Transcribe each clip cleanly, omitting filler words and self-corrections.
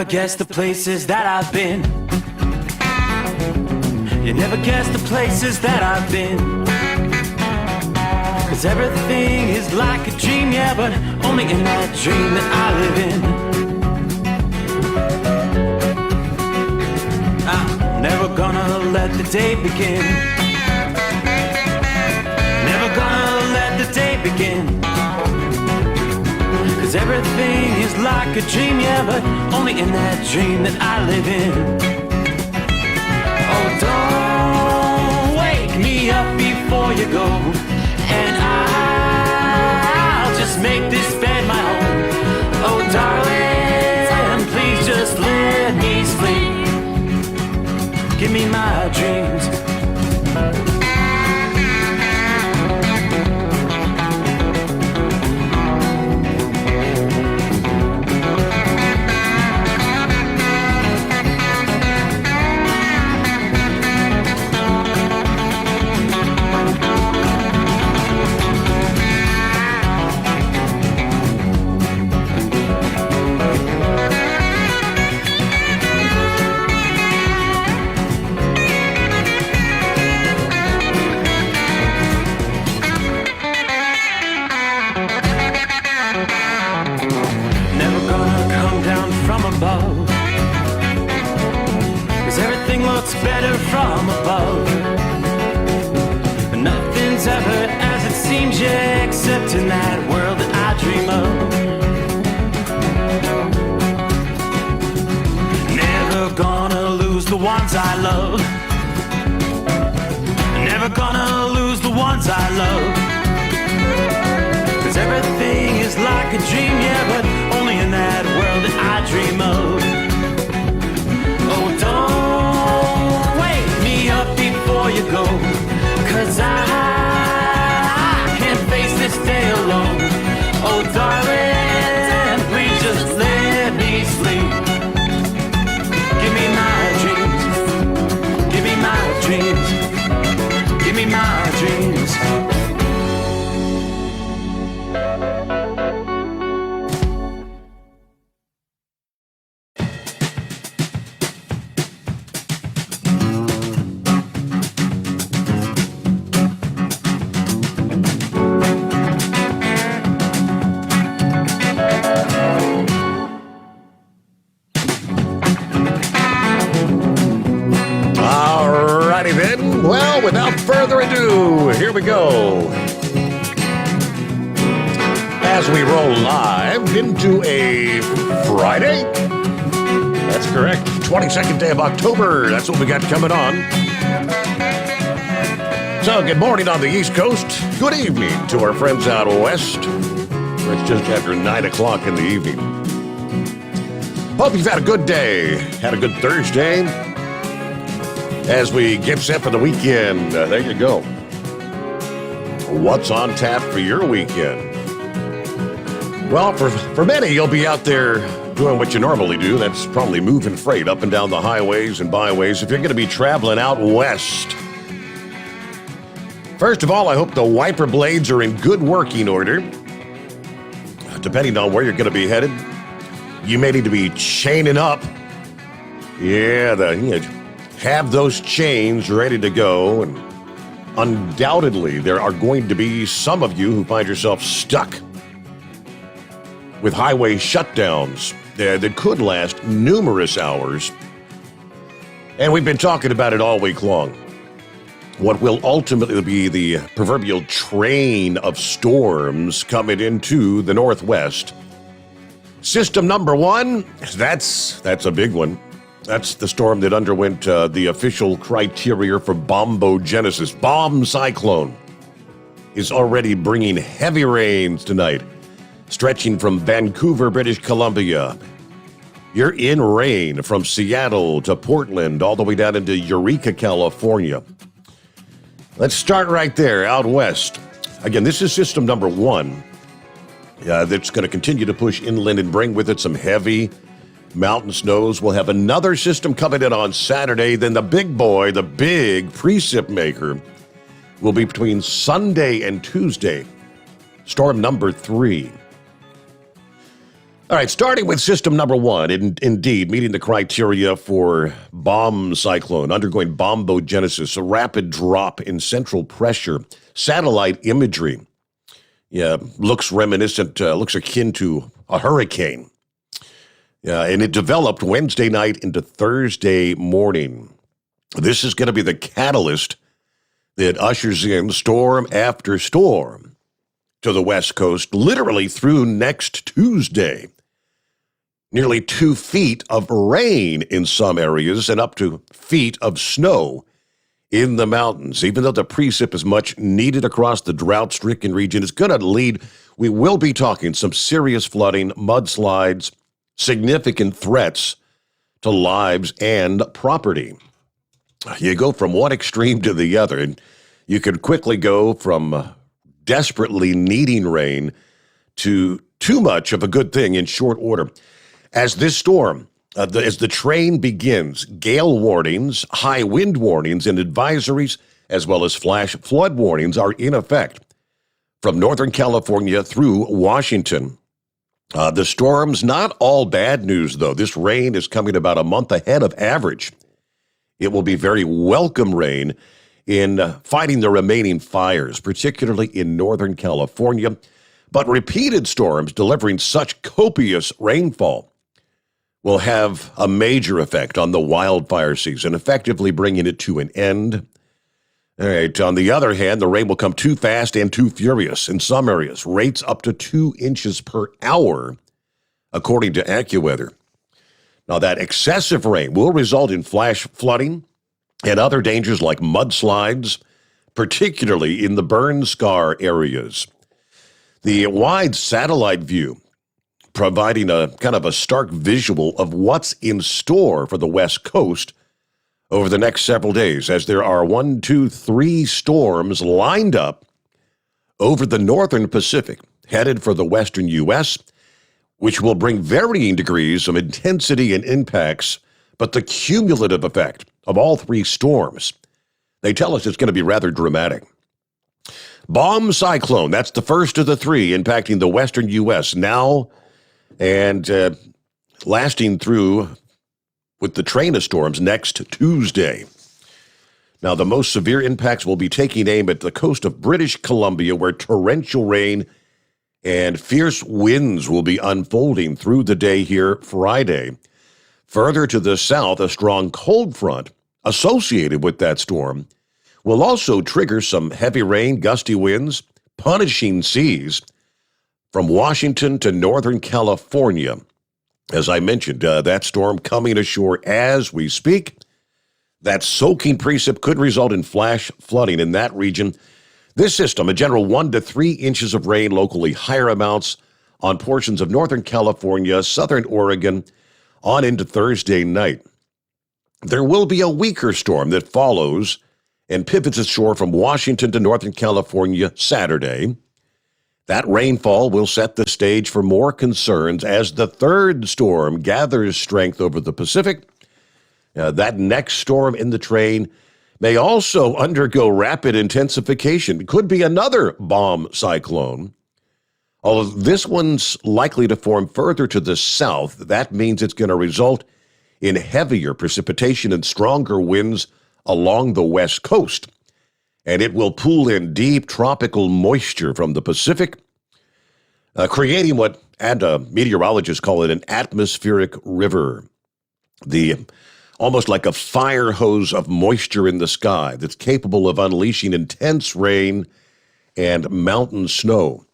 guess the places that I've been. You never guess the places that I've been. 'Cause everything is like a dream, yeah, but only in that dream that I live in. I'm never gonna let the day begin. Never gonna let the day begin. 'Cause everything is like a dream, yeah, but only in that dream that I live in. Oh, don't wake me up before you go, and I'll just make this bed my home. Oh, darling, please just let me sleep. Give me my dreams. Better from above. Nothing's ever as it seems, yeah, except in that world that I dream of. Never gonna lose the ones I love. Never gonna lose the ones I love. 'Cause everything is like a dream, yeah, but only in that world that I dream of. Oh, don't wake me up before you go, 'cause I can't face this day alone. Oh, darling, please just let me sleep. Give me my dreams. Give me my dreams. Give me my dreams. Well, without further ado, here we go. As we roll live into a Friday. That's correct. 22nd day of October. That's what we got coming on. So, good morning on the East Coast. Good evening to our friends out west. It's just after 9 o'clock in the evening. Hope you've had a good day. Had a good Thursday. As we get set for the weekend, there you go. What's on tap for your weekend? Well, for many, you'll be out there doing what you normally do. That's probably moving freight up and down the highways and byways if you're going to be traveling out west. First of all, I hope the wiper blades are in good working order. Depending on where you're going to be headed, you may need to be chaining up. Yeah, have those chains ready to go, and undoubtedly there are going to be some of you who find yourself stuck with highway shutdowns that could last numerous hours. And we've been talking about it all week long. What will ultimately be the proverbial train of storms coming into the Northwest. System number one, that's a big one. That's the storm that underwent the official criteria for bombogenesis. Bomb cyclone is already bringing heavy rains tonight, stretching from Vancouver, British Columbia. You're in rain from Seattle to Portland, all the way down into Eureka, California. Let's start right there, out west. Again, this is system number one. That's going to continue to push inland and bring with it some heavy mountain snows. We'll have another system coming in on Saturday. Then the big boy, the big precip maker, will be between Sunday and Tuesday. Storm number 3. All right, starting with system number one, indeed meeting the criteria for bomb cyclone, undergoing bombogenesis, a rapid drop in central pressure, satellite imagery. Yeah, looks reminiscent, looks akin to a hurricane. And it developed Wednesday night into Thursday morning. This is going to be the catalyst that ushers in storm after storm to the West Coast, literally through next Tuesday. Nearly 2 feet of rain in some areas and up to feet of snow in the mountains. Even though the precip is much needed across the drought-stricken region, it's going to lead, we will be talking some serious flooding, mudslides, significant threats to lives and property. You go from one extreme to the other, and you can quickly go from desperately needing rain to too much of a good thing in short order. As this storm, as the train begins, gale warnings, high wind warnings, and advisories, as well as flash flood warnings are in effect from Northern California through Washington. The storm's not all bad news, though. This rain is coming about a month ahead of average. It will be very welcome rain in fighting the remaining fires, particularly in Northern California. But repeated storms delivering such copious rainfall will have a major effect on the wildfire season, effectively bringing it to an end. All right, on the other hand, the rain will come too fast and too furious in some areas, rates up to 2 inches per hour, according to AccuWeather. Now, that excessive rain will result in flash flooding and other dangers like mudslides, particularly in the burn scar areas. The wide satellite view providing a kind of a stark visual of what's in store for the West Coast over the next several days, as there are 3 storms lined up over the northern Pacific, headed for the western U.S., which will bring varying degrees of intensity and impacts, but the cumulative effect of all 3 storms, they tell us it's going to be rather dramatic. Bomb cyclone, that's the first of the 3 impacting the western U.S. now, and lasting through with the train of storms next Tuesday. Now, the most severe impacts will be taking aim at the coast of British Columbia, where torrential rain and fierce winds will be unfolding through the day here Friday. Further to the south, a strong cold front associated with that storm will also trigger some heavy rain, gusty winds, punishing seas from Washington to Northern California. As I mentioned, that storm coming ashore as we speak. That soaking precip could result in flash flooding in that region. This system, a general 1 to 3 inches of rain, locally higher amounts on portions of Northern California, Southern Oregon, on into Thursday night. There will be a weaker storm that follows and pivots ashore from Washington to Northern California Saturday. That rainfall will set the stage for more concerns as the 3rd storm gathers strength over the Pacific. That next storm in the train may also undergo rapid intensification. It could be another bomb cyclone. Although this one's likely to form further to the south, that means it's going to result in heavier precipitation and stronger winds along the west coast. And it will pull in deep tropical moisture from the Pacific, creating what meteorologists call it an atmospheric river. Almost like a fire hose of moisture in the sky that's capable of unleashing intense rain and mountain snow.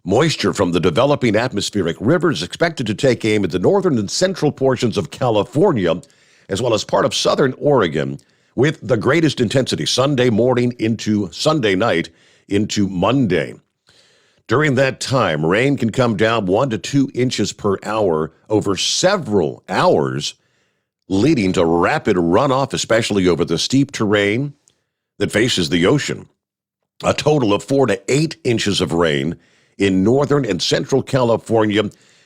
Moisture from the developing atmospheric river is expected to take aim at the northern and central portions of California, as well as part of southern Oregon, with the greatest intensity Sunday morning into Sunday night into Monday. During that time, rain can come down 1 to 2 inches per hour over several hours, leading to rapid runoff, especially over the steep terrain that faces the ocean. A total of 4 to 8 inches of rain in northern and central California.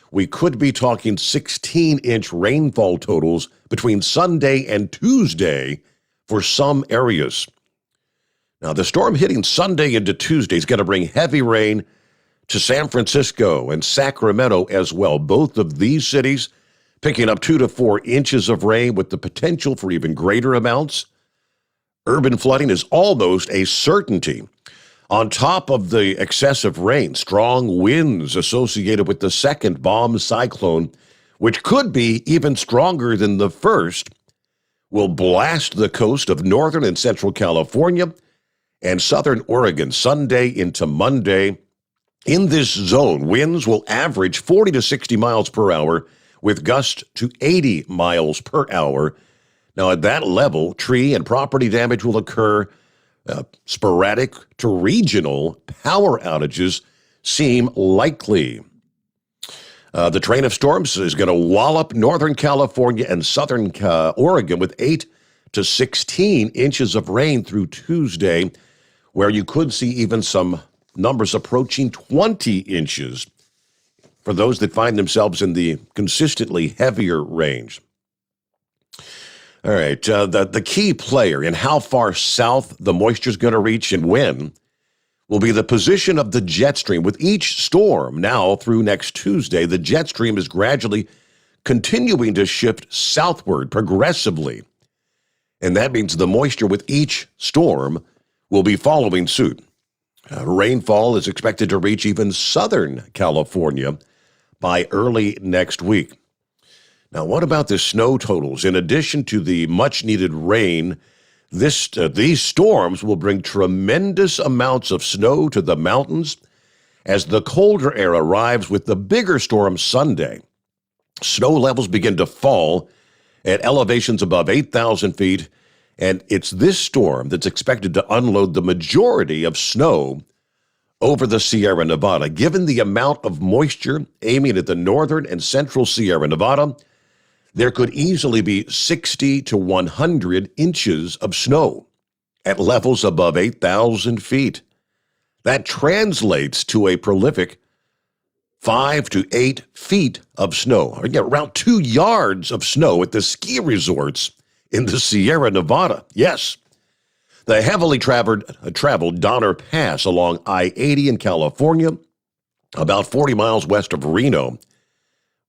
We could be talking 16-inch rainfall totals between Sunday and Tuesday for some areas. Now, the storm hitting Sunday into Tuesday is going to bring heavy rain to San Francisco and Sacramento as well. Both of these cities picking up 2 to 4 inches of rain with the potential for even greater amounts. Urban flooding is almost a certainty. On top of the excessive rain, strong winds associated with the second bomb cyclone, which could be even stronger than the first, will blast the coast of northern and central California and southern Oregon Sunday into Monday. In this zone, winds will average 40 to 60 miles per hour with gusts to 80 miles per hour. Now, at that level, tree and property damage will occur. Sporadic to regional power outages seem likely. The train of storms is going to wallop Northern California and Southern Oregon with 8 to 16 inches of rain through Tuesday, where you could see even some numbers approaching 20 inches for those that find themselves in the consistently heavier range. All right, the key player in how far south the moisture is going to reach and when will be the position of the jet stream. With each storm now through next Tuesday, the jet stream is gradually continuing to shift southward progressively. And that means the moisture with each storm will be following suit. Rainfall is expected to reach even Southern California by early next week. Now, what about the snow totals? In addition to the much-needed rain, these storms will bring tremendous amounts of snow to the mountains as the colder air arrives with the bigger storm Sunday. Snow levels begin to fall at elevations above 8,000 feet, and it's this storm that's expected to unload the majority of snow over the Sierra Nevada. Given the amount of moisture aiming at the northern and central Sierra Nevada, there could easily be 60 to 100 inches of snow at levels above 8,000 feet. That translates to a prolific 5 to 8 feet of snow, or around 2 yards of snow at the ski resorts in the Sierra Nevada. Yes, the heavily traveled Donner Pass along I-80 in California, about 40 miles west of Reno,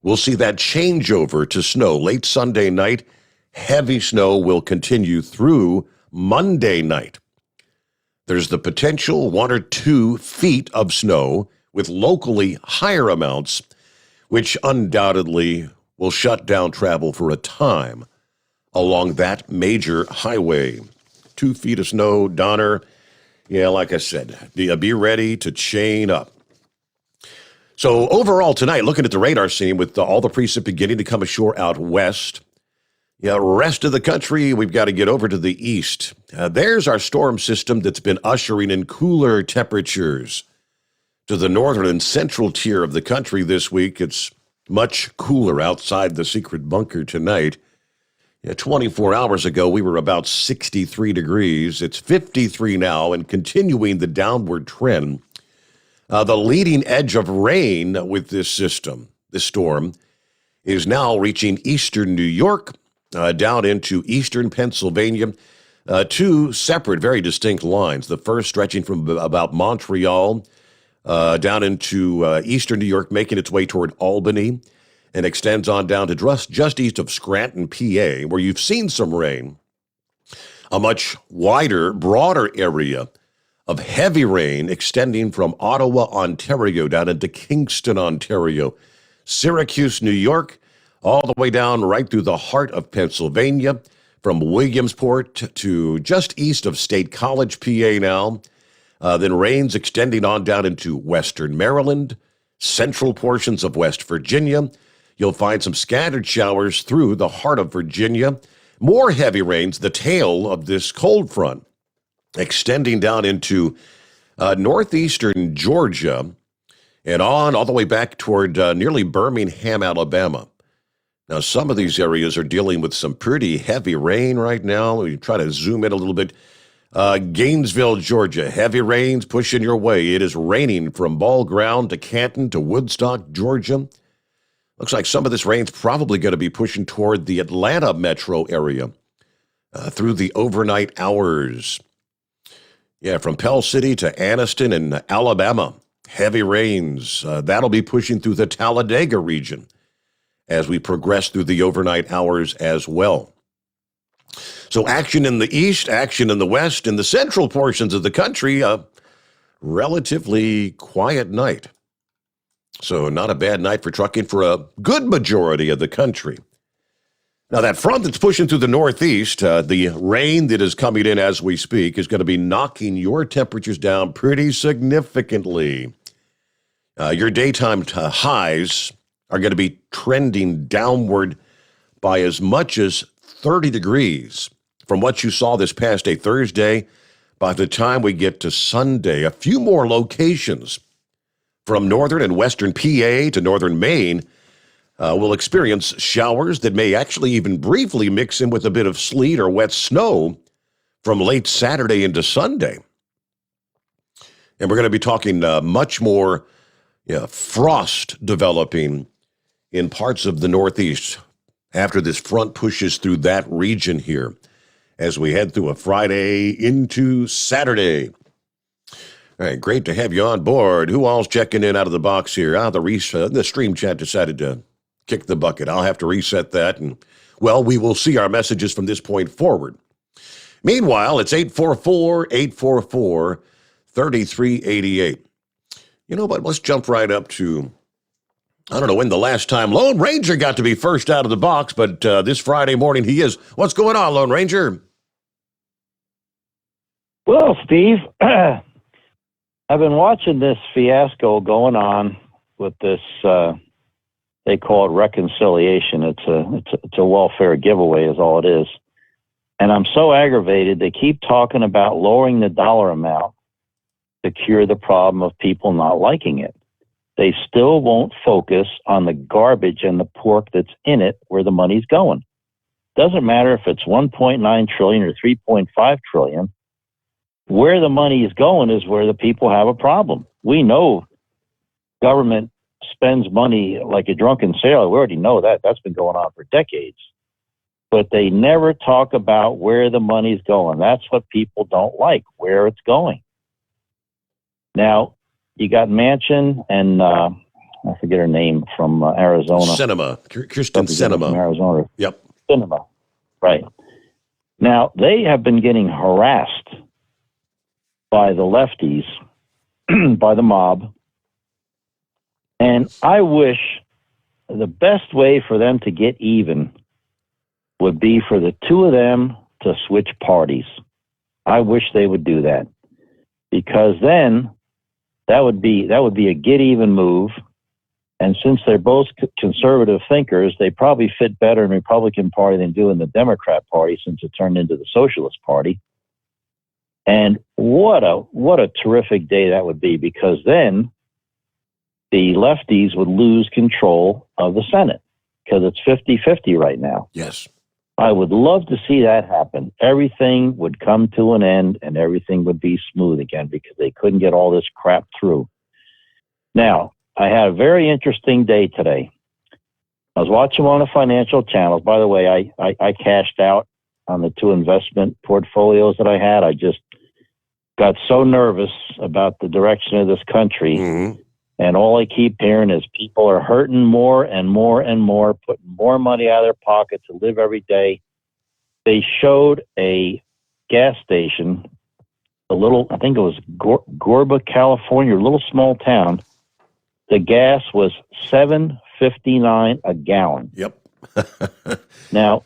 we'll see that changeover to snow late Sunday night. Heavy snow will continue through Monday night. There's the potential 1 or 2 feet of snow with locally higher amounts, which undoubtedly will shut down travel for a time along that major highway. 2 feet of snow, Donner. Yeah, like I said, be ready to chain up. So overall tonight, looking at the radar scene with all the precip beginning to come ashore out west, rest of the country, we've got to get over to the east. There's our storm system that's been ushering in cooler temperatures to the northern and central tier of the country this week. It's much cooler outside the secret bunker tonight. 24 hours ago, we were about 63 degrees. It's 53 now and continuing the downward trend. The leading edge of rain with this storm, is now reaching eastern New York, down into eastern Pennsylvania. 2 separate, very distinct lines. The first stretching from about Montreal down into eastern New York, making its way toward Albany, and extends on down to just east of Scranton, PA, where you've seen some rain. A much wider, broader area of heavy rain extending from Ottawa, Ontario, down into Kingston, Ontario, Syracuse, New York, all the way down right through the heart of Pennsylvania, from Williamsport to just east of State College, PA now. Then rains extending on down into western Maryland, central portions of West Virginia. You'll find some scattered showers through the heart of Virginia. More heavy rains, the tail of this cold front, extending down into northeastern Georgia and on all the way back toward nearly Birmingham, Alabama. Now, some of these areas are dealing with some pretty heavy rain right now. We try to zoom in a little bit. Gainesville, Georgia, heavy rains pushing your way. It is raining from Ball Ground to Canton to Woodstock, Georgia. Looks like some of this rain's probably going to be pushing toward the Atlanta metro area through the overnight hours. Yeah, from Pell City to Anniston and Alabama. heavy rains. That'll be pushing through the Talladega region as we progress through the overnight hours as well. So action in the east, action in the west, in the central portions of the country, a relatively quiet night. So not a bad night for trucking for a good majority of the country. Now that front that's pushing through the northeast, the rain that is coming in as we speak is going to be knocking your temperatures down pretty significantly. Your daytime highs are going to be trending downward by as much as 30 degrees from what you saw this past day, Thursday. By the time we get to Sunday, a few more locations from northern and western PA to northern Maine will experience showers that may actually even briefly mix in with a bit of sleet or wet snow from late Saturday into Sunday. And we're going to be talking much more frost developing in parts of the Northeast after this front pushes through that region here as we head through a Friday into Saturday. All right, great to have you on board. Who all's checking in out of the box here? The stream chat decided to kick the bucket. I'll have to reset that, and, well, we will see our messages from this point forward. Meanwhile, it's 844-844-3388. You know what? Let's jump right up to, I don't know when the last time Lone Ranger got to be first out of the box, but this Friday morning he is. What's going on, Lone Ranger? Well, Steve, I've been watching this fiasco going on with this, they call it reconciliation. It's a welfare giveaway is all it is. And I'm so aggravated. They keep talking about lowering the dollar amount to cure the problem of people not liking it. They still won't focus on the garbage and the pork that's in it where the money's going. Doesn't matter if it's 1.9 trillion or 3.5 trillion. Where the money is going is where the people have a problem. We know government spends money like a drunken sailor. We already know that. That's been going on for decades. But they never talk about where the money's going. That's what people don't like, where it's going. Now, you got Manchin and I forget her name from Arizona. Kirsten Sinema. From Arizona. Yep. Sinema, right. Now, they have been getting harassed by the lefties, by the mob. And I wish the best way for them to get even would be for the two of them to switch parties. I wish they would do that, because then that would be a get even move. And since they're both conservative thinkers, they probably fit better in the Republican Party than do in the Democrat Party, since it turned into the Socialist Party. And what a terrific day that would be, because then the lefties would lose control of the Senate, because it's 50-50 right now. Yes. I would love to see that happen. Everything would come to an end and everything would be smooth again, because they couldn't get all this crap through. Now, I had a very interesting day today. I was watching one of the financial channels. By the way, I cashed out on the two investment portfolios that I had. I just got so nervous about the direction of this country. Mm-hmm. And all I keep hearing is people are hurting more and more and more, putting more money out of their pocket to live every day. They showed a gas station, I think it was Gorba, California, a little small town. The gas was $7.59 a gallon. Yep. Now,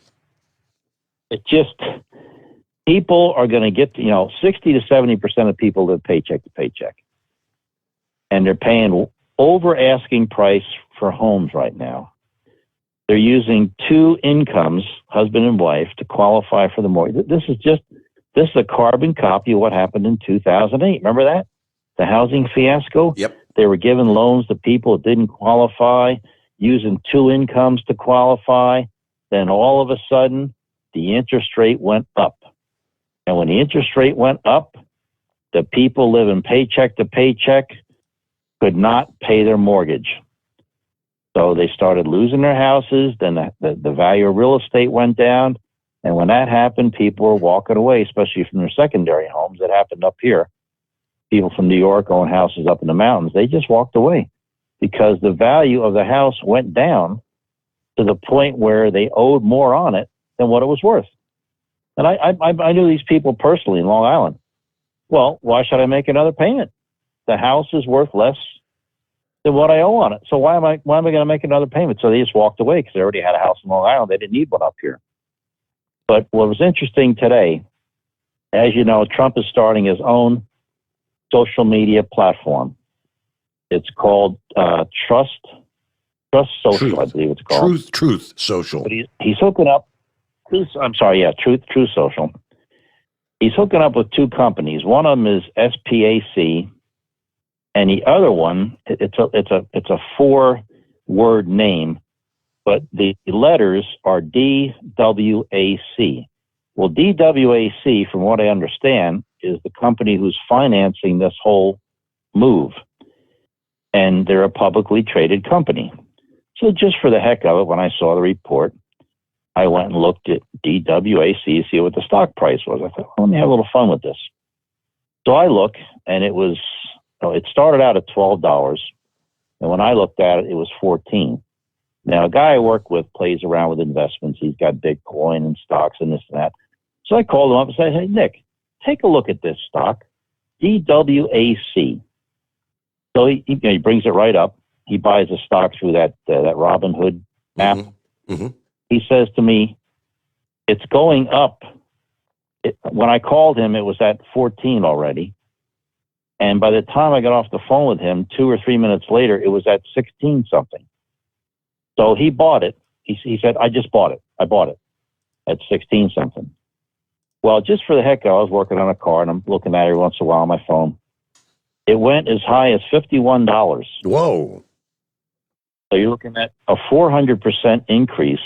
it just, people are going to get, 60 to 70% of people live paycheck to paycheck. And they're paying over asking price for homes right now. They're using two incomes, husband and wife, to qualify for the mortgage. This is a carbon copy of what happened in 2008. Remember that? The housing fiasco? Yep. They were giving loans to people that didn't qualify, using two incomes to qualify. Then all of a sudden, the interest rate went up. And when the interest rate went up, the people living paycheck to paycheck could not pay their mortgage. So they started losing their houses. Then the value of real estate went down. And when that happened, people were walking away, especially from their secondary homes. That happened up here. people from New York own houses up in the mountains. They just walked away because the value of the house went down to the point where they owed more on it than what it was worth. And I knew these people personally in Long Island. Well, why should I make another payment? The house is worth less than what I owe on it. So why am I going to make another payment? So they just walked away because they already had a house in Long Island. They didn't need one up here. But what was interesting today, as you know, Trump is starting his own social media platform. It's called Trust Social, I believe it's called. Truth Social. But he's hooking up. Truth Social. He's hooking up with two companies. One of them is SPAC, and the other one, it's a 4-word name, but the letters are DWAC. Well, DWAC, from what I understand, is the company who's financing this whole move, and they're a publicly traded company. So just for the heck of it, when I saw the report, I went and looked at DWAC to see what the stock price was. I thought, well, let me have a little fun with this. So I look, and it started out at $12, and when I looked at it, it was $14. Now, a guy I work with plays around with investments. He's got Bitcoin and stocks and this and that. So I called him up and said, hey, Nick, take a look at this stock, DWAC. So he brings it right up. He buys the stock through that Robinhood app. Mm-hmm. Mm-hmm. He says to me, it's going up. When I called him, it was at 14 already. And by the time I got off the phone with him, 2 or 3 minutes later, it was at 16 something. So he bought it. He said, I just bought it. I bought it at 16 something. Well, just for the heck of it, I was working on a car and I'm looking at it every once in a while on my phone. It went as high as $51. Whoa. So you're looking at a 400% increase.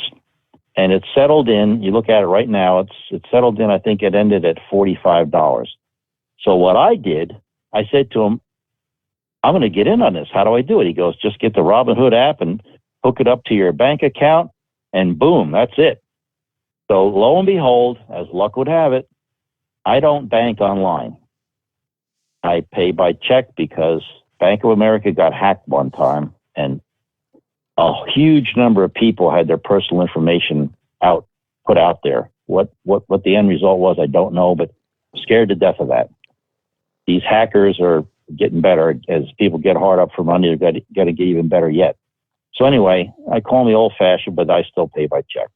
And it settled in, you look at it right now, it settled in, I think it ended at $45. So what I did, I said to him, I'm going to get in on this. How do I do it? He goes, just get the Robinhood app and hook it up to your bank account, and boom, that's it. So lo and behold, as luck would have it, I don't bank online. I pay by check because Bank of America got hacked one time, and a huge number of people had their personal information put out there. What the end result was, I don't know, but I'm scared to death of that. These hackers are getting better. As people get hard up for money, they're going to get even better yet. So anyway, I call me old-fashioned, but I still pay by check.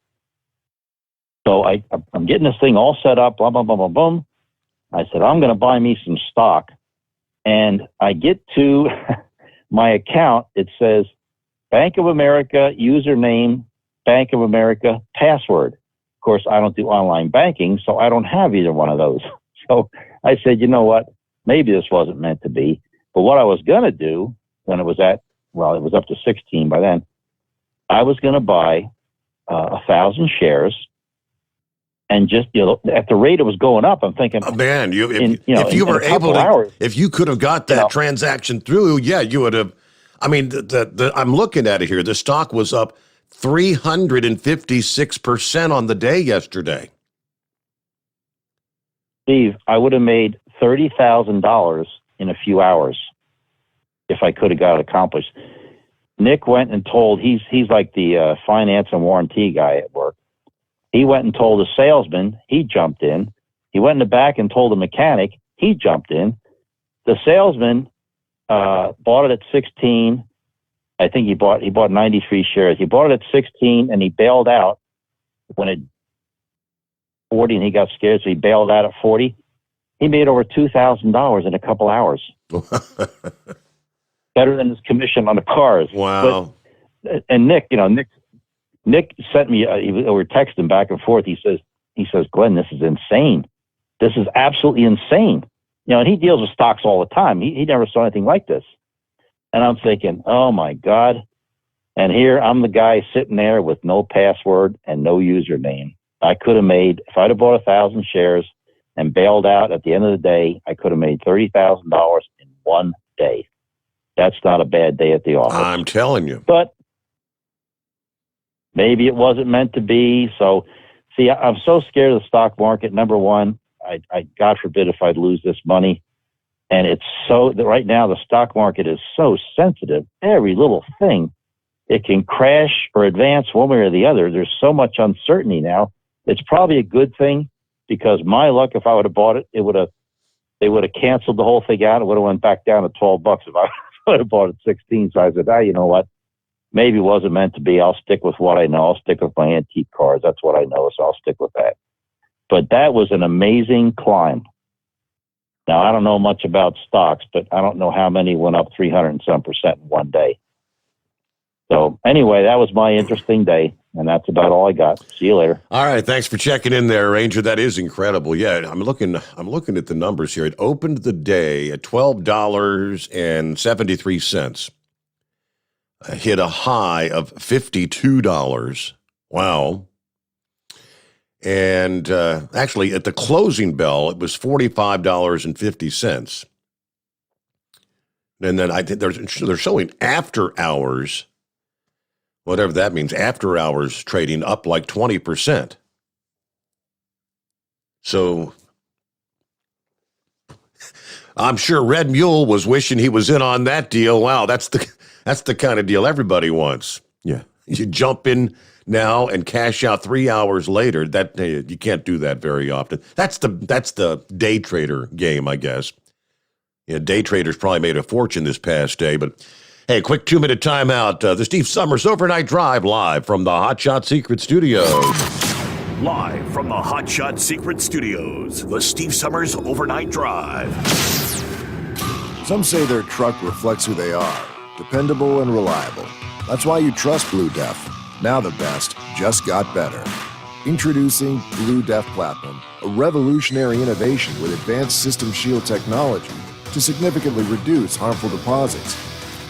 So I'm getting this thing all set up, blah, blah, blah, blah, boom. I said, I'm going to buy me some stock. And I get to my account. It says, Bank of America, username, Bank of America, password. Of course, I don't do online banking, so I don't have either one of those. So I said, you know what? Maybe this wasn't meant to be. But what I was going to do when it was it was up to 16 by then, I was going to buy 1,000 shares. And just, at the rate it was going up, I'm thinking, man, if you were able to, hours, if you could have got that transaction through, yeah, you would have. I mean, I'm looking at it here. The stock was up 356% on the day yesterday. Steve, I would have made $30,000 in a few hours if I could have got it accomplished. Nick went and told, he's like the finance and warranty guy at work. He went and told the salesman, he jumped in. He went in the back and told the mechanic, he jumped in. The salesman bought it at 16. I think he bought 93 shares. He bought it at 16 and he bailed out when it 40, and he got scared, so he bailed out at 40. He made over $2,000 in a couple hours. Better than his commission on the cars. Wow. And Nick sent me, we were texting back and forth. He says, Glenn, this is insane. This is absolutely insane. And he deals with stocks all the time. He never saw anything like this. And I'm thinking, oh my God. And here I'm the guy sitting there with no password and no username. I could have made, if I'd have bought 1,000 shares and bailed out at the end of the day, I could have made $30,000 in one day. That's not a bad day at the office. I'm telling you. But maybe it wasn't meant to be. So, see, I'm so scared of the stock market. Number one, I God forbid if I'd lose this money. And it's so that right now the stock market is so sensitive. Every little thing, it can crash or advance one way or the other. There's so much uncertainty now. It's probably a good thing, because my luck, if I would have bought it, they would have canceled the whole thing out. It would have went back down to $12 if I would have bought it 16. So I said, you know what? Maybe it wasn't meant to be. I'll stick with what I know. I'll stick with my antique cars. That's what I know, so I'll stick with that. But that was an amazing climb. Now, I don't know much about stocks, but I don't know how many went up 300 and some percent in one day. So anyway, that was my interesting day, and that's about all I got. See you later. All right, thanks for checking in there, Ranger. That is incredible. Yeah, I'm looking at the numbers here. It opened the day at $12.73. Hit a high of $52. Wow. And actually, at the closing bell, it was $45.50. And then I think they're showing after hours, whatever that means, after hours trading up like 20%. So I'm sure Red Mule was wishing he was in on that deal. Wow, that's the kind of deal everybody wants. Yeah, you jump in now and cash out 3 hours later. That you can't do that very often. That's the day trader game, I guess. Yeah, day traders probably made a fortune this past day. But hey, quick 2-minute timeout. The Steve Sommers Overnight Drive live from the Hot Shot Secret Studios. Live from the Hot Shot Secret Studios, the Steve Sommers Overnight Drive. Some say their truck reflects who they are, dependable and reliable. That's why you trust Blue Def. Now the best just got better. Introducing Blue Def Platinum, a revolutionary innovation with advanced system shield technology to significantly reduce harmful deposits.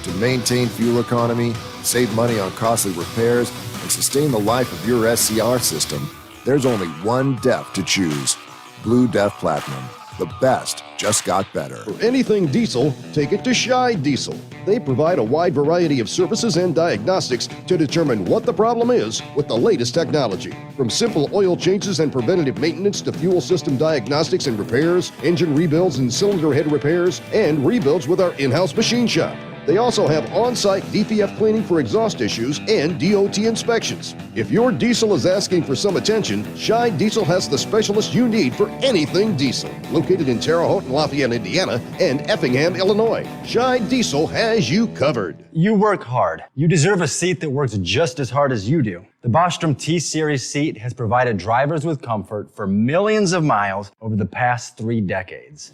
To maintain fuel economy, save money on costly repairs, and sustain the life of your SCR system, there's only one DEF to choose. Blue Def Platinum. The best just got better. For anything diesel, take it to Scheid Diesel. They provide a wide variety of services and diagnostics to determine what the problem is with the latest technology. From simple oil changes and preventative maintenance to fuel system diagnostics and repairs, engine rebuilds and cylinder head repairs, and rebuilds with our in-house machine shop. They also have on-site DPF cleaning for exhaust issues and DOT inspections. If your diesel is asking for some attention, Scheid Diesel has the specialist you need for anything diesel. Located in Terre Haute and Lafayette, Indiana, and Effingham, Illinois, Scheid Diesel has you covered. You work hard. You deserve a seat that works just as hard as you do. The Bostrom T-Series seat has provided drivers with comfort for millions of miles over the past 3 decades.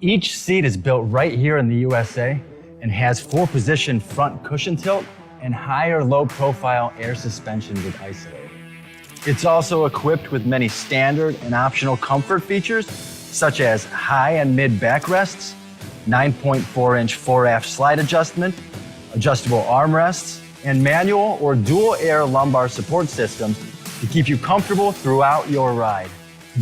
Each seat is built right here in the USA and has 4-position front cushion tilt and higher low-profile air suspension with Isolate. It's also equipped with many standard and optional comfort features, such as high and mid backrests, 9.4-inch fore-aft slide adjustment, adjustable armrests, and manual or dual air lumbar support systems to keep you comfortable throughout your ride.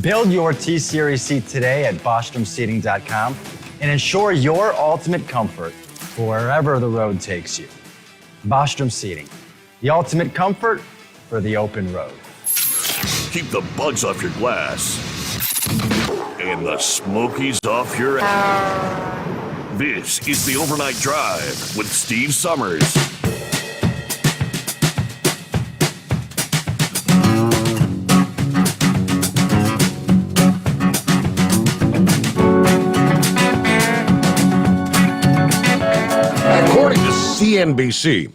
Build your T-Series seat today at BostromSeating.com and ensure your ultimate comfort for wherever the road takes you. Bostrom Seating, the ultimate comfort for the open road. Keep the bugs off your glass and the smokies off your ass. This is the Overnight Drive with Steve Sommers. CNBC,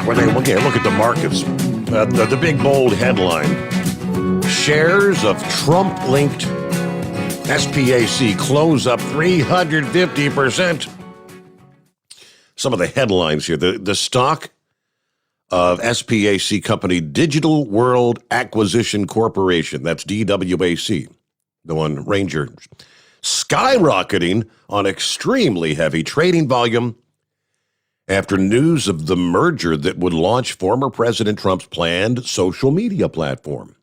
where they look at the markets, the big bold headline: shares of Trump-linked SPAC close up 350%. Some of the headlines here: the stock of SPAC company Digital World Acquisition Corporation, that's DWAC, the one Ranger, skyrocketing on extremely heavy trading volume after news of the merger that would launch former President Trump's planned social media platform.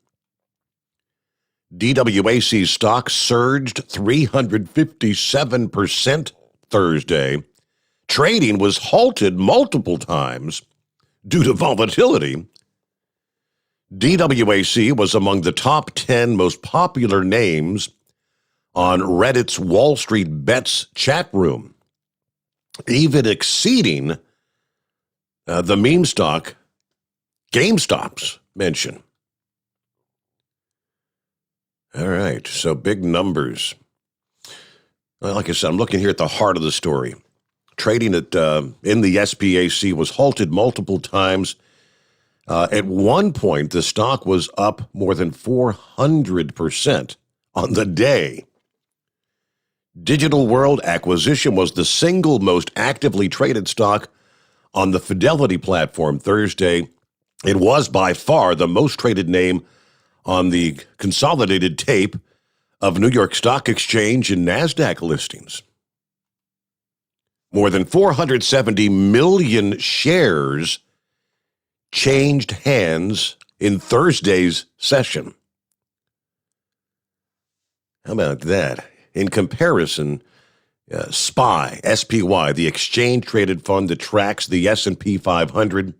DWAC's stock surged 357% Thursday. Trading was halted multiple times due to volatility. DWAC was among the top 10 most popular names on Reddit's Wall Street Bets chat room, even exceeding the meme stock GameStop's mention. All right, so big numbers. Well, like I said, I'm looking here at the heart of the story. Trading in the SPAC was halted multiple times. At one point, the stock was up more than 400% on the day. Digital World Acquisition was the single most actively traded stock on the Fidelity platform Thursday. It was by far the most traded name on the consolidated tape of New York Stock Exchange and NASDAQ listings. More than 470 million shares changed hands in Thursday's session. How about that? In comparison, SPY, the exchange-traded fund that tracks the S&P 500,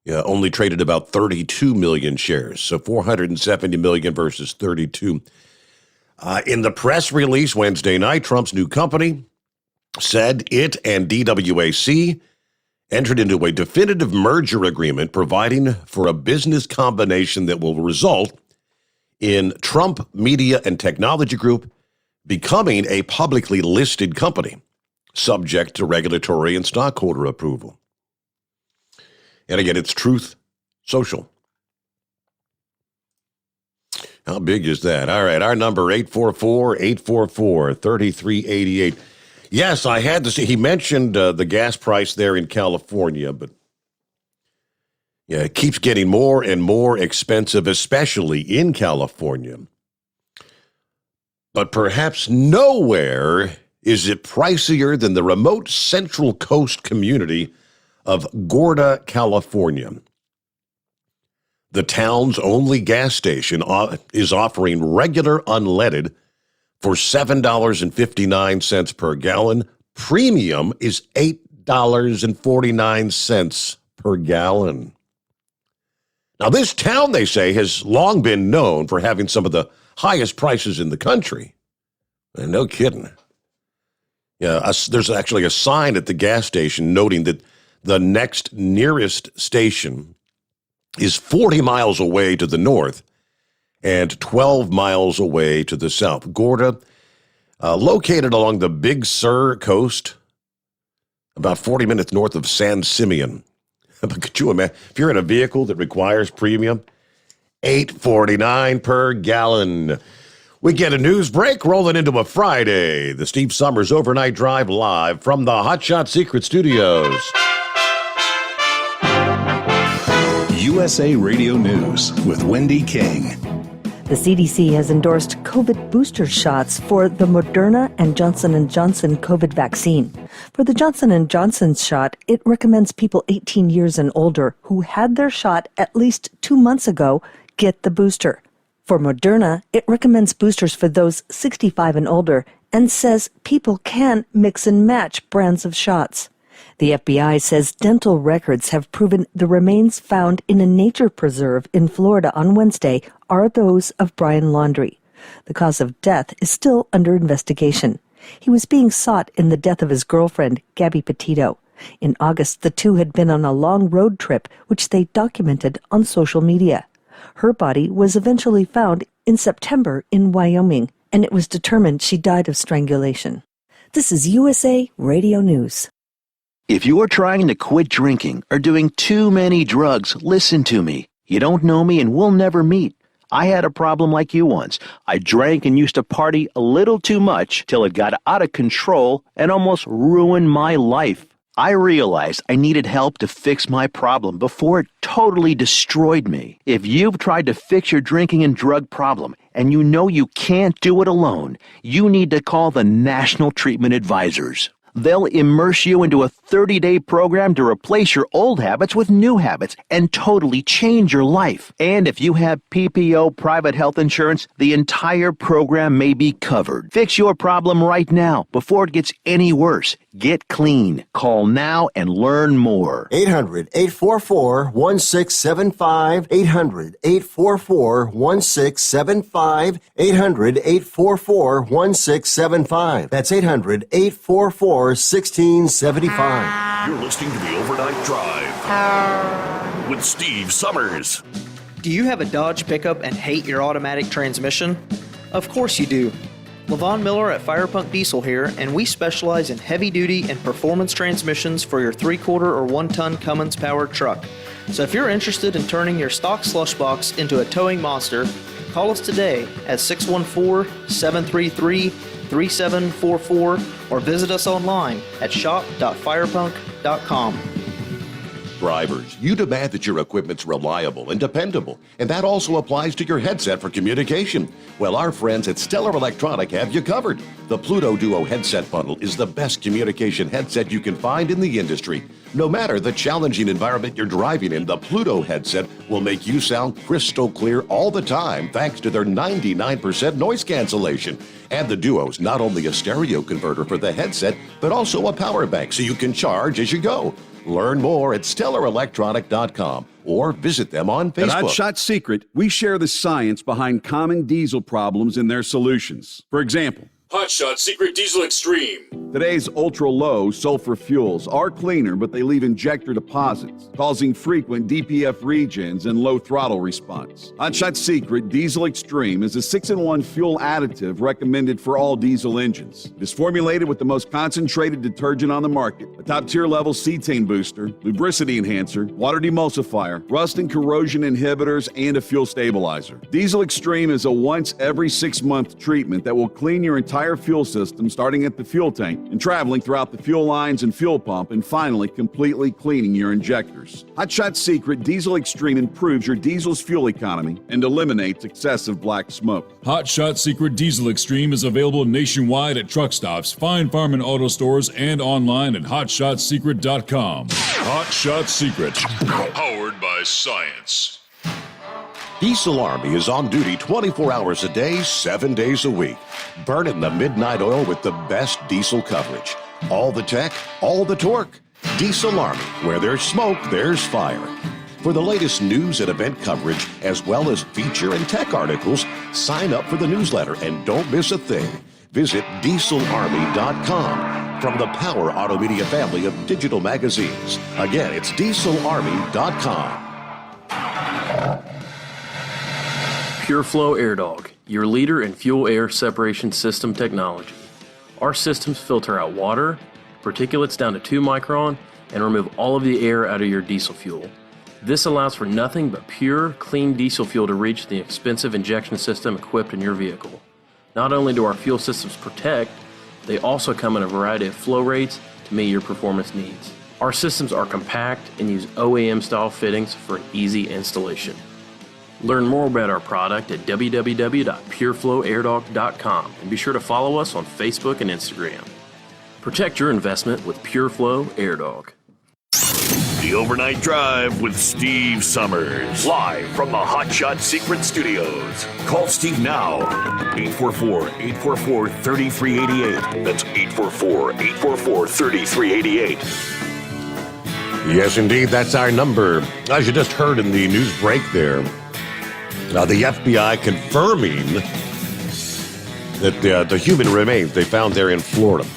only traded about 32 million shares, so 470 million versus 32. In the press release Wednesday night, Trump's new company said it and DWAC entered into a definitive merger agreement providing for a business combination that will result in Trump Media and Technology Group becoming a publicly listed company, subject to regulatory and stockholder approval. And again, it's Truth Social. How big is that? All right, our number, 844-844-3388. Yes, I had to see, he mentioned the gas price there in California, but yeah, it keeps getting more and more expensive, especially in California. But perhaps nowhere is it pricier than the remote Central Coast community of Gorda, California. The town's only gas station is offering regular unleaded for $7.59 per gallon. Premium is $8.49 per gallon. Now, this town, they say, has long been known for having some of the highest prices in the country. And no kidding. Yeah, there's actually a sign at the gas station noting that the next nearest station is 40 miles away to the north and 12 miles away to the south. Gorda, located along the Big Sur coast, about 40 minutes north of San Simeon. But could you imagine, if you're in a vehicle that requires premium, $8.49 per gallon. We get a news break rolling into a Friday. The Steve Sommers Overnight Drive live from the Hotshot Secret Studios. USA Radio News with Wendy King. The CDC has endorsed COVID booster shots for the Moderna and Johnson & Johnson COVID vaccine. For the Johnson & Johnson shot, it recommends people 18 years and older who had their shot at least 2 months ago get the booster. For Moderna, it recommends boosters for those 65 and older and says people can mix and match brands of shots. The FBI says dental records have proven the remains found in a nature preserve in Florida on Wednesday are those of Brian Laundrie. The cause of death is still under investigation. He was being sought in the death of his girlfriend, Gabby Petito. In August, the two had been on a long road trip, which they documented on social media. Her body was eventually found in September in Wyoming, and it was determined she died of strangulation. This is USA Radio News. If you're trying to quit drinking or doing too many drugs, listen to me. You don't know me and we'll never meet. I had a problem like you once. I drank and used to party a little too much till it got out of control and almost ruined my life. I realized I needed help to fix my problem before it totally destroyed me. If you've tried to fix your drinking and drug problem and you know you can't do it alone, you need to call the National Treatment Advisors. They'll immerse you into a 30-day program to replace your old habits with new habits and totally change your life. And if you have PPO private health insurance, the entire program may be covered. Fix your problem right now before it gets any worse. Get clean. Call now and learn more. 800-844-1675. 800-844-1675. 800-844-1675. That's 800-844-1675. You're listening to the Overnight Drive with Steve Sommers. Do you have a Dodge pickup and hate your automatic transmission? Of course you do. LaVon Miller at Firepunk Diesel here, and we specialize in heavy-duty and performance transmissions for your 3/4 or 1-ton Cummins-powered truck. So if you're interested in turning your stock slush box into a towing monster, call us today at 614-733-3744 or visit us online at shop.firepunk.com. Drivers, you demand that your equipment's reliable and dependable, and that also applies to your headset for communication. Well, our friends at Stellar Electronic have you covered. The Pluto Duo headset bundle is the best communication headset you can find in the industry. No matter the challenging environment you're driving in, the Pluto headset will make you sound crystal clear all the time thanks to their 99% noise cancellation. And the Duo's not only a stereo converter for the headset, but also a power bank so you can charge as you go. Learn more at StellarElectronic.com or visit them on Facebook. At Hotshot Secret, we share the science behind common diesel problems and their solutions. For example, Hotshot Secret Diesel Extreme. Today's ultra-low sulfur fuels are cleaner, but they leave injector deposits, causing frequent DPF regens and low throttle response. Hotshot Secret Diesel Extreme is a 6-in-1 fuel additive recommended for all diesel engines. It is formulated with the most concentrated detergent on the market, a top-tier level cetane booster, lubricity enhancer, water demulsifier, rust and corrosion inhibitors, and a fuel stabilizer. Diesel Extreme is a once every 6-month treatment that will clean your entire fuel system, starting at the fuel tank and traveling throughout the fuel lines and fuel pump, and finally completely cleaning your injectors. Hotshot Secret Diesel Extreme improves your diesel's fuel economy and eliminates excessive black smoke. Hotshot Secret Diesel Extreme is available nationwide at truck stops, fine farm and auto stores, and online at hotshotsecret.com. Hotshot Secret, powered by science. Diesel Army is on duty 24 hours a day, 7 days a week. Burning the midnight oil with the best diesel coverage. All the tech, all the torque. Diesel Army, where there's smoke, there's fire. For the latest news and event coverage, as well as feature and tech articles, sign up for the newsletter and don't miss a thing. Visit dieselarmy.com from the Power Auto Media family of digital magazines. Again, it's dieselarmy.com. Pureflow Airdog, your leader in fuel air separation system technology. Our systems filter out water, particulates down to 2 micron, and remove all of the air out of your diesel fuel. This allows for nothing but pure, clean diesel fuel to reach the expensive injection system equipped in your vehicle. Not only do our fuel systems protect, they also come in a variety of flow rates to meet your performance needs. Our systems are compact and use OEM-style fittings for an easy installation. Learn more about our product at www.pureflowairdog.com and be sure to follow us on Facebook and Instagram. Protect your investment with Pureflow Airdog. The Overnight Drive with Steve Sommers. Live from the Hotshot Secret Studios. Call Steve now. 844-844-3388. That's 844-844-3388. Yes, indeed, that's our number. As you just heard in the news break there, the FBI confirming that the human remains they found there in Florida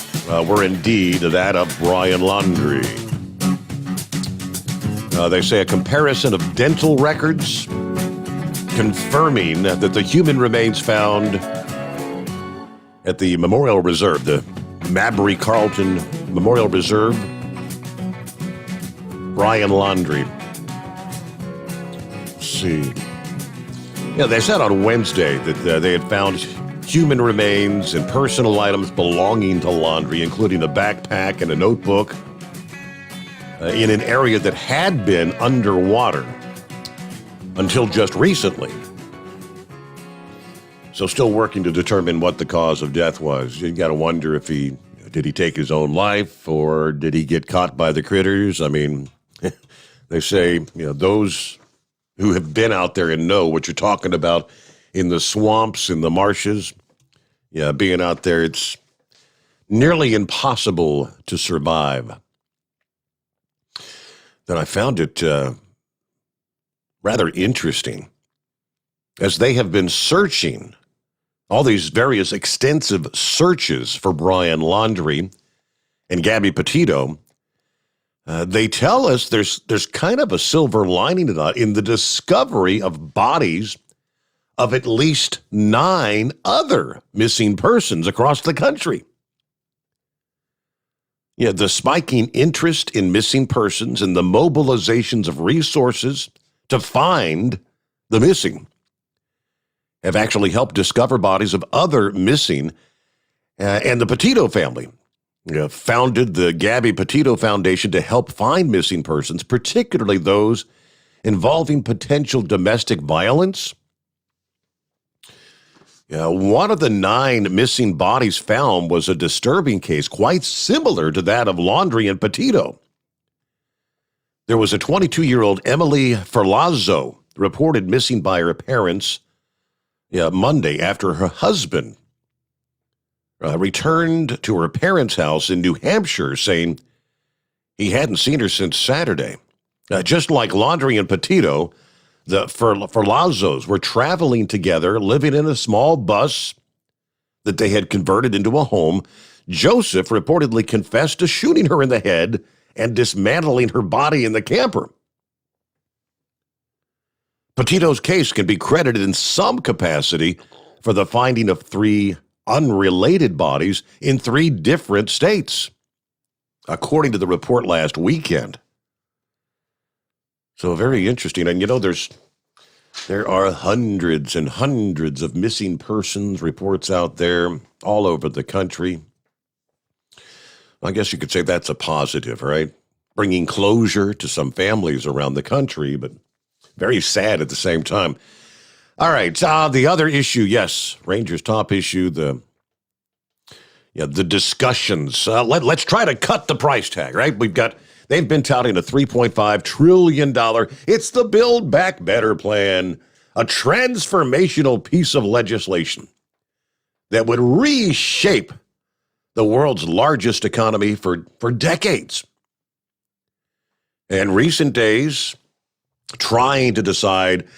were indeed that of Brian Laundrie. They say a comparison of dental records confirming that the human remains found at the Memorial Reserve, the Mabry Carlton Memorial Reserve, Brian Laundrie. Let's see. Yeah, they said on Wednesday that they had found human remains and personal items belonging to Laundrie, including a backpack and a notebook, in an area that had been underwater until just recently. So still working to determine what the cause of death was. You got to wonder if he Did he take his own life, or did he get caught by the critters? I mean, they say, those who have been out there and know what you're talking about in the swamps, in the marshes. Yeah, being out there, it's nearly impossible to survive. Then I found it rather interesting, as they have been searching all these various extensive searches for Brian Laundrie and Gabby Petito. They tell us there's kind of a silver lining to that in the discovery of bodies of at least 9 other missing persons across the country. Yeah, the spiking interest in missing persons and the mobilizations of resources to find the missing have actually helped discover bodies of other missing. And the Petito family founded the Gabby Petito Foundation to help find missing persons, particularly those involving potential domestic violence. One of the 9 missing bodies found was a disturbing case quite similar to that of Laundrie and Petito. There was a 22-year-old Emily Ferlazzo reported missing by her parents Monday after her husband returned to her parents' house in New Hampshire, saying he hadn't seen her since Saturday. Just like Laundrie and Petito, the Ferlazzos were traveling together, living in a small bus that they had converted into a home. Joseph reportedly confessed to shooting her in the head and dismantling her body in the camper. Petito's case can be credited in some capacity for the finding of 3 unrelated bodies in 3 different states, according to the report last weekend. So very interesting. And there are hundreds and hundreds of missing persons reports out there all over the country. I guess you could say that's a positive, right? Bringing closure to some families around the country, but very sad at the same time. All right, the other issue, yes, Rangers' top issue, the discussions. Let's try to cut the price tag, right? They've been touting a $3.5 trillion. It's the Build Back Better plan, a transformational piece of legislation that would reshape the world's largest economy for decades. In recent days, trying to decide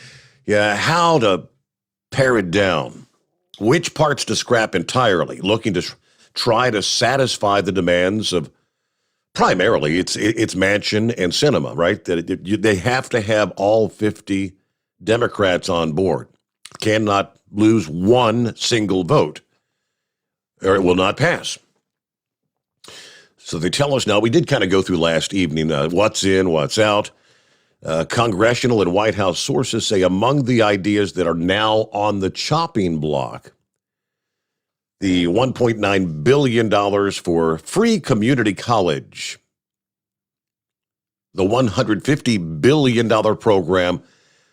how to pare it down, which parts to scrap entirely, looking to try to satisfy the demands of primarily it's Manchin and Sinema, right? That they have to have all 50 Democrats on board. Cannot lose one single vote, or it will not pass. So they tell us now, we did kind of go through last evening, what's in, what's out. Congressional and White House sources say among the ideas that are now on the chopping block, the $1.9 billion for free community college, the $150 billion program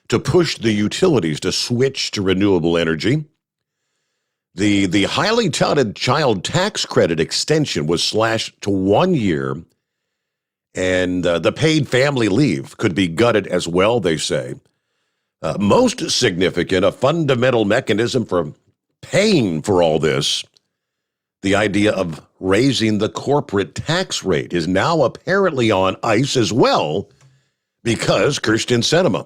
to push the utilities to switch to renewable energy. The highly touted child tax credit extension was slashed to 1 year, and the paid family leave could be gutted as well, they say. Most significant, a fundamental mechanism for paying for all this, the idea of raising the corporate tax rate, is now apparently on ice as well, because Kyrsten Sinema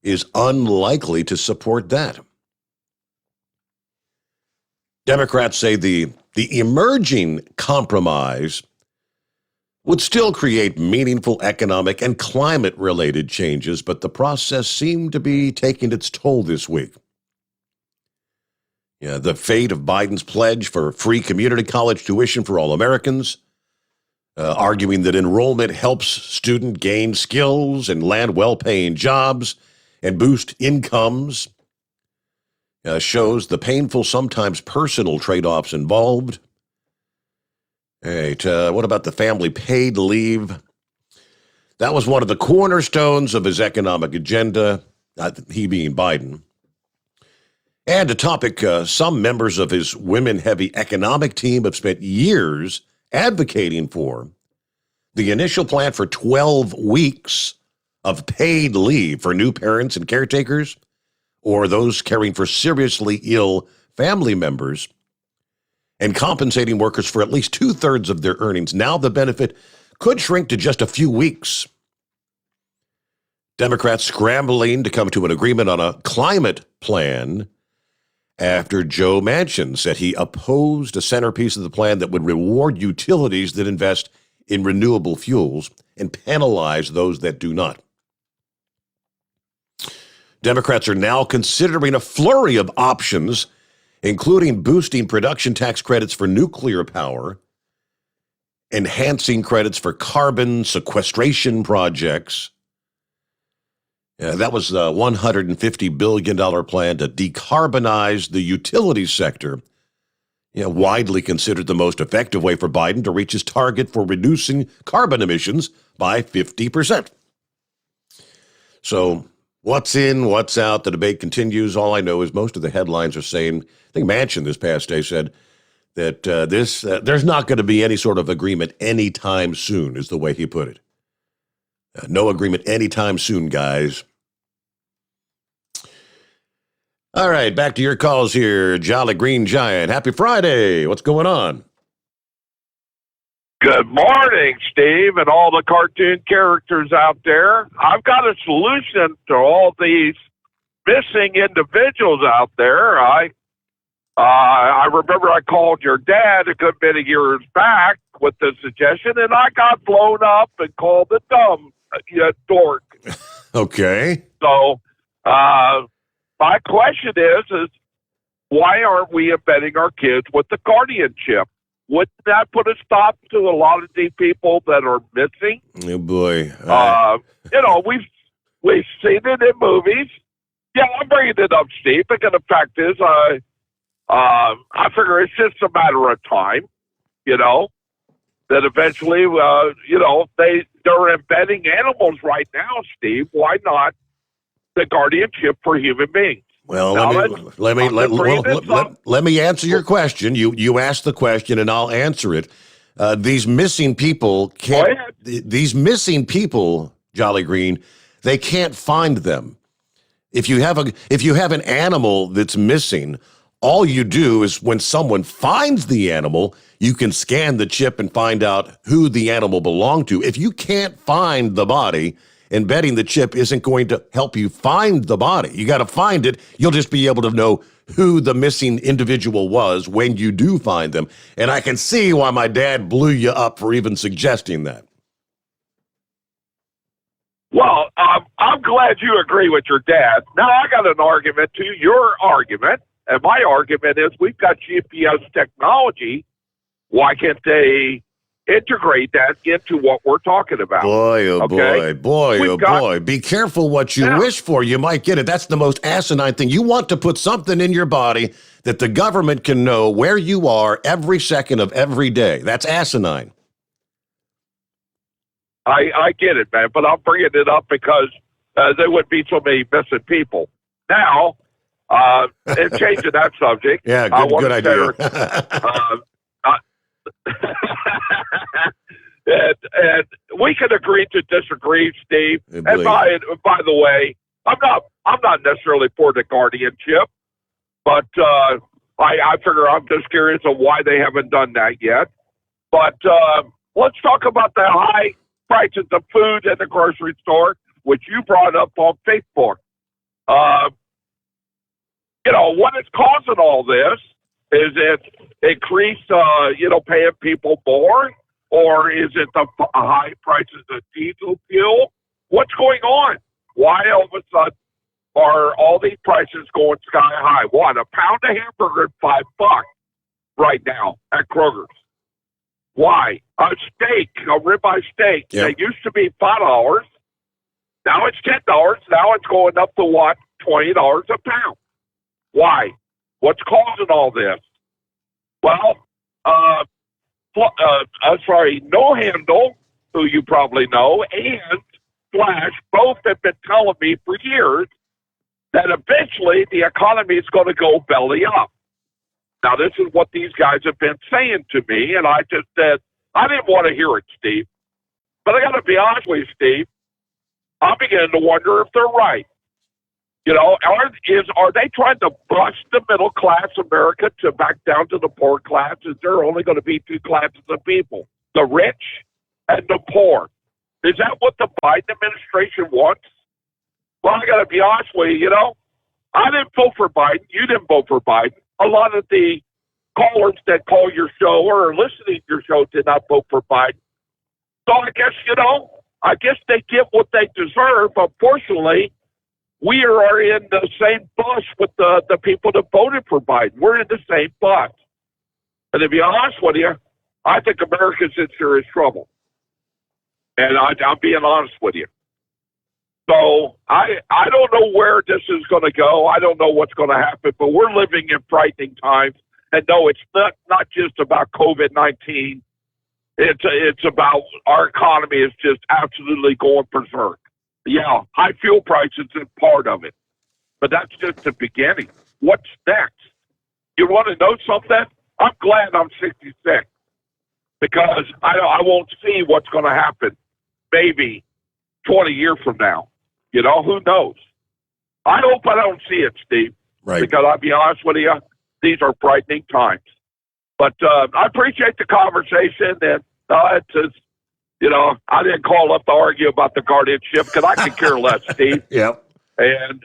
is unlikely to support that. Democrats say the emerging compromise would still create meaningful economic and climate-related changes, but the process seemed to be taking its toll this week. The fate of Biden's pledge for free community college tuition for all Americans, arguing that enrollment helps students gain skills and land well-paying jobs and boost incomes, shows the painful, sometimes personal trade-offs involved. All right, what about the family paid leave? That was one of the cornerstones of his economic agenda, he being Biden. And a topic some members of his women-heavy economic team have spent years advocating for: the initial plan for 12 weeks of paid leave for new parents and caretakers, or those caring for seriously ill family members, and compensating workers for at least 2/3 of their earnings. Now the benefit could shrink to just a few weeks. Democrats scrambling to come to an agreement on a climate plan after Joe Manchin said he opposed a centerpiece of the plan that would reward utilities that invest in renewable fuels and penalize those that do not. Democrats are now considering a flurry of options, including boosting production tax credits for nuclear power, enhancing credits for carbon sequestration projects. That was a $150 billion plan to decarbonize the utility sector, widely considered the most effective way for Biden to reach his target for reducing carbon emissions by 50%. So what's in, what's out? The debate continues. All I know is most of the headlines are saying, I think Manchin this past day said that there's not going to be any sort of agreement anytime soon, is the way he put it. No agreement anytime soon, guys. All right, back to your calls here, Jolly Green Giant. Happy Friday. What's going on? Good morning, Steve, and all the cartoon characters out there. I've got a solution to all these missing individuals out there. I remember I called your dad a good many years back with the suggestion, and I got blown up and called a dumb dork. Okay. So, my question is why aren't we embedding our kids with the guardianship? Wouldn't that put a stop to a lot of these people that are missing? Oh, boy. We've seen it in movies. Yeah, I'm bringing it up, Steve, because the fact is, I figure it's just a matter of time, that eventually, they're embedding animals right now, Steve. Why not the guardianship for human beings? Well, let me answer your question. You asked the question, and I'll answer it. These missing people can't. These missing people, Jolly Green, they can't find them. If you have an animal that's missing, all you do is when someone finds the animal, you can scan the chip and find out who the animal belonged to. If you can't find the body, embedding the chip isn't going to help you find the body. You got to find it. You'll just be able to know who the missing individual was when you do find them. And I can see why my dad blew you up for even suggesting that. Well, I'm glad you agree with your dad. Now I got an argument to your argument, and my argument is we've got GPS technology. Why can't they integrate that into what we're talking about? Boy, oh boy. Be careful what you wish for. You might get it. That's the most asinine thing. You want to put something in your body that the government can know where you are every second of every day. That's asinine. I get it, man, but I'm bringing it up because there would be so many missing people. Now, and changing that subject. Yeah, good idea. And we can agree to disagree, Steve. And by the way, I'm not necessarily for the guardianship, but I figure I'm just curious of why they haven't done that yet. But let's talk about the high prices of food in the grocery store, which you brought up on Facebook. What is causing all this? Is it increased, paying people more? Or is it the high prices of diesel fuel? What's going on? Why all of a sudden are all these prices going sky high? What, a pound of hamburger at $5 right now at Kroger's? Why? A ribeye steak, that used to be $5. Now it's $10. Now it's going up to what? $20 a pound. Why? What's causing all this? Well, No Handle, who you probably know, and Flash both have been telling me for years that eventually the economy is going to go belly up. Now, this is what these guys have been saying to me, and I just said, I didn't want to hear it, Steve. But I got to be honest with you, Steve, I'm beginning to wonder if they're right. You know, are they trying to bust the middle class America to back down to the poor class? Is there only going to be two classes of people, the rich and the poor? Is that what the Biden administration wants? Well, I got to be honest with you, you know, I didn't vote for Biden. You didn't vote for Biden. A lot of the callers that call your show or are listening to your show did not vote for Biden. So I guess, you know, I guess they get what they deserve. Unfortunately, we are in the same bus with the people that voted for Biden. We're in the same bus. And to be honest with you, I think America's in serious trouble. And I'm being honest with you. So I don't know where this is going to go. I don't know what's going to happen, but we're living in frightening times. And no, it's not just about COVID-19. It's about our economy is just absolutely going berserk. Yeah, high fuel prices is part of it, but that's just the beginning. What's next? You want to know something? I'm glad I'm 66 because I won't see what's going to happen maybe 20 years from now. You know, who knows? I hope I don't see it, Steve. Right. Because I'll be honest with you, these are frightening times. But I appreciate the conversation, and it's just, you know, I didn't call up to argue about the guardianship because I could care less, Steve. Yep. And,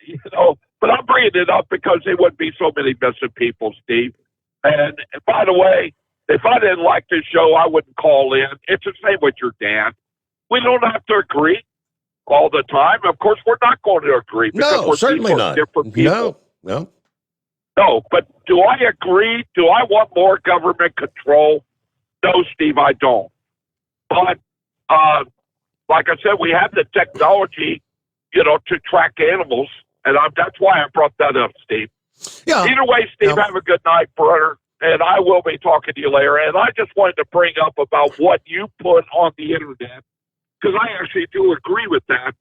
you know, but I'm bringing it up because there wouldn't be so many missing people, Steve. And by the way, if I didn't like this show, I wouldn't call in. It's the same with your dad. We don't have to agree all the time. Of course, we're not going to agree because No, we're certainly not. different people. No. No, but do I agree? Do I want more government control? No, Steve, I don't. But like I said, we have the technology, you know, to track animals, and that's why I brought that up, Steve. Yeah. Either way, Steve, have a good night, brother, and I will be talking to you later. And I just wanted to bring up about what you put on the internet, because I actually do agree with that.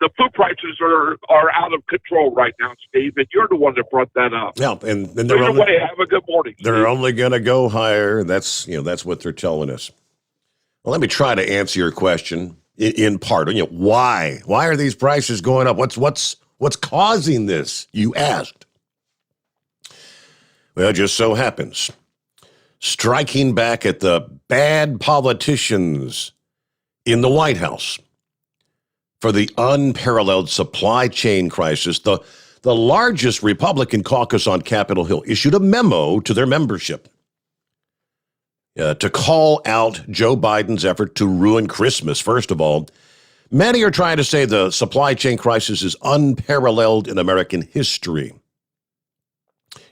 The food prices are out of control right now, Steve, and you're the one that brought that up. Yeah, and Either way, have a good morning, Steve. They're only going to go higher. That's what they're telling us. Well, let me try to answer your question in part. You know, why? Why are these prices going up? What's causing this? You asked. Well, it just so happens, striking back at the bad politicians in the White House for the unparalleled supply chain crisis, the largest Republican caucus on Capitol Hill issued a memo to their membership to call out Joe Biden's effort to ruin Christmas. First of all, many are trying to say the supply chain crisis is unparalleled in American history.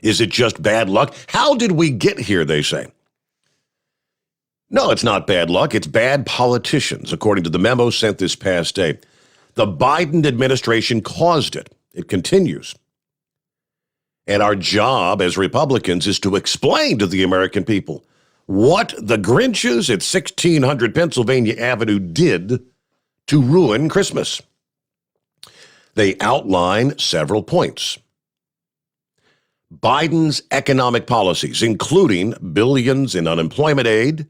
Is it just bad luck? How did we get here, they say? No, it's not bad luck. It's bad politicians, according to the memo sent this past day. The Biden administration caused it. It continues. And our job as Republicans is to explain to the American people what the Grinches at 1600 Pennsylvania Avenue did to ruin Christmas. They outline several points. Biden's economic policies, including billions in unemployment aid,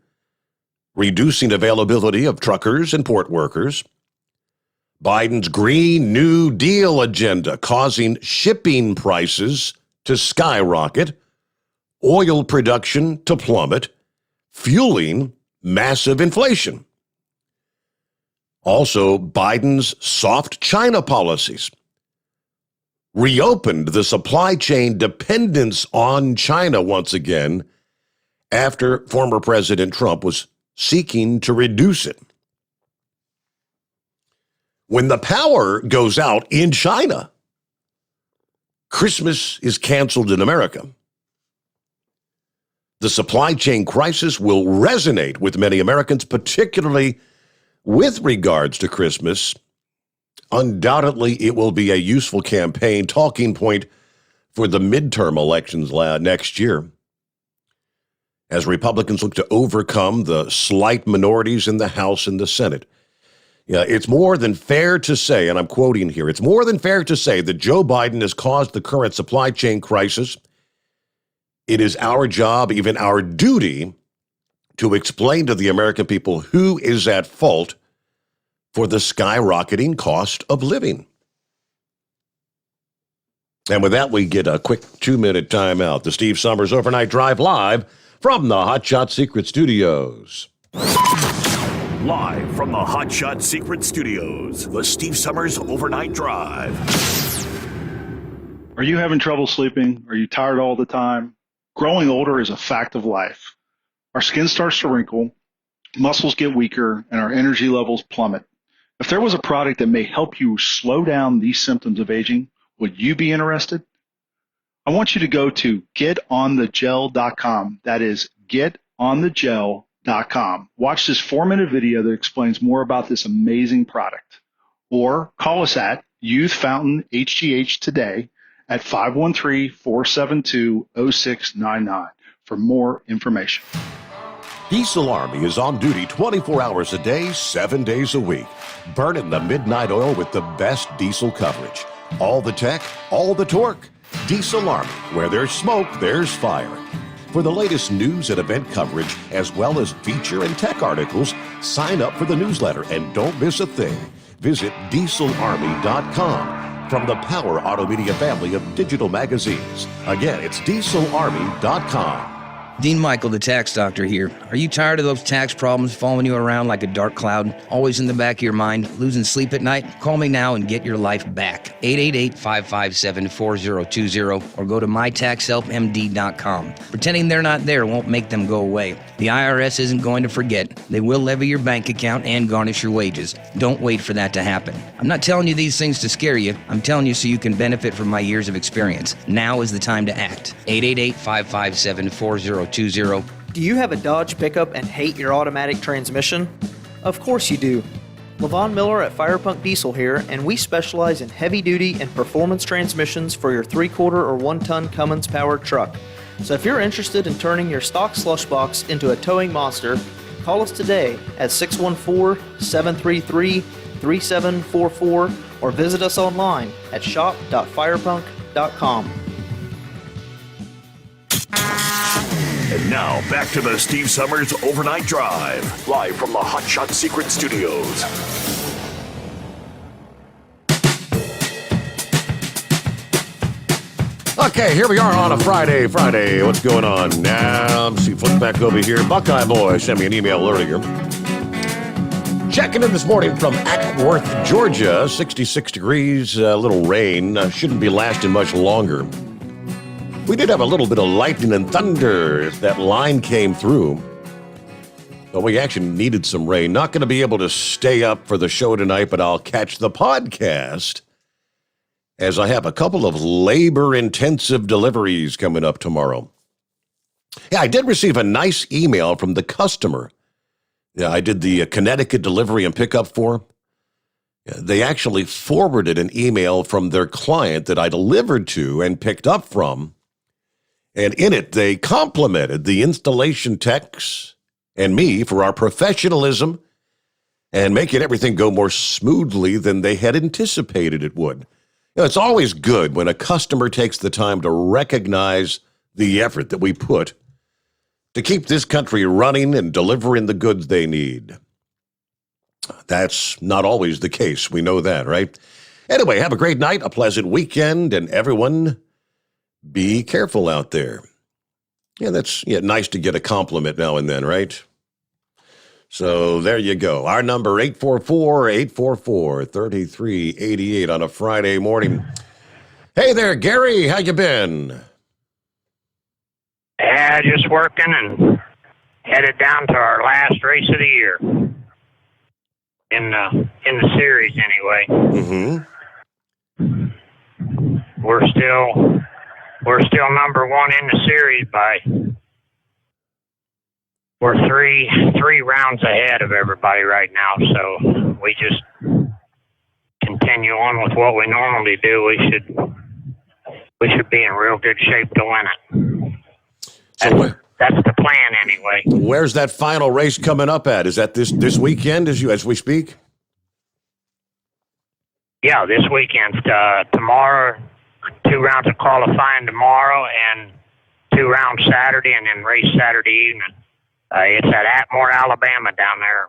reducing availability of truckers and port workers, Biden's Green New Deal agenda causing shipping prices to skyrocket, oil production to plummet, fueling massive inflation. Also, Biden's soft China policies reopened the supply chain dependence on China once again after former President Trump was seeking to reduce it. When the power goes out in China, Christmas is canceled in America. The supply chain crisis will resonate with many Americans, particularly with regards to Christmas. Undoubtedly, it will be a useful campaign talking point for the midterm elections next year, as Republicans look to overcome the slight minorities in the House and the Senate. Yeah, it's more than fair to say, and I'm quoting here, it's more than fair to say that Joe Biden has caused the current supply chain crisis. It is our job, even our duty, to explain to the American people who is at fault for the skyrocketing cost of living. And with that, we get a quick 2-minute timeout. The Steve Sommers Overnight Drive live from the Hot Shot Secret Studios. Live from the Hot Shot Secret Studios, the Steve Sommers Overnight Drive. Are you having trouble sleeping? Are you tired all the time? Growing older is a fact of life. Our skin starts to wrinkle, muscles get weaker, and our energy levels plummet. If there was a product that may help you slow down these symptoms of aging, would you be interested? I want you to go to getonthegel.com. That is getonthegel.com. Watch this 4-minute video that explains more about this amazing product. Or call us at Youth Fountain HGH today at 513-472-0699 for more information. Diesel Army is on duty 24 hours a day, 7 days a week. Burning the midnight oil with the best diesel coverage. All the tech, all the torque. Diesel Army, where there's smoke, there's fire. For the latest news and event coverage, as well as feature and tech articles, sign up for the newsletter and don't miss a thing. Visit dieselarmy.com from the Power Auto Media family of digital magazines. Again, it's dieselarmy.com. Dean Michael, the tax doctor here. Are you tired of those tax problems following you around like a dark cloud, always in the back of your mind, losing sleep at night? Call me now and get your life back. 888-557-4020 or go to mytaxhelpmd.com. Pretending they're not there won't make them go away. The IRS isn't going to forget. They will levy your bank account and garnish your wages. Don't wait for that to happen. I'm not telling you these things to scare you. I'm telling you so you can benefit from my years of experience. Now is the time to act. 888-557-4020. Do you have a Dodge pickup and hate your automatic transmission? Of course you do. Levon Miller at Firepunk Diesel here, and we specialize in heavy-duty and performance transmissions for your 3-quarter or 1-ton Cummins-powered truck. So if you're interested in turning your stock slush box into a towing monster, call us today at 614-733-3744 or visit us online at shop.firepunk.com. And now, back to the Steve Sommers Overnight Drive, live from the Hot Shot Secret Studios. Okay, here we are on a Friday. What's going on now? See, flip back over here. Buckeye Boy sent me an email earlier. Checking in this morning from Acworth, Georgia. 66 degrees, a little rain. Shouldn't be lasting much longer. We did have a little bit of lightning and thunder as that line came through. But we actually needed some rain. Not going to be able to stay up for the show tonight, but I'll catch the podcast as I have a couple of labor-intensive deliveries coming up tomorrow. Yeah, I did receive a nice email from the customer. Yeah, I did the Connecticut delivery and pickup for. They actually forwarded an email from their client that I delivered to and picked up from. And in it, they complimented the installation techs and me for our professionalism and making everything go more smoothly than they had anticipated it would. You know, it's always good when a customer takes the time to recognize the effort that we put to keep this country running and delivering the goods they need. That's not always the case. We know that, right? Anyway, have a great night, a pleasant weekend, and everyone, be careful out there. Yeah, that's nice to get a compliment now and then, right? So there you go. Our number, 844-844-3388 on a Friday morning. Hey there, Gary. How you been? Yeah, just working and headed down to our last race of the year. In the series, anyway. Mm-hmm. We're still number one in the series we're three rounds ahead of everybody right now, so we just continue on with what we normally do. We should be in real good shape to win it. That's the plan anyway. Where's that final race coming up at? Is that this weekend as we speak? Yeah, this weekend. Tomorrow, 2 rounds of qualifying tomorrow, and 2 rounds Saturday, and then race Saturday evening. It's at Atmore, Alabama, down there,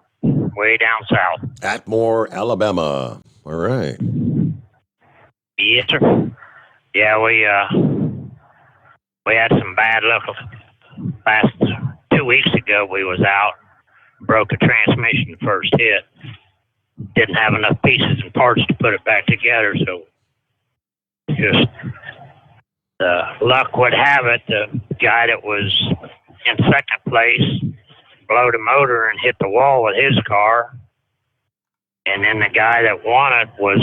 way down south. Atmore, Alabama. All right. Yes, sir. Yeah, we had some bad luck. Last 2 weeks ago, we was out, broke a transmission first hit. Didn't have enough pieces and parts to put it back together, so just luck would have it, the guy that was in second place blowed a motor and hit the wall with his car, and then the guy that won it was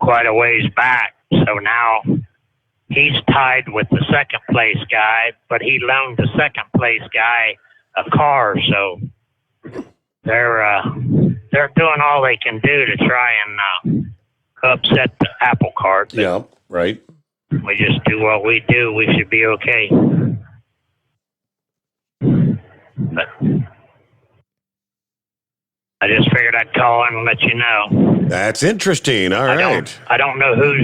quite a ways back, so now he's tied with the second place guy, but he loaned the second place guy a car, so they're doing all they can do to try and upset the apple cart. Yeah, right. We just do what we do. We should be okay. But I just figured I'd call in and let you know. That's interesting. All right. I don't know who's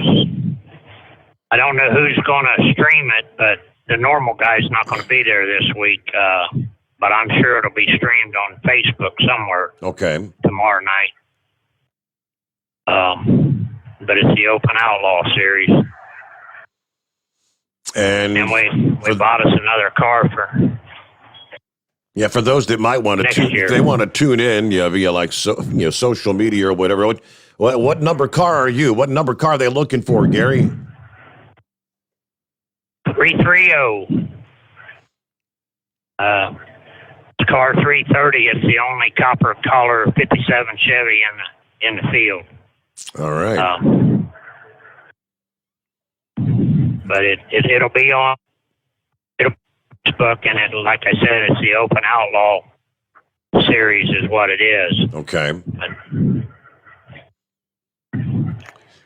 going to stream it, but the normal guy's not going to be there this week. But I'm sure it'll be streamed on Facebook somewhere. Okay. Tomorrow night. But it's the Open Outlaw Series. And we bought us another car for. Yeah, for those that might want to they want to tune in via like social media or whatever. What number car are you? What number car are they looking for, Gary? 330. It's car 330. It's the only copper color 57 Chevy in the field. All right. But it'll be on Facebook, and like I said, it's the Open Outlaw Series is what it is. Okay.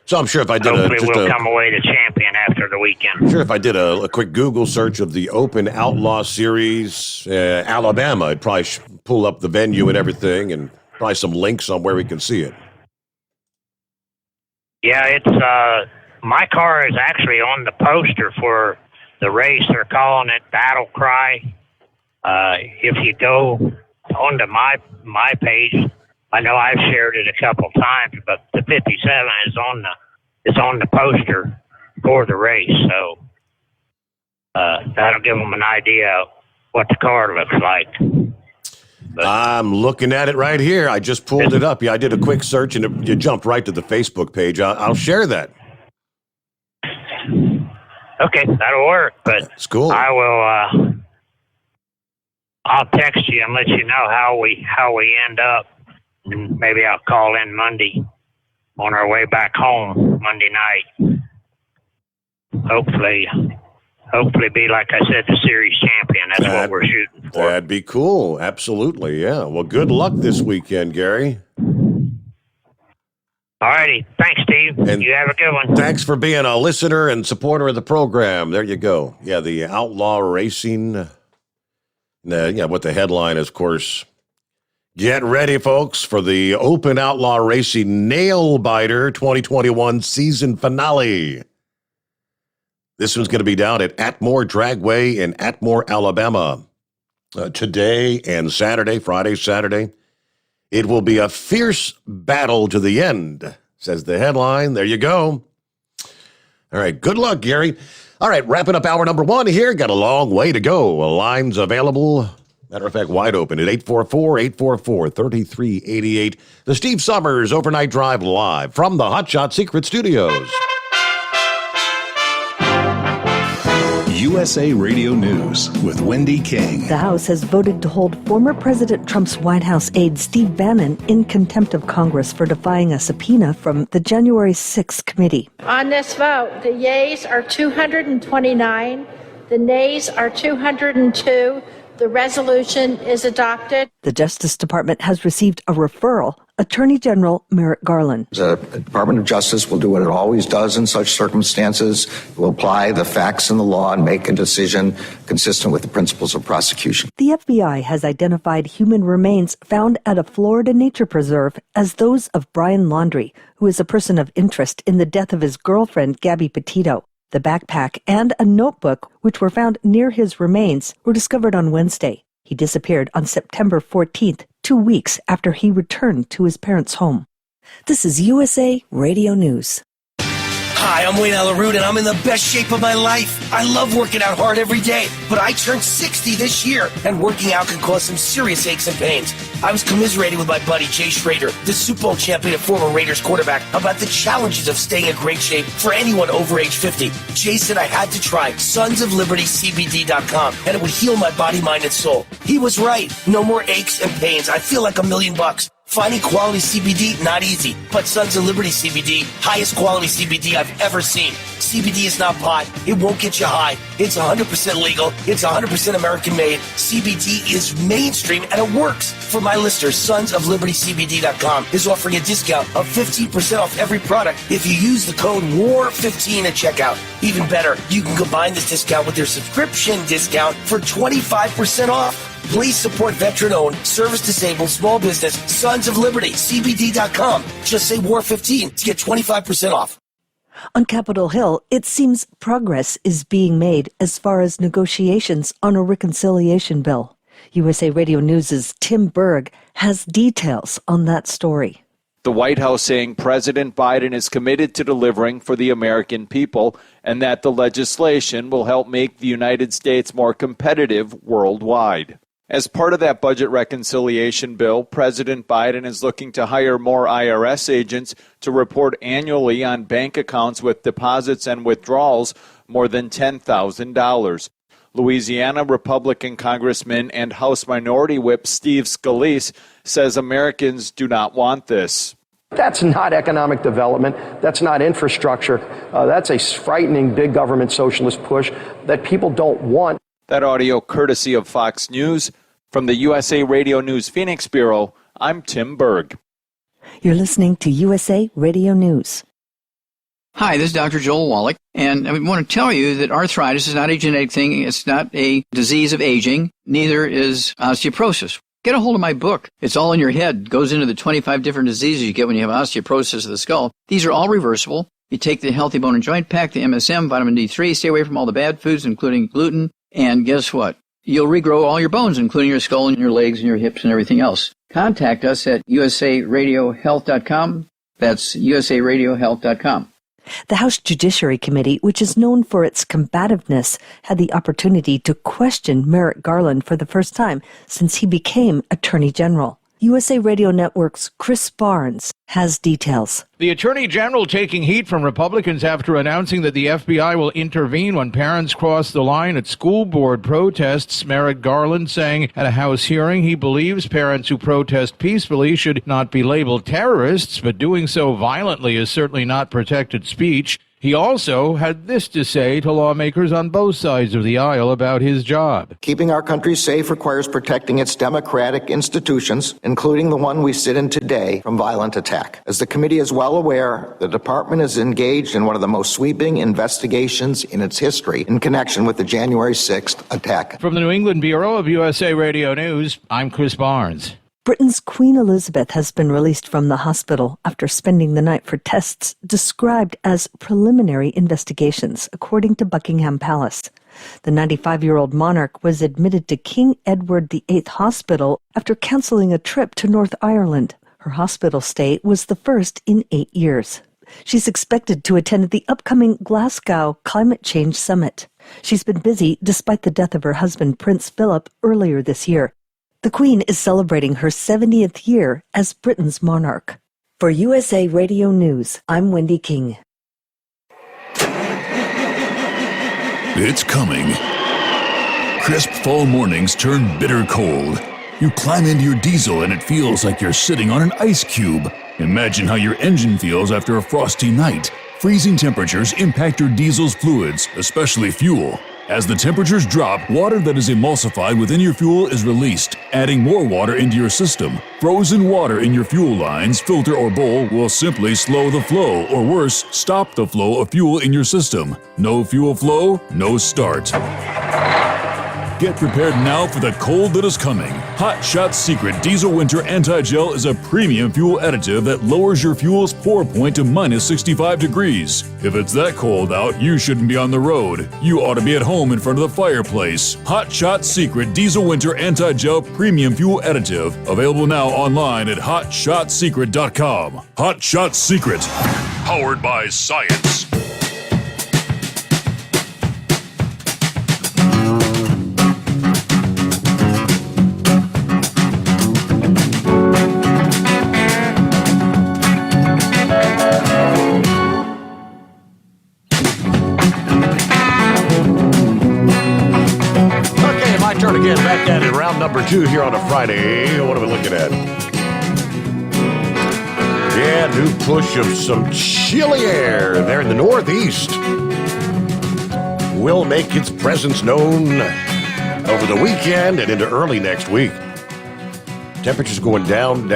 So I'm sure if I did we'll come away the champion after the weekend. I'm sure if I did a quick Google search of the Open Outlaw Series, Alabama, it'd probably pull up the venue and everything, and probably some links on where we can see it. Yeah, it's my car is actually on the poster for the race. They're calling it Battle Cry. If you go onto my page, I know I've shared it a couple times, but the 57 is on the poster for the race, so that'll give them an idea of what the car looks like. But I'm looking at it right here. I just pulled it up. Yeah, I did a quick search, and you jumped right to the Facebook page. I'll share that. Okay, that'll work. But it's cool. I will. I'll text you and let you know how we end up, and maybe I'll call in Monday on our way back home Monday night. Hopefully be, like I said, the series champion. That's what we're shooting for. That'd be cool. Absolutely, yeah. Well, good luck this weekend, Gary. All righty. Thanks, Steve. And you have a good one. Thanks for being a listener and supporter of the program. There you go. Yeah, the Outlaw Racing. What the headline is, of course. Get ready, folks, for the Open Outlaw Racing Nail Biter 2021 season finale. This one's going to be down at Atmore Dragway in Atmore, Alabama. Today and Saturday, Friday, Saturday. It will be a fierce battle to the end, says the headline. There you go. All right, good luck, Gary. All right, wrapping up hour number 1 here. Got a long way to go. Lines available. Matter of fact, wide open at 844-844-3388. The Steve Sommers Overnight Drive live from the Hot Shot Secret Studios. USA Radio News with Wendy King. The House has voted to hold former President Trump's White House aide Steve Bannon in contempt of Congress for defying a subpoena from the January 6th committee. On this vote, the yeas are 229, the nays are 202. The resolution is adopted. The Justice Department has received a referral Attorney General Merrick Garland. The Department of Justice will do what it always does in such circumstances. It will apply the facts and the law and make a decision consistent with the principles of prosecution. The FBI has identified human remains found at a Florida nature preserve as those of Brian Laundrie, who is a person of interest in the death of his girlfriend, Gabby Petito. The backpack and a notebook, which were found near his remains, were discovered on Wednesday. He disappeared on September 14th, 2 weeks after he returned to his parents' home. This is USA Radio News. Hi, I'm Wayne Alaroot, and I'm in the best shape of my life. I love working out hard every day, but I turned 60 this year, and working out can cause some serious aches and pains. I was commiserating with my buddy Jay Schrader, the Super Bowl champion and former Raiders quarterback, about the challenges of staying in great shape for anyone over age 50. Jay said I had to try sonsoflibertycbd.com, and it would heal my body, mind, and soul. He was right. No more aches and pains. I feel like $1 million. Finding quality CBD, not easy, but Sons of Liberty CBD, highest quality CBD I've ever seen. CBD is not pot. It won't get you high. It's 100% legal. It's 100% American made. CBD is mainstream and it works. For my listeners, sonsoflibertycbd.com is offering a discount of 15% off every product if you use the code WAR15 at checkout. Even better, you can combine this discount with their subscription discount for 25% off. Please support veteran-owned, service-disabled, small business, Sons of Liberty, CBD.com. Just say WAR15 to get 25% off. On Capitol Hill, it seems progress is being made as far as negotiations on a reconciliation bill. USA Radio News' Tim Berg has details on that story. The White House saying President Biden is committed to delivering for the American people and that the legislation will help make the United States more competitive worldwide. As part of that budget reconciliation bill, President Biden is looking to hire more IRS agents to report annually on bank accounts with deposits and withdrawals more than $10,000. Louisiana Republican Congressman and House Minority Whip Steve Scalise says Americans do not want this. That's not economic development. That's not infrastructure. That's a frightening big government socialist push that people don't want. That audio courtesy of Fox News. From the USA Radio News Phoenix Bureau, I'm Tim Berg. You're listening to USA Radio News. Hi, this is Dr. Joel Wallach, and I want to tell you that arthritis is not a genetic thing. It's not a disease of aging. Neither is osteoporosis. Get a hold of my book. It's all in your head. It goes into the 25 different diseases you get when you have osteoporosis of the skull. These are all reversible. You take the Healthy Bone and Joint Pack, the MSM, vitamin D3, stay away from all the bad foods, including gluten, and guess what? You'll regrow all your bones, including your skull and your legs and your hips and everything else. Contact us at usaradiohealth.com. That's usaradiohealth.com. The House Judiciary Committee, which is known for its combativeness, had the opportunity to question Merrick Garland for the first time since he became Attorney General. USA Radio Network's Chris Barnes has details. The Attorney General taking heat from Republicans after announcing that the FBI will intervene when parents cross the line at school board protests. Merrick Garland saying at a House hearing he believes parents who protest peacefully should not be labeled terrorists, but doing so violently is certainly not protected speech. He also had this to say to lawmakers on both sides of the aisle about his job. Keeping our country safe requires protecting its democratic institutions, including the one we sit in today, from violent attack. As the committee is well aware, the department is engaged in one of the most sweeping investigations in its history in connection with the January 6th attack. From the New England Bureau of USA Radio News, I'm Chris Barnes. Britain's Queen Elizabeth has been released from the hospital after spending the night for tests described as preliminary investigations, according to Buckingham Palace. The 95-year-old monarch was admitted to King Edward VIII Hospital after canceling a trip to North Ireland. Her hospital stay was the first in 8 years. She's expected to attend the upcoming Glasgow Climate Change Summit. She's been busy despite the death of her husband, Prince Philip, earlier this year. The Queen is celebrating her 70th year as Britain's monarch. For USA Radio News, I'm Wendy King. It's coming. Crisp fall mornings turn bitter cold. You climb into your diesel and it feels like you're sitting on an ice cube. Imagine how your engine feels after a frosty night. Freezing temperatures impact your diesel's fluids, especially fuel. As the temperatures drop, water that is emulsified within your fuel is released, adding more water into your system. Frozen water in your fuel lines, filter, or bowl will simply slow the flow, or worse, stop the flow of fuel in your system. No fuel flow, no start. Get prepared now for the cold that is coming. Hot Shot Secret Diesel Winter Anti-Gel is a premium fuel additive that lowers your fuel's pour point to minus 65 degrees. If it's that cold out, you shouldn't be on the road. You ought to be at home in front of the fireplace. Hot Shot Secret Diesel Winter Anti-Gel Premium Fuel Additive. Available now online at hotshotsecret.com. Hot Shot Secret. Powered by science. Again, back at it, round number 2 here on a Friday. What are we looking at? Yeah, new push of some chilly air there in the Northeast will make its presence known over the weekend and into early next week. Temperatures going down.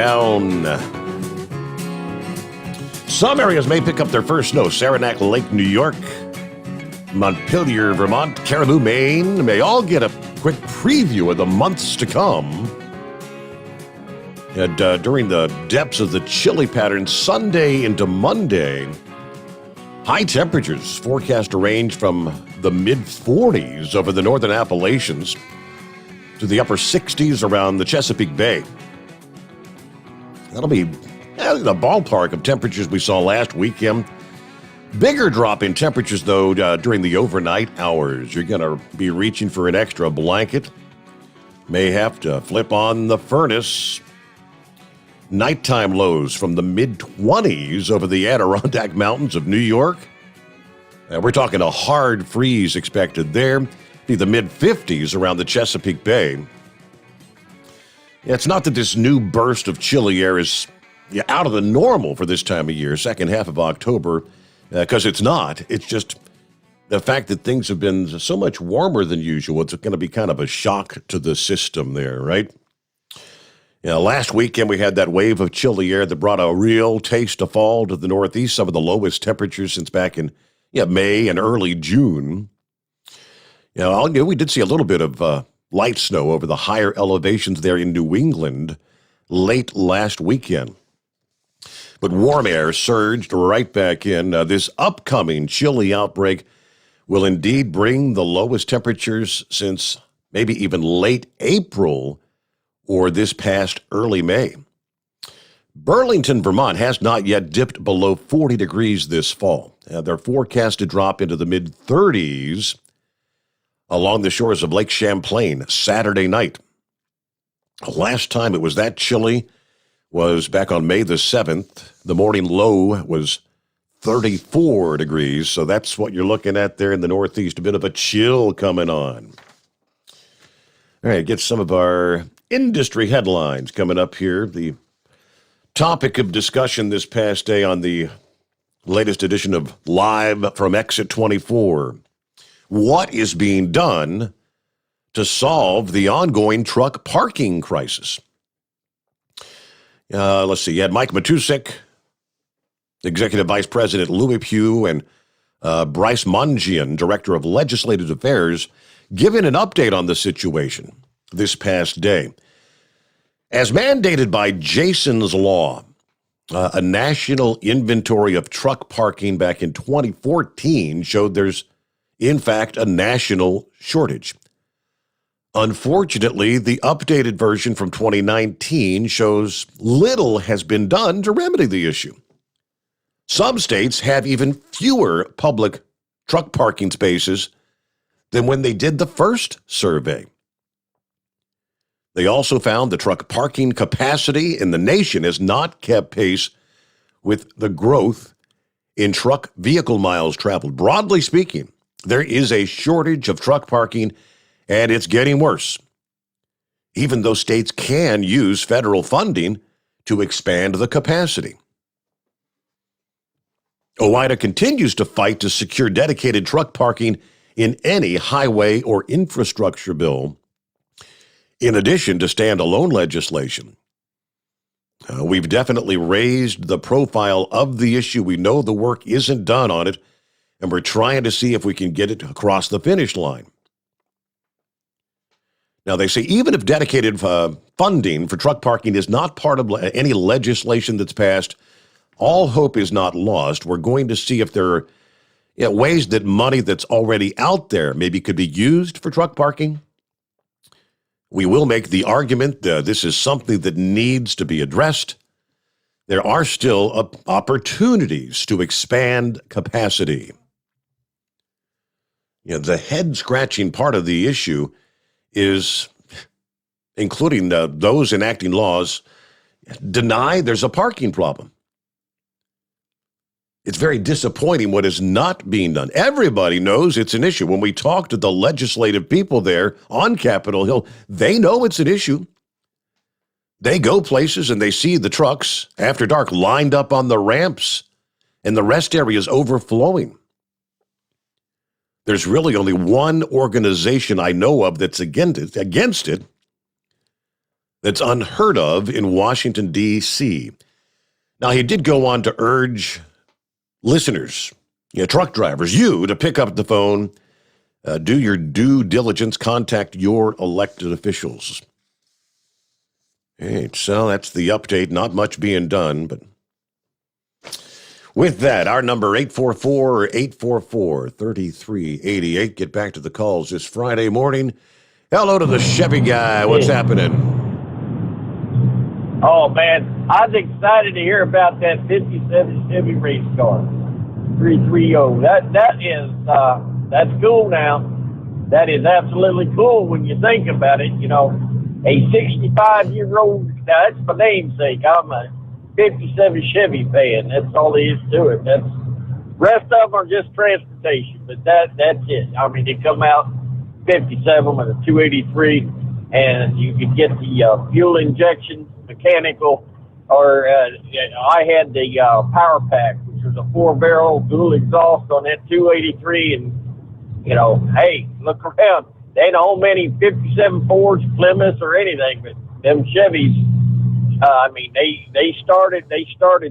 Some areas may pick up their first snow. Saranac Lake, New York, Montpelier, Vermont, Caribou, Maine may all get a quick preview of the months to come. And during the depths of the chilly pattern, Sunday into Monday, high temperatures forecast to range from the mid-40s over the northern Appalachians to the upper 60s around the Chesapeake Bay. That'll be the ballpark of temperatures we saw last weekend. Bigger drop in temperatures, though, during the overnight hours. You're going to be reaching for an extra blanket. May have to flip on the furnace. Nighttime lows from the mid-20s over the Adirondack Mountains of New York. We're talking a hard freeze expected there. Be the mid-50s around the Chesapeake Bay. It's not that this new burst of chilly air is out of the normal for this time of year, second half of October, because it's not. It's just the fact that things have been so much warmer than usual. It's going to be kind of a shock to the system there, right? Last weekend we had that wave of chilly air that brought a real taste of fall to the Northeast, some of the lowest temperatures since back in May and early June. We did see a little bit of light snow over the higher elevations there in New England late last weekend. But warm air surged right back in. This upcoming chilly outbreak will indeed bring the lowest temperatures since maybe even late April or this past early May. Burlington, Vermont has not yet dipped below 40 degrees this fall. They're forecast to drop into the mid-30s along the shores of Lake Champlain Saturday night. Last time it was that chilly was back on May the 7th. The morning low was 34 degrees, so that's what you're looking at there in the Northeast, a bit of a chill coming on. All right, get some of our industry headlines coming up here. The topic of discussion this past day on the latest edition of Live from Exit 24. What is being done to solve the ongoing truck parking crisis? Let's see. You had Mike Matusik, Executive Vice President Louis Pugh, and Bryce Mongian, Director of Legislative Affairs, giving an update on the situation this past day. As mandated by Jason's Law, a national inventory of truck parking back in 2014 showed there's, in fact, a national shortage. Unfortunately, the updated version from 2019 shows little has been done to remedy the issue. Some states have even fewer public truck parking spaces than when they did the first survey. They also found the truck parking capacity in the nation has not kept pace with the growth in truck vehicle miles traveled. Broadly speaking, there is a shortage of truck parking, and it's getting worse, even though states can use federal funding to expand the capacity. OOIDA continues to fight to secure dedicated truck parking in any highway or infrastructure bill, in addition to standalone legislation. We've definitely raised the profile of the issue. We know the work isn't done on it, and we're trying to see if we can get it across the finish line. Now, they say even if dedicated funding for truck parking is not part of any legislation that's passed, all hope is not lost. We're going to see if there are ways that money that's already out there maybe could be used for truck parking. We will make the argument that this is something that needs to be addressed. There are still opportunities to expand capacity. The head-scratching part of the issue is, including those enacting laws, deny there's a parking problem. It's very disappointing what is not being done. Everybody knows it's an issue. When we talk to the legislative people there on Capitol Hill, they know it's an issue. They go places and they see the trucks after dark lined up on the ramps and the rest areas overflowing. There's really only one organization I know of that's against it, that's unheard of in Washington, D.C. Now, he did go on to urge listeners, truck drivers, to pick up the phone, do your due diligence, contact your elected officials. Hey, so that's the update. Not much being done, but with that, our number 844-844-3388. Get back to the calls this Friday morning. Hello to the Chevy guy. What's happening? Oh, man, I was excited to hear about that 57 Chevy race car, 330. That's cool now. That is absolutely cool when you think about it. A 65-year-old, that's my namesake. I'm a 57 Chevy fan. That's all there is to it. Rest of them are just transportation, but that's it. I mean, they come out 57 with a 283, and you can get the fuel injection, mechanical, or I had the power pack, which was a 4-barrel dual exhaust on that 283, and hey, look around. They ain't on many 57 Fords, Plymouths, or anything, but them Chevys. They started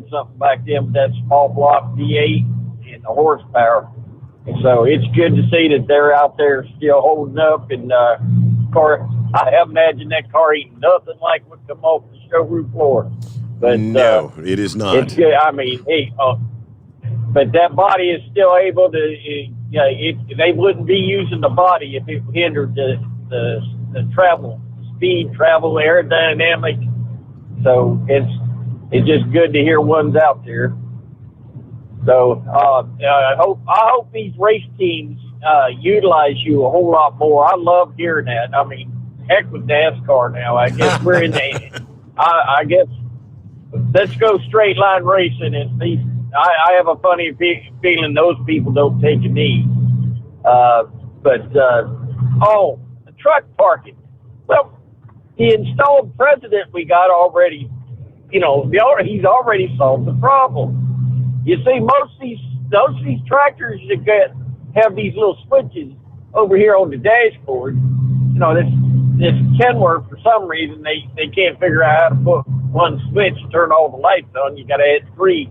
something back then with that small block V8 and the horsepower, and so it's good to see that they're out there still holding up. And of course, I imagine that car eating nothing like what come off the showroom floor. But no, it is not. It's good. But that body is still able to. They wouldn't be using the body if it hindered the travel, speed, travel, aerodynamic. So it's just good to hear one's out there. So I hope these race teams utilize you a whole lot more. I love hearing that. I mean, heck with NASCAR now. I guess we're in the. I guess let's go straight line racing. And I have a funny feeling those people don't take a knee. The truck parking. Well, the installed president we got already, he's already solved the problem. You see, most of these tractors that have these little switches over here on the dashboard, this Kenworth, for some reason, they can't figure out how to put one switch to turn all the lights on. You got to add 3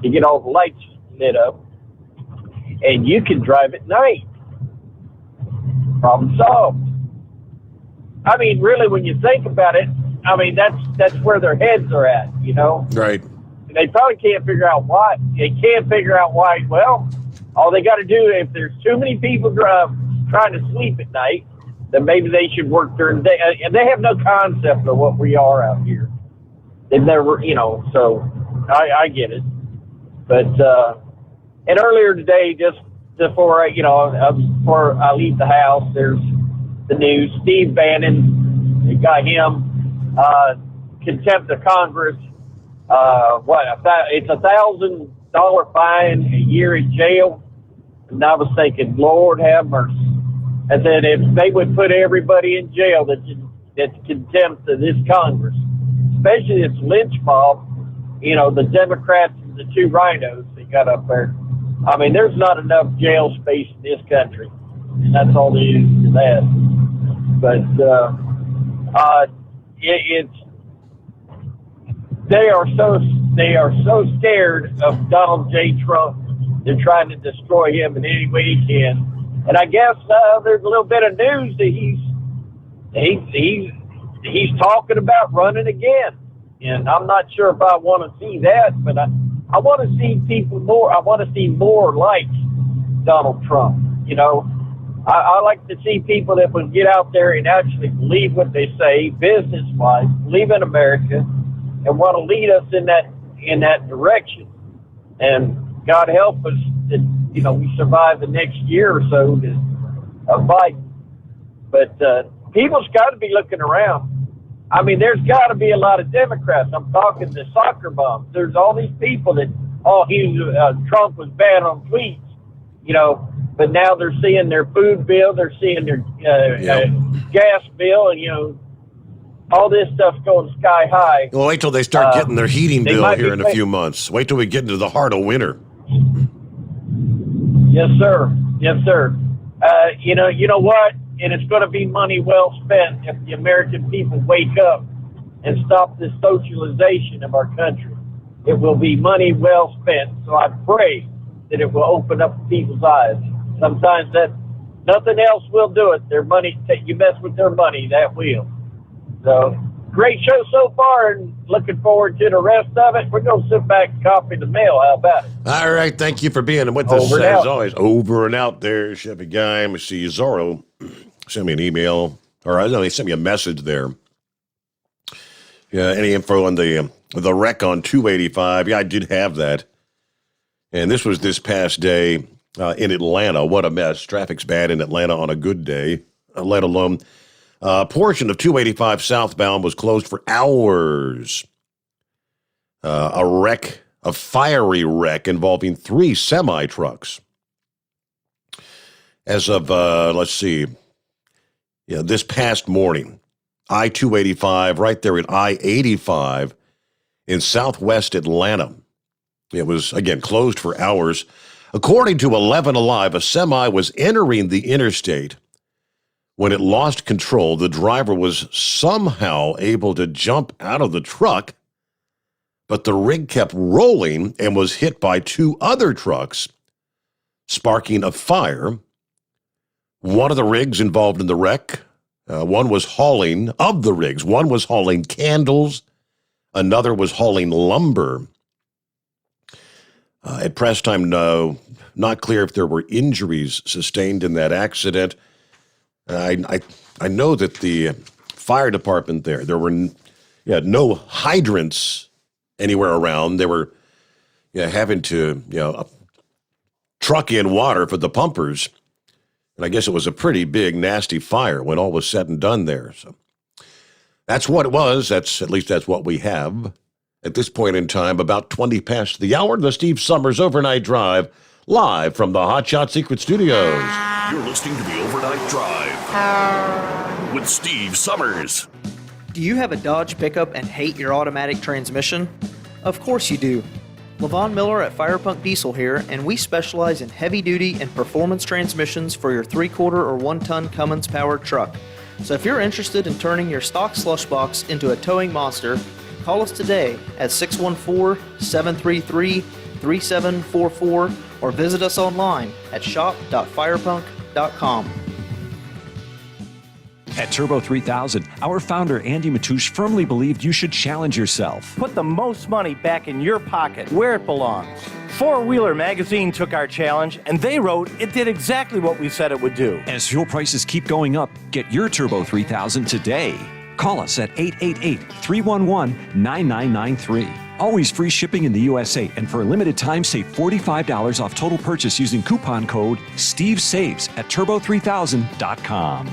to get all the lights lit up. And you can drive at night. Problem solved. I mean, really, when you think about it, that's where their heads are at, Right. And they probably can't figure out why. They can't figure out why. Well, all they got to do, if there's too many people trying to sleep at night, then maybe they should work during the day. And they have no concept of what we are out here. They've never, so I get it. But, and earlier today, just before I leave the house, there's the news. Steve Bannon, they got him, contempt of Congress. It's $1,000 fine, a year in jail. And I was thinking, Lord have mercy. I said, if they would put everybody in jail that's contempt of this Congress, especially this lynch mob, the Democrats and the 2 rhinos they got up there. I mean, there's not enough jail space in this country. and that's all there is to that. But they are so scared of Donald J. Trump. They're trying to destroy him in any way he can. And I guess there's a little bit of news that he's talking about running again. And I'm not sure if I want to see that, but I want to see people more. I want to see more like Donald Trump. You know, I like to see people that would get out there and actually believe what they say, business-wise, believe in America, and want to lead us in that direction. And God help us that, you know, we survive the next year or so of Biden. But people's got to be looking around. I mean, there's got to be a lot of Democrats. I'm talking the soccer moms. There's all these people that, Trump was bad on tweets, you know, but now they're seeing their food bill, they're seeing their gas bill, and, you know, all this stuff's going sky high. Well, wait till they start getting their heating bill here in a few months. Wait till we get into the heart of winter. Yes, sir. Yes, sir. You know what? And it's going to be money well spent if the American people wake up and stop this socialization of our country. It will be money well spent. So I pray that it will open up people's eyes. Sometimes that nothing else will do it. Their money, you mess with their money, that will. So great show so far, and looking forward to the rest of it. We're going to sit back and copy the mail. How about it? All right. Thank you for being with us, as always. Over and out there, Chevy Guy. Let me see. Zorro sent me an email, or I don't know, he sent me a message there. Yeah, any info on the wreck on 285? Yeah, I did have that. And this was this past day in Atlanta. What a mess. Traffic's bad in Atlanta on a good day, let alone a portion of 285 southbound was closed for hours. A fiery wreck involving 3 semi-trucks. As of, this past morning, I-285, right there at I-85 in southwest Atlanta. It was, again, closed for hours. According to 11 Alive, a semi was entering the interstate. When it lost control, the driver was somehow able to jump out of the truck, but the rig kept rolling and was hit by 2 other trucks, sparking a fire. One of the rigs involved in the wreck, one was hauling candles, another was hauling lumber. At press time, not clear if there were injuries sustained in that accident. I know that the fire department there were no hydrants anywhere around. They were having to truck in water for the pumpers. And I guess it was a pretty big, nasty fire when all was said and done there. So that's what it was. That's what we have at this point in time. About 20 past the hour, the Steve Sommers Overnight Drive, live from the Hot Shot Secret Studios. You're listening to the Overnight Drive with Steve Sommers. Do you have a Dodge pickup and hate your automatic transmission? Of course you do. Levon Miller at Firepunk Diesel here, and we specialize in heavy-duty and performance transmissions for your 3/4 or 1-ton Cummins-powered truck. So if you're interested in turning your stock slush box into a towing monster, call us today at 614-733-3744 or visit us online at shop.firepunk.com. At Turbo 3000, our founder Andy Matouche firmly believed you should challenge yourself. Put the most money back in your pocket, where it belongs. Four Wheeler magazine took our challenge, and they wrote it did exactly what we said it would do. As fuel prices keep going up, get your Turbo 3000 today. Call us at 888-311-9993. Always free shipping in the USA, and for a limited time, save $45 off total purchase using coupon code STEVESAVES at turbo3000.com.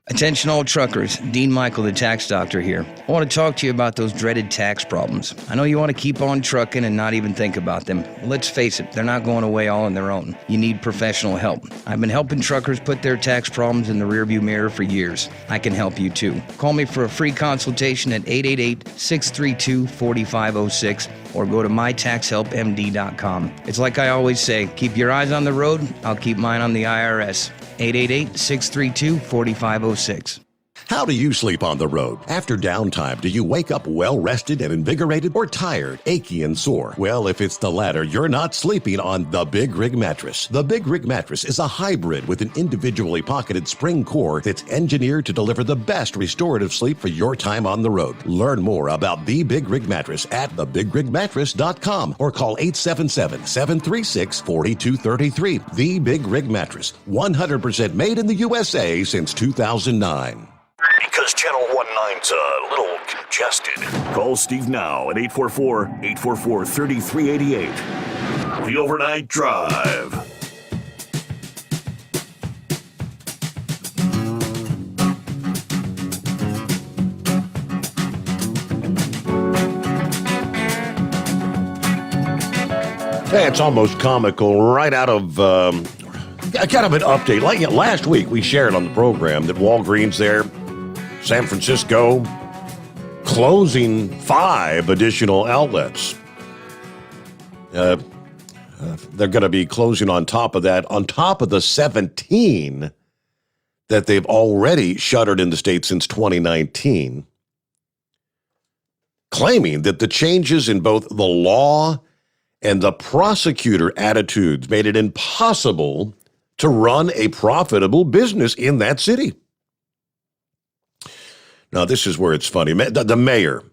Attention all truckers, Dean Michael, the tax doctor here. I want to talk to you about those dreaded tax problems. I know you want to keep on trucking and not even think about them. Well, let's face it, they're not going away all on their own. You need professional help. I've been helping truckers put their tax problems in the rearview mirror for years. I can help you too. Call me for a free consultation at 888-632-4506 or go to mytaxhelpmd.com. It's like I always say, keep your eyes on the road, I'll keep mine on the IRS. 888-632-4506. How do you sleep on the road? After downtime, do you wake up well-rested and invigorated or tired, achy, and sore? Well, if it's the latter, you're not sleeping on the Big Rig Mattress. The Big Rig Mattress is a hybrid with an individually pocketed spring core that's engineered to deliver the best restorative sleep for your time on the road. Learn more about the Big Rig Mattress at thebigrigmattress.com or call 877-736-4233. The Big Rig Mattress, 100% made in the USA since 2009. Because Channel 19's a little congested. Call Steve now at 844-3388. The Overnight Drive. Hey, it's almost comical, right out of kind of an update. Like last week, we shared on the program that Walgreens there, San Francisco, closing 5 additional outlets. They're going to be closing on top of that, on top of the 17 that they've already shuttered in the state since 2019, claiming that the changes in both the law and the prosecutor attitudes made it impossible to run a profitable business in that city. Now, this is where it's funny. The mayor,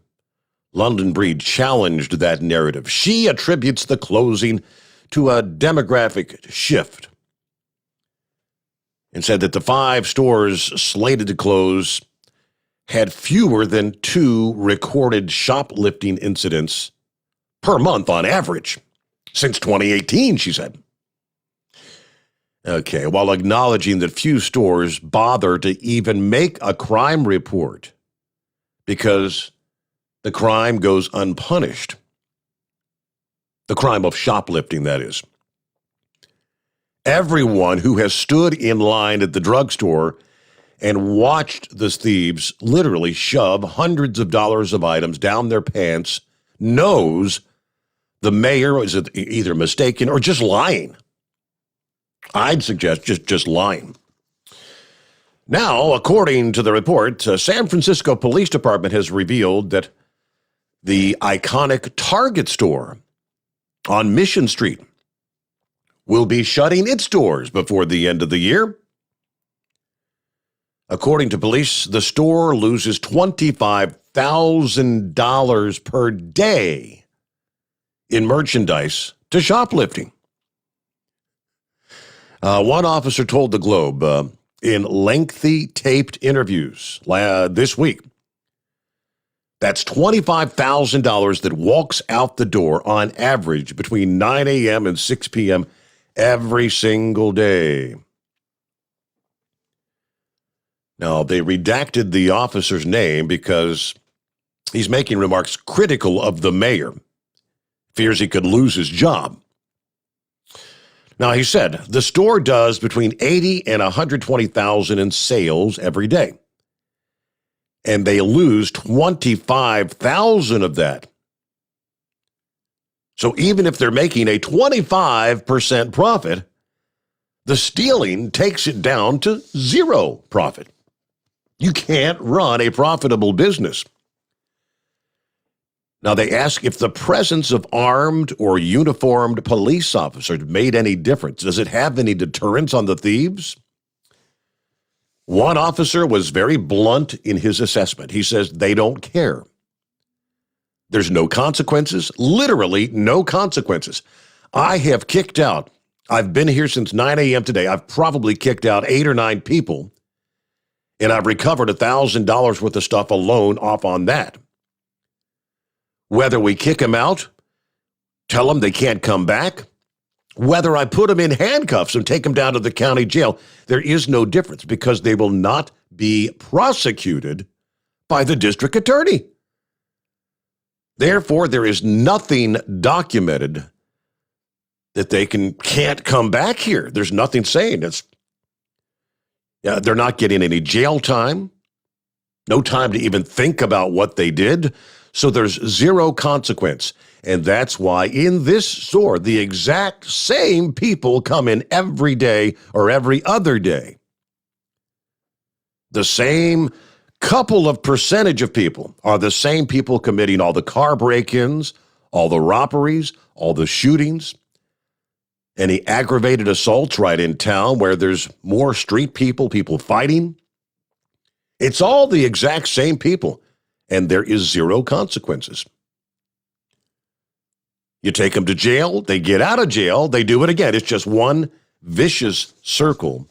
London Breed, challenged that narrative. She attributes the closing to a demographic shift and said that the 5 stores slated to close had fewer than 2 recorded shoplifting incidents per month on average since 2018, she said. Okay, while acknowledging that few stores bother to even make a crime report because the crime goes unpunished. The crime of shoplifting, that is. Everyone who has stood in line at the drugstore and watched the thieves literally shove hundreds of dollars of items down their pants knows the mayor is either mistaken or just lying. I'd suggest just lying. Now, according to the report, San Francisco Police Department has revealed that the iconic Target store on Mission Street will be shutting its doors before the end of the year. According to police, the store loses $25,000 per day in merchandise to shoplifting. One officer told the Globe in lengthy taped interviews this week, that's $25,000 that walks out the door on average between 9 a.m. and 6 p.m. every single day. Now, they redacted the officer's name because he's making remarks critical of the mayor, fears he could lose his job. Now, he said, the store does between $80,000 and $120,000 in sales every day. And they lose $25,000 of that. So even if they're making a 25% profit, the stealing takes it down to 0 profit. You can't run a profitable business. Now, they ask if the presence of armed or uniformed police officers made any difference. Does it have any deterrence on the thieves? One officer was very blunt in his assessment. He says they don't care. There's no consequences, literally no consequences. I have kicked out, I've been here since 9 a.m. today. I've probably kicked out 8 or 9 people, and I've recovered $1,000 worth of stuff alone off on that. Whether we kick them out, tell them they can't come back, whether I put them in handcuffs and take them down to the county jail, there is no difference because they will not be prosecuted by the district attorney. Therefore, there is nothing documented that they can't come back here. There's nothing saying they're not getting any jail time, no time to even think about what they did. So there's 0 consequence. And that's why in this store, the exact same people come in every day or every other day. The same couple of percentage of people are the same people committing all the car break-ins, all the robberies, all the shootings, any aggravated assaults right in town where there's more street people fighting. It's all the exact same people, and there is zero consequences. You take them to jail, they get out of jail, they do it again. It's just one vicious circle.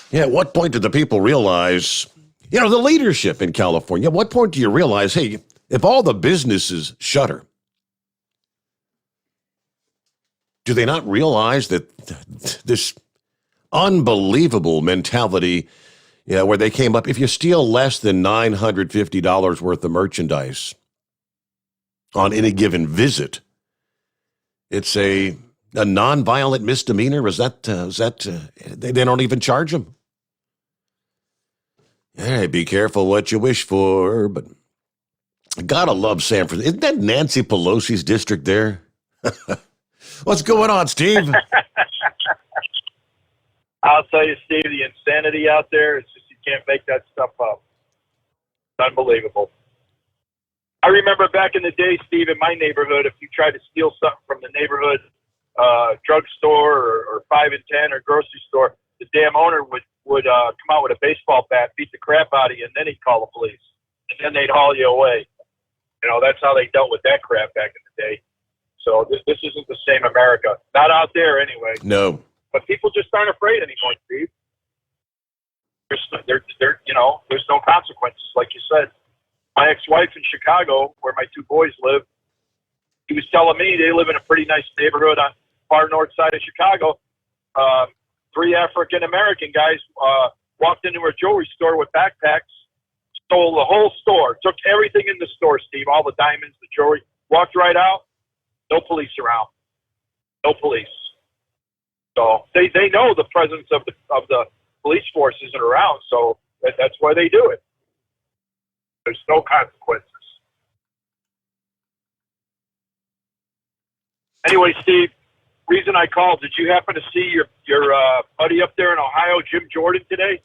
Yeah, at what point did the people realize, the leadership in California, at what point do you realize, hey, if all the businesses shutter, do they not realize that this unbelievable mentality, where they came up, if you steal less than $950 worth of merchandise on any given visit, it's a nonviolent misdemeanor? Is that they don't even charge them? Hey, be careful what you wish for, but gotta love San Francisco. Isn't that Nancy Pelosi's district there? What's going on, Steve? I'll tell you, Steve, the insanity out there, it's just, you can't make that stuff up. It's unbelievable. I remember back in the day, Steve, in my neighborhood, if you tried to steal something from the neighborhood drugstore or 5 and 10 or grocery store, the damn owner would come out with a baseball bat, beat the crap out of you, and then he'd call the police. And then they'd haul you away. That's how they dealt with that crap back in the day. So this isn't the same America. Not out there anyway. No. But people just aren't afraid anymore, Steve. There's no consequences, like you said. My ex-wife in Chicago, where my 2 boys live, he was telling me they live in a pretty nice neighborhood on far north side of Chicago. 3 African-American guys walked into a jewelry store with backpacks, stole the whole store, took everything in the store, Steve, all the diamonds, the jewelry, walked right out. No police around. No police. So they know the presence of the police force isn't around, so that's why they do it. There's no consequences. Anyway, Steve, reason I called, did you happen to see your buddy up there in Ohio, Jim Jordan, today?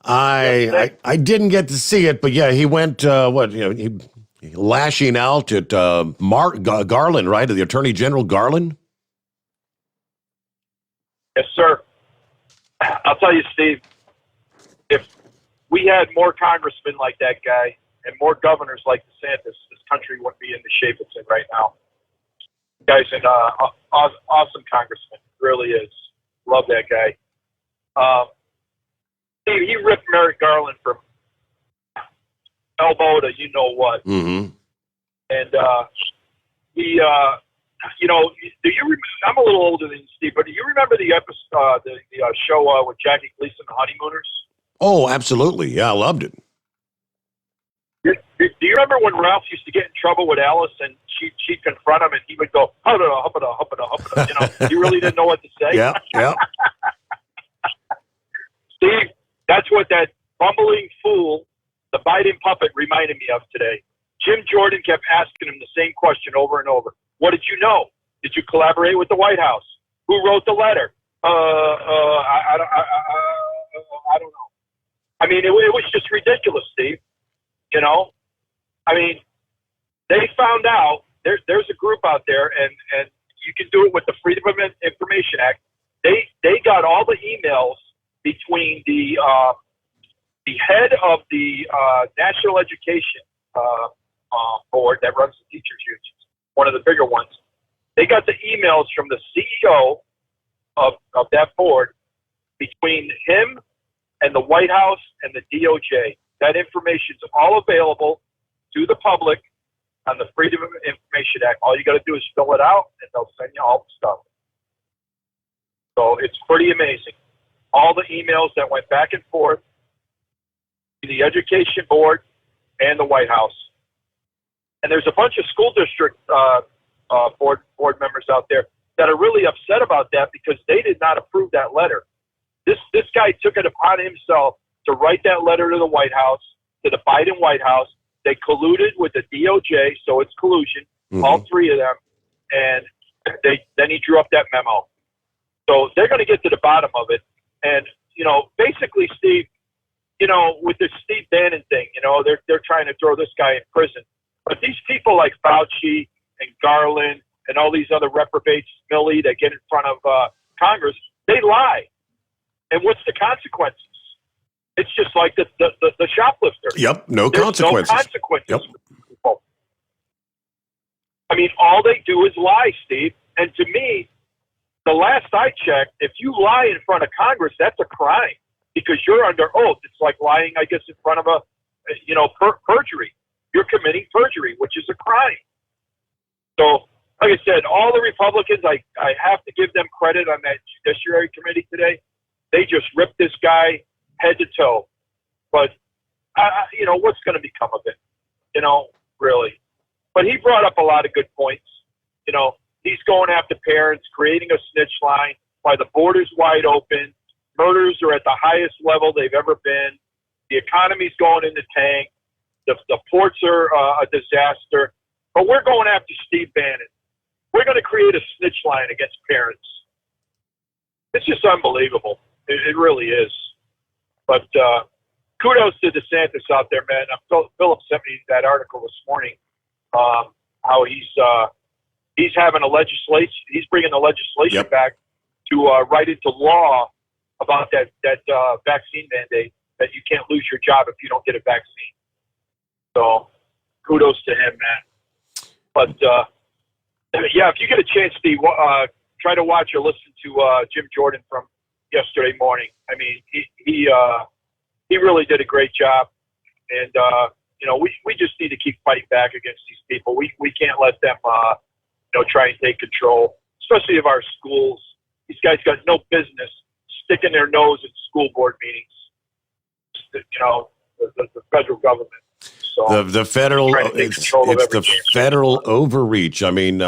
I didn't get to see it, but yeah, he went, lashing out at Garland, right? The Attorney General Garland? Yes, sir. I'll tell you, Steve, if we had more congressmen like that guy and more governors like DeSantis, this country wouldn't be in the shape it's in right now. The guy's an awesome congressman. Really is. Love that guy. He ripped Merrick Garland from elbow to you know what. Mm-hmm. And do you remember? I'm a little older than you, Steve, but do you remember the episode, the show with Jackie Gleason, The Honeymooners? Oh, absolutely. Yeah, I loved it. Do you remember when Ralph used to get in trouble with Alice and she'd confront him and he would go, huppada, he really didn't know what to say? Yeah. Steve, that's what that bumbling fool, the Biden puppet, reminded me of today. Jim Jordan kept asking him the same question over and over. What did you know? Did you collaborate with the White House? Who wrote the letter? I don't know. I mean, it was just ridiculous, Steve. They found out there's a group out there, and you can do it with the Freedom of Information Act. They got all the emails between the head of the National Education Board that runs the teachers' unions, one of the bigger ones. They got the emails from the CEO of that board between him and the White House and the DOJ. That information is all available to the public on the Freedom of Information Act. All you got to do is fill it out, and they'll send you all the stuff. So it's pretty amazing. All the emails that went back and forth to the Education Board and the White House. And there's a bunch of school district board members out there that are really upset about that because they did not approve that letter. This guy took it upon himself to write that letter to the White House, to the Biden White House. They colluded with the DOJ, so it's collusion, all 3 of them, and then he drew up that memo. So they're going to get to the bottom of it. And, basically, Steve, with the Steve Bannon thing, they're trying to throw this guy in prison. But these people like Fauci and Garland and all these other reprobates, Milley, that get in front of Congress, they lie. And what's the consequences? It's just like the shoplifter. Yep, no There's consequences. No consequences. Yep. For people. I mean, all they do is lie, Steve. And to me, the last I checked, if you lie in front of Congress, that's a crime because you're under oath. It's like lying, I guess, in front of perjury. You're committing perjury, which is a crime. So, like I said, all the Republicans, I have to give them credit on that Judiciary Committee today. They just ripped this guy head to toe. But, what's going to become of it? Really. But he brought up a lot of good points. He's going after parents, creating a snitch line while the border's wide open. Murders are at the highest level they've ever been. The economy's going in the tank. The ports are a disaster. But we're going after Steve Bannon. We're going to create a snitch line against parents. It's just unbelievable. It really is. But kudos to DeSantis out there, man. Philip sent me that article this morning. How he's having a legislation. He's bringing the legislation back to write into law about that vaccine mandate that you can't lose your job if you don't get a vaccine. So kudos to him, man. But if you get a chance, Steve, try to watch or listen to Jim Jordan from yesterday morning. I mean, he really did a great job, and we just need to keep fighting back against these people. We can't let them try and take control, especially of our schools. These guys got no business sticking their nose in school board meetings. The federal government. So the federal, it's the federal overreach. I mean,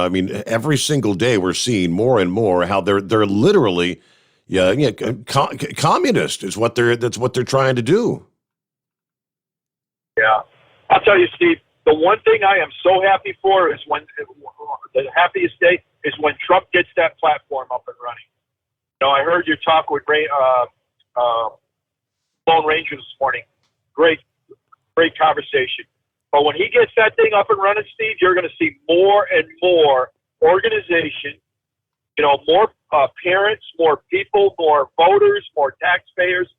every single day we're seeing more and more how they're literally, communist is that's what they're trying to do. Yeah, I'll tell you, Steve. The one thing I am so happy for is the happiest day is when Trump gets that platform up and running. I heard your talk with Lone Ranger this morning. Great conversation. But when he gets that thing up and running, Steve, you're going to see more and more organization, more parents, more people, more voters, more taxpayers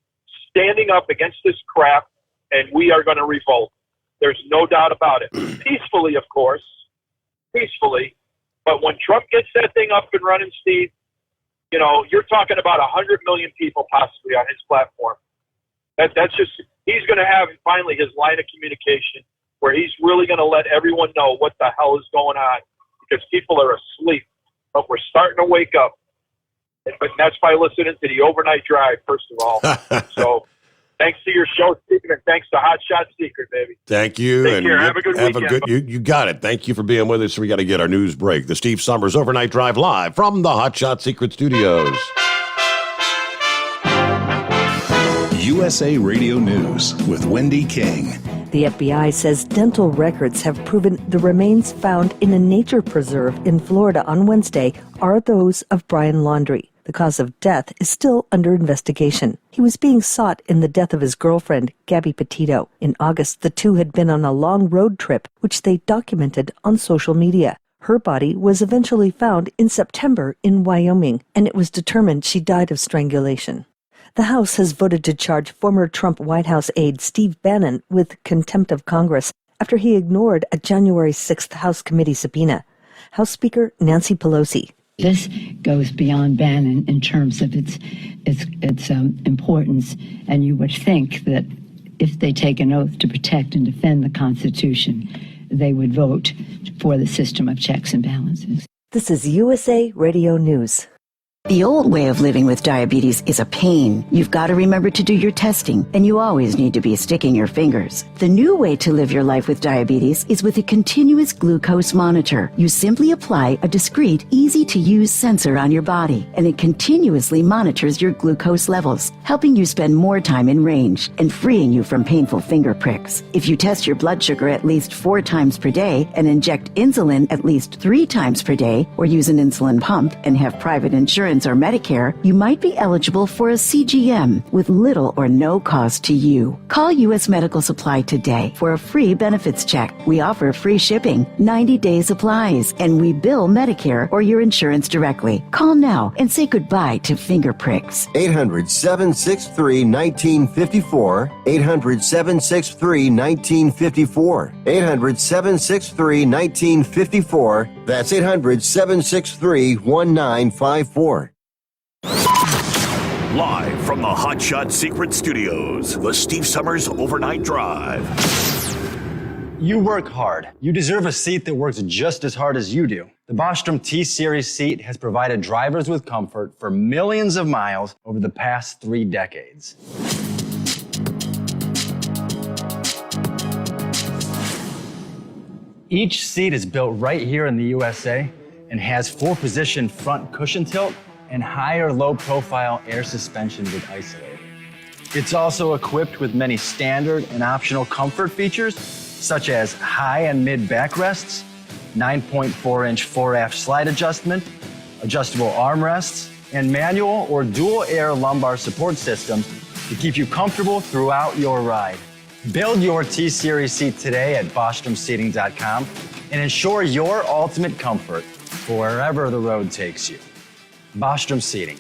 standing up against this crap, and we are going to revolt. There's no doubt about it. Peacefully, of course. Peacefully. But when Trump gets that thing up and running, Steve, you're talking about 100 million people possibly on his platform. That's just, he's going to have finally his line of communication where he's really going to let everyone know what the hell is going on because people are asleep. But we're starting to wake up. But that's by listening to the overnight drive, first of all. So thanks to your show, Stephen, and thanks to Hot Shot Secret, baby. Thank you. Take care. Have a good weekend. You got it. Thank you for being with us. We got to get our news break. The Steve Sommers Overnight Drive live from the Hot Shot Secret Studios. USA Radio News with Wendy King. The FBI says dental records have proven the remains found in a nature preserve in Florida on Wednesday are those of Brian Laundrie. The cause of death is still under investigation. He was being sought in the death of his girlfriend, Gabby Petito. In August, the two had been on a long road trip, which they documented on social media. Her body was eventually found in September in Wyoming, and it was determined she died of strangulation. The House has voted to charge former Trump White House aide Steve Bannon with contempt of Congress after he ignored a January 6th House committee subpoena. House Speaker Nancy Pelosi. This goes beyond Bannon in terms of its importance, and you would think that if they take an oath to protect and defend the Constitution, they would vote for the system of checks and balances. This is USA Radio News. The old way of living with diabetes is a pain. You've got to remember to do your testing, and you always need to be sticking your fingers. The new way to live your life with diabetes is with a continuous glucose monitor. You simply apply a discreet, easy-to-use sensor on your body, and it continuously monitors your glucose levels, helping you spend more time in range and freeing you from painful finger pricks. If you test your blood sugar at least 4 times per day and inject insulin at least 3 times per day, or use an insulin pump and have private insurance insurance or Medicare, you might be eligible for a CGM with little or no cost to you. Call U.S. Medical Supply today for a free benefits check. We offer free shipping, 90-day supplies, and we bill Medicare or your insurance directly. Call now and say goodbye to finger pricks. 800-763-1954. 800-763-1954. 800-763-1954. That's 800-763-1954. Live from the Hot Shot Secret Studios, the Steve Sommers Overnight Drive. You work hard. You deserve a seat that works just as hard as you do. The Bostrom T-Series seat has provided drivers with comfort for millions of miles over the past 3 decades. Each seat is built right here in the USA and has 4-position front cushion tilt and higher low-profile air suspension with Isolate. It's also equipped with many standard and optional comfort features, such as high and mid backrests, 9.4-inch fore-aft slide adjustment, adjustable armrests, and manual or dual air lumbar support systems to keep you comfortable throughout your ride. Build your T-Series seat today at BostromSeating.com and ensure your ultimate comfort for wherever the road takes you. Bostrom Seating,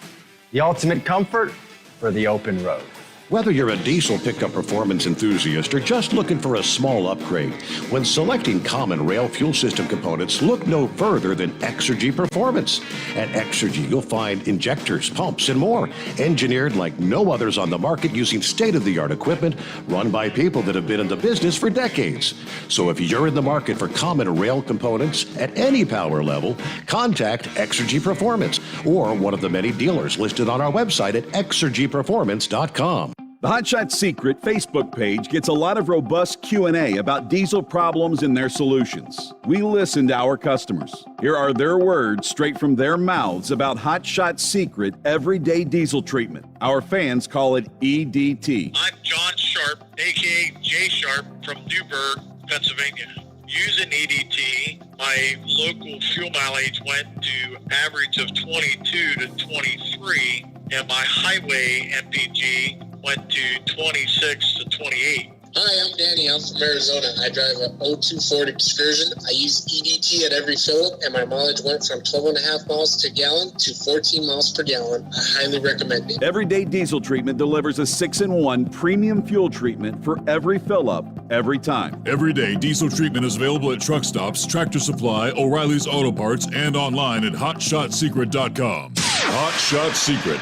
the ultimate comfort for the open road. Whether you're a diesel pickup performance enthusiast or just looking for a small upgrade, when selecting common rail fuel system components, look no further than Exergy Performance. At Exergy, you'll find injectors, pumps, and more, engineered like no others on the market using state-of-the-art equipment run by people that have been in the business for decades. So if you're in the market for common rail components at any power level, contact Exergy Performance or one of the many dealers listed on our website at exergyperformance.com. The Hot Shot Secret Facebook page gets a lot of robust Q&A about diesel problems and their solutions. We listen to our customers. Here are their words straight from their mouths about Hot Shot Secret everyday diesel treatment. Our fans call it EDT. I'm John Sharp, a.k.a. Jay Sharp from Newburgh, Pennsylvania. Using EDT, my local fuel mileage went to average of 22 to 23, and my highway MPG went to 26 to 28. Hi, I'm Danny. I'm from Arizona. I drive an 02 Ford Excursion. I use EDT at every fill-up, and my mileage went from 12.5 miles to gallon to 14 miles per gallon. I highly recommend it. Everyday diesel treatment delivers a 6-in-1 premium fuel treatment for every fill-up, every time. Everyday diesel treatment is available at truck stops, Tractor Supply, O'Reilly's Auto Parts, and online at HotShotSecret.com. Hot Shot Secret,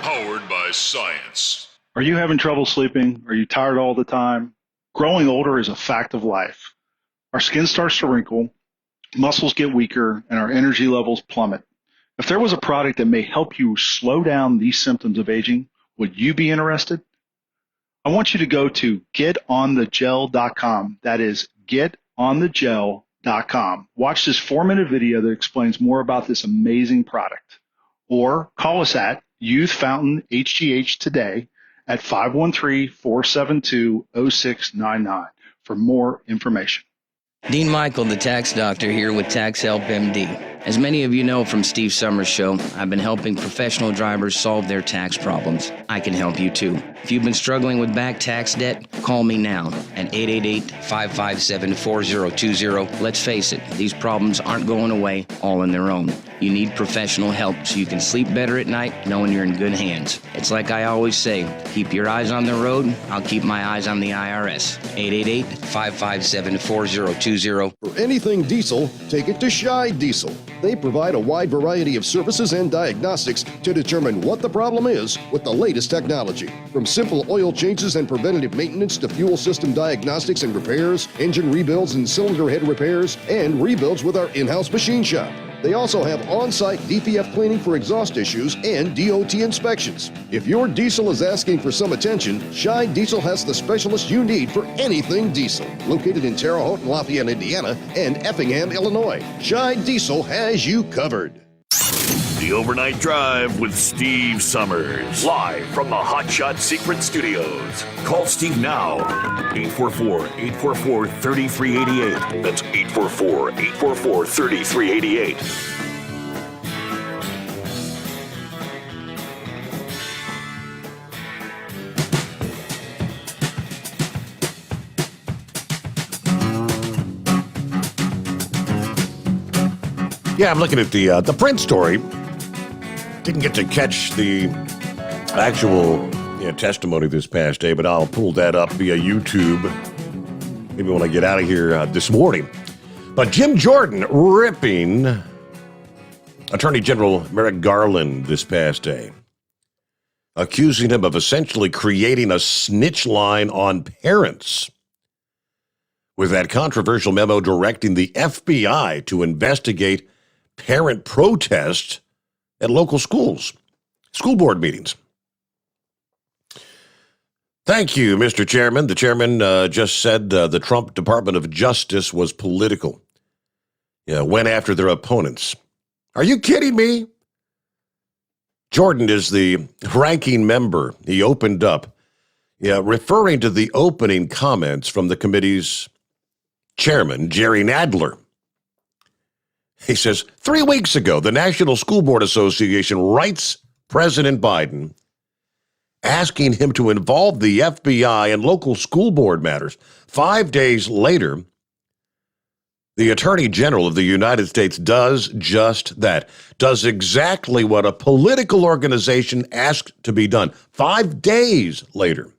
powered by science. Are you having trouble sleeping? Are you tired all the time? Growing older is a fact of life. Our skin starts to wrinkle, muscles get weaker, and our energy levels plummet. If there was a product that may help you slow down these symptoms of aging, would you be interested? I want you to go to getonthegel.com. That is getonthegel.com. Watch this 4-minute video that explains more about this amazing product. Or call us at Youth Fountain HGH today at 513-472-0699 for more information. Dean Michael, the tax doctor, here with Tax Help MD. As many of you know from Steve Sommers' show, I've been helping professional drivers solve their tax problems. I can help you too. If you've been struggling with back tax debt, call me now at 888-557-4020. Let's face it, these problems aren't going away all on their own. You need professional help so you can sleep better at night knowing you're in good hands. It's like I always say, keep your eyes on the road, I'll keep my eyes on the IRS. 888-557-4020. For anything diesel, take it to Shy Diesel. They provide a wide variety of services and diagnostics to determine what the problem is with the latest technology. From simple oil changes and preventative maintenance to fuel system diagnostics and repairs, engine rebuilds and cylinder head repairs, and rebuilds with our in-house machine shop. They also have on-site DPF cleaning for exhaust issues and DOT inspections. If your diesel is asking for some attention, Shy Diesel has the specialist you need for anything diesel. Located in Terre Haute, Lafayette, Indiana, and Effingham, Illinois, Shy Diesel has you covered. The Overnight Drive with Steve Sommers. Live from the Hot Shot Secret Studios. Call Steve now. 844-844-3388. That's 844-844-3388. Yeah, I'm looking at the print story. Didn't get to catch the actual testimony this past day, but I'll pull that up via YouTube maybe when I get out of here this morning. But Jim Jordan ripping Attorney General Merrick Garland this past day, accusing him of essentially creating a snitch line on parents with that controversial memo directing the FBI to investigate parent protests at local schools, school board meetings. Thank you, Mr. Chairman. The chairman just said the Trump Department of Justice was political. Went after their opponents. Are you kidding me? Jordan is the ranking member. He opened up, referring to the opening comments from the committee's chairman, Jerry Nadler. He says, 3 weeks ago, the National School Board Association writes President Biden asking him to involve the FBI in local school board matters. 5 days later, the Attorney General of the United States does just that, does exactly what a political organization asked to be done. 5 days later.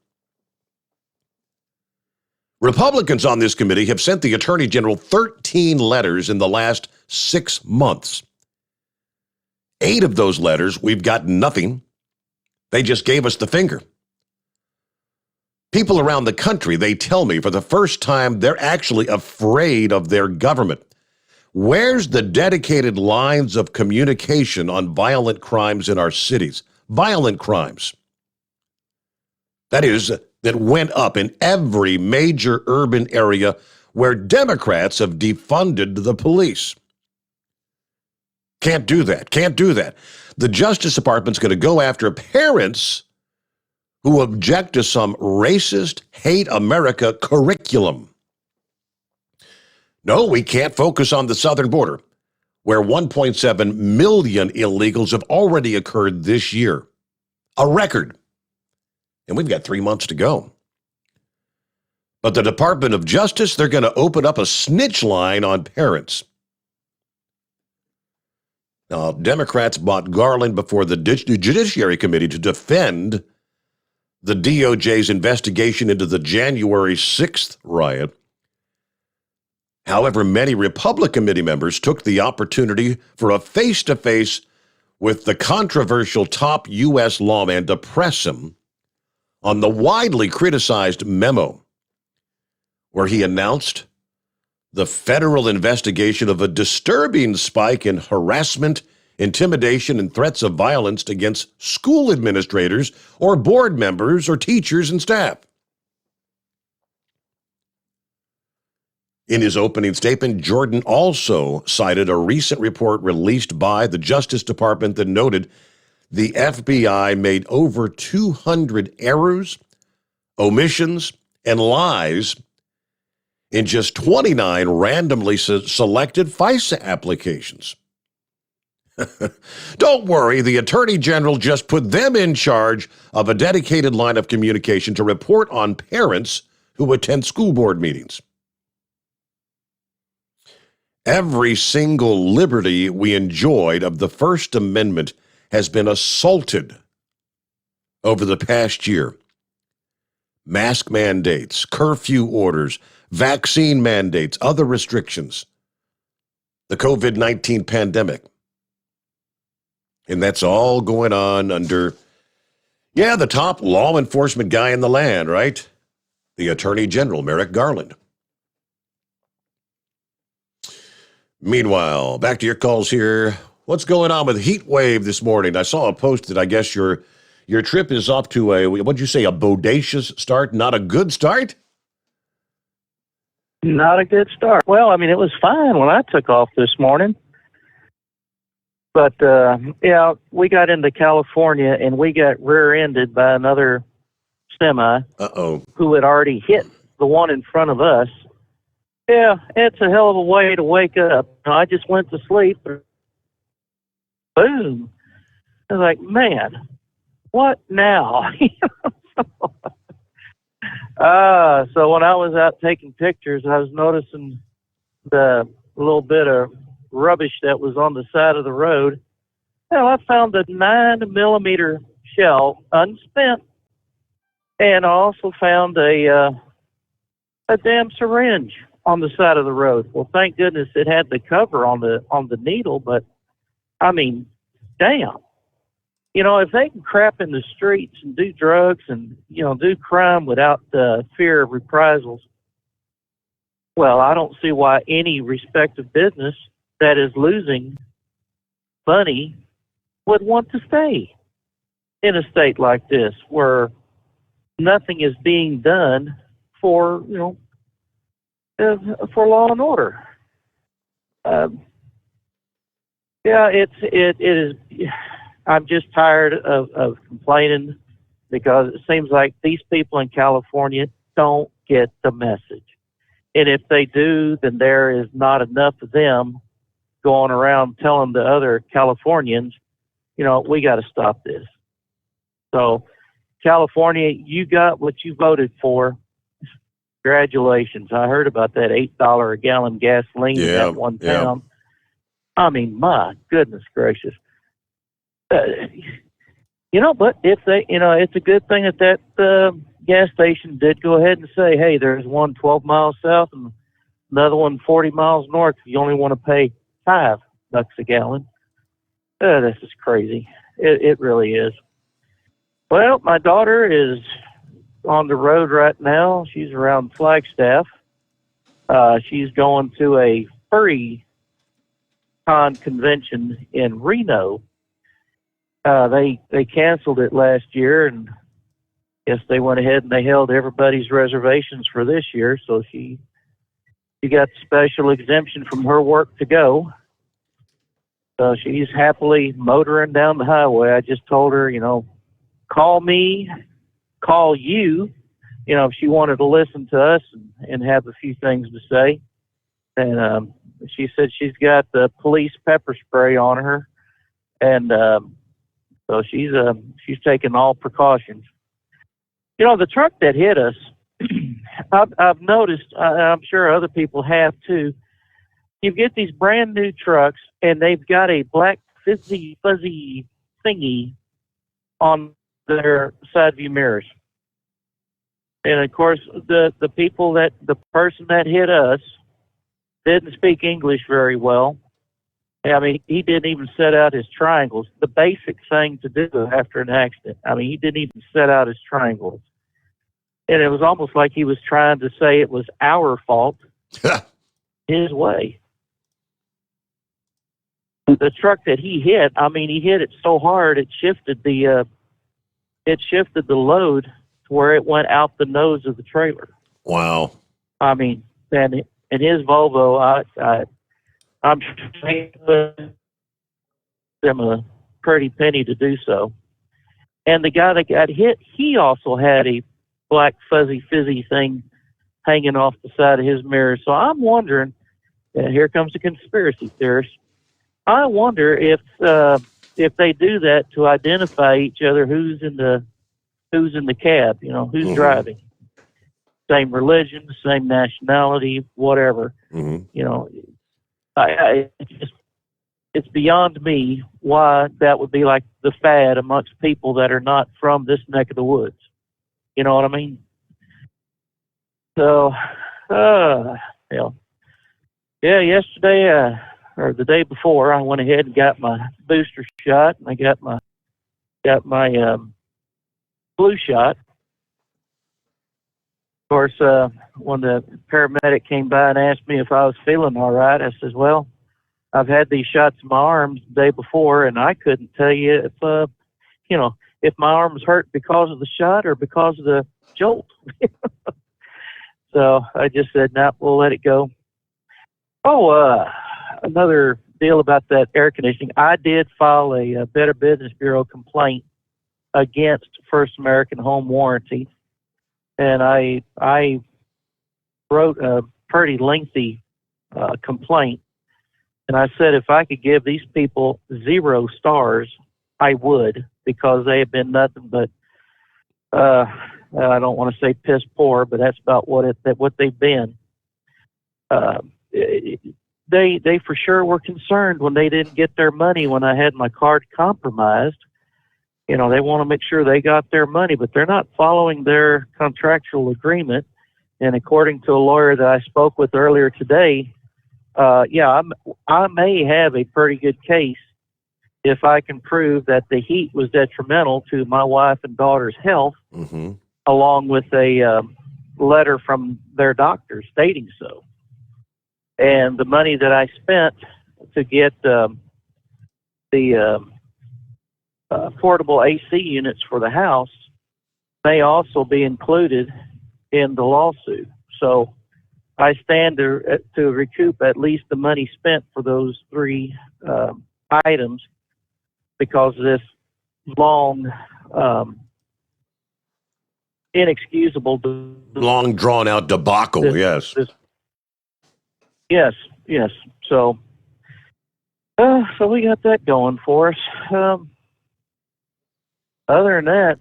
Republicans on this committee have sent the Attorney General 13 letters in the last 6 months. 8 of those letters, we've got nothing. They just gave us the finger. People around the country, they tell me for the first time, they're actually afraid of their government. Where's the dedicated lines of communication on violent crimes in our cities? Violent crimes. That is, that went up in every major urban area where Democrats have defunded the police. Can't do that. Can't do that. The Justice Department's going to go after parents who object to some racist, hate America curriculum. No, we can't focus on the southern border, where 1.7 million illegals have already occurred this year. A record. And we've got 3 months to go. But the Department of Justice, they're going to open up a snitch line on parents. Now, Democrats brought Garland before the Judiciary Committee to defend the DOJ's investigation into the January 6th riot. However, many Republican committee members took the opportunity for a face-to-face with the controversial top U.S. lawman to press him on the widely criticized memo where he announced the federal investigation of a disturbing spike in harassment, intimidation, and threats of violence against school administrators or board members or teachers and staff. In his opening statement, Jordan also cited a recent report released by the Justice Department that noted the FBI made over 200 errors, omissions, and lies in just 29 randomly selected FISA applications. Don't worry, the Attorney General just put them in charge of a dedicated line of communication to report on parents who attend school board meetings. Every single liberty we enjoyed of the First Amendment has been assaulted over the past year. Mask mandates, curfew orders, vaccine mandates, other restrictions, the COVID-19 pandemic. And that's all going on under, the top law enforcement guy in the land, right? The Attorney General, Merrick Garland. Meanwhile, back to your calls here. What's going on with heat wave this morning? I saw a post that I guess your trip is off to what'd you say, a bodacious start, not a good start? Not a good start. Well, I mean, it was fine when I took off this morning. But, we got into California and we got rear-ended by another semi who had already hit the one in front of us. Yeah, it's a hell of a way to wake up. I just went to sleep. Boom. I was like, man, what now? So when I was out taking pictures, I was noticing the little bit of rubbish that was on the side of the road. Well, I found a 9mm shell unspent, and I also found a damn syringe on the side of the road. Well, thank goodness it had the cover on the needle, but I mean, damn. You know, if they can crap in the streets and do drugs and, you know, do crime without fear of reprisals, well, I don't see why any respective business that is losing money would want to stay in a state like this where nothing is being done for, you know, for law and order. Yeah, it is. I'm just tired of complaining because it seems like these people in California don't get the message. And if they do, then there is not enough of them going around telling the other Californians, you know, we got to stop this. So, California, you got what you voted for. Congratulations. I heard about that $8 a gallon gasoline in that one town. I mean, my goodness gracious. You know, but if they, you know, it's a good thing that gas station did go ahead and say, hey, there's one 12 miles south and another one 40 miles north. You only want to pay $5 a gallon. This is crazy. It really is. Well, my daughter is on the road right now. She's around Flagstaff. She's going to a furry con convention in Reno. They canceled it last year, and guess they went ahead and they held everybody's reservations for this year. So she got special exemption from her work to go. So she's happily motoring down the highway. I just told her, you know, call me, call you, you know, if she wanted to listen to us and have a few things to say. And she said she's got the police pepper spray on her, and so she's taking all precautions. You know, the truck that hit us, I've noticed, I'm sure other people have too, you get these brand new trucks and they've got a black fuzzy thingy on their side view mirrors. And of course, the person that hit us didn't speak English very well. I mean, he didn't even set out his triangles. The basic thing to do after an accident. I mean, he didn't even set out his triangles. And it was almost like he was trying to say it was our fault his way. The truck that he hit, I mean, he hit it so hard it shifted the load to where it went out the nose of the trailer. Wow. I mean, and his Volvo, I'm paying them a pretty penny to do so. And the guy that got hit, he also had a black fuzzy thing hanging off the side of his mirror. So I'm wondering, here comes the conspiracy theorist. I wonder if they do that to identify each other, who's in the cab, you know, who's driving. Same religion, same nationality, whatever. You know, it's beyond me why that would be like the fad amongst people that are not from this neck of the woods. You know what I mean? So, yesterday or the day before, I went ahead and got my booster shot, and I got my flu shot. Of course, when the paramedic came by and asked me if I was feeling all right, I says, well, I've had these shots in my arms the day before, and I couldn't tell you if my arms hurt because of the shot or because of the jolt. So I just said, nah, we'll let it go. Oh, another deal about that air conditioning. I did file a Better Business Bureau complaint against First American Home Warranty. And I wrote a pretty lengthy complaint. And I said if I could give these people 0 stars, I would, because they have been nothing but, I don't want to say piss poor, but that's about what they've been. they for sure were concerned when they didn't get their money when I had my card compromised. You know, they want to make sure they got their money, but they're not following their contractual agreement. And according to a lawyer that I spoke with earlier today, I may have a pretty good case if I can prove that the heat was detrimental to my wife and daughter's health, along with a letter from their doctor stating so. And the money that I spent to get the portable AC units for the house may also be included in the lawsuit. So I stand to recoup at least the money spent for those three items because of this long, inexcusable, long drawn out debacle. Yes. Yes. So we got that going for us. Other than that,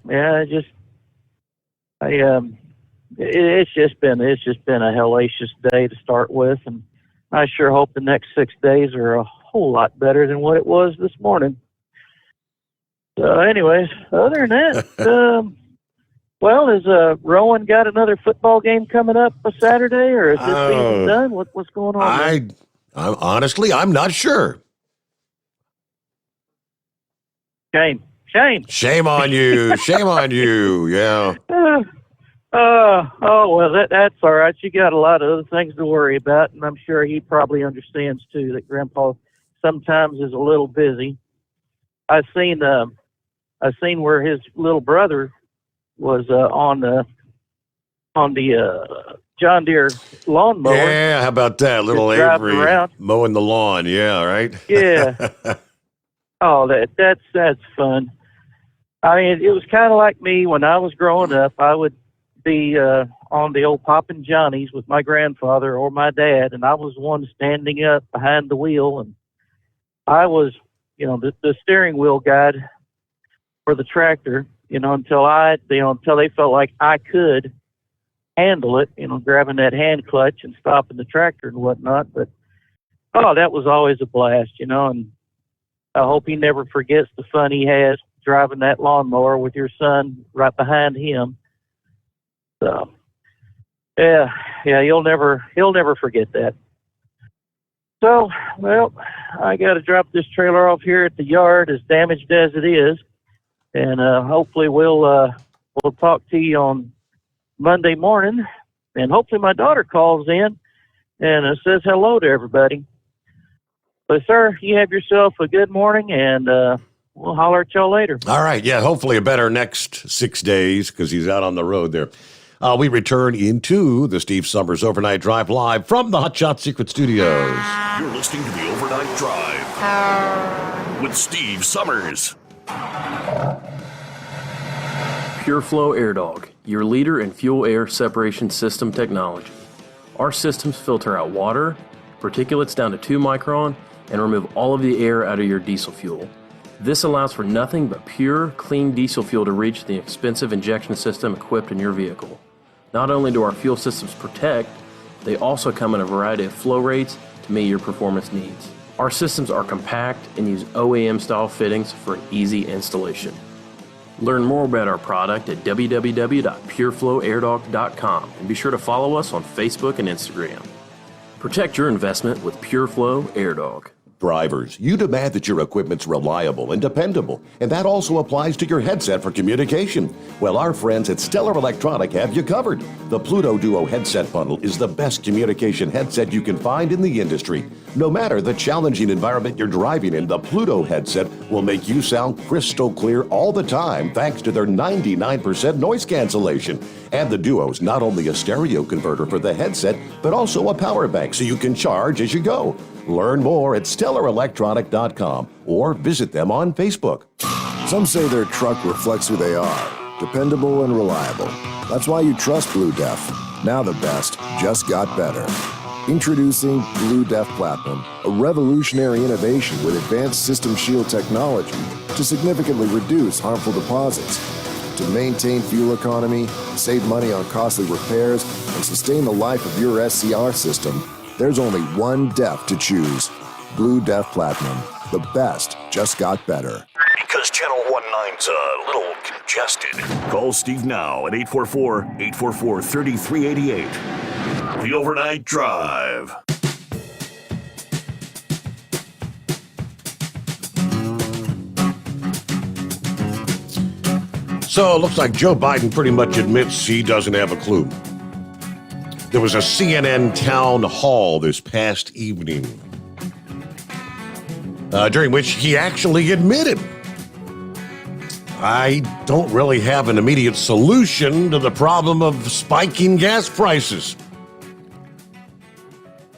it's just been a hellacious day to start with, and I sure hope the next 6 days are a whole lot better than what it was this morning. So, anyways, other than that, well, has Rowan got another football game coming up for Saturday, or is this season done? What's going on? I'm honestly, I'm not sure. Shame on you. Shame on you. Yeah. Well, that's all right. You got a lot of other things to worry about, and I'm sure he probably understands too that Grandpa sometimes is a little busy. I seen where his little brother was on the John Deere lawnmower. Yeah, how about that? Little Avery mowing the lawn. Yeah, right? Yeah. Oh, that's fun. I mean, it was kind of like me when I was growing up. I would be on the old Poppin' Johnnies with my grandfather or my dad, and I was the one standing up behind the wheel, and I was, the steering wheel guide for the tractor, until they felt like I could handle it, grabbing that hand clutch and stopping the tractor and whatnot. But, that was always a blast, and I hope he never forgets the fun he has driving that lawnmower with your son right behind him. So, yeah, he'll never forget that. So, well, I got to drop this trailer off here at the yard, as damaged as it is, and hopefully we'll talk to you on Monday morning, and hopefully my daughter calls in and says hello to everybody. But, sir, you have yourself a good morning, and we'll holler at y'all later. All right. Yeah, hopefully a better next 6 days because he's out on the road there. We return into the Steve Sommers Overnight Drive live from the Hot Shot Secret Studios. You're listening to the Overnight Drive with Steve Sommers. Pureflow Airdog, your leader in fuel air separation system technology. Our systems filter out water, particulates down to 2 micron, and remove all of the air out of your diesel fuel. This allows for nothing but pure, clean diesel fuel to reach the expensive injection system equipped in your vehicle. Not only do our fuel systems protect, they also come in a variety of flow rates to meet your performance needs. Our systems are compact and use OEM-style fittings for an easy installation. Learn more about our product at www.pureflowairdog.com and be sure to follow us on Facebook and Instagram. Protect your investment with Pureflow Airdog. Drivers, you demand that your equipment's reliable and dependable, and that also applies to your headset for communication. Well, our friends at Stellar Electronic have you covered. The Pluto Duo headset bundle is the best communication headset you can find in the industry. No matter the challenging environment you're driving in, the Pluto headset will make you sound crystal clear all the time thanks to their 99% noise cancellation. And the Duo's not only a stereo converter for the headset, but also a power bank so you can charge as you go. Learn more at StellarElectronic.com or visit them on Facebook. Some say their truck reflects who they are, dependable and reliable. That's why you trust Blue Def. Now the best just got better. Introducing Blue Def Platinum, a revolutionary innovation with advanced System Shield technology to significantly reduce harmful deposits, to maintain fuel economy, save money on costly repairs, and sustain the life of your SCR system. There's only one DEF to choose. Blue DEF Platinum. The best just got better. Because Channel 19's a little congested. Call Steve now at 844-844-3388. The Overnight Drive. So it looks like Joe Biden pretty much admits he doesn't have a clue. There was a CNN town hall this past evening, during which he actually admitted, I don't really have an immediate solution to the problem of spiking gas prices,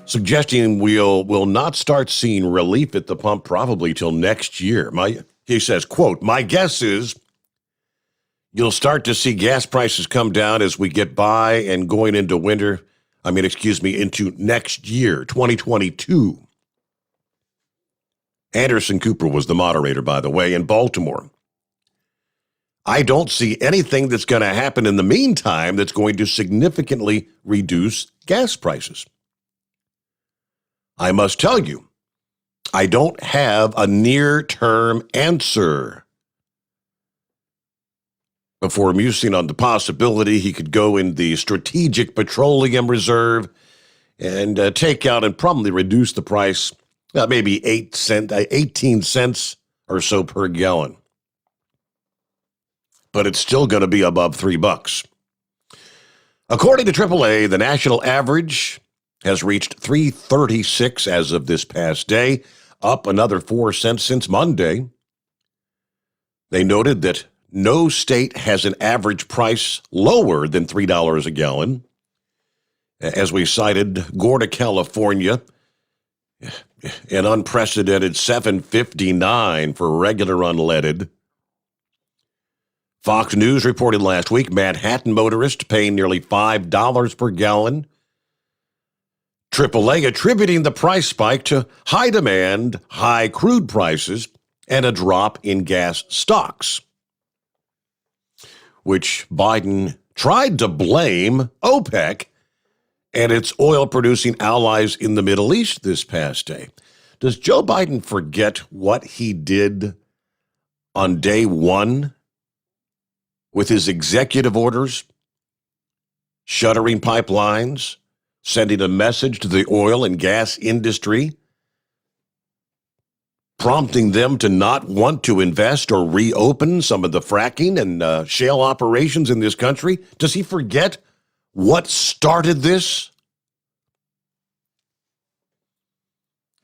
suggesting we'll not start seeing relief at the pump probably till next year. He says, quote, my guess is you'll start to see gas prices come down as we get by and going into into next year, 2022. Anderson Cooper was the moderator, by the way, in Baltimore. I don't see anything that's going to happen in the meantime that's going to significantly reduce gas prices. I must tell you, I don't have a near-term answer. Before musing on the possibility he could go in the Strategic Petroleum Reserve and take out and probably reduce the price, maybe 18 cents or so per gallon. But it's still going to be above $3. According to AAA, the national average has reached $3.36 as of this past day, up another 4 cents since Monday. They noted that no state has an average price lower than $3 a gallon. As we cited, Gorda, California, an unprecedented $7.59 for regular unleaded. Fox News reported last week Manhattan motorists paying nearly $5 per gallon. AAA attributing the price spike to high demand, high crude prices, and a drop in gas stocks, which Biden tried to blame OPEC and its oil-producing allies in the Middle East this past day. Does Joe Biden forget what he did on day one with his executive orders, shuttering pipelines, sending a message to the oil and gas industry, prompting them to not want to invest or reopen some of the fracking and shale operations in this country? Does he forget what started this?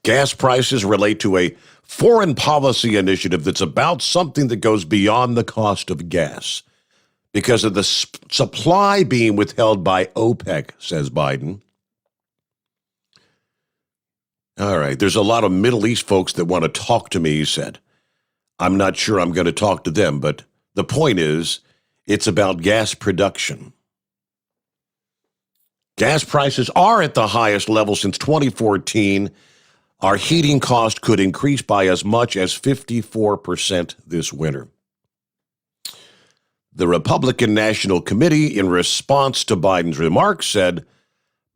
Gas prices relate to a foreign policy initiative that's about something that goes beyond the cost of gas because of the supply being withheld by OPEC, says Biden. All right, there's a lot of Middle East folks that want to talk to me, he said. I'm not sure I'm going to talk to them, but the point is, it's about gas production. Gas prices are at the highest level since 2014. Our heating cost could increase by as much as 54% this winter. The Republican National Committee, in response to Biden's remarks, said,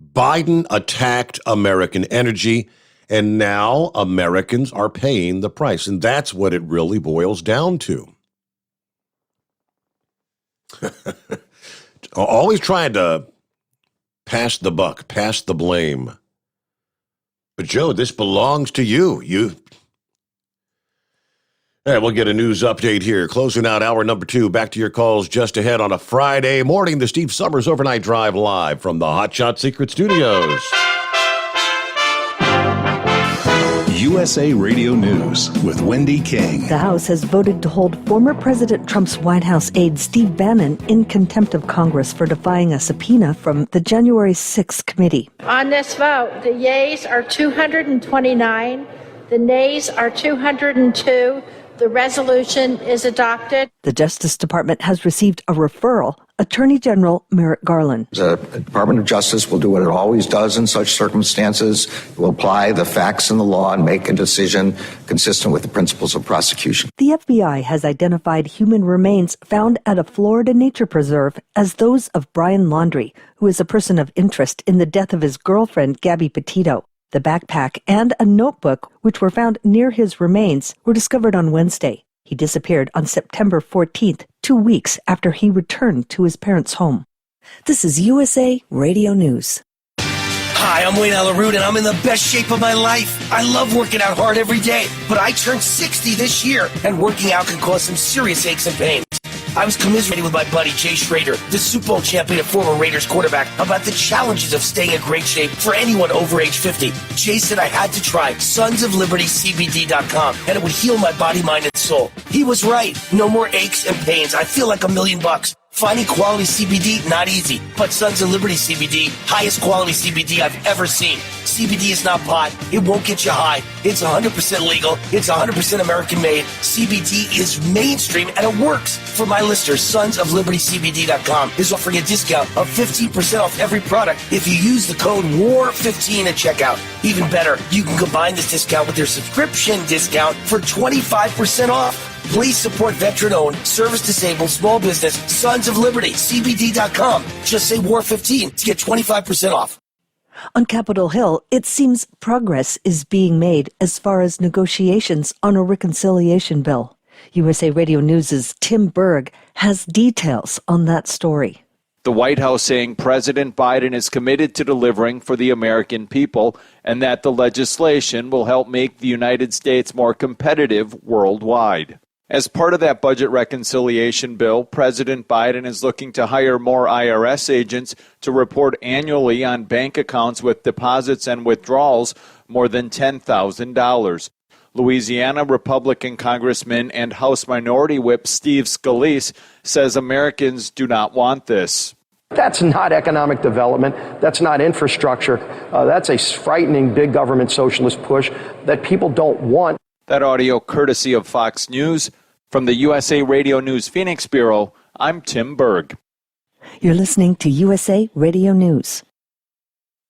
Biden attacked American energy, and now Americans are paying the price. And that's what it really boils down to. Always trying to pass the buck, pass the blame. But Joe, this belongs to you. We'll get a news update here. Closing out hour number 2. Back to your calls just ahead on a Friday morning. The Steve Sommers Overnight Drive live from the Hot Shot Secret Studios. USA Radio News with Wendy King. The House has voted to hold former President Trump's White House aide Steve Bannon in contempt of Congress for defying a subpoena from the January 6th committee. On this vote, the yeas are 229, the nays are 202. The resolution is adopted. The Justice Department has received a referral Attorney General Merrick Garland. The Department of Justice will do what it always does in such circumstances. It will apply the facts and the law and make a decision consistent with the principles of prosecution. The FBI has identified human remains found at a Florida nature preserve as those of Brian Laundrie, who is a person of interest in the death of his girlfriend, Gabby Petito. The backpack and a notebook, which were found near his remains, were discovered on Wednesday. He disappeared on September 14th, 2 weeks after he returned to his parents' home. This is USA Radio News. Hi, I'm Wayne Alaroot, and I'm in the best shape of my life. I love working out hard every day, but I turned 60 this year, and working out can cause some serious aches and pains. I was commiserating with my buddy Jay Schrader, the Super Bowl champion and former Raiders quarterback, about the challenges of staying in great shape for anyone over age 50. Jay said I had to try sonsoflibertycbd.com, and it would heal my body, mind, and soul. He was right. No more aches and pains. I feel like $1 million. Finding quality CBD, not easy, but Sons of Liberty CBD, highest quality CBD I've ever seen. CBD is not pot. It won't get you high. It's 100% legal. It's 100% American made. CBD is mainstream and it works. For my listeners, sonsoflibertycbd.com is offering a discount of 15% off every product if you use the code WAR15 at checkout. Even better, you can combine this discount with your subscription discount for 25% off. Please support veteran-owned, service-disabled, small business, Sons of Liberty, CBD.com. Just say WAR15 to get 25% off. On Capitol Hill, it seems progress is being made as far as negotiations on a reconciliation bill. USA Radio News' Tim Berg has details on that story. The White House saying President Biden is committed to delivering for the American people and that the legislation will help make the United States more competitive worldwide. As part of that budget reconciliation bill, President Biden is looking to hire more IRS agents to report annually on bank accounts with deposits and withdrawals more than $10,000. Louisiana Republican Congressman and House Minority Whip Steve Scalise says Americans do not want this. That's not economic development. That's not infrastructure. That's a frightening big government socialist push that people don't want. That audio courtesy of Fox News. From the USA Radio News Phoenix Bureau, I'm Tim Berg. You're listening to USA Radio News.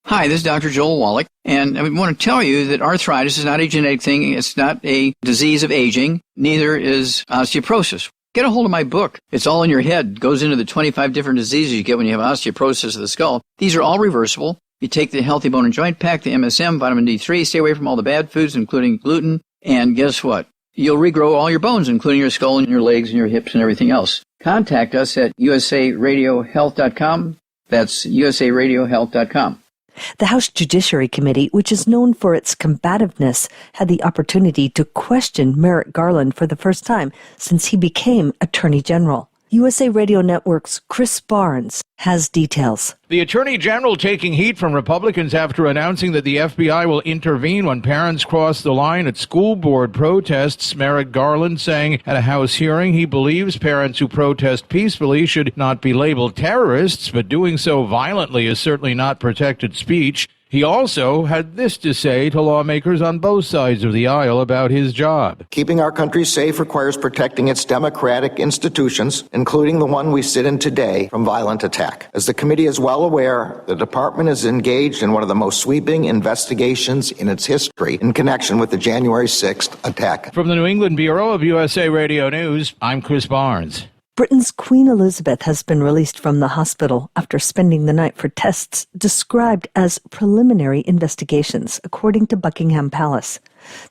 Hi, this is Dr. Joel Wallach, and I want to tell you that arthritis is not a genetic thing. It's not a disease of aging. Neither is osteoporosis. Get a hold of my book. It's all in your head. It goes into the 25 different diseases you get when you have osteoporosis of the skull. These are all reversible. You take the Healthy Bone and Joint Pack, the MSM, vitamin D3, stay away from all the bad foods, including gluten, and guess what? You'll regrow all your bones, including your skull and your legs and your hips and everything else. Contact us at usaradiohealth.com. That's usaradiohealth.com. The House Judiciary Committee, which is known for its combativeness, had the opportunity to question Merrick Garland for the first time since he became Attorney General. USA Radio Network's Chris Barnes has details. The Attorney General taking heat from Republicans after announcing that the FBI will intervene when parents cross the line at school board protests. Merrick Garland saying at a House hearing he believes parents who protest peacefully should not be labeled terrorists, but doing so violently is certainly not protected speech. He also had this to say to lawmakers on both sides of the aisle about his job. Keeping our country safe requires protecting its democratic institutions, including the one we sit in today, from violent attack. As the committee is well aware, the department is engaged in one of the most sweeping investigations in its history in connection with the January 6th attack. From the New England Bureau of USA Radio News, I'm Chris Barnes. Britain's Queen Elizabeth has been released from the hospital after spending the night for tests described as preliminary investigations, according to Buckingham Palace.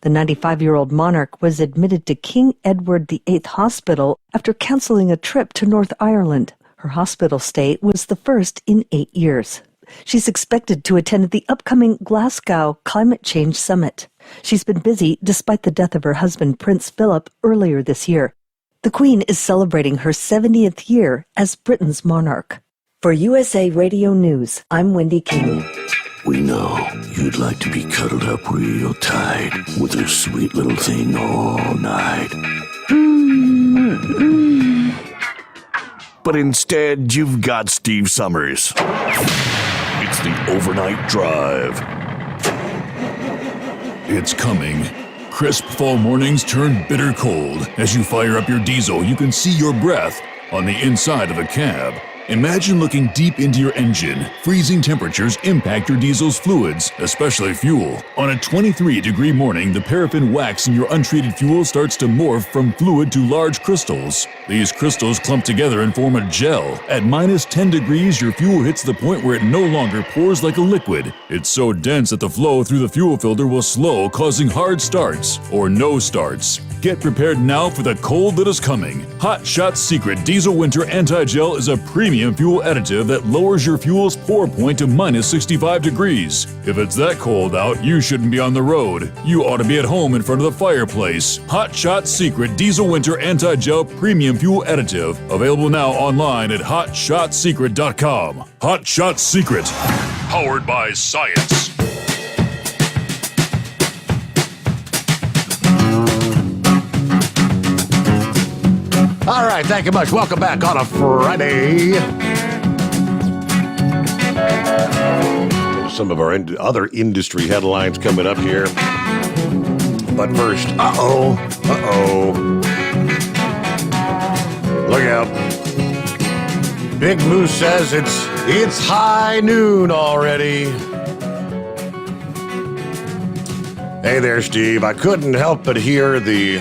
The 95-year-old monarch was admitted to King Edward VIII Hospital after canceling a trip to North Ireland. Her hospital stay was the first in 8 years. She's expected to attend the upcoming Glasgow Climate Change Summit. She's been busy despite the death of her husband, Prince Philip, earlier this year. The Queen is celebrating her 70th year as Britain's monarch. For USA Radio News, I'm Wendy King. We know you'd like to be cuddled up real tight with a sweet little thing all night. But instead, you've got Steve Sommers. It's the Overnight Drive. It's coming. Crisp fall mornings turn bitter cold. As you fire up your diesel, you can see your breath on the inside of a cab. Imagine looking deep into your engine. Freezing temperatures impact your diesel's fluids, especially fuel. On a 23-degree morning, the paraffin wax in your untreated fuel starts to morph from fluid to large crystals. These crystals clump together and form a gel. At minus 10 degrees, your fuel hits the point where it no longer pours like a liquid. It's so dense that the flow through the fuel filter will slow, causing hard starts or no starts. Get prepared now for the cold that is coming. Hot Shot Secret Diesel Winter Anti-Gel is a premium fuel additive that lowers your fuel's pour point to minus 65 degrees. If it's that cold out, you shouldn't be on the road. You ought to be at home in front of the fireplace. Hot Shot Secret Diesel Winter Anti-Gel Premium Fuel Additive. Available now online at hotshotsecret.com. Hot Shot Secret. Powered by science. All right, thank you much. Welcome back on a Friday. Some of our other industry headlines coming up here. But first, look out. Big Moose says it's high noon already. Hey there, Steve. I couldn't help but hear the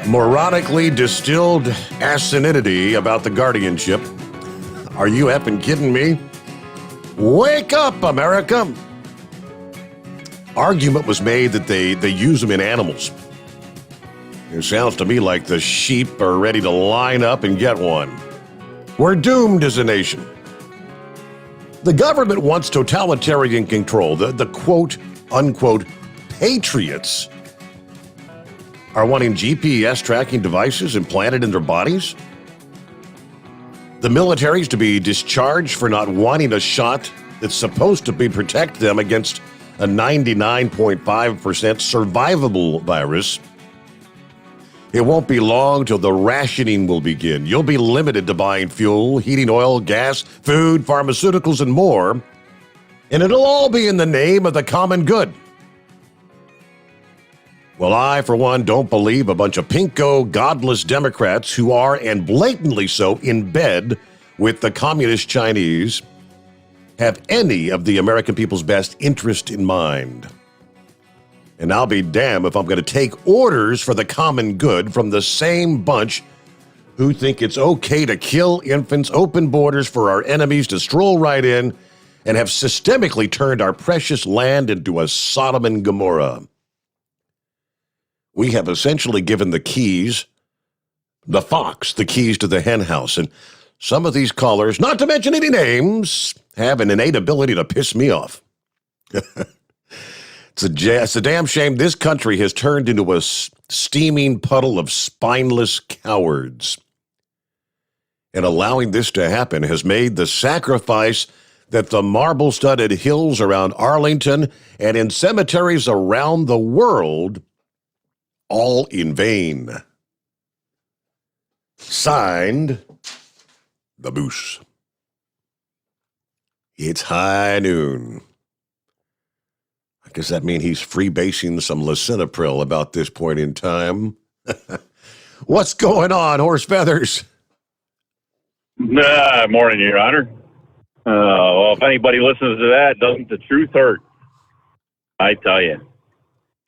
moronically distilled asininity about the guardianship. Are you effing kidding me? Wake up, America! Argument was made that they use them in animals. It sounds to me like the sheep are ready to line up and get one. We're doomed as a nation. The government wants totalitarian control. The quote-unquote patriots are wanting GPS tracking devices implanted in their bodies? The military's to be discharged for not wanting a shot that's supposed to protect them against a 99.5% survivable virus. It won't be long till the rationing will begin. You'll be limited to buying fuel, heating oil, gas, food, pharmaceuticals, and more. And it'll all be in the name of the common good. Well, I, for one, don't believe a bunch of pinko, godless Democrats who are, and blatantly so, in bed with the communist Chinese have any of the American people's best interest in mind. And I'll be damned if I'm going to take orders for the common good from the same bunch who think it's okay to kill infants, open borders for our enemies to stroll right in, and have systemically turned our precious land into a Sodom and Gomorrah. We have essentially given the keys, the fox, the keys to the hen house. And some of these callers, not to mention any names, have an innate ability to piss me off. It's a damn shame this country has turned into a steaming puddle of spineless cowards. And allowing this to happen has made the sacrifice that the marble-studded hills around Arlington and in cemeteries around the world all in vain. Signed, the Moose. It's high noon. I guess that means he's freebasing some lisinopril about this point in time. What's going on, Horse Feathers? Morning, Your Honor. Well, if anybody listens to that, doesn't the truth hurt? I tell you.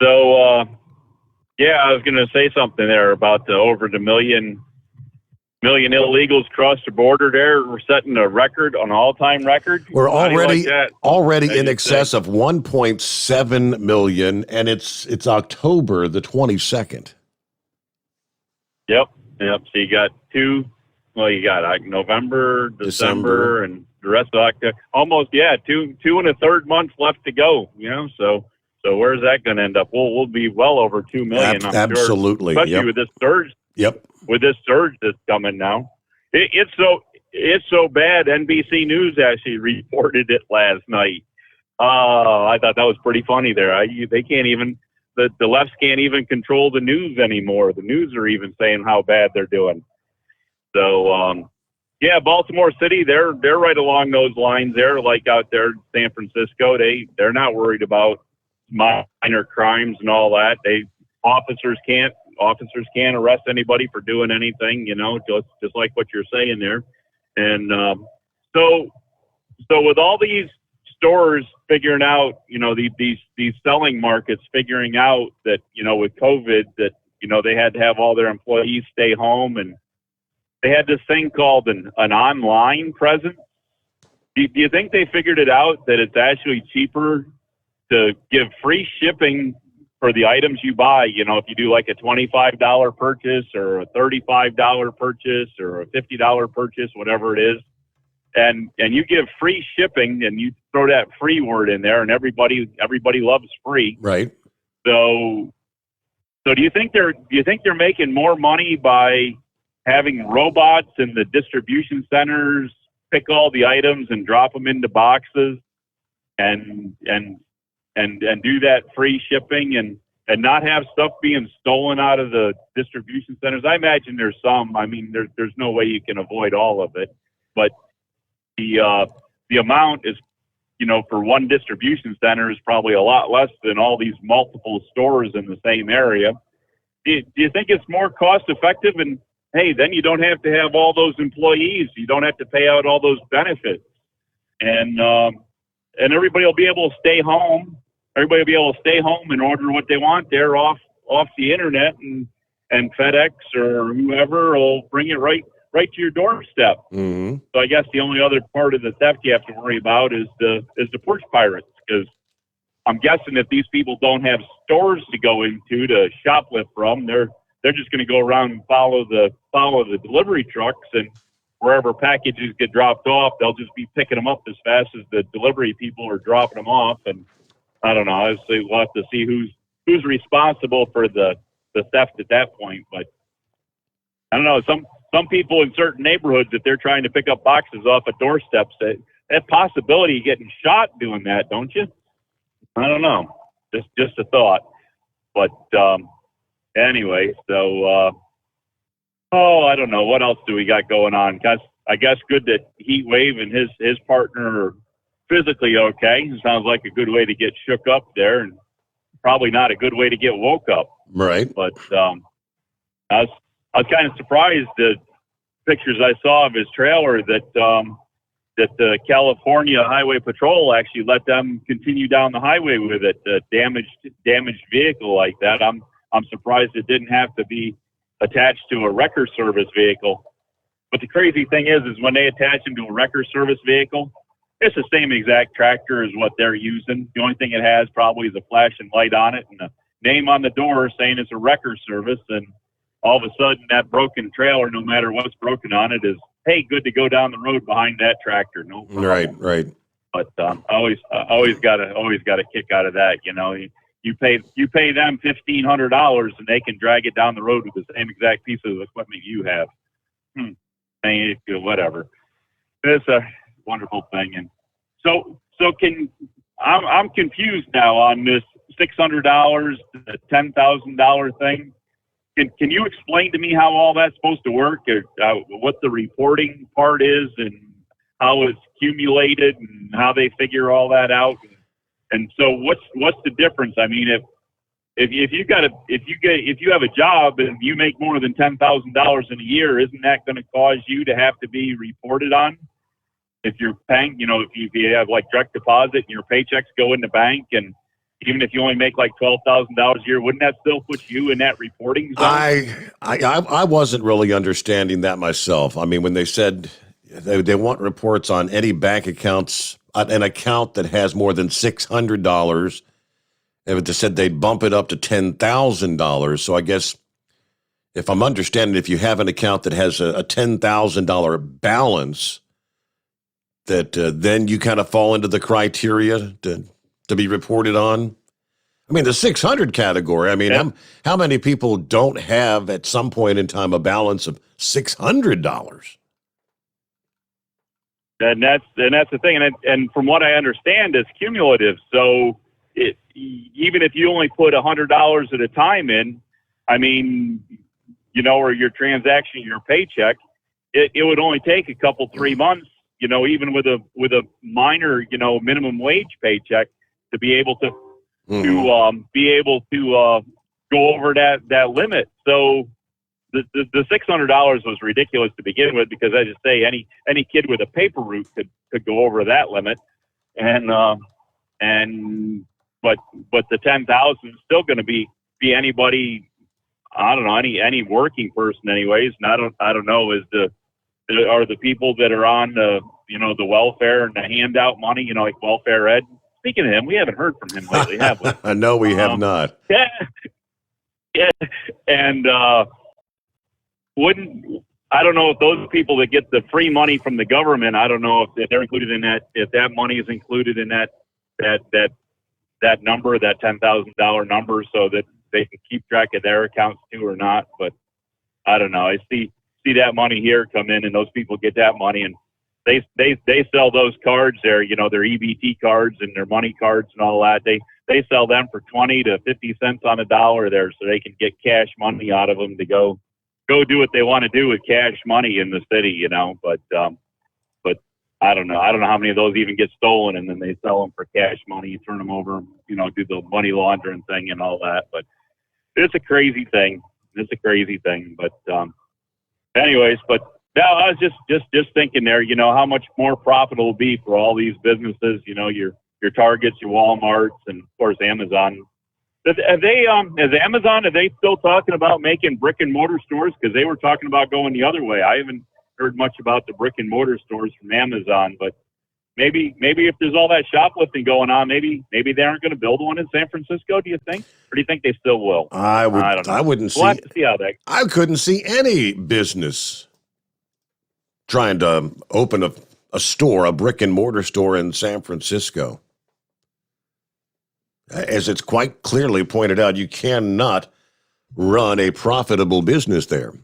So, yeah, I was going to say something there about over the million illegals cross the border there. We're setting a record, an all-time record. We're already in excess of 1.7 million, and it's October the 22nd. Yep. So you got you got like November, December, and the rest of October. Almost, two and a third months left to go, So where's that going to end up? We'll be well over 2 million. I'm absolutely, sure, especially with this surge. Yep. With this surge that's coming now, it's so bad. NBC News actually reported it last night. I thought that was pretty funny there. They can't even the lefts can't even control the news anymore. The news are even saying how bad they're doing. So Baltimore City, they're right along those lines. They're like out there, San Francisco. They're not worried about minor crimes and all that. Officers can't arrest anybody for doing anything, just like what you're saying there. And so with all these stores figuring out, these selling markets figuring out that, with COVID that, they had to have all their employees stay home, and they had this thing called an online presence. Do you think they figured it out that it's actually cheaper to give free shipping for the items you buy? If you do like a $25 purchase or a $35 purchase or a $50 purchase, whatever it is, and you give free shipping and you throw that free word in there, and everybody loves free. Right. So do you think they're making more money by having robots in the distribution centers pick all the items and drop them into boxes and do that free shipping and not have stuff being stolen out of the distribution centers? I imagine there's some. I mean, there's no way you can avoid all of it, but the amount is, for one distribution center is probably a lot less than all these multiple stores in the same area. Do you think it's more cost effective? And hey, then you don't have to have all those employees. You don't have to pay out all those benefits, and everybody will be able to stay home. Everybody will be able to stay home and order what they want there off the internet, and FedEx or whoever will bring it right to your doorstep. Mm-hmm. So I guess the only other part of the theft you have to worry about is the porch pirates, because I'm guessing if these people don't have stores to go into to shoplift from, they're just going to go around and follow the delivery trucks, and wherever packages get dropped off, they'll just be picking them up as fast as the delivery people are dropping them off. And I don't know. Obviously, we'll have to see who's responsible for the theft at that point. But I don't know. Some people in certain neighborhoods, if they're trying to pick up boxes off of doorsteps, that possibility of getting shot doing that, don't you? I don't know. Just a thought. But anyway, so I don't know. What else do we got going on? I guess good that Heat Wave and his partner are physically okay. It sounds like a good way to get shook up there, and probably not a good way to get woke up. Right. But I was kind of surprised the pictures I saw of his trailer that the California Highway Patrol actually let them continue down the highway with it. A damaged vehicle like that. I'm surprised it didn't have to be attached to a wrecker service vehicle. But the crazy thing is when they attach them to a wrecker service vehicle, it's the same exact tractor as what they're using. The only thing it has probably is a flashing light on it and a name on the door saying it's a wrecker service. And all of a sudden that broken trailer, no matter what's broken on it, is, hey, good to go down the road behind that tractor. No problem. Right. But I always got a kick out of that. You pay them $1,500 and they can drag it down the road with the same exact piece of equipment you have. Whatever. It's a wonderful thing. And so I'm confused now on this $600 to $10,000 thing. Can you explain to me how all that's supposed to work, or what the reporting part is, and how it's accumulated, and how they figure all that out? And so what's the difference? I mean, if you have a job and you make more than $10,000 in a year, isn't that going to cause you to have to be reported on? If you're paying, if you have like direct deposit and your paychecks go in the bank, and even if you only make like $12,000 a year, wouldn't that still put you in that reporting zone? I wasn't really understanding that myself. I mean, when they said they want reports on any bank accounts, an account that has more than $600, and they said they'd bump it up to $10,000. So I guess if I'm understanding, if you have an account that has a $10,000 balance, that then you kind of fall into the criteria to be reported on. I mean, the 600 category, I mean, how many people don't have at some point in time a balance of $600? And that's the thing. And from what I understand, it's cumulative. So even if you only put $100 at a time in, I mean, or your transaction, your paycheck, it would only take a couple, 3 months, even with a minor, minimum wage paycheck, to be able to go over that limit. So the $600 was ridiculous to begin with, because as you say, any kid with a paper route could go over that limit, but the 10,000 is still going to be anybody. I don't know, any working person anyways. And I don't know, are the people that are on the welfare and the handout money, like welfare ed. Speaking of him, we haven't heard from him lately, have we? No, we have not. Yeah. Yeah. And I don't know if those people that get the free money from the government, I don't know if they're included in that, if that money is included in that number, that $10,000 number, so that they can keep track of their accounts too or not. But I don't know. I see that money here come in, and those people get that money, and they sell those cards there, their EBT cards and their money cards and all that. They sell them for 20 to 50 cents on a dollar there, so they can get cash money out of them to go do what they want to do with cash money in the city, But I don't know. I don't know how many of those even get stolen, and then they sell them for cash money, turn them over, do the money laundering thing and all that. But it's a crazy thing. But anyways, but no, I was just thinking there, how much more profit will be for all these businesses, your Targets, your Walmarts, and of course Amazon. Are they still talking about making brick and mortar stores? Because they were talking about going the other way. I haven't heard much about the brick and mortar stores from Amazon, but maybe if there's all that shoplifting going on, maybe they aren't going to build one in San Francisco. Do you think, or do you think they still will? I don't know. I wouldn't We'll have to see how that. I couldn't see any business trying to open a store, a brick and mortar store in San Francisco. As it's quite clearly pointed out, you cannot run a profitable business there.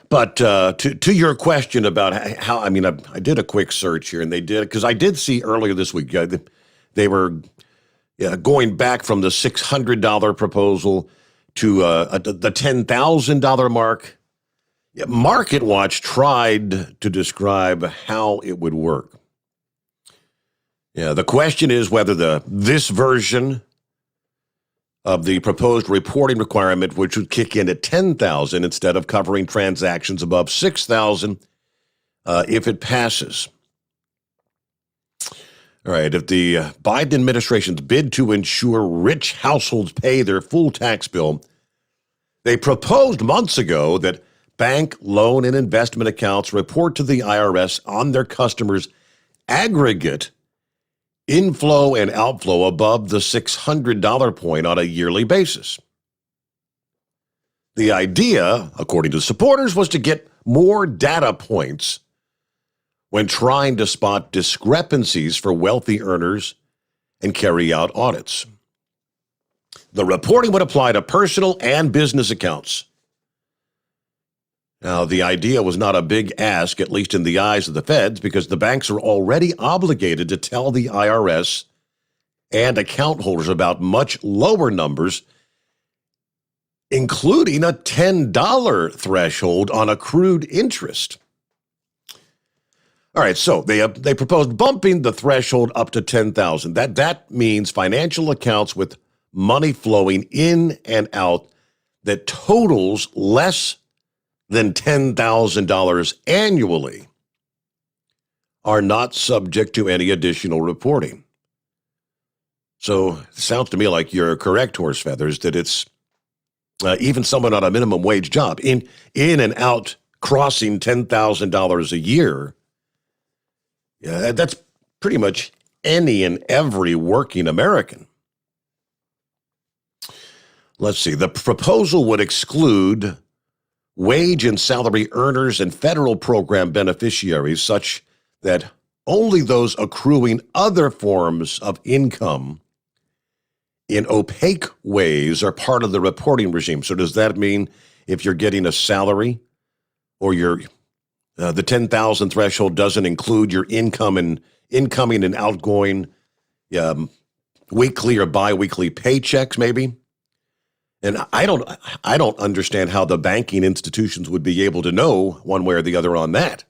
But to your question about how, I did a quick search here, and they did, because I did see earlier this week, they were going back from the $600 proposal to the $10,000 mark. MarketWatch tried to describe how it would work. Yeah, the question is whether this version of the proposed reporting requirement, which would kick in at $10,000 instead of covering transactions above $6,000, if it passes. All right, if the Biden administration's bid to ensure rich households pay their full tax bill, they proposed months ago that bank, loan, and investment accounts report to the IRS on their customers' aggregate inflow and outflow above the $600 point on a yearly basis. The idea, according to supporters, was to get more data points when trying to spot discrepancies for wealthy earners and carry out audits. The reporting would apply to personal and business accounts. Now, the idea was not a big ask, at least in the eyes of the feds, because the banks are already obligated to tell the IRS and account holders about much lower numbers, including a $10 threshold on accrued interest. All right, so they proposed bumping the threshold up to $10,000. That means financial accounts with money flowing in and out that totals less than $10,000 annually are not subject to any additional reporting. So it sounds to me like you're correct, Horse Feathers, that it's even someone on a minimum wage job in and out crossing $10,000 a year. Yeah, that's pretty much any and every working American. Let's see. The proposal would exclude wage and salary earners and federal program beneficiaries, such that only those accruing other forms of income in opaque ways are part of the reporting regime. So does that mean if you're getting a salary or the 10,000 threshold doesn't include your incoming and outgoing weekly or biweekly paychecks, maybe? And I don't understand how the banking institutions would be able to know one way or the other on that.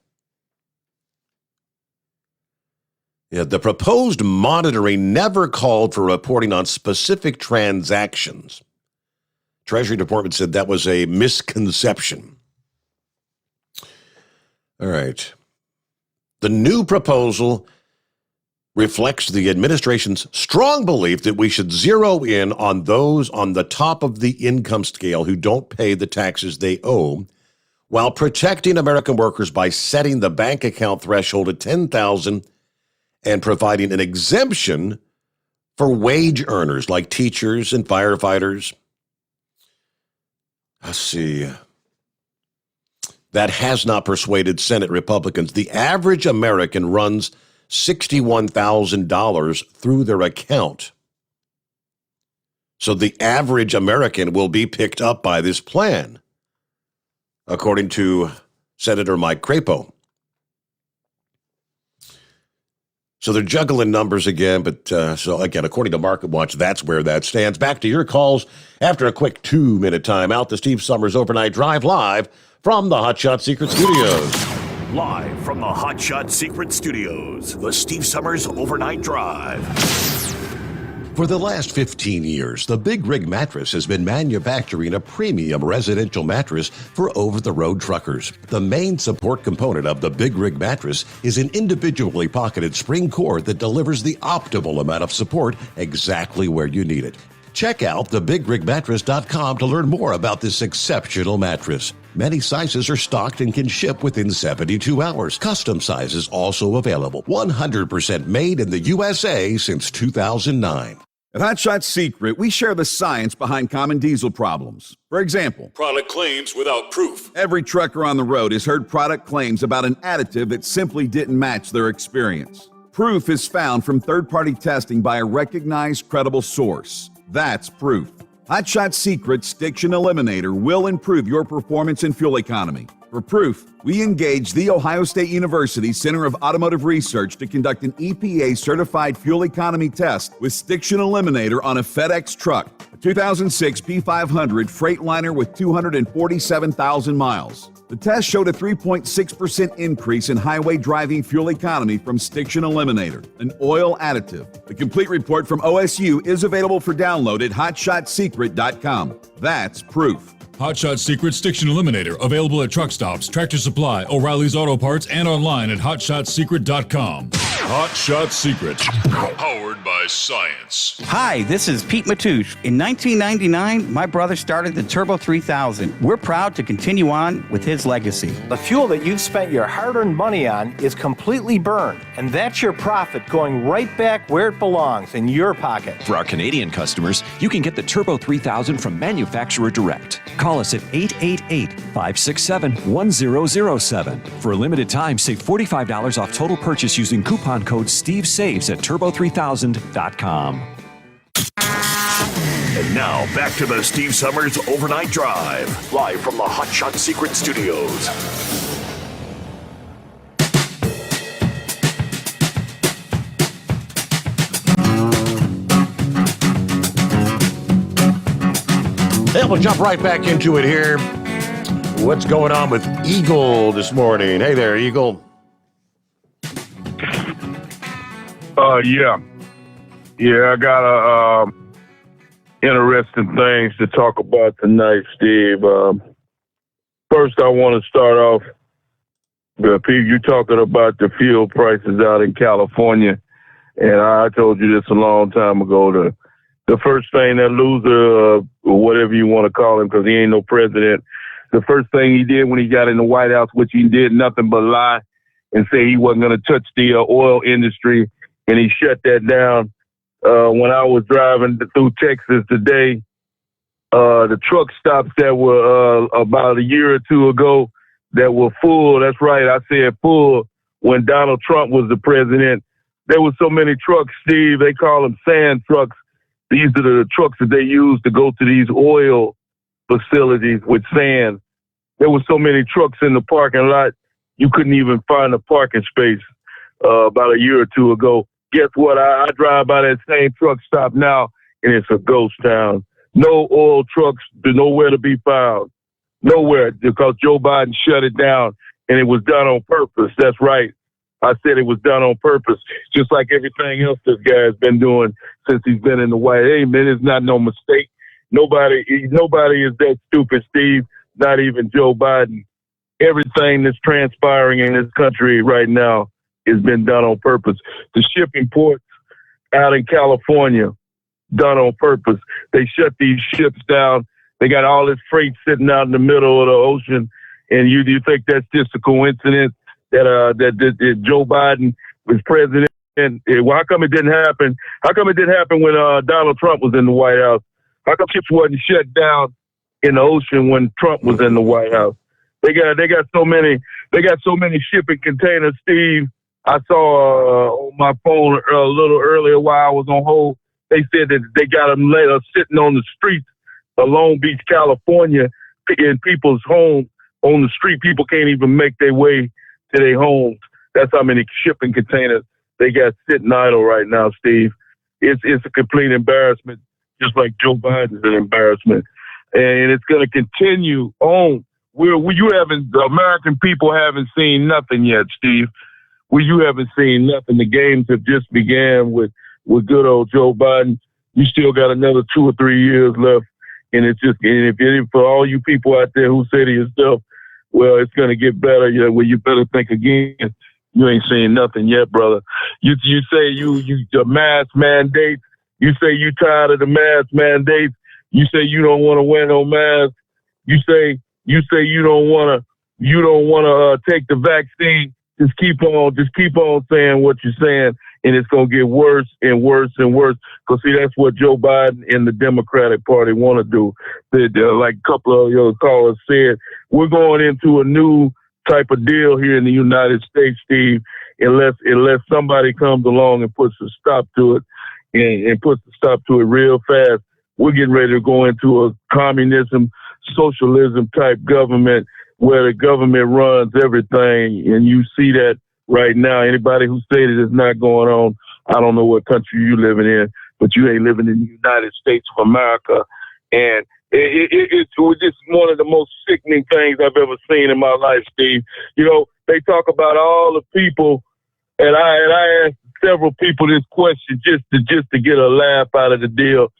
Yeah, the proposed monitoring never called for reporting on specific transactions Treasury Department said that was a misconception. All right. The new proposal reflects the administration's strong belief that we should zero in on those on the top of the income scale who don't pay the taxes they owe, while protecting American workers by setting the bank account threshold at $10,000 and providing an exemption for wage earners like teachers and firefighters. Let's see. That has not persuaded Senate Republicans. The average American runs $61,000 through their account. So the average American will be picked up by this plan, according to Senator Mike Crapo. So they're juggling numbers again, but so again, according to Market Watch, that's where that stands. Back to your calls after a quick 2-minute timeout. The Steve Sommers Overnight Drive live from the Hot Shot Secret Studios. Live from the Hot Shot Secret Studios, the Steve Sommers Overnight Drive. For the last 15 years, the Big Rig Mattress has been manufacturing a premium residential mattress for over-the-road truckers. The main support component of the Big Rig Mattress is an individually pocketed spring cord that delivers the optimal amount of support exactly where you need it. Check out thebigrigmattress.com to learn more about this exceptional mattress. Many sizes are stocked and can ship within 72 hours. Custom sizes also available. 100% made in the USA since 2009. At Hot Shot Secret, we share the science behind common diesel problems. For example, product claims without proof. Every trucker on the road has heard product claims about an additive that simply didn't match their experience. Proof is found from third-party testing by a recognized, credible source. That's proof. Hot Shot Secret's Stiction Eliminator will improve your performance and fuel economy. For proof, we engaged the Ohio State University Center of Automotive Research to conduct an EPA-certified fuel economy test with Stiction Eliminator on a FedEx truck, a 2006 P500 Freightliner with 247,000 miles. The test showed a 3.6% increase in highway driving fuel economy from Stiction Eliminator, an oil additive. The complete report from OSU is available for download at hotshotsecret.com. That's proof. Hot Shot Secret Stiction Eliminator, available at truck stops, Tractor Supply, O'Reilly's Auto Parts, and online at hotshotsecret.com. Hot Shot Secret, powered by science. Hi, this is Pete Matouche. In 1999, my brother started the Turbo 3000. We're proud to continue on with his legacy. The fuel that you've spent your hard-earned money on is completely burned, and that's your profit going right back where it belongs, in your pocket. For our Canadian customers, you can get the Turbo 3000 from manufacturer direct. Call us at 888-567-1007. For a limited time, save $45 off total purchase using coupon code STEVESAVES at turbo3000.com. And now, back to the Steve Sommers Overnight Drive, live from the Hot Shot Secret Studios. Hey, we'll jump right back into it here. What's going on with Eagle this morning? Hey there, Eagle. Yeah, I got interesting things to talk about tonight, Steve. First, I want to start off, Pete, you talking about the fuel prices out in California, and I told you this a long time ago. The first thing that loser, or whatever you want to call him, because he ain't no president, the first thing he did when he got in the White House, which he did nothing but lie and say he wasn't going to touch the oil industry, and he shut that down. When I was driving through Texas today, the truck stops that were about a year or two ago that were full, that's right, I said full, when Donald Trump was the president, there were so many trucks, Steve, they call them sand trucks. These are the trucks that they use to go to these oil facilities with sand. There were so many trucks in the parking lot, you couldn't even find a parking space about a year or two ago. Guess what? I drive by that same truck stop now, and it's a ghost town. No oil trucks, nowhere to be found. Nowhere, because Joe Biden shut it down, and it was done on purpose. That's right. I said it was done on purpose, just like everything else this guy has been doing since he's been in the White House. Hey, man, it's not no mistake. Nobody is that stupid, Steve, not even Joe Biden. Everything that's transpiring in this country right now has been done on purpose. The shipping ports out in California, done on purpose. They shut these ships down. They got all this freight sitting out in the middle of the ocean, and you think that's just a coincidence that Joe Biden was president? Well, how come it didn't happen? How come it didn't happen when Donald Trump was in the White House? How come ships wasn't shut down in the ocean when Trump was in the White House? They got so many shipping containers, Steve. I saw on my phone a little earlier while I was on hold. They said that they got them sitting on the streets of Long Beach, California, in people's homes on the street. People can't even make their way to their homes. That's how many shipping containers they got sitting idle right now, Steve. It's a complete embarrassment, just like Joe Biden's an embarrassment. And it's going to continue on. The American people haven't seen nothing yet, Steve. You haven't seen nothing. The games have just began with good old Joe Biden. You still got another 2 or 3 years left. And for all you people out there who say to yourself, well, it's going to get better, you better think again. You ain't seen nothing yet, brother. You say the mask mandates. You say you tired of the mask mandates. You say you don't want to wear no mask. You say you don't want to take the vaccine. Just keep on saying what you're saying, and it's gonna get worse and worse and worse. Because see, that's what Joe Biden and the Democratic Party want to do. Like a couple of your callers said, we're going into a new type of deal here in the United States, Steve. Unless somebody comes along and puts a stop to it, and puts a stop to it real fast, we're getting ready to go into a communism, socialism type government where the government runs everything, and you see that right now. Anybody who say that it's not going on, I don't know what country you living in, but you ain't living in the United States of America. And it's just one of the most sickening things I've ever seen in my life, Steve. They talk about all the people, and I asked several people this question just to get a laugh out of the deal.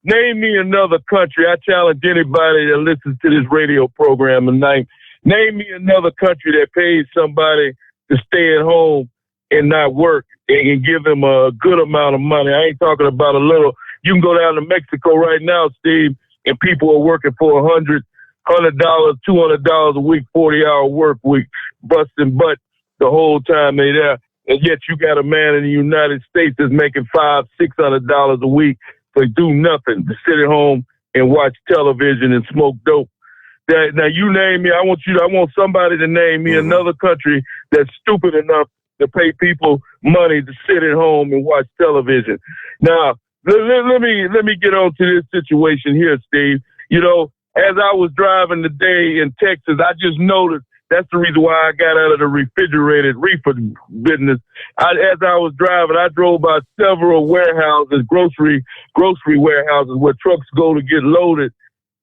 Name me another country. I challenge anybody that listens to this radio program tonight. Name me another country that pays somebody to stay at home and not work and give them a good amount of money. I ain't talking about a little. You can go down to Mexico right now, Steve, and people are working for $100, $200 a week, 40-hour work week, busting butt the whole time they there. And yet you got a man in the United States that's making $500, $600 a week to do nothing, to sit at home and watch television and smoke dope. Now you name me. I want somebody to name me another country that's stupid enough to pay people money to sit at home and watch television. Now let me get on to this situation here, Steve. As I was driving today in Texas, I just noticed. That's the reason why I got out of the refrigerated reefer business. As I was driving, I drove by several warehouses, grocery warehouses where trucks go to get loaded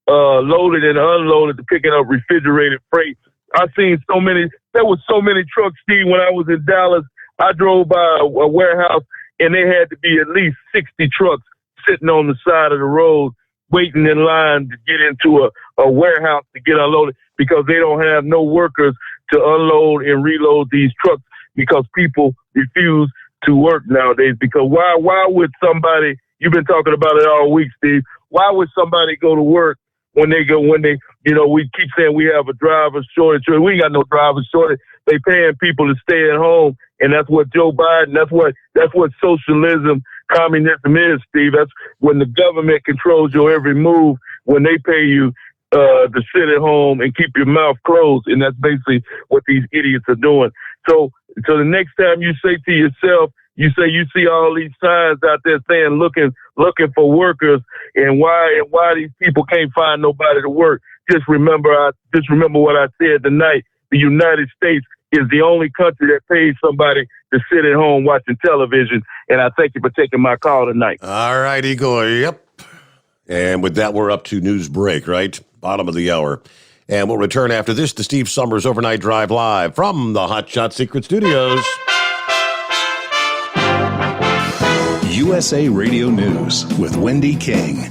and unloaded to picking up refrigerated freight. I seen there was so many trucks, Steve, when I was in Dallas. I drove by a warehouse and there had to be at least 60 trucks sitting on the side of the road waiting in line to get into a warehouse to get unloaded, because they don't have no workers to unload and reload these trucks, because people refuse to work nowadays. Because why would somebody, you've been talking about it all week, Steve, why would somebody go to work when they we keep saying we have a driver shortage. We ain't got no driver shortage. They paying people to stay at home, and that's what Joe Biden, that's what socialism, communism is, Steve. That's when the government controls your every move, when they pay you to sit at home and keep your mouth closed, and that's basically what these idiots are doing. So the next time you say to yourself, you see all these signs out there saying looking for workers, and why these people can't find nobody to work. Just remember what I said tonight. The United States is the only country that pays somebody to sit at home watching television. And I thank you for taking my call tonight. All right, Igor. Yep. And with that, we're up to news break, right? Bottom of the hour. And we'll return after this to Steve Sommers' Overnight Drive Live from the Hot Shot Secret Studios. USA Radio News with Wendy King.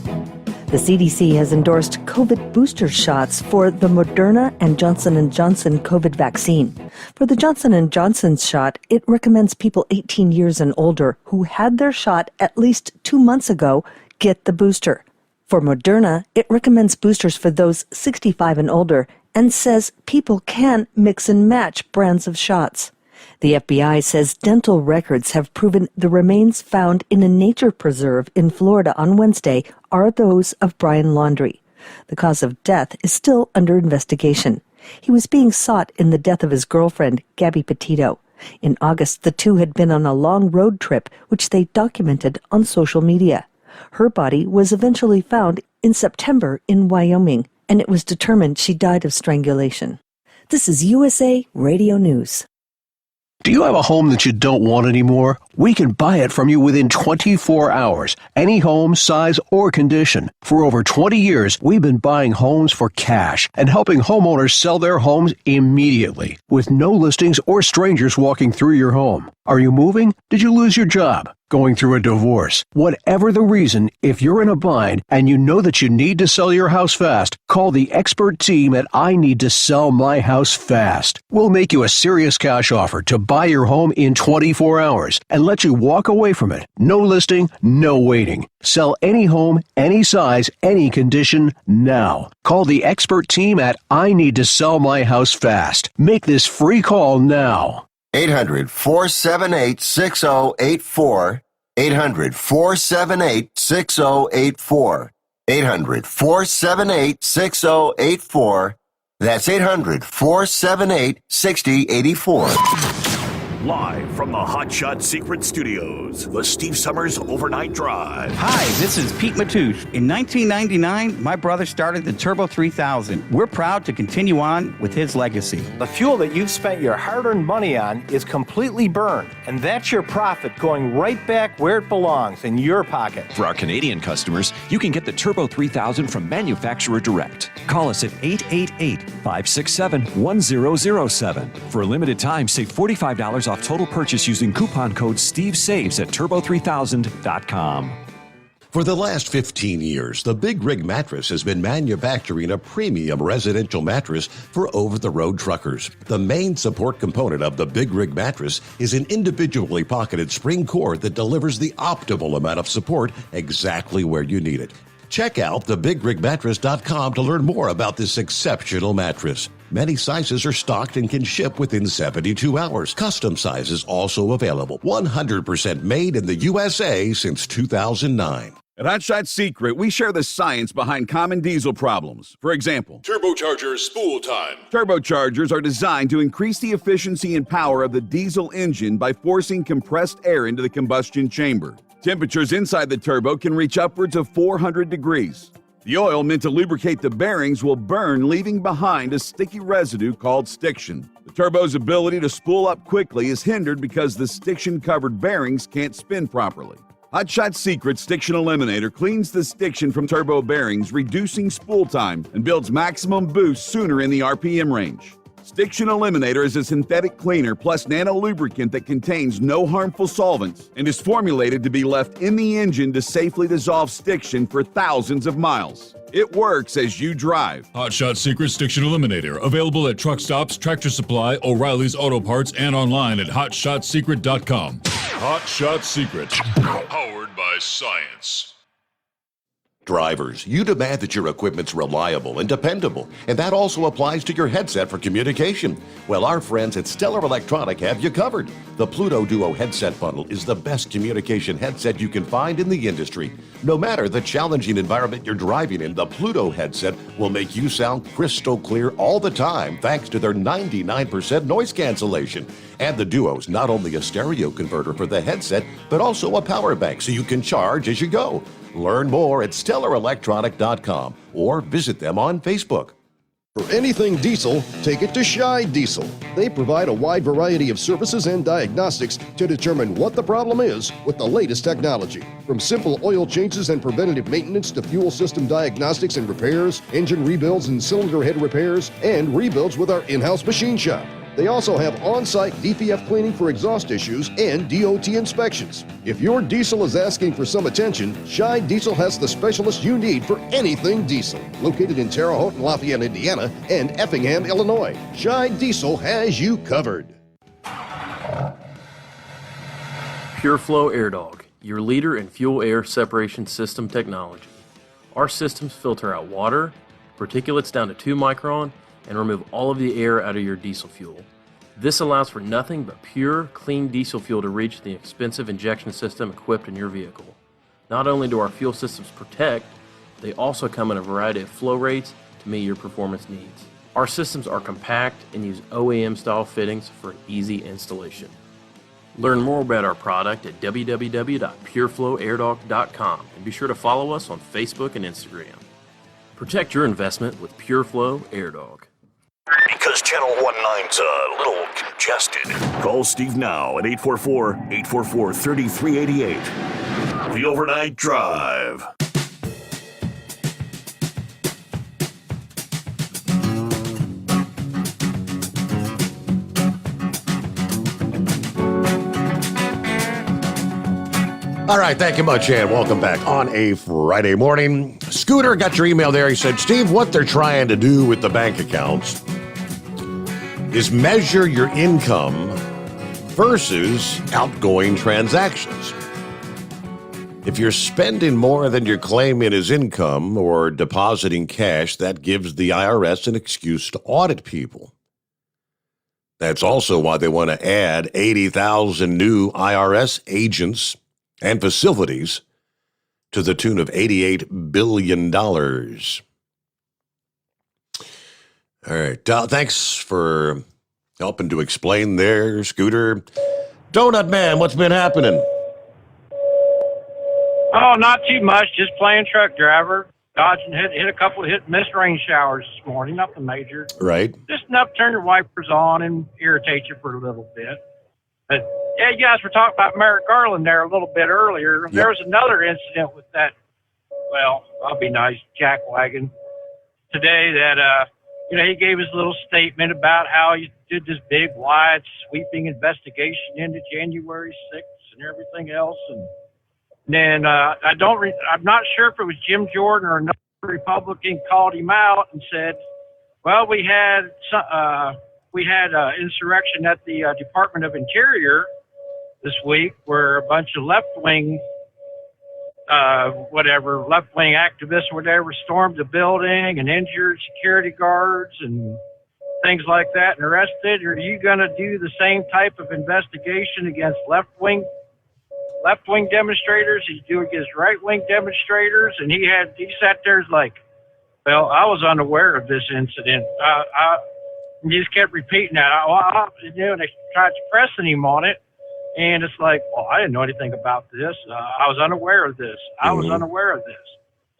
The CDC has endorsed COVID booster shots for the Moderna and Johnson & Johnson COVID vaccine. For the Johnson & Johnson shot, it recommends people 18 years and older who had their shot at least 2 months ago get the booster. For Moderna, it recommends boosters for those 65 and older and says people can mix and match brands of shots. The FBI says dental records have proven the remains found in a nature preserve in Florida on Wednesday are those of Brian Laundrie. The cause of death is still under investigation. He was being sought in the death of his girlfriend, Gabby Petito. In August, the two had been on a long road trip, which they documented on social media. Her body was eventually found in September in Wyoming, and it was determined she died of strangulation. This is USA Radio News. Do you have a home that you don't want anymore? We can buy it from you within 24 hours. Any home, size, or condition. For over 20 years, we've been buying homes for cash and helping homeowners sell their homes immediately, with no listings or strangers walking through your home. Are you moving? Did you lose your job? Going through a divorce? Whatever the reason, if you're in a bind and you know that you need to sell your house fast, call the expert team at I Need to Sell My House Fast. We'll make you a serious cash offer to buy your home in 24 hours and let you walk away from it. No listing, no waiting. Sell any home, any size, any condition, now. Call the expert team at I Need to Sell My House Fast. Make this free call now. 800-478-6084. 800-478-6084. 800-478-6084. That's 800-478-6084. Live from the Hot Shot Secret Studios, the Steve Sommers Overnight Drive. Hi, this is Pete Matouche. In 1999, my brother started the Turbo 3000. We're proud to continue on with his legacy. The fuel that you've spent your hard-earned money on is completely burned, and that's your profit going right back where it belongs, in your pocket. For our Canadian customers, you can get the Turbo 3000 from manufacturer direct. Call us at 888-567-1007. For a limited time, save $45 off total purchase using coupon code STEVESAVES at turbo3000.com. For the last 15 years, the Big Rig Mattress has been manufacturing a premium residential mattress for over-the-road truckers. The main support component of the Big Rig Mattress is an individually pocketed spring cord that delivers the optimal amount of support exactly where you need it. Check out thebigrigmattress.com to learn more about this exceptional mattress. Many sizes are stocked and can ship within 72 hours. Custom sizes also available. 100% made in the USA since 2009. At Hot Shot Secret, we share the science behind common diesel problems. For example, Turbocharger spool time. Turbochargers are designed to increase the efficiency and power of the diesel engine by forcing compressed air into the combustion chamber. Temperatures inside the turbo can reach upwards of 400 degrees. The oil meant to lubricate the bearings will burn, leaving behind a sticky residue called stiction. The turbo's ability to spool up quickly is hindered because the stiction-covered bearings can't spin properly. Hot Shot Secret Stiction Eliminator cleans the stiction from turbo bearings, reducing spool time and builds maximum boost sooner in the RPM range. Stiction Eliminator is a synthetic cleaner plus nano-lubricant that contains no harmful solvents and is formulated to be left in the engine to safely dissolve stiction for thousands of miles. It works as you drive. Hot Shot Secret Stiction Eliminator. Available at truck stops, Tractor Supply, O'Reilly's Auto Parts, and online at hotshotsecret.com. Hot Shot Secret. Powered by science. Drivers, you demand that your equipment's reliable and dependable, and that also applies to your headset for communication. Well, our friends at Stellar Electronic have you covered. The Pluto Duo headset bundle is the best communication headset you can find in the industry. No matter the challenging environment you're driving in, the Pluto headset will make you sound crystal clear all the time thanks to their 99% noise cancellation. And the Duo's not only a stereo converter for the headset, but also a power bank so you can charge as you go. Learn more at StellarElectronic.com or visit them on Facebook. For anything diesel, take it to Shy Diesel. They provide a wide variety of services and diagnostics to determine what the problem is with the latest technology. From simple oil changes and preventative maintenance to fuel system diagnostics and repairs, engine rebuilds and cylinder head repairs, and rebuilds with our in-house machine shop. They also have on-site DPF cleaning for exhaust issues and DOT inspections. If your diesel is asking for some attention, Scheid Diesel has the specialist you need for anything diesel. Located in Terre Haute and Lafayette, Indiana, and Effingham, Illinois, Scheid Diesel has you covered. Pureflow Airdog, your leader in fuel air separation system technology. Our systems filter out water, particulates down to 2 micron, and remove all of the air out of your diesel fuel. This allows for nothing but pure, clean diesel fuel to reach the expensive injection system equipped in your vehicle. Not only do our fuel systems protect, they also come in a variety of flow rates to meet your performance needs. Our systems are compact and use OEM-style fittings for an easy installation. Learn more about our product at www.pureflowairdog.com and be sure to follow us on Facebook and Instagram. Protect your investment with Pureflow Airdog. Because Channel 19's a little congested. Call Steve now at 844-844-3388. The Overnight Drive. All right, thank you much, and welcome back on a Friday morning. Scooter got your email there. He said, Steve, what they're trying to do with the bank accounts is measure your income versus outgoing transactions. If you're spending more than you're claiming as income or depositing cash, that gives the IRS an excuse to audit people. That's also why they want to add 80,000 new IRS agents and facilities to the tune of $88 billion. All right. Thanks for helping to explain there, Scooter. Donut Man, what's been happening? Oh, not too much. Just playing truck driver. Dodging, hit a couple of miss rain showers this morning. Nothing major. Right. Just enough to turn your wipers on and irritate you for a little bit. But yeah, you guys were talking about Merrick Garland there a little bit earlier. Yep. There was another incident with that, well, I'll be nice, jackwagon today that, he gave his little statement about how he did this big, wide, sweeping investigation into January 6th and everything else. And then I'm not sure if it was Jim Jordan or another Republican called him out and said, well, we had insurrection at the Department of Interior this week where a bunch of left-wing activists or whatever stormed the building and injured security guards and things like that and arrested. Are you going to do the same type of investigation against left-wing demonstrators as you do against right-wing demonstrators? And he sat there like, well, I was unaware of this incident. And he just kept repeating that. And they tried pressing him on it. And it's like, well, I didn't know anything about this. I was unaware of this. I was unaware of this.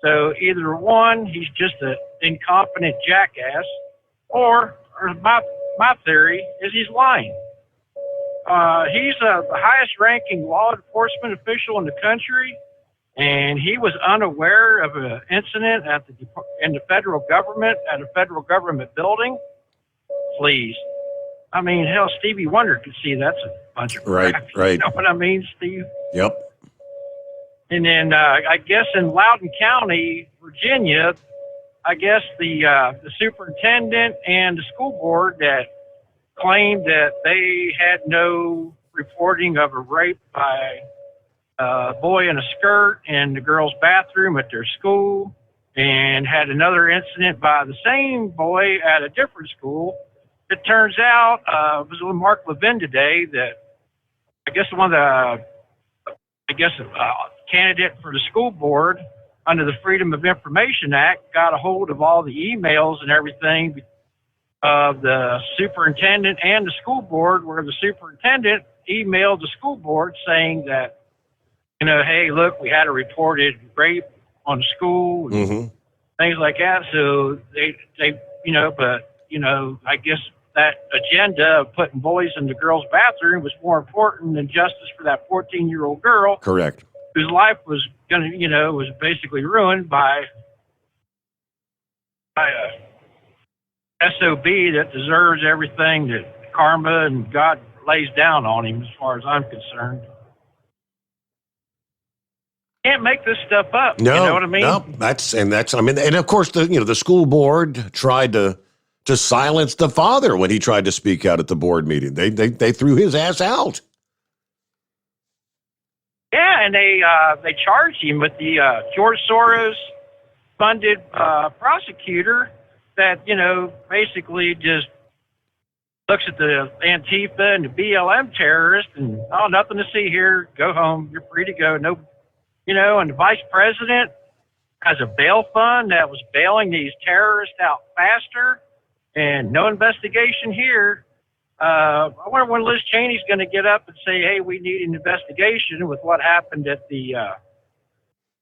So either one, he's just an incompetent jackass, or my theory is he's lying. He's the highest-ranking law enforcement official in the country, and he was unaware of an incident in the federal government, at a federal government building. Please. I mean, hell, Stevie Wonder could see that's a bunch of crap. Right. You know what I mean, Steve? Yep. And then I guess in Loudoun County, Virginia, I guess the superintendent and the school board that claimed that they had no reporting of a rape by a boy in a skirt in the girls' bathroom at their school, and had another incident by the same boy at a different school. It turns out, it was with Mark Levin today that I guess a candidate for the school board under the Freedom of Information Act got a hold of all the emails and everything of the superintendent and the school board, where the superintendent emailed the school board saying that, hey, look, we had a reported rape on the school and things like that. So they I guess that agenda of putting boys in the girls' bathroom was more important than justice for that 14-year-old girl. Correct. Whose life was was basically ruined by a SOB that deserves everything that karma and God lays down on him, as far as I'm concerned. Can't make this stuff up. No, you know what I mean? No, and of course the school board tried to silence the father when he tried to speak out at the board meeting. They threw his ass out. Yeah, and they charged him with the George Soros funded prosecutor that basically just looks at the Antifa and the BLM terrorists and nothing to see here. Go home. You're free to go. No. And the vice president has a bail fund that was bailing these terrorists out faster, and no investigation here. I wonder when Liz Cheney's going to get up and say, hey, we need an investigation with what happened at the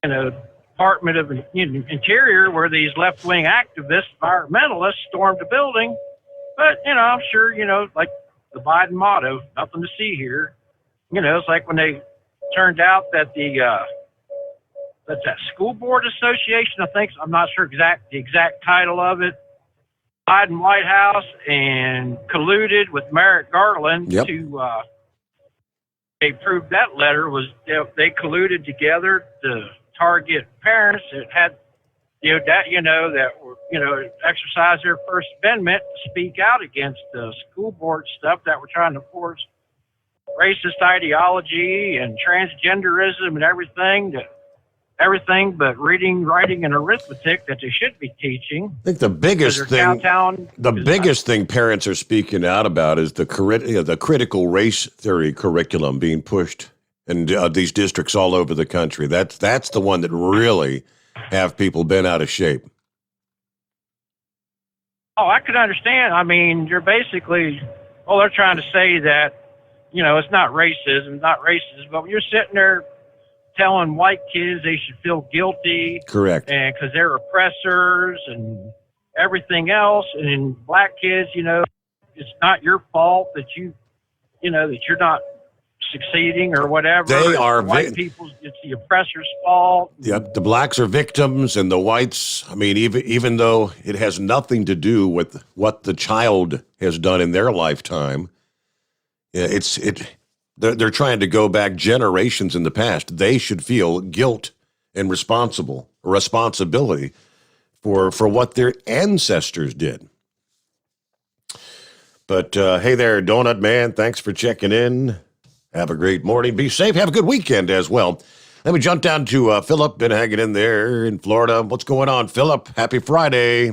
Department of Interior, where these left-wing activists, environmentalists, stormed the building. But, I'm sure, like the Biden motto, nothing to see here. It's like when they turned out that that's that school board association, I'm not sure the exact title of it, Biden White House, and colluded with Merrick Garland to, they proved that letter was, they colluded together to target parents that had, that were, exercise their First Amendment to speak out against the school board stuff that were trying to force racist ideology and transgenderism and everything but reading, writing, and arithmetic that they should be teaching. I think the biggest thing parents are speaking out about is the critical race theory curriculum being pushed in these districts all over the country. That's the one that really have people bent out of shape. Oh, I could understand. I mean, you're basically, they're trying to say that, it's not racism, but when you're sitting there telling white kids they should feel guilty. Correct. And because they're oppressors and everything else. And black kids, it's not your fault that that you're not succeeding or whatever. They are white people's, it's the oppressor's fault. Yep. The blacks are victims and the whites, I mean, even though it has nothing to do with what the child has done in their lifetime, they're trying to go back generations in the past. They should feel guilt and responsibility for what their ancestors did. But hey there, Donut Man, thanks for checking in. Have a great morning. Be safe. Have a good weekend as well. Let me jump down to Philip. Been hanging in there in Florida. What's going on, Philip? Happy Friday.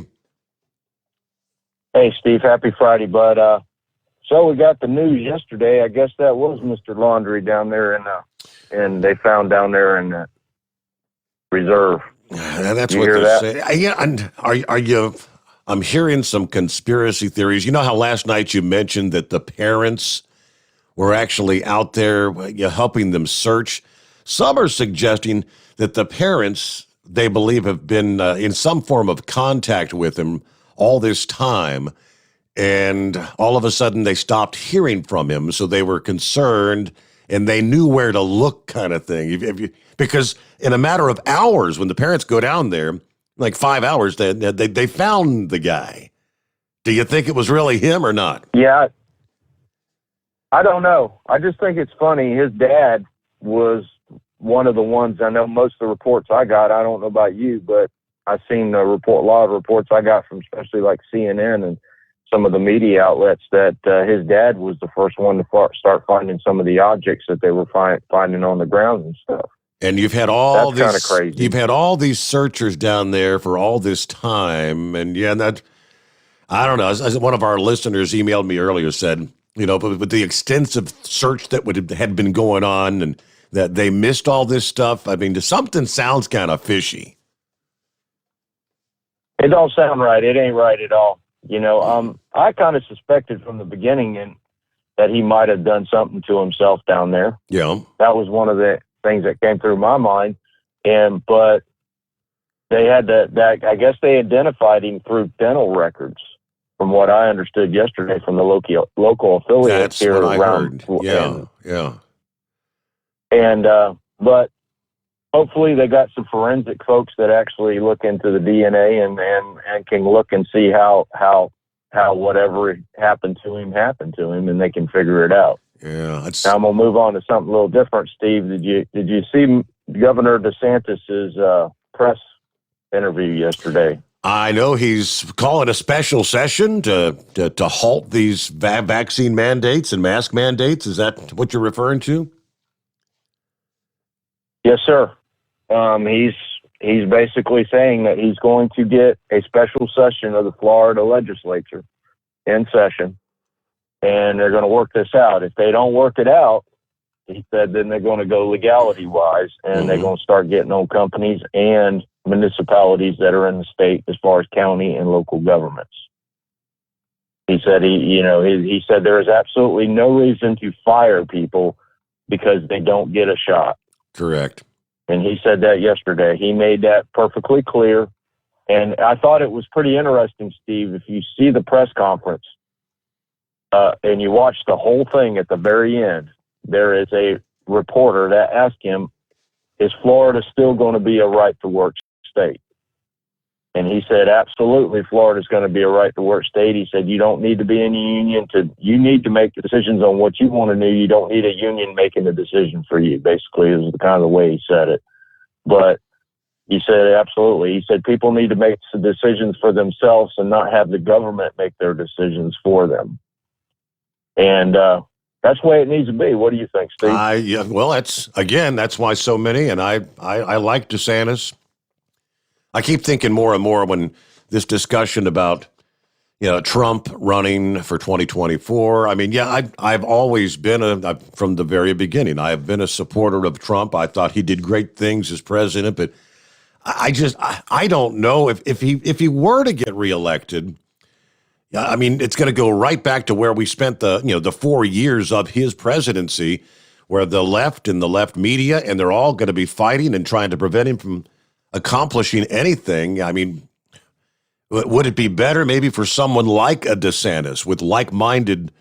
Hey, Steve. Happy Friday, bud. So we got the news yesterday. I guess that was Mr. Laundry down there, and they found down there in the reserve. That's what they're saying. Yeah, and are you? I'm hearing some conspiracy theories. You know how last night you mentioned that the parents were actually out there helping them search? Some are suggesting that the parents, they believe, have been in some form of contact with him all this time. And all of a sudden they stopped hearing from him, so they were concerned and they knew where to look, kind of thing. Because in a matter of hours, when the parents go down there, like 5 hours, they found the guy. Do you think it was really him or not? Yeah, I don't know. I just think it's funny. His dad was one of the ones, I know most of the reports I got, I don't know about you, but I've seen a lot of reports I got from especially like CNN and some of the media outlets that his dad was the first one to start finding some of the objects that they were finding on the ground and stuff. And you've had all these, kind of crazy. You've had all these searchers down there for all this time, and that I don't know. As one of our listeners emailed me earlier, said, but the extensive search that had been going on, and that they missed all this stuff. I mean, something sounds kind of fishy. It don't sound right. It ain't right at all. I kind of suspected from the beginning that he might have done something to himself down there. Yeah. That was one of the things that came through my mind. But they had that I guess they identified him through dental records, from what I understood yesterday from the local affiliates here around. Yeah. And, but hopefully they got some forensic folks that actually look into the DNA and can look and see how how whatever happened to him, and they can figure it out. Yeah. Now I'm going to move on to something a little different, Steve. Did you see Governor DeSantis's press interview yesterday? I know he's calling a special session to halt these vaccine mandates and mask mandates. Is that what you're referring to? Yes, sir. He's basically saying that he's going to get a special session of the Florida legislature in session, and they're going to work this out. If they don't work it out, he said, then they're going to go legality-wise, and they're going to start getting on companies and municipalities that are in the state as far as county and local governments. He said he said there is absolutely no reason to fire people because they don't get a shot. Correct. And he said that yesterday. He made that perfectly clear. And I thought it was pretty interesting, Steve, if you see the press conference and you watch the whole thing at the very end, there is a reporter that asked him, is Florida still going to be a right-to-work state? And he said, absolutely, Florida's going to be a right-to-work state. He said, you don't need to be in a union. You need to make decisions on what you want to do. You don't need a union making the decision for you, basically, is the kind of the way he said it. But he said, absolutely. He said, people need to make some decisions for themselves and not have the government make their decisions for them. And that's the way it needs to be. What do you think, Steve? Yeah, well, that's why so many, and I like DeSantis. I keep thinking more and more when this discussion about, Trump running for 2024. I mean, I've always been from the very beginning, I have been a supporter of Trump. I thought he did great things as president, but I don't know if he were to get reelected. I mean, it's going to go right back to where we spent the 4 years of his presidency, where the left and the left media, and they're all going to be fighting and trying to prevent him from accomplishing anything. I mean, would it be better maybe for someone like a DeSantis with like-minded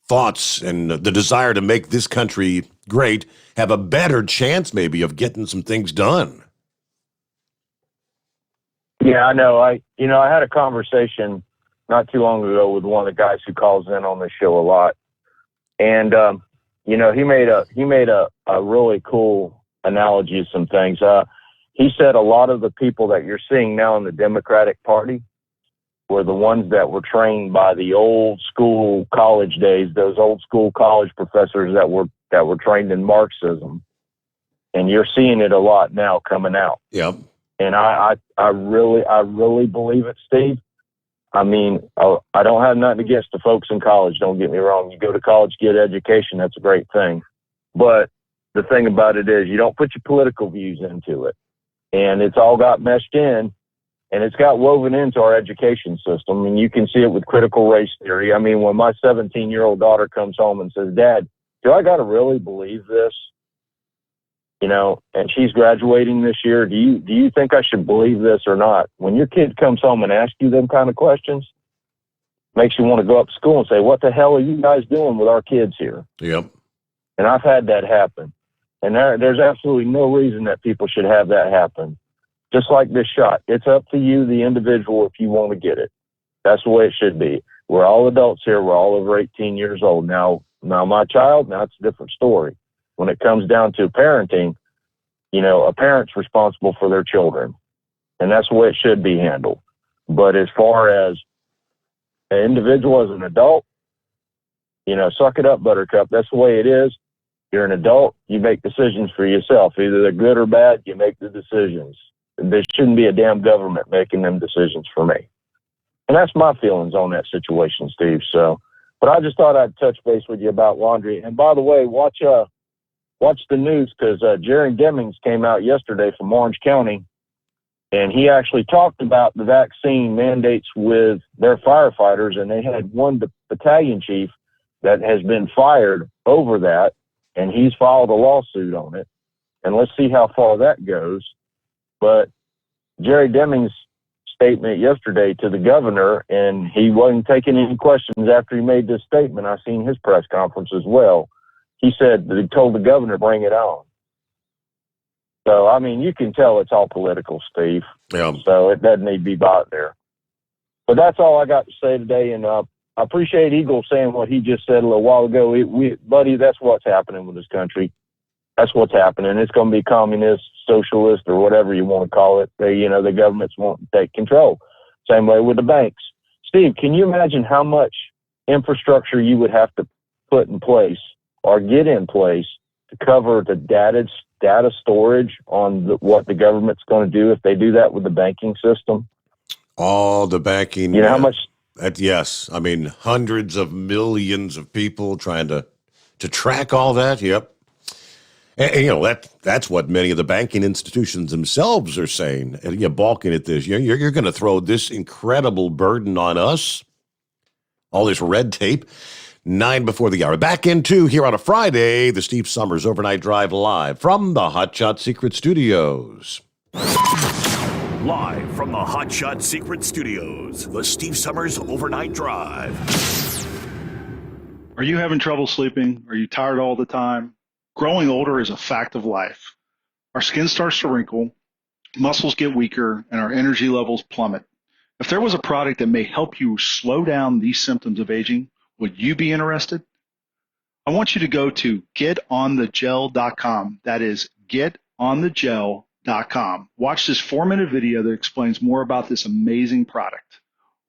thoughts and the desire to make this country great have a better chance maybe of getting some things done? Yeah, I know. I had a conversation not too long ago with one of the guys who calls in on the show a lot. And, he made a really cool analogy of some things. He said a lot of the people that you're seeing now in the Democratic Party were the ones that were trained by the old school college days, those old school college professors that were trained in Marxism. And you're seeing it a lot now coming out. Yep. And I really believe it, Steve. I mean, I don't have nothing against the folks in college. Don't get me wrong. You go to college, get education. That's a great thing. But the thing about it is you don't put your political views into it. And it's all got meshed in, and it's got woven into our education system. And you can see it with critical race theory. I mean, when my 17-year-old daughter comes home and says, Dad, do I got to really believe this? And she's graduating this year. Do you think I should believe this or not? When your kid comes home and asks you them kind of questions, makes you want to go up to school and say, what the hell are you guys doing with our kids here? Yep. And I've had that happen. And there's absolutely no reason that people should have that happen. Just like this shot. It's up to you, the individual, if you want to get it. That's the way it should be. We're all adults here. We're all over 18 years old. Now my child, now it's a different story. When it comes down to parenting, a parent's responsible for their children. And that's the way it should be handled. But as far as an individual as an adult, suck it up, Buttercup. That's the way it is. You're an adult, you make decisions for yourself. Either they're good or bad, you make the decisions. There shouldn't be a damn government making them decisions for me. And that's my feelings on that situation, Steve. But I just thought I'd touch base with you about laundry. And by the way, watch the news, because Jerry Demings came out yesterday from Orange County, and he actually talked about the vaccine mandates with their firefighters, and they had one battalion chief that has been fired over that. And he's filed a lawsuit on it. And let's see how far that goes. But Jerry Demings' statement yesterday to the governor, and he wasn't taking any questions after he made this statement. I seen his press conference as well. He said that he told the governor, bring it on. So, I mean, you can tell it's all political, Steve. Yeah. So it doesn't need to be bought there. But that's all I got to say today. And I appreciate Eagle saying what he just said a little while ago. Buddy, that's what's happening with this country. That's what's happening. It's going to be communist, socialist, or whatever you want to call it. The government's wanting to take control. Same way with the banks. Steve, can you imagine how much infrastructure you would have to put in place or get in place to cover the data storage on what the government's going to do if they do that with the banking system? All the banking. You know how much? Yes. I mean, hundreds of millions of people trying to track all that. Yep. And that's what many of the banking institutions themselves are saying. And you're balking at this. You're going to throw this incredible burden on us, all this red tape. 9 before the hour. Back into here on a Friday, the Steve Sommers Overnight Drive live from the Hot Shot Secret Studios. Live from the Hot Shot Secret Studios, the Steve Sommers Overnight Drive. Are you having trouble sleeping? Are you tired all the time? Growing older is a fact of life. Our skin starts to wrinkle, muscles get weaker, and our energy levels plummet. If there was a product that may help you slow down these symptoms of aging, would you be interested? I want you to go to getonthegel.com. That is getonthegel.com. Watch this 4-minute video that explains more about this amazing product.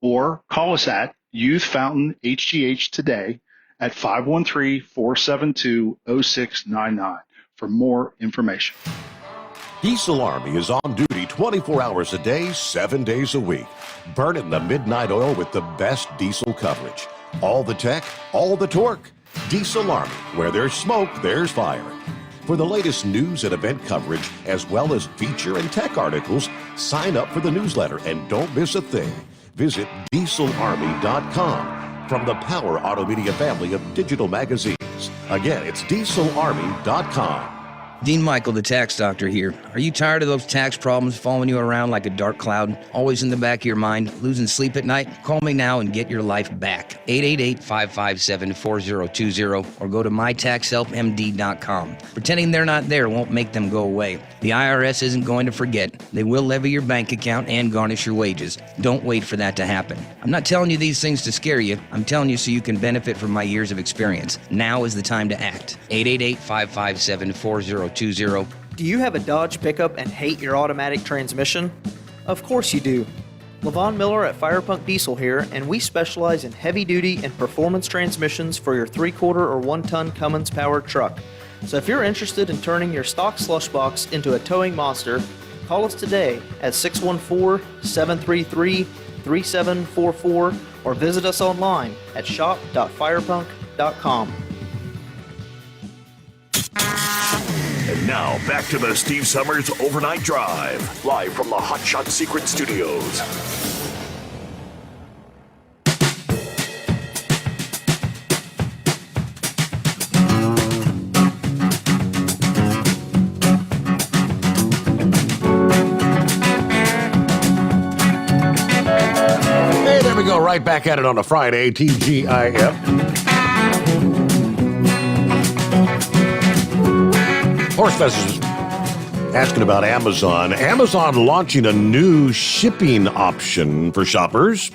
Or call us at Youth Fountain HGH today at 513-472-0699 for more information. Diesel Army is on duty 24 hours a day, 7 days a week. Burning the midnight oil with the best diesel coverage. All the tech, all the torque. Diesel Army, where there's smoke, there's fire. For the latest news and event coverage, as well as feature and tech articles, sign up for the newsletter and don't miss a thing. Visit dieselarmy.com from the Power Auto Media family of digital magazines. Again, it's dieselarmy.com. Dean Michael, the tax doctor here. Are you tired of those tax problems following you around like a dark cloud, always in the back of your mind, losing sleep at night? Call me now and get your life back. 888-557-4020 or go to mytaxhelpmd.com. Pretending they're not there won't make them go away. The IRS isn't going to forget. They will levy your bank account and garnish your wages. Don't wait for that to happen. I'm not telling you these things to scare you. I'm telling you so you can benefit from my years of experience. Now is the time to act. 888-557-4020. Do you have a Dodge pickup and hate your automatic transmission? Of course you do. LaVon Miller at Firepunk Diesel here, and we specialize in heavy-duty and performance transmissions for your 3/4 or 1-ton Cummins-powered truck. So if you're interested in turning your stock slush box into a towing monster, call us today at 614-733-3744 or visit us online at shop.firepunk.com. And now, back to the Steve Sommers Overnight Drive, live from the Hot Shot Secret Studios. Hey, there we go. Right back at it on a Friday, TGIF. Horsefest is asking about Amazon. Amazon launching a new shipping option for shoppers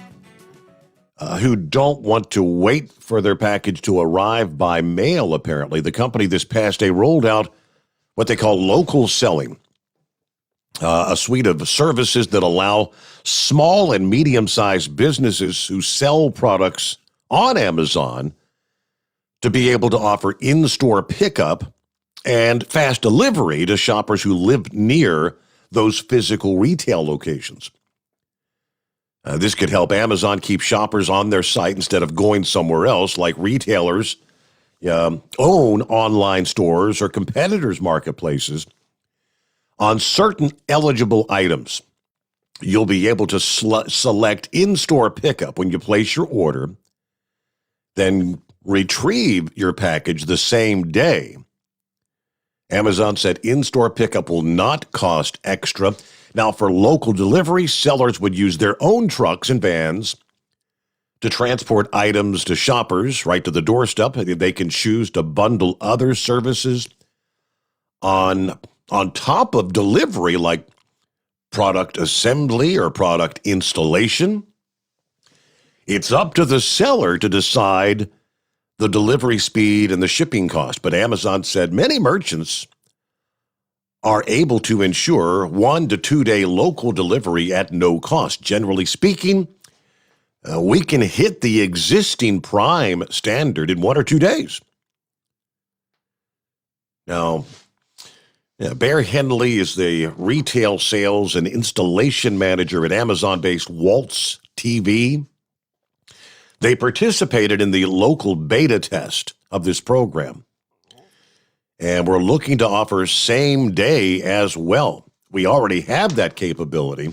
who don't want to wait for their package to arrive by mail, apparently. The company this past day rolled out what they call local selling, a suite of services that allow small and medium-sized businesses who sell products on Amazon to be able to offer in-store pickup and fast delivery to shoppers who live near those physical retail locations. This could help Amazon keep shoppers on their site instead of going somewhere else, like retailers own online stores or competitors' marketplaces. On certain eligible items, you'll be able to select in-store pickup when you place your order, then retrieve your package the same day. Amazon said in-store pickup will not cost extra. Now, for local delivery, sellers would use their own trucks and vans to transport items to shoppers right to the doorstep. They can choose to bundle other services on top of delivery, like product assembly or product installation. It's up to the seller to decide the delivery speed and the shipping cost. But Amazon said many merchants are able to ensure 1 to 2 day local delivery at no cost. Generally speaking, we can hit the existing Prime standard in 1 or 2 days. Now, Bear Henley is the retail sales and installation manager at Amazon-based Waltz TV. They participated in the local beta test of this program, and we're looking to offer same day as well. We already have that capability.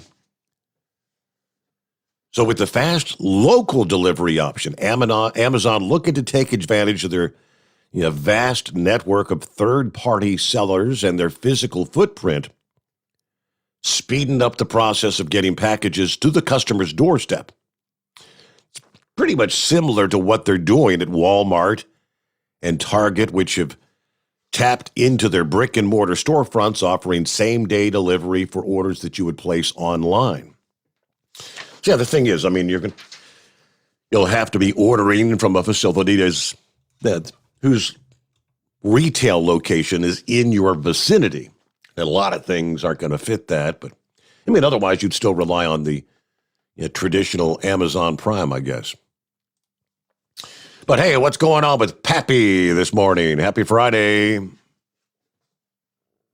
So with the fast local delivery option, Amazon looking to take advantage of their vast network of third-party sellers and their physical footprint, speeding up the process of getting packages to the customer's doorstep. It's pretty much similar to what they're doing at Walmart and Target, which have tapped into their brick-and-mortar storefronts, offering same-day delivery for orders that you would place online. So, yeah, the thing is, I mean, you'll have to be ordering from a facility whose retail location is in your vicinity. And a lot of things aren't going to fit that, but I mean, otherwise you'd still rely on the traditional Amazon Prime, I guess. But hey, what's going on with Pappy this morning? Happy Friday.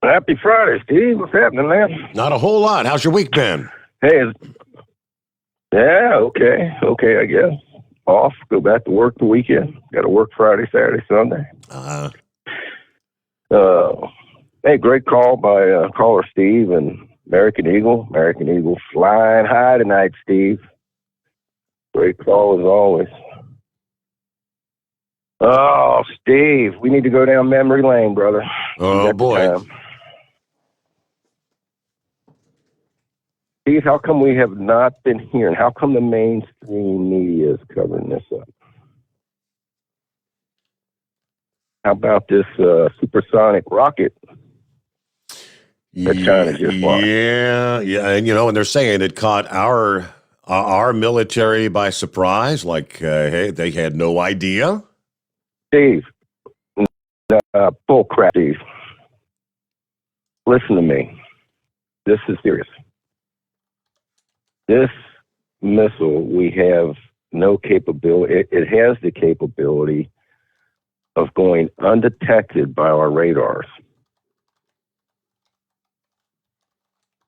Happy Friday, Steve. What's happening, man? Not a whole lot. How's your week been? Hey, okay, I guess. Off, go back to work the weekend. Got to work Friday, Saturday, Sunday. Hey, great call by caller Steve and American Eagle. American Eagle flying high tonight, Steve. Great call as always. Oh, Steve, we need to go down memory lane, brother. Oh, boy. Steve, how come we have not been hearing? How come the mainstream media is covering this up? How about this supersonic rocket that China just launched? Yeah, and and they're saying it caught our military by surprise. Like, hey, they had no idea. Steve, bull crap, Steve. Listen to me. This is serious. This missile, we have no capability. It has the capability of going undetected by our radars.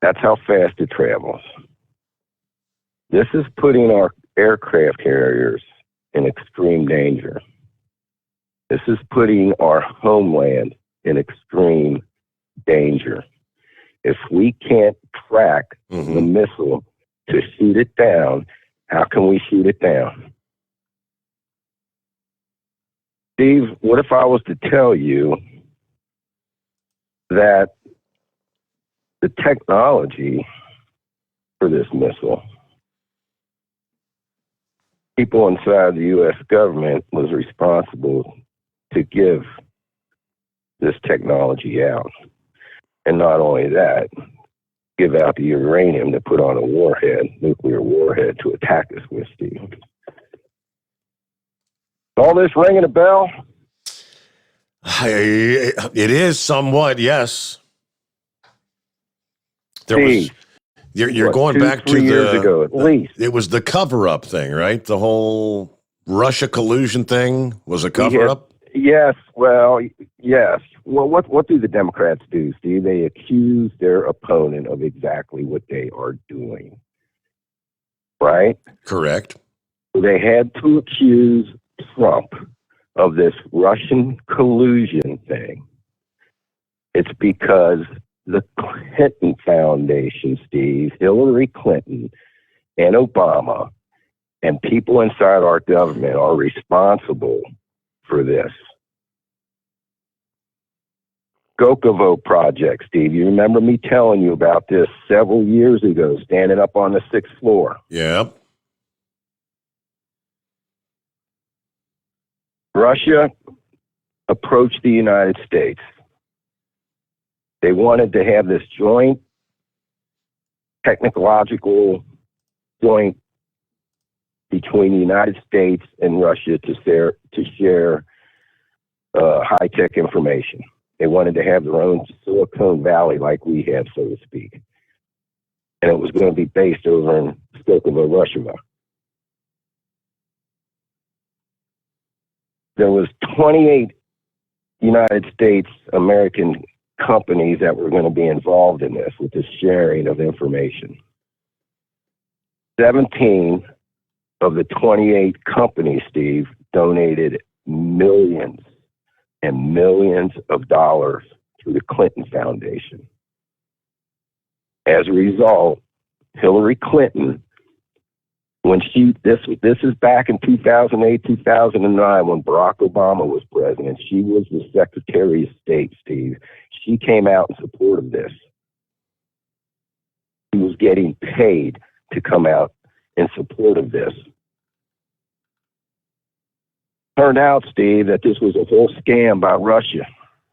That's how fast it travels. This is putting our aircraft carriers in extreme danger. This is putting our homeland in extreme danger. If we can't track the missile to shoot it down, how can we shoot it down? Steve, what if I was to tell you that the technology for this missile, people inside the U.S. government was responsible to give this technology out? And not only that, give out the uranium to put on a warhead, nuclear warhead, to attack us with, Steve. All this ringing a bell? It is somewhat, yes. You're going back to 3 years ago, at least. It was the cover-up thing, right? The whole Russia collusion thing was a cover-up? Yes. Well, what do the Democrats do, Steve? They accuse their opponent of exactly what they are doing, right? Correct. They had to accuse Trump of this Russian collusion thing. It's because the Clinton Foundation, Steve, Hillary Clinton, and Obama, and people inside our government are responsible for this. Gokovo project, Steve. You remember me telling you about this several years ago, standing up on the 6th floor. Yep. Russia approached the United States. They wanted to have this joint technological, joint between the United States and Russia to share high-tech information. They wanted to have their own Silicon Valley like we have, so to speak. And it was going to be based over in Skokovo, Russia. There was 28 United States American companies that were going to be involved in this with the sharing of information. 17 of the 28 companies, Steve, donated millions and millions of dollars through the Clinton Foundation. As a result, Hillary Clinton, this is back in 2008, 2009, when Barack Obama was president, she was the Secretary of State, Steve. She came out in support of this. She was getting paid to come out in support of this. Turned out, Steve, that this was a whole scam by Russia.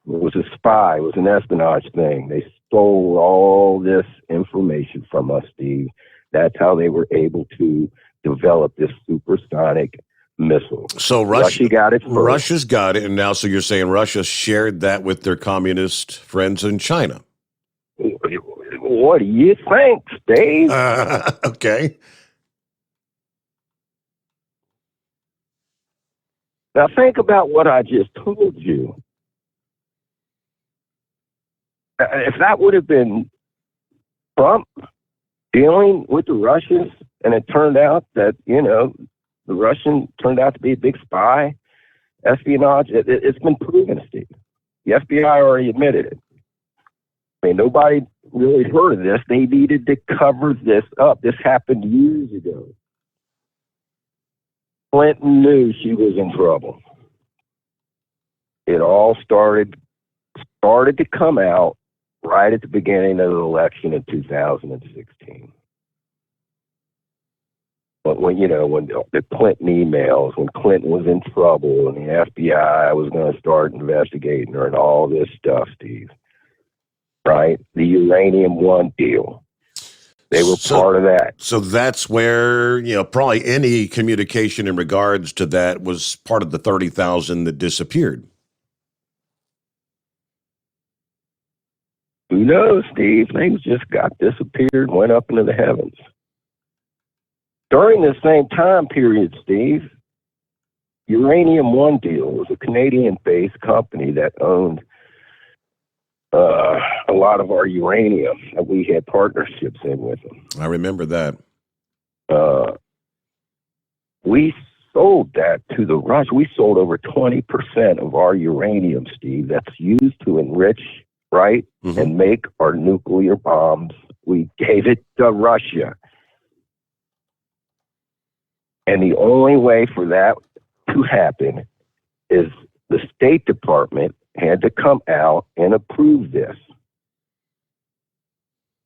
It was a spy. It was an espionage thing. They stole all this information from us, Steve. That's how they were able to develop this supersonic missile. So Russia got it first. Russia's got it, and now so you're saying Russia shared that with their communist friends in China. What do you think, Steve? Okay. Now think about what I just told you. If that would have been Trump dealing with the Russians, and it turned out that, the Russian turned out to be a big spy, espionage, it's been proven, Steve. The FBI already admitted it. I mean, nobody really heard of this. They needed to cover this up. This happened years ago. Clinton knew she was in trouble. It all started to come out right at the beginning of the election in 2016. But when the Clinton emails, when Clinton was in trouble and the FBI was going to start investigating her and all this stuff, Steve, right? The Uranium One deal. They were part of that. So that's where, probably any communication in regards to that was part of the 30,000 that disappeared. Who knows, Steve? Things just got disappeared, went up into the heavens. During the same time period, Steve, Uranium One deal was a Canadian-based company that owned a lot of our uranium that we had partnerships in with them. I remember that. We sold that to the Russians. We sold over 20% of our uranium, Steve, that's used to enrich, right, and make our nuclear bombs. We gave it to Russia. And the only way for that to happen is the State Department had to come out and approve this.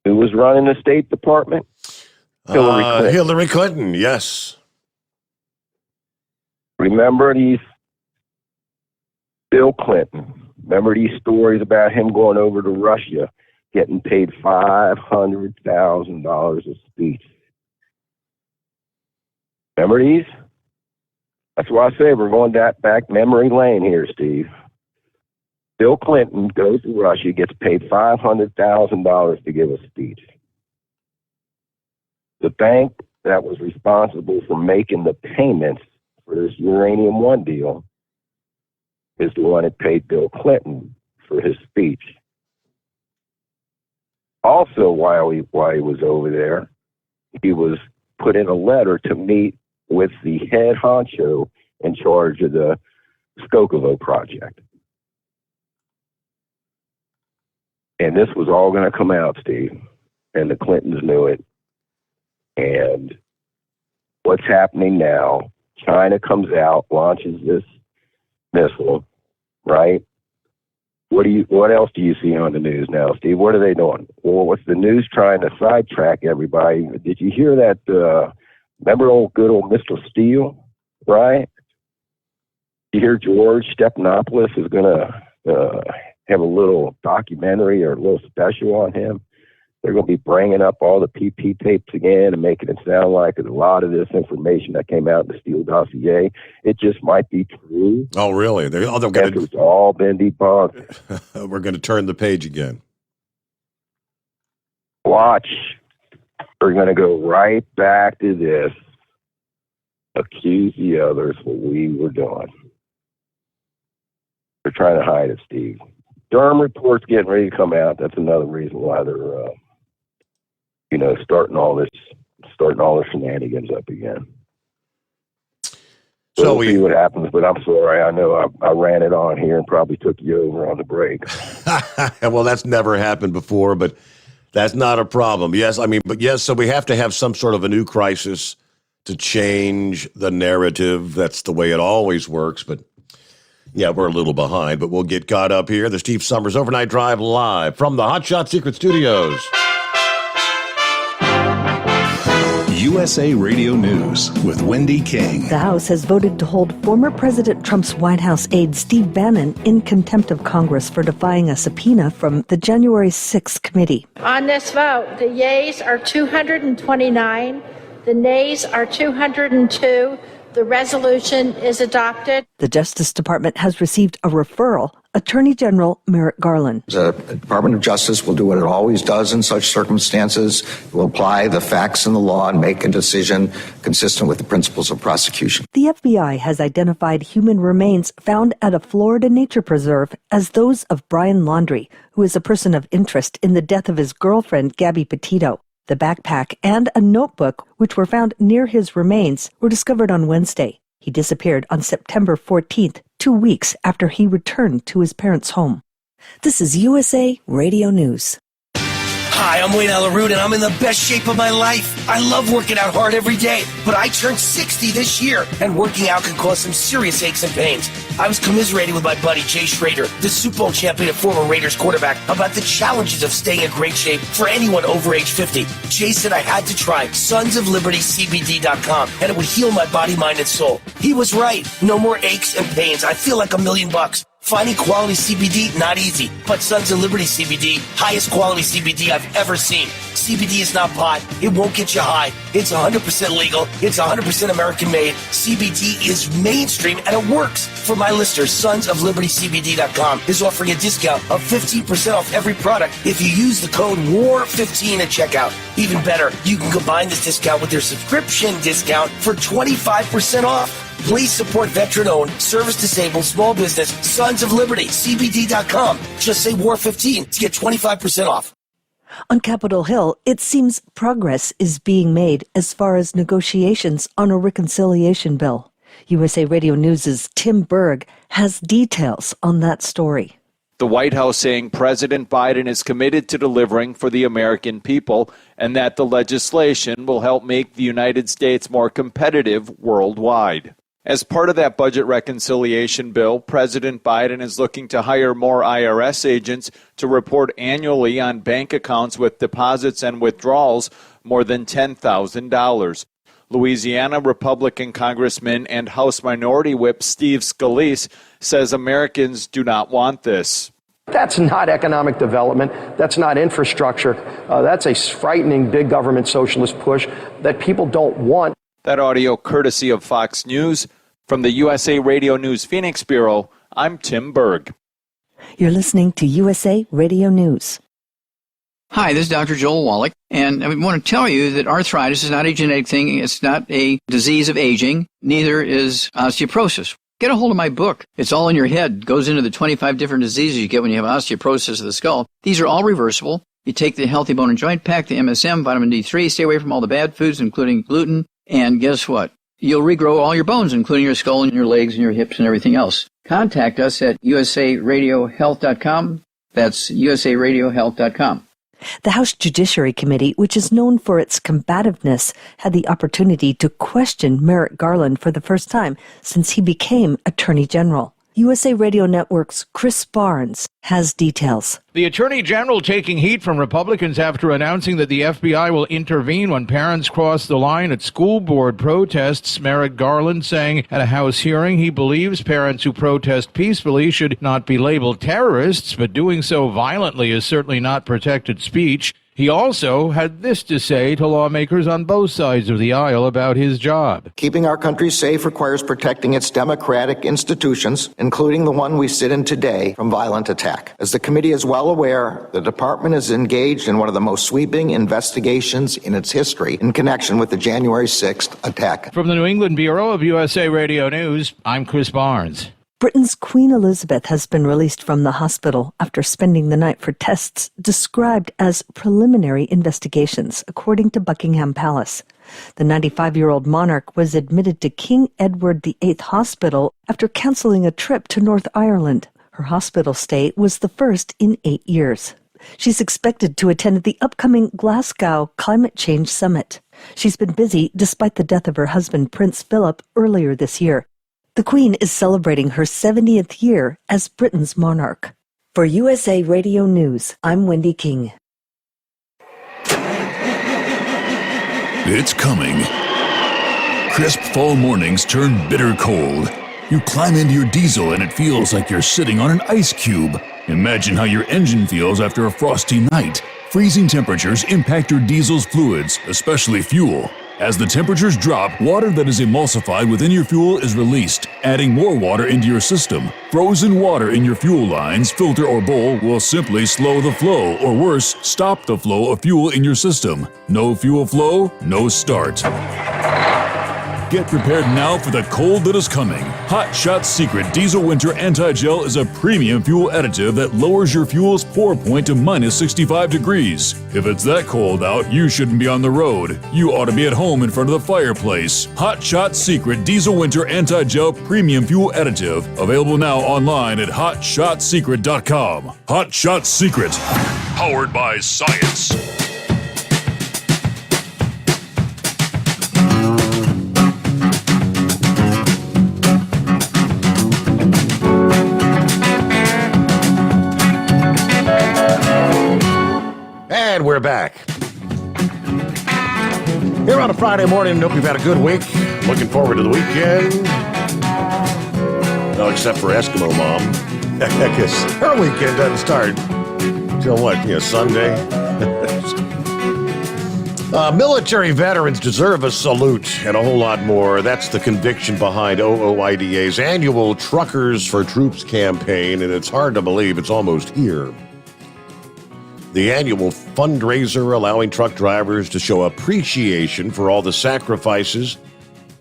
Who was running the State Department? Hillary Clinton. Hillary Clinton, yes. Remember Bill Clinton. Remember these stories about him going over to Russia, getting paid $500,000 a speech. Remember these? That's why I say we're going back memory lane here, Steve. Bill Clinton goes to Russia, gets paid $500,000 to give a speech. The bank that was responsible for making the payments for this Uranium One deal is the one that paid Bill Clinton for his speech. Also, while he was over there, he was put in a letter to meet with the head honcho in charge of the Skokovo project. And this was all going to come out, Steve. And the Clintons knew it. And what's happening now, China comes out, launches this missile, right? What else do you see on the news now, Steve? What are they doing? Well, what's the news trying to sidetrack everybody? Did you hear that? Remember good old Mr. Steele, right? You hear George Stephanopoulos is going to have a little documentary or a little special on him. They're going to be bringing up all the PP tapes again and making it sound like a lot of this information that came out in the Steele dossier, it just might be true. Oh, really? It's all been debunked. We're going to turn the page again. Watch. We're going to go right back to this. Accuse the others what we were doing. They're trying to hide it, Steve. Durham report's getting ready to come out. That's another reason why they're, starting all the shenanigans up again. So we'll see what happens, but I'm sorry. I know I ran it on here and probably took you over on the break. Well, that's never happened before, but that's not a problem. So we have to have some sort of a new crisis to change the narrative. That's the way it always works, but yeah, we're a little behind, but we'll get caught up here. The Steve Sommers Overnight Drive live from the Hot Shot Secret Studios. USA Radio News with Wendy King. The House has voted to hold former President Trump's White House aide Steve Bannon in contempt of Congress for defying a subpoena from the January 6th committee. On this vote, the yeas are 229, the nays are 202. The resolution is adopted. The Justice Department has received a referral. Attorney General Merrick Garland. The Department of Justice will do what it always does in such circumstances. It will apply the facts and the law and make a decision consistent with the principles of prosecution. The FBI has identified human remains found at a Florida nature preserve as those of Brian Laundrie, who is a person of interest in the death of his girlfriend, Gabby Petito. The backpack and a notebook, which were found near his remains, were discovered on Wednesday. He disappeared on September 14th, 2 weeks after he returned to his parents' home. This is USA Radio News. Hi, I'm Wayne Alaroot, and I'm in the best shape of my life. I love working out hard every day, but I turned 60 this year, and working out can cause some serious aches and pains. I was commiserating with my buddy Jay Schrader, the Super Bowl champion and former Raiders quarterback, about the challenges of staying in great shape for anyone over age 50. Jay said I had to try sonsoflibertycbd.com, and it would heal my body, mind, and soul. He was right. No more aches and pains. I feel like $1 million. Finding quality CBD, not easy, but Sons of Liberty CBD, highest quality CBD I've ever seen. CBD is not pot. It won't get you high. It's 100% legal. It's 100% American made. CBD is mainstream and it works. For my listeners, sonsoflibertycbd.com is offering a discount of 15% off every product if you use the code WAR15 at checkout. Even better, you can combine this discount with their subscription discount for 25% off. Please support veteran-owned, service-disabled, small business, Sons of Liberty, CBD.com. Just say WAR15 to get 25% off. On Capitol Hill, it seems progress is being made as far as negotiations on a reconciliation bill. USA Radio News' Tim Berg has details on that story. The White House saying President Biden is committed to delivering for the American people and that the legislation will help make the United States more competitive worldwide. As part of that budget reconciliation bill, President Biden is looking to hire more IRS agents to report annually on bank accounts with deposits and withdrawals more than $10,000. Louisiana Republican Congressman and House Minority Whip Steve Scalise says Americans do not want this. That's not economic development. That's not infrastructure. That's a frightening big government socialist push that people don't want. That audio courtesy of Fox News. From the USA Radio News Phoenix Bureau, I'm Tim Berg. You're listening to USA Radio News. Hi, this is Dr. Joel Wallach, and I want to tell you that arthritis is not a genetic thing. It's not a disease of aging. Neither is osteoporosis. Get a hold of my book. It's all in your head. It goes into the 25 different diseases you get when you have osteoporosis of the skull. These are all reversible. You take the Healthy Bone and Joint Pack, the MSM, vitamin D3, stay away from all the bad foods, including gluten, and guess what? You'll regrow all your bones, including your skull and your legs and your hips and everything else. Contact us at usaradiohealth.com. That's usaradiohealth.com. The House Judiciary Committee, which is known for its combativeness, had the opportunity to question Merrick Garland for the first time since he became Attorney General. USA Radio Network's Chris Barnes has details. The Attorney General taking heat from Republicans after announcing that the FBI will intervene when parents cross the line at school board protests. Merrick Garland saying at a House hearing he believes parents who protest peacefully should not be labeled terrorists, but doing so violently is certainly not protected speech. He also had this to say to lawmakers on both sides of the aisle about his job. Keeping our country safe requires protecting its democratic institutions, including the one we sit in today, from violent attack. As the committee is well aware, the department is engaged in one of the most sweeping investigations in its history in connection with the January 6th attack. From the New England Bureau of USA Radio News, I'm Chris Barnes. Britain's Queen Elizabeth has been released from the hospital after spending the night for tests described as preliminary investigations, according to Buckingham Palace. The 95-year-old monarch was admitted to King Edward VIII Hospital after canceling a trip to North Ireland. Her hospital stay was the first in 8 years. She's expected to attend the upcoming Glasgow Climate Change Summit. She's been busy despite the death of her husband, Prince Philip, earlier this year. The Queen is celebrating her 70th year as Britain's monarch. For USA Radio News, I'm Wendy King. It's coming. Crisp fall mornings turn bitter cold. You climb into your diesel and it feels like you're sitting on an ice cube. Imagine how your engine feels after a frosty night. Freezing temperatures impact your diesel's fluids, especially fuel. As the temperatures drop, water that is emulsified within your fuel is released, adding more water into your system. Frozen water in your fuel lines, filter, or bowl will simply slow the flow, or worse, stop the flow of fuel in your system. No fuel flow, no start. Get prepared now for the cold that is coming. Hot Shot Secret Diesel Winter Anti-Gel is a premium fuel additive that lowers your fuel's pour point to minus 65 degrees. If it's that cold out, you shouldn't be on the road. You ought to be at home in front of the fireplace. Hot Shot Secret Diesel Winter Anti-Gel Premium Fuel Additive. Available now online at HotShotSecret.com. Hot Shot Secret. Powered by science. And we're back. Here on a Friday morning. Hope you've had a good week. Looking forward to the weekend. No, except for Eskimo Mom. Because her weekend doesn't start till what, Sunday? Military veterans deserve a salute and a whole lot more. That's the conviction behind OOIDA's annual Truckers for Troops campaign, and it's hard to believe it's almost here. The annual fundraiser allowing truck drivers to show appreciation for all the sacrifices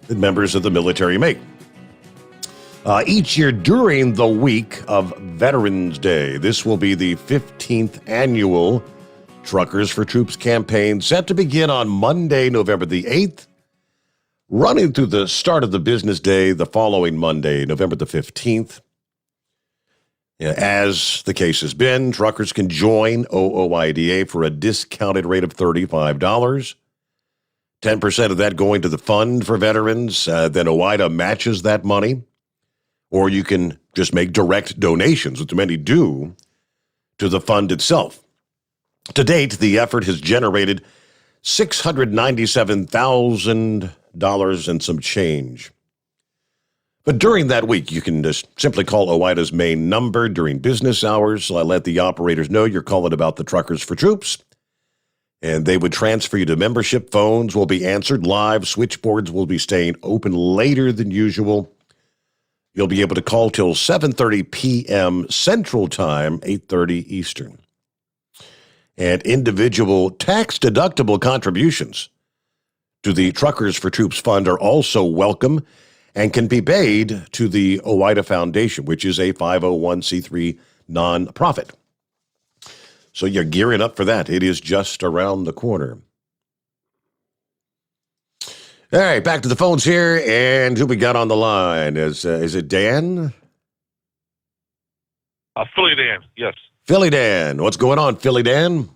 that members of the military make. Each year during the week of Veterans Day, this will be the 15th annual Truckers for Troops campaign, set to begin on Monday, November the 8th, running through the start of the business day the following Monday, November the 15th. As the case has been, truckers can join OOIDA for a discounted rate of $35. 10% of that going to the fund for veterans. Then OIDA matches that money. Or you can just make direct donations, which many do, to the fund itself. To date, the effort has generated $697,000 and some change. But during that week, you can just simply call OIDA's main number during business hours. Let the operators know you're calling about the Truckers for Troops, and they would transfer you to membership. Phones will be answered live. Switchboards will be staying open later than usual. You'll be able to call till 7:30 p.m. Central Time, 8:30 Eastern. And individual tax-deductible contributions to the Truckers for Troops Fund are also welcome and can be paid to the OIDA Foundation, which is a 501c3 nonprofit. So you're gearing up for that. It is just around the corner. All right, back to the phones here, and who we got on the line? Is it Dan? Philly Dan, yes. Philly Dan. What's going on, Philly Dan?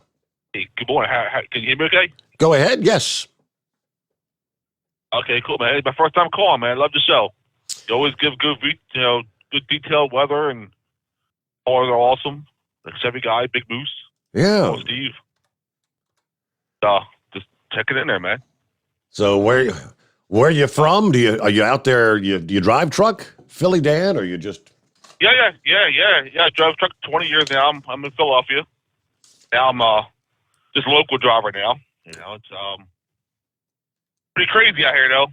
Hey, good morning. How, can you hear me okay? Go ahead, yes. Okay, cool, man. It's my first time calling, man. Love the show. You always give good detailed weather, and callers are awesome. Like Chevy Guy, Big Moose. Yeah. Oh, Steve. Just check it in there, man. So where are you from? Are you out there? Do you drive truck, Philly Dan, or you just? Yeah. I drove truck 20 years now. I'm in Philadelphia. Now I'm just local driver now. You know, it's pretty crazy out here, though.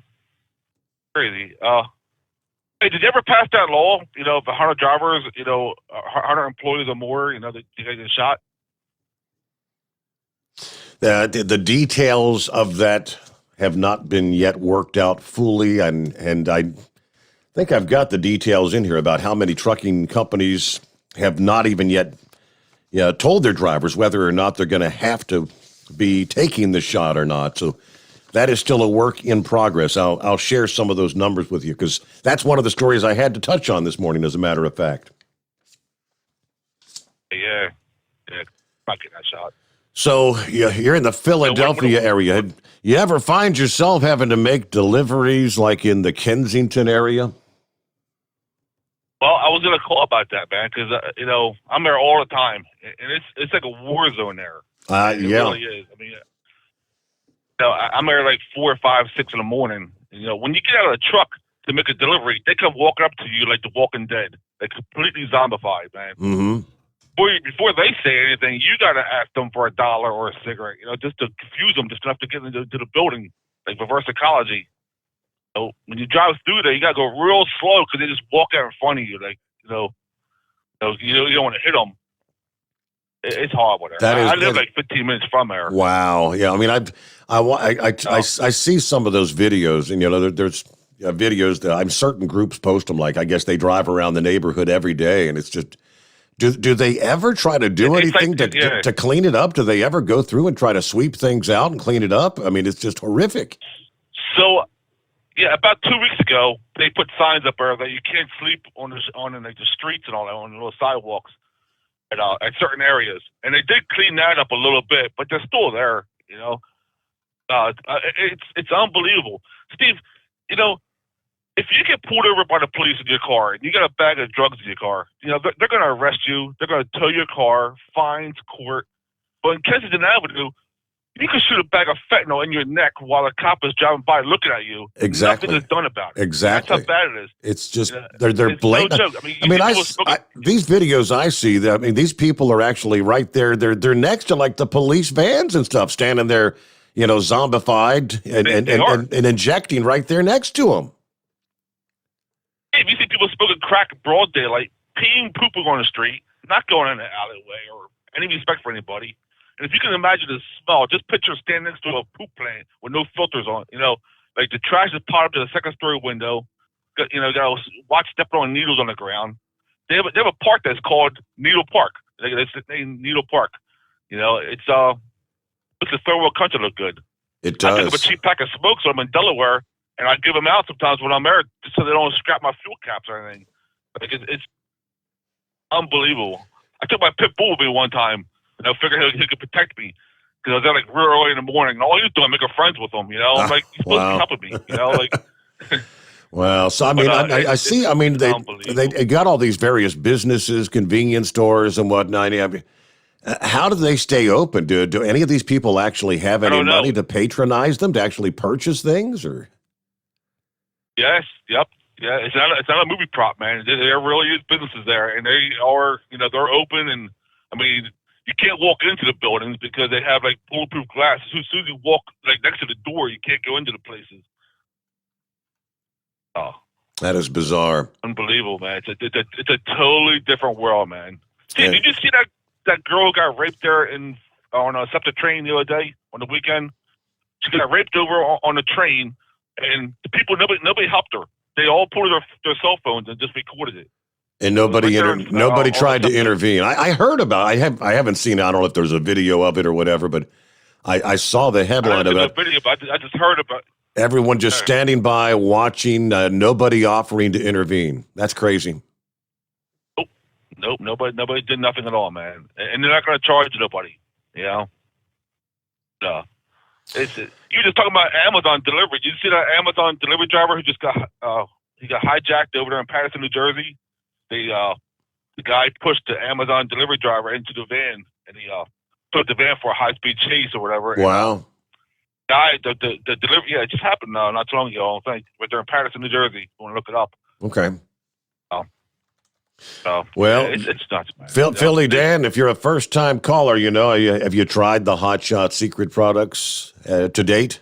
Crazy. Hey, did you ever pass that law? You know, if 100 drivers, 100 employees or more, they get shot. The details of that have not been yet worked out fully, and I think I've got the details in here about how many trucking companies have not even yet told their drivers whether or not they're going to have to be taking the shot or not. So that is still a work in progress. I'll share some of those numbers with you because that's one of the stories I had to touch on this morning, as a matter of fact. Yeah, not getting that shot. So you're in the Philadelphia area. You ever find yourself having to make deliveries like in the Kensington area? Well, I was going to call about that, man, because, I'm there all the time, and it's like a war zone there. It really is. I mean, I'm there like 4, 5, 6 in the morning. When you get out of the truck to make a delivery, they come walking up to you like the Walking Dead. They're completely zombified, man. Mm-hmm. Before they say anything, you got to ask them for $1 or a cigarette, just to confuse them, just enough to get into the building, like reverse psychology. So when you drive through there, you got to go real slow because they just walk out in front of you, like, you don't want to hit them. It's horrible there. I live like 15 minutes from there. Wow. Yeah. I mean, I see some of those videos, and there's videos that certain groups post them. Like, I guess they drive around the neighborhood every day, and it's just. Do they ever try to do anything to clean it up? Do they ever go through and try to sweep things out and clean it up? I mean, it's just horrific. So, about 2 weeks ago, they put signs up there that you can't sleep on the streets and all that, on the little sidewalks at certain areas. And they did clean that up a little bit, but they're still there. It's unbelievable, Steve. If you get pulled over by the police in your car and you got a bag of drugs in your car, they're going to arrest you. They're going to tow your car, fines, court. But in Kensington Avenue, you can shoot a bag of fentanyl in your neck while a cop is driving by looking at you. Exactly. Nothing is done about it. Exactly. That's how bad it is. It's just they're blatant. No joke. I mean, these videos I see, these people are actually right there. They're next to like the police vans and stuff, standing there, zombified and injecting right there next to them. If you see people smoking crack in broad daylight, peeing, pooping on the street, not going in the alleyway or any respect for anybody. And if you can imagine the smell, just picture standing next to a poop plant with no filters on. Like the trash is piled up to the second story window. Got to watch stepping on needles on the ground. They have a park that's called Needle Park. It's the name Needle Park. It's makes a third world country look good. It does. I pick up a cheap pack of smokes when I'm in Delaware. And I give them out sometimes when I'm there so they don't scrap my fuel caps or anything. Like it's unbelievable. I took my pit bull with me one time, and I figured he could protect me because I was there like real early in the morning. And all he was doing, making friends with him. I'm like, you're supposed to be helping me. Like. Well, so I mean, I see. I mean, they got all these various businesses, convenience stores, and whatnot. I mean, how do they stay open? Do any of these people actually have any money to patronize them, to actually purchase things, or? Yes. Yep. Yeah. It's not a movie prop, man. There really is businesses there, and they are, they're open. And I mean, you can't walk into the buildings because they have like bulletproof glass. As soon as you walk like next to the door, you can't go into the places. Oh, that is bizarre. Unbelievable, man. It's a totally different world, man. See, did you see that girl who got raped there on a SEPTA train the other day on the weekend? She got raped over on the train. And the people, nobody helped her. They all pulled their cell phones and just recorded it. And nobody tried to intervene. I heard about it. I haven't seen it. I don't know if there's a video of it or whatever, but I saw the headline about it. Video, but I just heard about it. Everyone just standing by, watching, nobody offering to intervene. That's crazy. Nope. Nobody did nothing at all, man. And they're not going to charge nobody, No. You just talking about Amazon delivery. Did you see that Amazon delivery driver who just got hijacked over there in Patterson, New Jersey? The guy pushed the Amazon delivery driver into the van, and he took the van for a high-speed chase or whatever. Wow. The delivery, it just happened not too long ago. I think right there in Patterson, New Jersey. You want to look it up? Okay. So, Well, it's nuts, man. Philly Dan, if you're a first-time caller, have you tried the Hot Shot Secret products to date?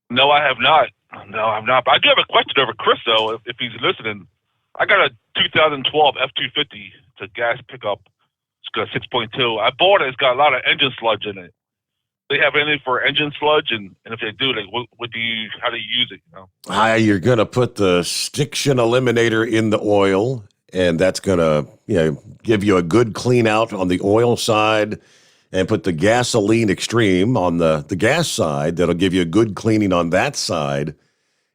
No, I have not. No, I'm not. But I do have a question over Chris, though, if he's listening. I got a 2012 F-250. It's a gas pickup. It's got 6.2. I bought it. It's got a lot of engine sludge in it. They have anything for engine sludge, and if they do, like, how do you use it? You're going to put the Stiction Eliminator in the oil, and that's going to give you a good clean out on the oil side, and put the Gasoline Extreme on the gas side. That'll give you a good cleaning on that side.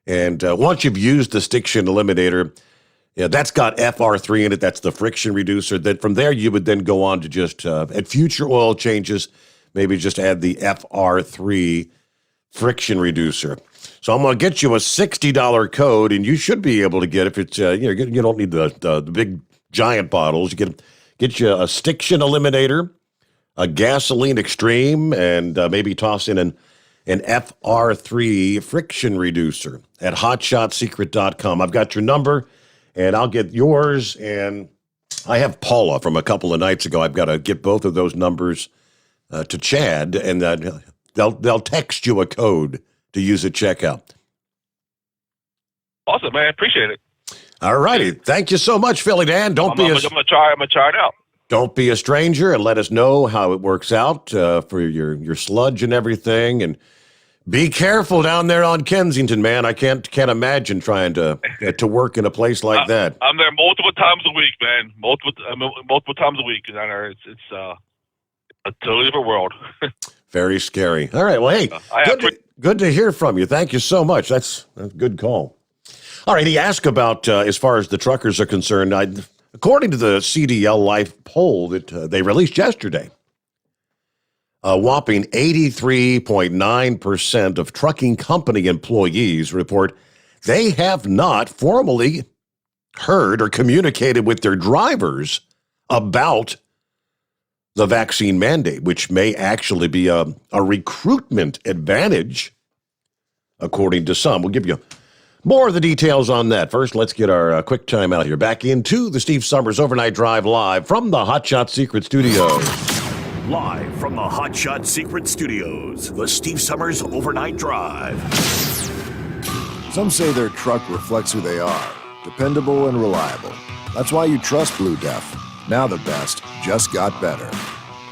And once you've used the Stiction Eliminator, that's got FR3 in it. That's the friction reducer. Then from there, you would then go on to just, at future oil changes, maybe just add the FR3 friction reducer. So I'm going to get you a $60 code, and you should be able to get, if it's, you don't need the big giant bottles. You get you a Stiction Eliminator, a Gasoline Extreme, and maybe toss in an FR3 friction reducer at hotshotsecret.com. I've got your number, and I'll get yours. And I have Paula from a couple of nights ago. I've got to get both of those numbers to Chad, and they'll text you a code to use at checkout. Awesome, man. Appreciate it. All righty. Thank you so much, Philly Dan. I'm gonna try it out. Don't be a stranger, and let us know how it works out for your sludge and everything. And be careful down there on Kensington, man. I can't imagine trying to work in a place like that. I'm there multiple times a week, man. Multiple times a week. It's a totally different world. Very scary. All right. Well, hey, good to hear from you. Thank you so much. That's a good call. All right. He asked about as far as the truckers are concerned. According to the CDL Life poll that they released yesterday, a whopping 83.9% of trucking company employees report they have not formally heard or communicated with their drivers about the vaccine mandate, which may actually be a recruitment advantage, according to some. We'll give you more of the details on that. First, let's get our quick time out here. Back into the Steve Sommers Overnight Drive live from the Hot Shot Secret Studios. Live from the Hot Shot Secret Studios, the Steve Sommers Overnight Drive. Some say their truck reflects who they are, dependable and reliable. That's why you trust Blue Def. Now the best just got better.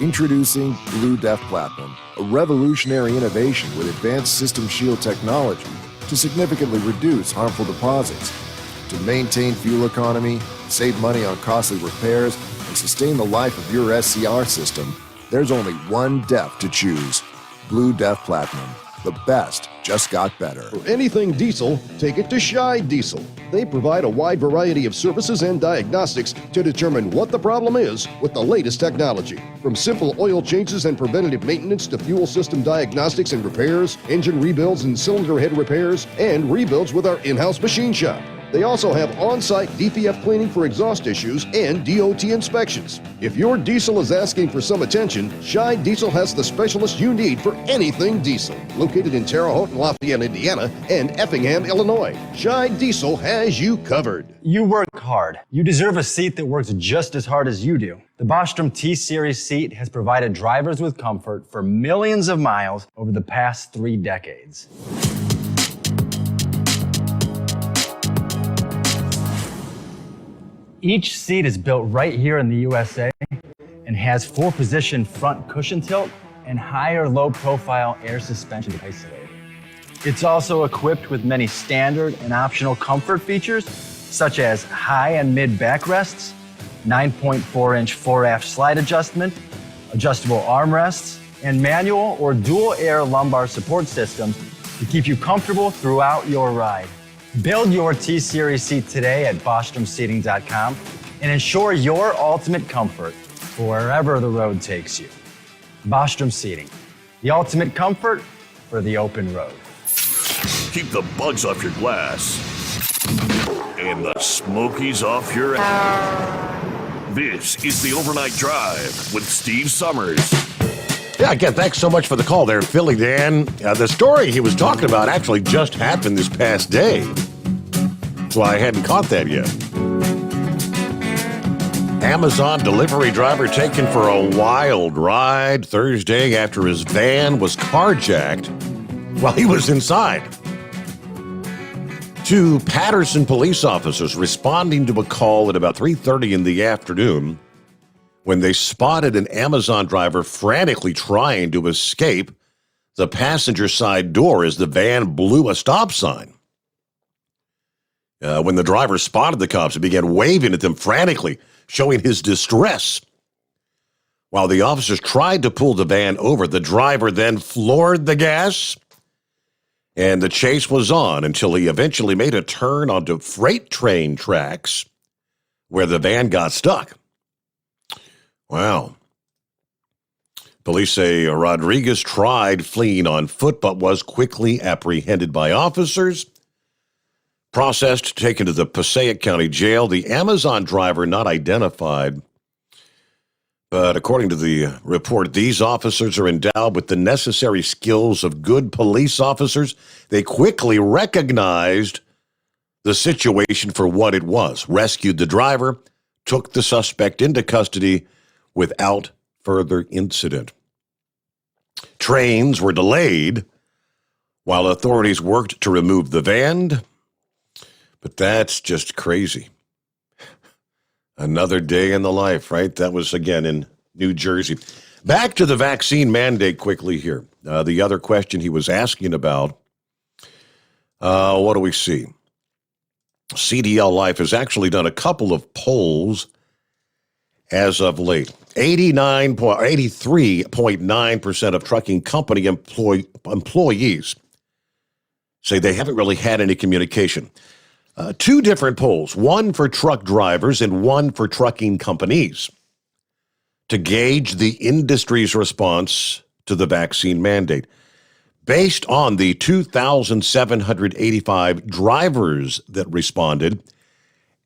Introducing Blue Def Platinum, a revolutionary innovation with advanced system shield technology to significantly reduce harmful deposits, to maintain fuel economy, save money on costly repairs, and sustain the life of your SCR system. There's only one DEF to choose. Blue Def Platinum. The best just got better. For anything diesel, take it to Scheid Diesel. They provide a wide variety of services and diagnostics to determine what the problem is with the latest technology. From simple oil changes and preventative maintenance to fuel system diagnostics and repairs, engine rebuilds and cylinder head repairs, and rebuilds with our in-house machine shop. They also have on-site DPF cleaning for exhaust issues and DOT inspections. If your diesel is asking for some attention, Scheid Diesel has the specialist you need for anything diesel. Located in Terre Haute and Lafayette, Indiana, and Effingham, Illinois, Scheid Diesel has you covered. You work hard. You deserve a seat that works just as hard as you do. The Bostrom T-Series seat has provided drivers with comfort for millions of miles over the past 3 decades. Each seat is built right here in the USA and has 4-position front cushion tilt and higher low-profile air suspension to isolate. It's also equipped with many standard and optional comfort features, such as high and mid backrests, 9.4-inch 4-aft slide adjustment, adjustable armrests, and manual or dual air lumbar support systems to keep you comfortable throughout your ride. Build your T-Series seat today at BostromSeating.com and ensure your ultimate comfort for wherever the road takes you. Bostrom Seating, the ultimate comfort for the open road. Keep the bugs off your glass and the smokies off your ass. This is the Overnight Drive with Steve Sommers. Yeah, again, thanks so much for the call there, Philly Dan. The story he was talking about actually just happened this past day. That's why I hadn't caught that yet. Amazon delivery driver taken for a wild ride Thursday after his van was carjacked while he was inside. 2 Patterson police officers responding to a call at about 3:30 in the afternoon when they spotted an Amazon driver frantically trying to escape the passenger side door as the van blew a stop sign. When the driver spotted the cops, he began waving at them frantically, showing his distress. While the officers tried to pull the van over, the driver then floored the gas, and the chase was on until he eventually made a turn onto freight train tracks where the van got stuck. Wow. Police say Rodriguez tried fleeing on foot but was quickly apprehended by officers. Processed, taken to the Passaic County Jail. The Amazon driver not identified. But according to the report, these officers are endowed with the necessary skills of good police officers. They quickly recognized the situation for what it was, rescued the driver, took the suspect into custody without further incident. Trains were delayed while authorities worked to remove the van. But that's just crazy. Another day in the life, right? That was, again, in New Jersey. Back to the vaccine mandate quickly here. The other question he was asking about, what do we see? CDL Life has actually done a couple of polls as of late. 83.9% of trucking company employees say they haven't really had any communication. 2 different polls, one for truck drivers and one for trucking companies, to gauge the industry's response to the vaccine mandate. Based on the 2,785 drivers that responded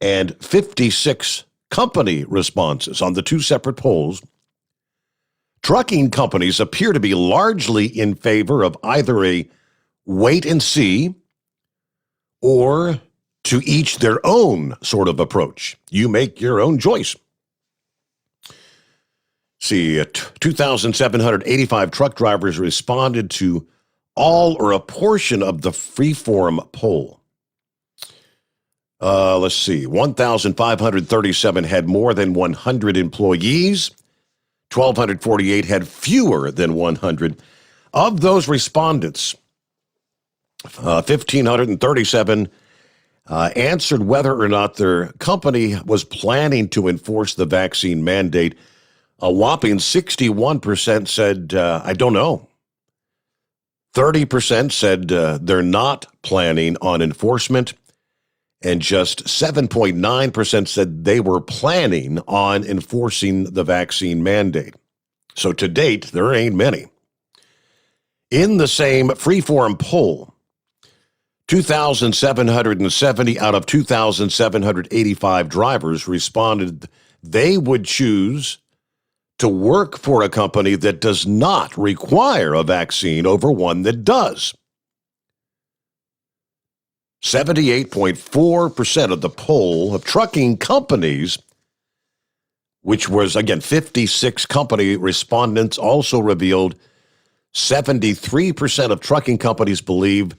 and 56 company responses on the 2 separate polls, trucking companies appear to be largely in favor of either a wait and see or to each their own sort of approach. You make your own choice. See, 2,785 truck drivers responded to all or a portion of the freeform poll. Let's see, 1,537 had more than 100 employees. 1,248 had fewer than 100. Of those respondents, 1,537 answered whether or not their company was planning to enforce the vaccine mandate. A whopping 61% said, I don't know. 30% said they're not planning on enforcement. And just 7.9% said they were planning on enforcing the vaccine mandate. So to date, there ain't many. In the same freeform poll, 2,770 out of 2,785 drivers responded they would choose to work for a company that does not require a vaccine over one that does. 78.4% of the poll of trucking companies, which was, again, 56 company respondents, also revealed 73% of trucking companies believe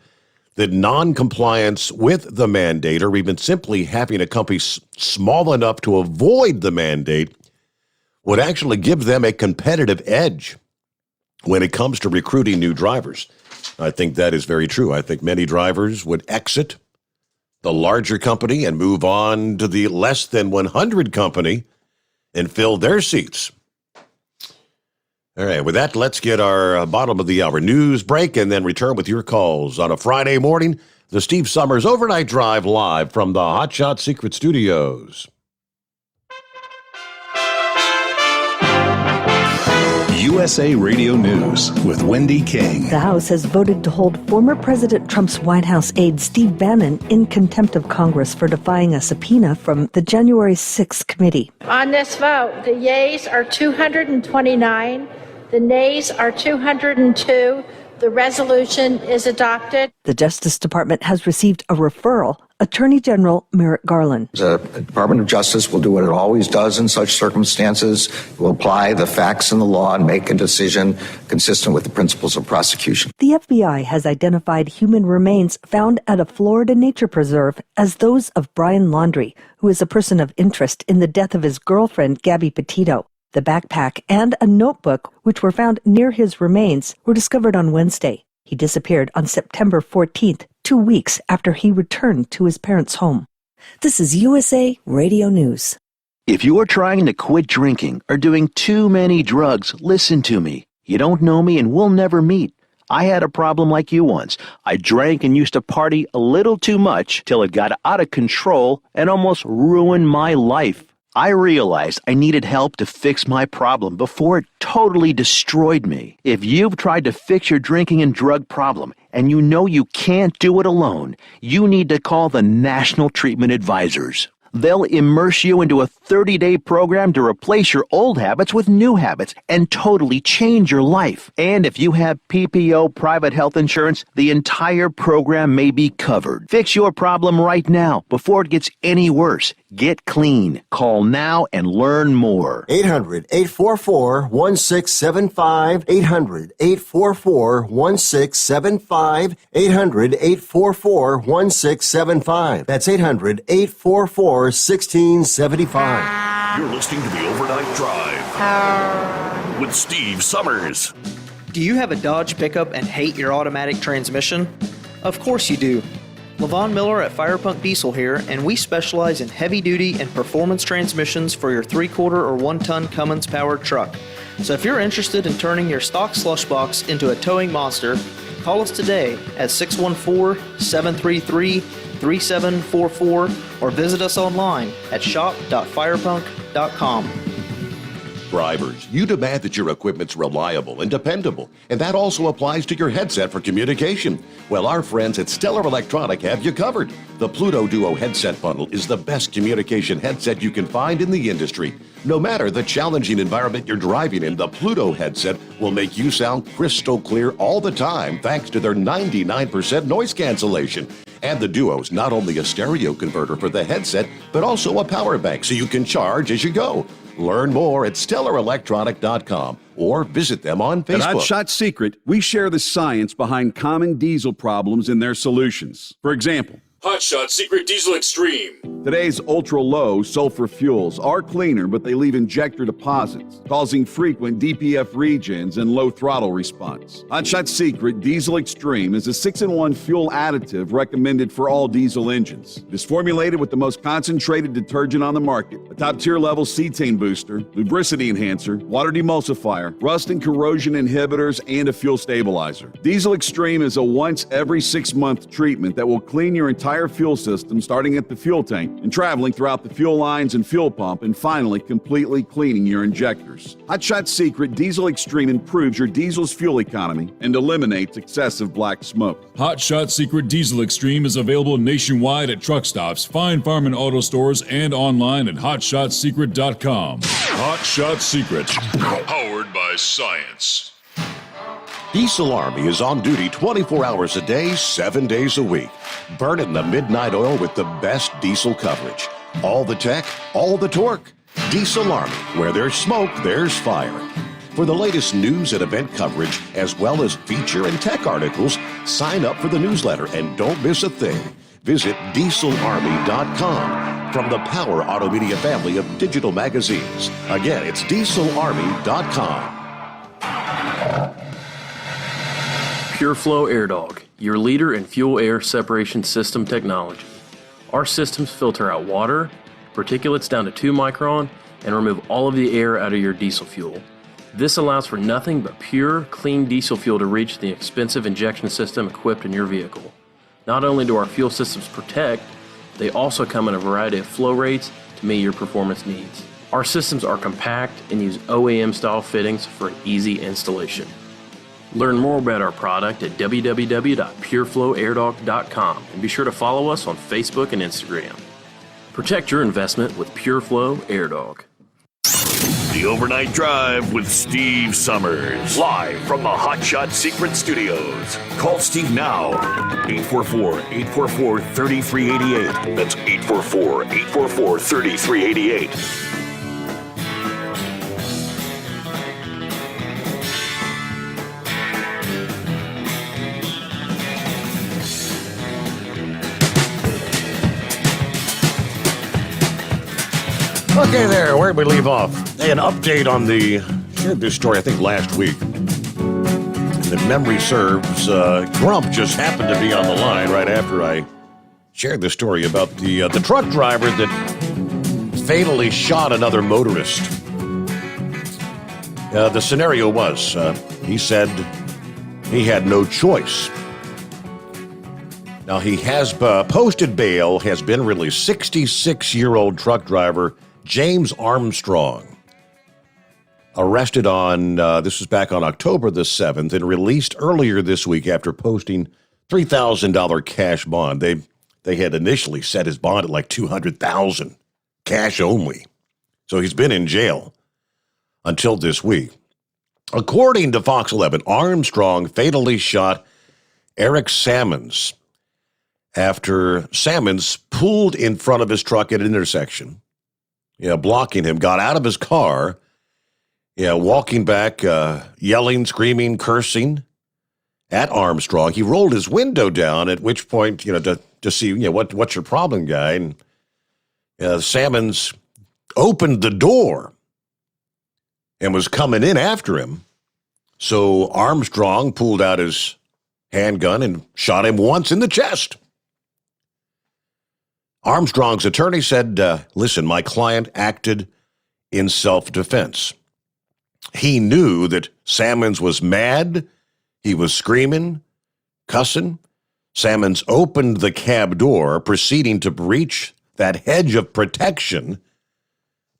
that non-compliance with the mandate, or even simply having a company small enough to avoid the mandate, would actually give them a competitive edge when it comes to recruiting new drivers. I think that is very true. I think many drivers would exit the larger company and move on to the less than 100 company and fill their seats. All right, with that, let's get our bottom of the hour news break and then return with your calls on a Friday morning. The Steve Sommers Overnight Drive live from the Hot Shot Secret Studios. USA Radio News with Wendy King. The House has voted to hold former President Trump's White House aide Steve Bannon in contempt of Congress for defying a subpoena from the January 6th committee. On this vote, the yeas are 229, the nays are 202, the resolution is adopted. The Justice Department has received a referral. Attorney General Merrick Garland. The Department of Justice will do what it always does in such circumstances. It will apply the facts and the law and make a decision consistent with the principles of prosecution. The FBI has identified human remains found at a Florida nature preserve as those of Brian Laundrie, who is a person of interest in the death of his girlfriend, Gabby Petito. The backpack and a notebook, which were found near his remains, were discovered on Wednesday. He disappeared on September 14th, 2 weeks after he returned to his parents' home. This is USA Radio News. If you are trying to quit drinking or doing too many drugs, listen to me. You don't know me and we'll never meet. I had a problem like you once. I drank and used to party a little too much till it got out of control and almost ruined my life. I realized I needed help to fix my problem before it totally destroyed me. If you've tried to fix your drinking and drug problem and you know you can't do it alone, you need to call the National Treatment Advisors. They'll immerse you into a 30-day program to replace your old habits with new habits and totally change your life. And if you have PPO private health insurance, the entire program may be covered. Fix your problem right now before it gets any worse. Get clean. Call now and learn more. 800-844-1675. 800-844-1675. 800-844-1675. That's 800-844-1675. You're listening to the Overnight Drive with Steve Sommers. Do you have a Dodge pickup and hate your automatic transmission? Of course you do. Levon Miller at Firepunk Diesel here, and we specialize in heavy-duty and performance transmissions for your 3/4 or 1-ton Cummins-powered truck. So if you're interested in turning your stock slush box into a towing monster, call us today at 614-733-3744 or visit us online at shop.firepunk.com. Drivers, you demand that your equipment's reliable and dependable, and that also applies to your headset for communication. Well, our friends at Stellar Electronic have you covered. The Pluto Duo headset bundle is the best communication headset you can find in the industry. No matter the challenging environment you're driving in, the Pluto headset will make you sound crystal clear all the time thanks to their 99% noise cancellation. And the Duo's not only a stereo converter for the headset, but also a power bank so you can charge as you go. Learn more at StellarElectronic.com or visit them on Facebook. At Hotshot Secret, we share the science behind common diesel problems and their solutions. For example, Hotshot Secret Diesel Extreme. Today's ultra-low sulfur fuels are cleaner, but they leave injector deposits, causing frequent DPF regens and low throttle response. Hotshot Secret Diesel Extreme is a 6-in-1 fuel additive recommended for all diesel engines. It is formulated with the most concentrated detergent on the market, a top-tier level cetane booster, lubricity enhancer, water demulsifier, rust and corrosion inhibitors, and a fuel stabilizer. Diesel Extreme is a once every 6-month treatment that will clean your entire fuel system, starting at the fuel tank and traveling throughout the fuel lines and fuel pump, and finally completely cleaning your injectors. Hotshot Secret Diesel Extreme improves your diesel's fuel economy and eliminates excessive black smoke. Hotshot Secret Diesel Extreme is available nationwide at truck stops, fine farm and auto stores, and online at hotshotsecret.com. Hotshot Secret, powered by science. Diesel Army is on duty 24 hours a day, 7 days a week. Burning the midnight oil with the best diesel coverage. All the tech, all the torque. Diesel Army, where there's smoke, there's fire. For the latest news and event coverage, as well as feature and tech articles, sign up for the newsletter and don't miss a thing. Visit dieselarmy.com from the Power Auto Media family of digital magazines. Again, it's dieselarmy.com. Pureflow Airdog, your leader in fuel air separation system technology. Our systems filter out water, particulates down to 2 micron, and remove all of the air out of your diesel fuel. This allows for nothing but pure, clean diesel fuel to reach the expensive injection system equipped in your vehicle. Not only do our fuel systems protect, they also come in a variety of flow rates to meet your performance needs. Our systems are compact and use OEM-style fittings for an easy installation. Learn more about our product at www.pureflowairdog.com and be sure to follow us on Facebook and Instagram. Protect your investment with Pureflow Airdog. The The Overnight Drive with Steve Sommers. Live from the Hot Shot Secret Studios. Call Steve now. 844-844-3388. That's 844-844-3388. Okay, there. Where did we leave off? Hey, an update on shared this story, I think, last week. And if memory serves, Grump just happened to be on the line right after I shared the story about the truck driver that fatally shot another motorist. The scenario was, he said he had no choice. Now, he has posted bail, has been released. 66-year-old truck driver James Armstrong, arrested on, this was back on October the 7th, and released earlier this week after posting $3,000 cash bond. They had initially set his bond at like $200,000, cash only. So he's been in jail until this week. According to Fox 11, Armstrong fatally shot Eric Sammons after Sammons pulled in front of his truck at an intersection, blocking him, got out of his car, walking back, yelling, screaming, cursing at Armstrong. He rolled his window down, at which point, to see, what's your problem, guy? And Sammons opened the door and was coming in after him. So Armstrong pulled out his handgun and shot him once in the chest. Armstrong's attorney said, listen, my client acted in self-defense. He knew that Sammons was mad. He was screaming, cussing. Sammons opened the cab door, proceeding to breach that hedge of protection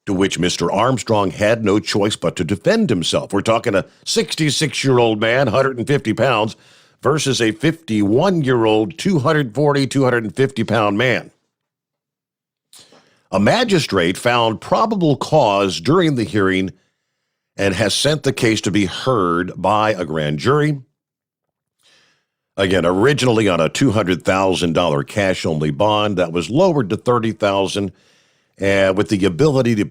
to which Mr. Armstrong had no choice but to defend himself. We're talking a 66-year-old man, 150 pounds, versus a 51-year-old, 240, 250-pound man. A magistrate found probable cause during the hearing and has sent the case to be heard by a grand jury. Again, originally on a $200,000 cash-only bond that was lowered to $30,000, with the ability to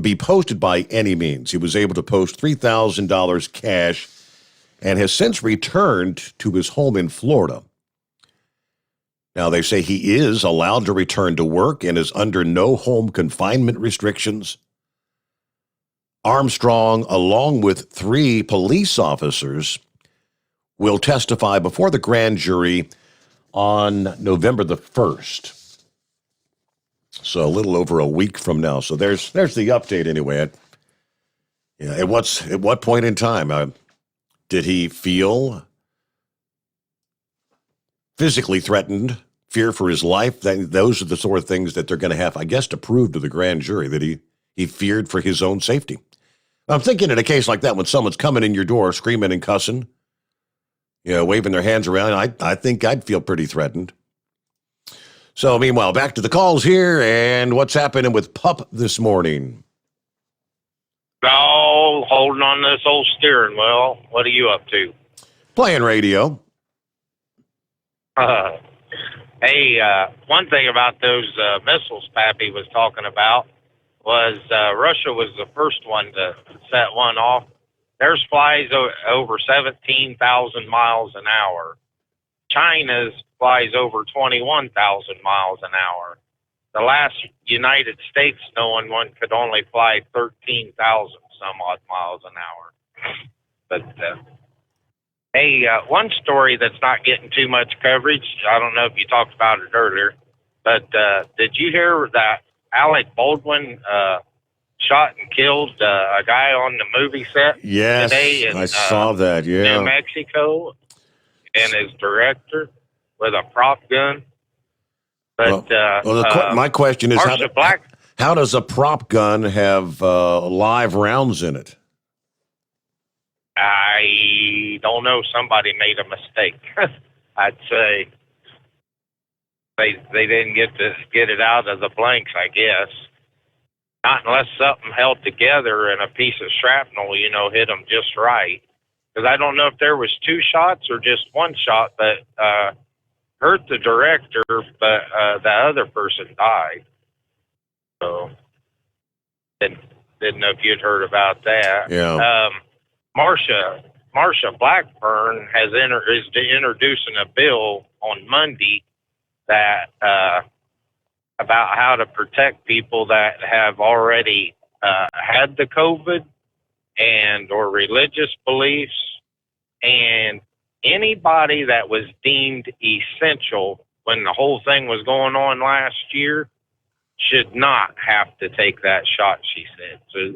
be posted by any means. He was able to post $3,000 cash and has since returned to his home in Florida. Now, they say he is allowed to return to work and is under no home confinement restrictions. Armstrong, along with 3 police officers, will testify before the grand jury on November the 1st. So a little over a week from now. So there's the update anyway. At what point in time did he feel physically threatened, fear for his life? Those are the sort of things that they're going to have, I guess, to prove to the grand jury that he feared for his own safety. I'm thinking in a case like that, when someone's coming in your door screaming and cussing, waving their hands around, I think I'd feel pretty threatened. So meanwhile, back to the calls here, and what's happening with Pup this morning? Oh, holding on to this old steering wheel. What are you up to? Playing radio. Hey, one thing about those missiles Pappy was talking about was Russia was the first one to set one off. Theirs flies over 17,000 miles an hour. China's flies over 21,000 miles an hour. The last United States known one could only fly 13,000 some odd miles an hour. But hey, one story that's not getting too much coverage, I don't know if you talked about it earlier, but did you hear that Alec Baldwin shot and killed a guy on the movie set today in I saw that, yeah. New Mexico, and his director with a prop gun? But my question is, how does a prop gun have live rounds in it? I don't know. Somebody made a mistake. I'd say they didn't get it out of the blanks, I guess. Not unless something held together and a piece of shrapnel, hit them just right. Because I don't know if there was 2 shots or just 1 shot that hurt the director, but the other person died. So, didn't know if you'd heard about that. Yeah. Marsha Blackburn is introducing a bill on Monday that about how to protect people that have already had the COVID and or religious beliefs, and anybody that was deemed essential when the whole thing was going on last year should not have to take that shot, she said. So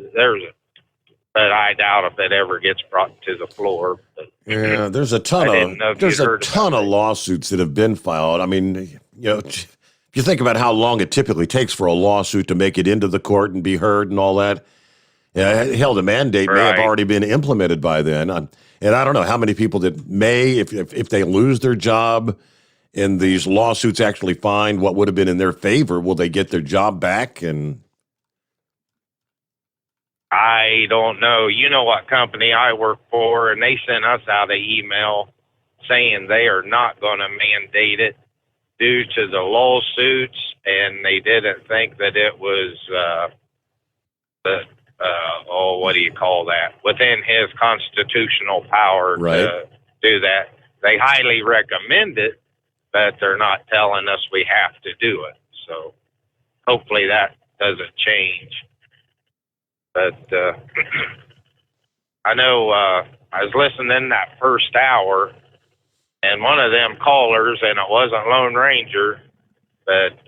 but I doubt if it ever gets brought to the floor. But yeah, there's a ton of lawsuits that have been filed. I mean, if you think about how long it typically takes for a lawsuit to make it into the court and be heard and all that, hell, the mandate may have already been implemented by then. And I don't know how many people that may, if they lose their job and these lawsuits actually find what would have been in their favor, will they get their job back? And I don't know. You know what company I work for, and they sent us out an email saying they are not going to mandate it due to the lawsuits, and they didn't think that it was what do you call that? Within his constitutional power to do that. They highly recommend it, but they're not telling us we have to do it. So hopefully that doesn't change. But I know I was listening that first hour, and one of them callers, and it wasn't Lone Ranger, but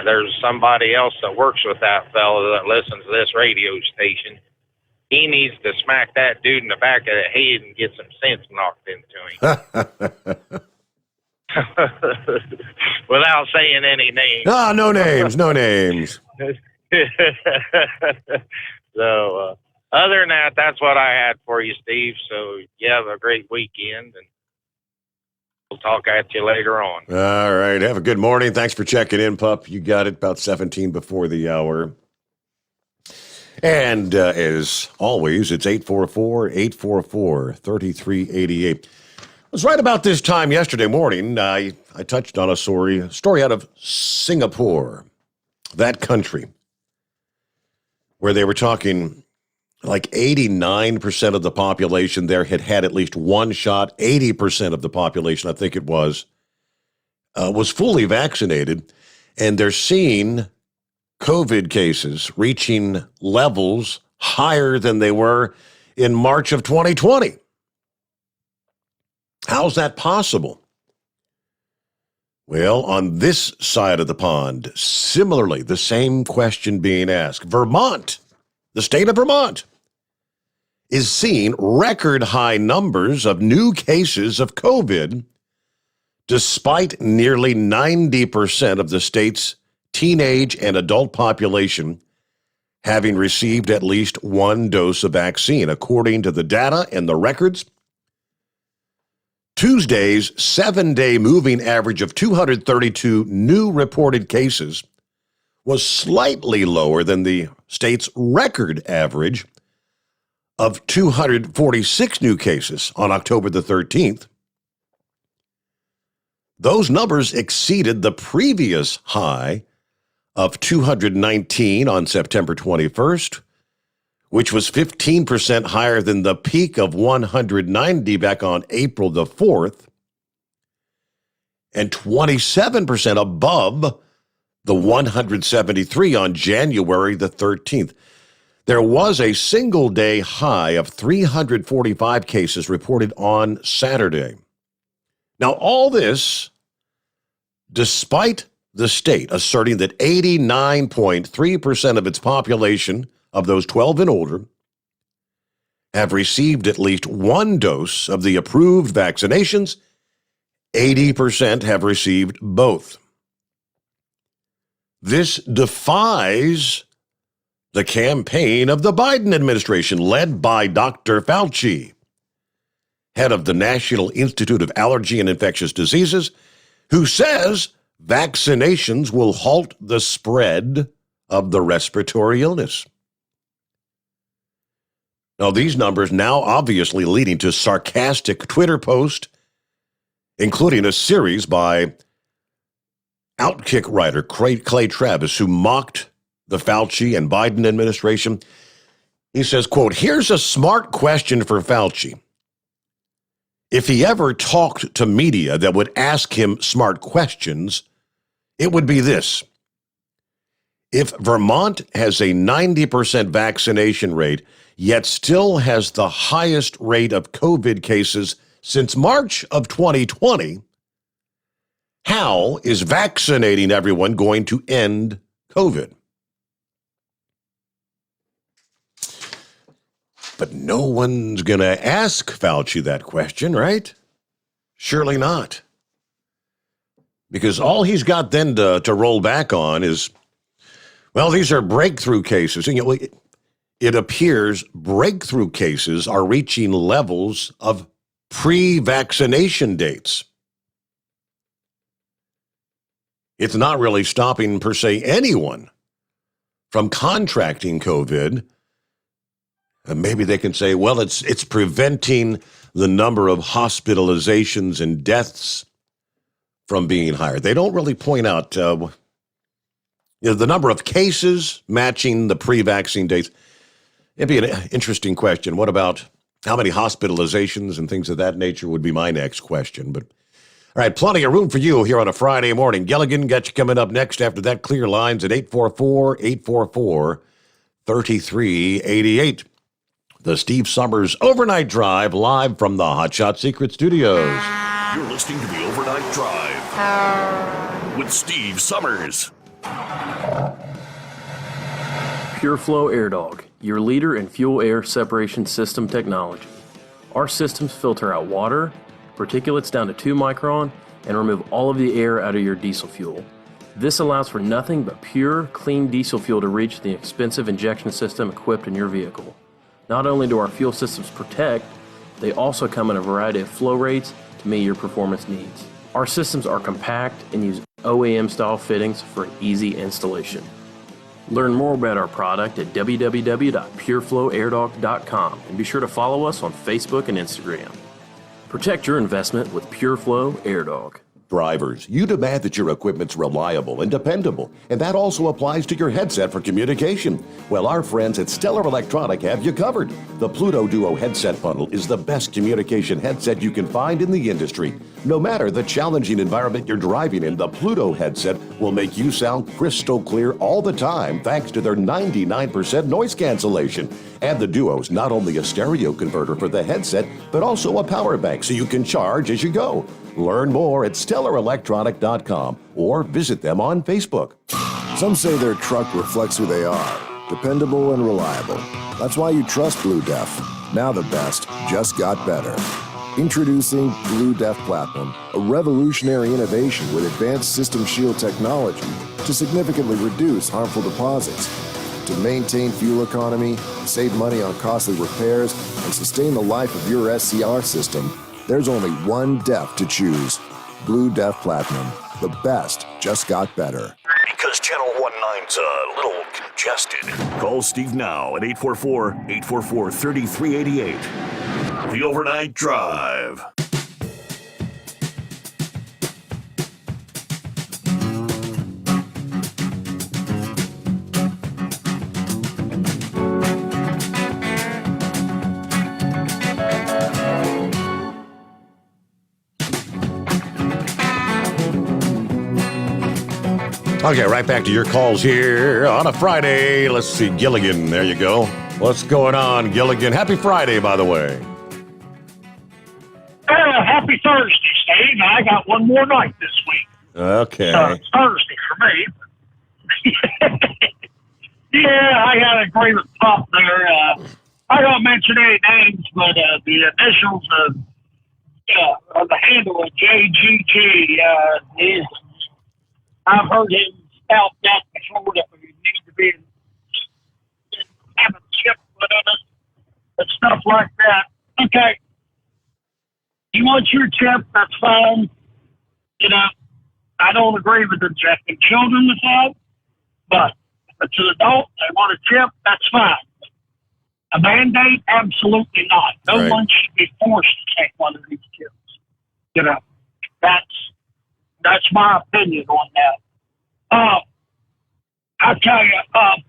there's somebody else that works with that fellow that listens to this radio station. He needs to smack that dude in the back of the head and get some sense knocked into him. Without saying any names. No names, no names. So, other than that, that's what I had for you, Steve. So, you have a great weekend, and we'll talk at you later on. All right. Have a good morning. Thanks for checking in, pup. You got it about 17 before the hour. And as always, it's 844-844-3388. It was right about this time yesterday morning, I touched on a story out of Singapore, that country, where they were talking like 89% of the population there had had at least 1 shot. 80% of the population, I think it was fully vaccinated. And they're seeing COVID cases reaching levels higher than they were in March of 2020. How's that possible? Well, on this side of the pond, similarly, the same question being asked. Vermont, the state of Vermont, is seeing record high numbers of new cases of COVID, despite nearly 90% of the state's teenage and adult population having received at least 1 dose of vaccine. According to the data and the records, Tuesday's 7-day moving average of 232 new reported cases was slightly lower than the state's record average of 246 new cases on October the 13th. Those numbers exceeded the previous high of 219 on September 21st, which was 15% higher than the peak of 190 back on April the 4th, and 27% above the 173 on January the 13th. There was a single-day high of 345 cases reported on Saturday. Now, all this, despite the state asserting that 89.3% of its population of those 12 and older have received at least 1 dose of the approved vaccinations. 80% have received both. This defies the campaign of the Biden administration, led by Dr. Fauci, head of the National Institute of Allergy and Infectious Diseases, who says vaccinations will halt the spread of the respiratory illness. Now, these numbers now obviously leading to sarcastic Twitter posts, including a series by Outkick writer Clay Travis, who mocked the Fauci and Biden administration. He says, quote, "Here's a smart question for Fauci. If he ever talked to media that would ask him smart questions, it would be this. If Vermont has a 90% vaccination rate, yet still has the highest rate of COVID cases since March of 2020, how is vaccinating everyone going to end COVID?" But no one's going to ask Fauci that question, right? Surely not. Because all he's got then to roll back on is, well, these are breakthrough cases. And, it appears breakthrough cases are reaching levels of pre-vaccination dates. It's not really stopping, per se, anyone from contracting COVID. And maybe they can say, well, it's preventing the number of hospitalizations and deaths from being higher. They don't really point out the number of cases matching the pre-vaccine dates. It'd be an interesting question. What about how many hospitalizations and things of that nature would be my next question. But all right, plenty of room for you here on a Friday morning. Gilligan got you coming up next after that. Clear lines at 844-844-3388. The Steve Sommers Overnight Drive live from the Hot Shot Secret Studios. You're listening to the Overnight Drive with Steve Sommers. Pureflow Airdog, your leader in fuel air separation system technology. Our systems filter out water, particulates down to 2 micron, and remove all of the air out of your diesel fuel. This allows for nothing but pure, clean diesel fuel to reach the expensive injection system equipped in your vehicle. Not only do our fuel systems protect, they also come in a variety of flow rates to meet your performance needs. Our systems are compact and use OEM-style fittings for an easy installation. Learn more about our product at www.pureflowairdog.com and be sure to follow us on Facebook and Instagram. Protect your investment with Pureflow Airdog. Drivers, you demand that your equipment's reliable and dependable, and that also applies to your headset for communication. Well, our friends at Stellar Electronic have you covered. The Pluto Duo headset bundle is the best communication headset you can find in the industry. No matter the challenging environment you're driving in, the Pluto headset will make you sound crystal clear all the time thanks to their 99% noise cancellation. And the Duo's not only a stereo converter for the headset, but also a power bank so you can charge as you go. Learn more at StellarElectronic.com or visit them on Facebook. Some say their truck reflects who they are, dependable and reliable. That's why you trust Blue Def. Now the best just got better. Introducing Blue Def Platinum, a revolutionary innovation with advanced system shield technology to significantly reduce harmful deposits. To maintain fuel economy, save money on costly repairs, and sustain the life of your SCR system, there's only one DEF to choose. Blue Def Platinum. The best just got better. Because Channel 19's a little congested. Call Steve now at 844-844-3388. The Overnight Drive. Okay, right back to your calls here on a Friday. Let's see, Gilligan. There you go. What's going on, Gilligan? Happy Friday, by the way. Happy Thursday, Steve. I got one more night this week. Okay. It's Thursday for me. Yeah, I got to agree with Pop there. I don't mention any names, but the initials of the handle of JGG is... I've heard him spout that before that we need to be having chip with us and stuff like that. Okay. You want your chip, that's fine. You know, I don't agree with injecting children with that, but it's an adult, they want a chip, that's fine. A mandate, absolutely not. No Right. one should be forced to take one of these chips. You know, that's my opinion on that. I tell you, I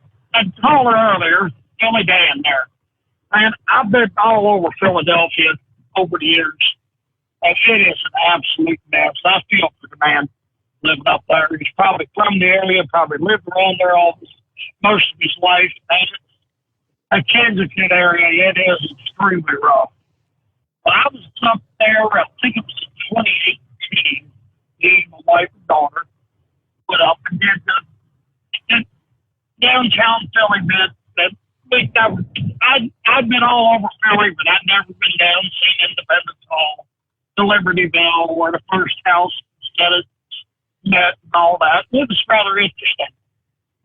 called her earlier, Philly Dan there. And I've been all over Philadelphia over the years, and it is an absolute mess. I feel for the man living up there. He's probably from the area, probably lived around there most of his life. And a Kensington area, it is extremely rough. But I was up there, I think it was in 2018, me, my wife, and daughter went up and did the downtown Philly bit. I'd been all over Philly, but I'd never been down to see Independence Hall, the Libertyville, where the first house was met and all that. It was rather interesting.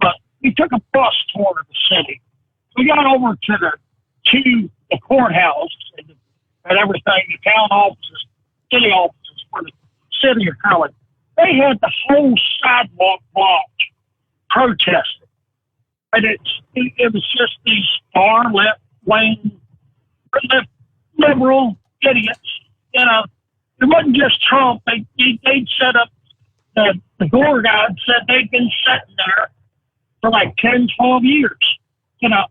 But we took a bus tour of the city. We got over to the courthouse and everything, the town offices, city offices for the city of Philly. They had the whole sidewalk blocked, protesting. And it was just these far-left wing, liberal idiots. You know, it wasn't just Trump. They'd set up, the Gore guy said they'd been sitting there for like 10, 12 years. You know,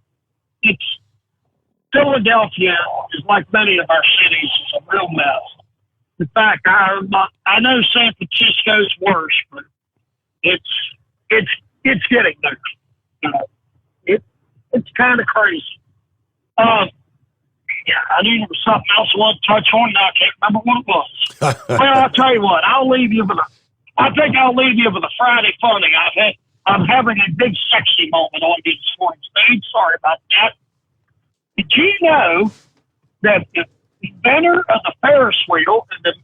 Philadelphia is like many of our cities, is a real mess. In fact, I know San Francisco's worse, but it's getting there. You know, it's kind of crazy. Yeah, I knew there was something else I wanted to touch on, and I can't remember what it was. Well, I'll tell you what. I think I'll leave you with a Friday funny. I'm having a big sexy moment on you this morning, Steve. Sorry about that. Did you know that the inventor of the Ferris wheel and the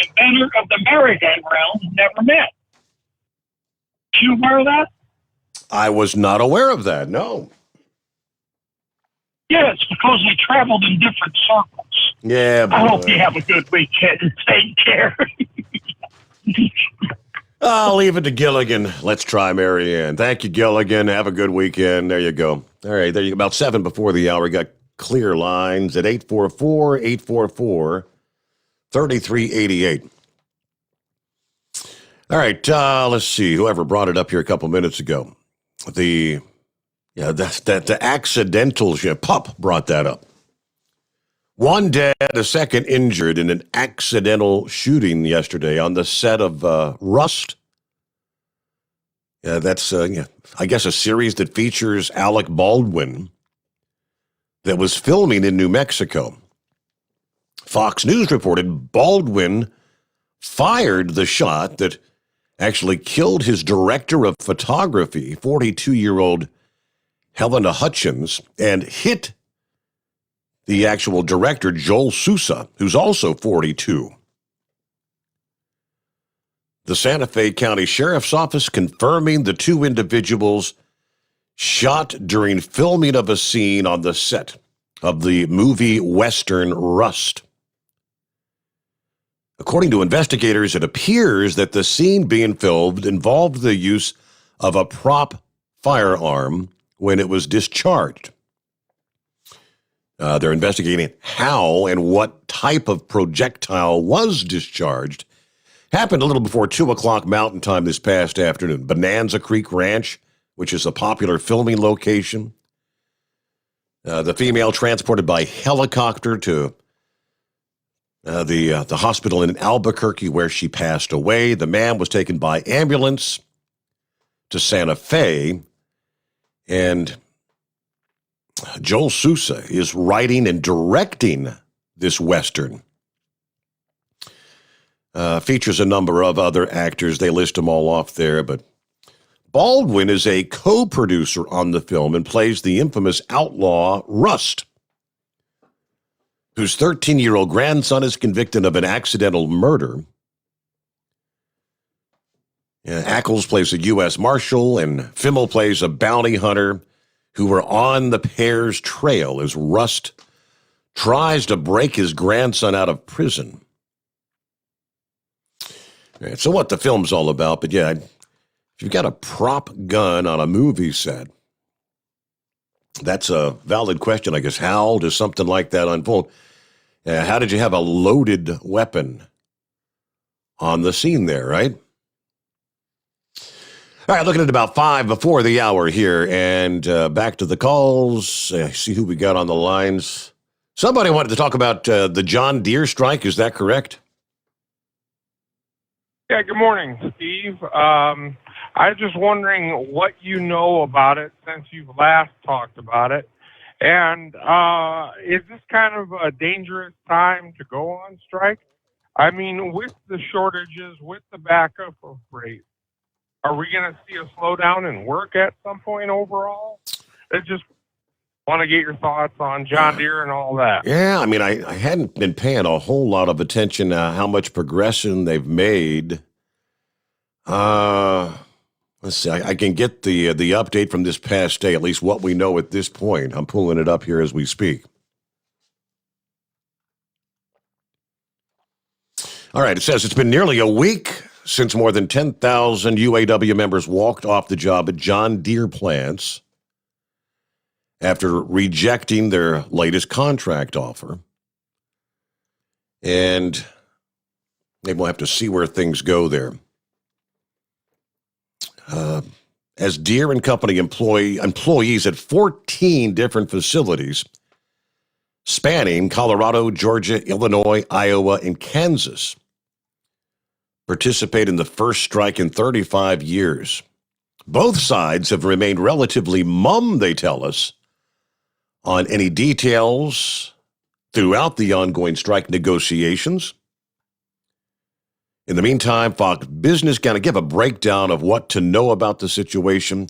inventor of the merry-go-round never met? You aware of that? I was not aware of that, no. Yeah, it's because they traveled in different circles. Yeah, I hope you have a good weekend. Take care. I'll leave it to Gilligan. Let's try Mary Ann. Thank you, Gilligan. Have a good weekend. There you go. All right, there you go. About 7 before the hour. We got clear lines at 844-844-3388. All right, let's see. Whoever brought it up here a couple minutes ago. The accidental pup brought that up. One dead, a second injured in an accidental shooting yesterday on the set of Rust. That's, I guess, a series that features Alec Baldwin that was filming in New Mexico. Fox News reported Baldwin fired the shot that actually killed his director of photography, 42-year-old Helena Hutchins, and hit the actual director, Joel Sousa, who's also 42. The Santa Fe County Sheriff's Office confirming the two individuals shot during filming of a scene on the set of the movie Western Rust. According to investigators, it appears that the scene being filmed involved the use of a prop firearm when it was discharged. They're investigating how and what type of projectile was discharged. Happened a little before 2 o'clock Mountain Time this past afternoon. Bonanza Creek Ranch, which is a popular filming location. The female transported by helicopter to the hospital in Albuquerque where she passed away. The man was taken by ambulance to Santa Fe. And Joel Sousa is writing and directing this Western. Features a number of other actors. They list them all off there, but Baldwin is a co-producer on the film and plays the infamous outlaw Rust, whose 13-year-old grandson is convicted of an accidental murder. Ackles plays a U.S. Marshal, and Fimmel plays a bounty hunter who were on the pair's trail as Rust tries to break his grandson out of prison. So what the film's all about, but yeah, if you've got a prop gun on a movie set, That's a valid question, I guess. How does something like that unfold? How did you have a loaded weapon on the scene there, right? All right, looking at about 5 before the hour here, and back to the calls. See who we got on the lines. Somebody wanted to talk about the John Deere strike. Is that correct? Yeah, good morning, Steve. I was just wondering what you know about it since you've last talked about it. And is this kind of a dangerous time to go on strike? I mean, with the shortages, with the backup of freight, are we going to see a slowdown in work at some point overall? I just want to get your thoughts on John Deere and all that. Yeah, I mean, I hadn't been paying a whole lot of attention to how much progression they've made. Let's see, I can get the update from this past day, at least what we know at this point. I'm pulling it up here as we speak. All right, it says it's been nearly a week since more than 10,000 UAW members walked off the job at John Deere plants after rejecting their latest contract offer. And maybe we'll have to see where things go there. As Deere and Company employees at 14 different facilities spanning Colorado, Georgia, Illinois, Iowa, and Kansas participate in the first strike in 35 years. Both sides have remained relatively mum, they tell us, on any details throughout the ongoing strike negotiations. In the meantime, Fox Business going to give a breakdown of what to know about the situation.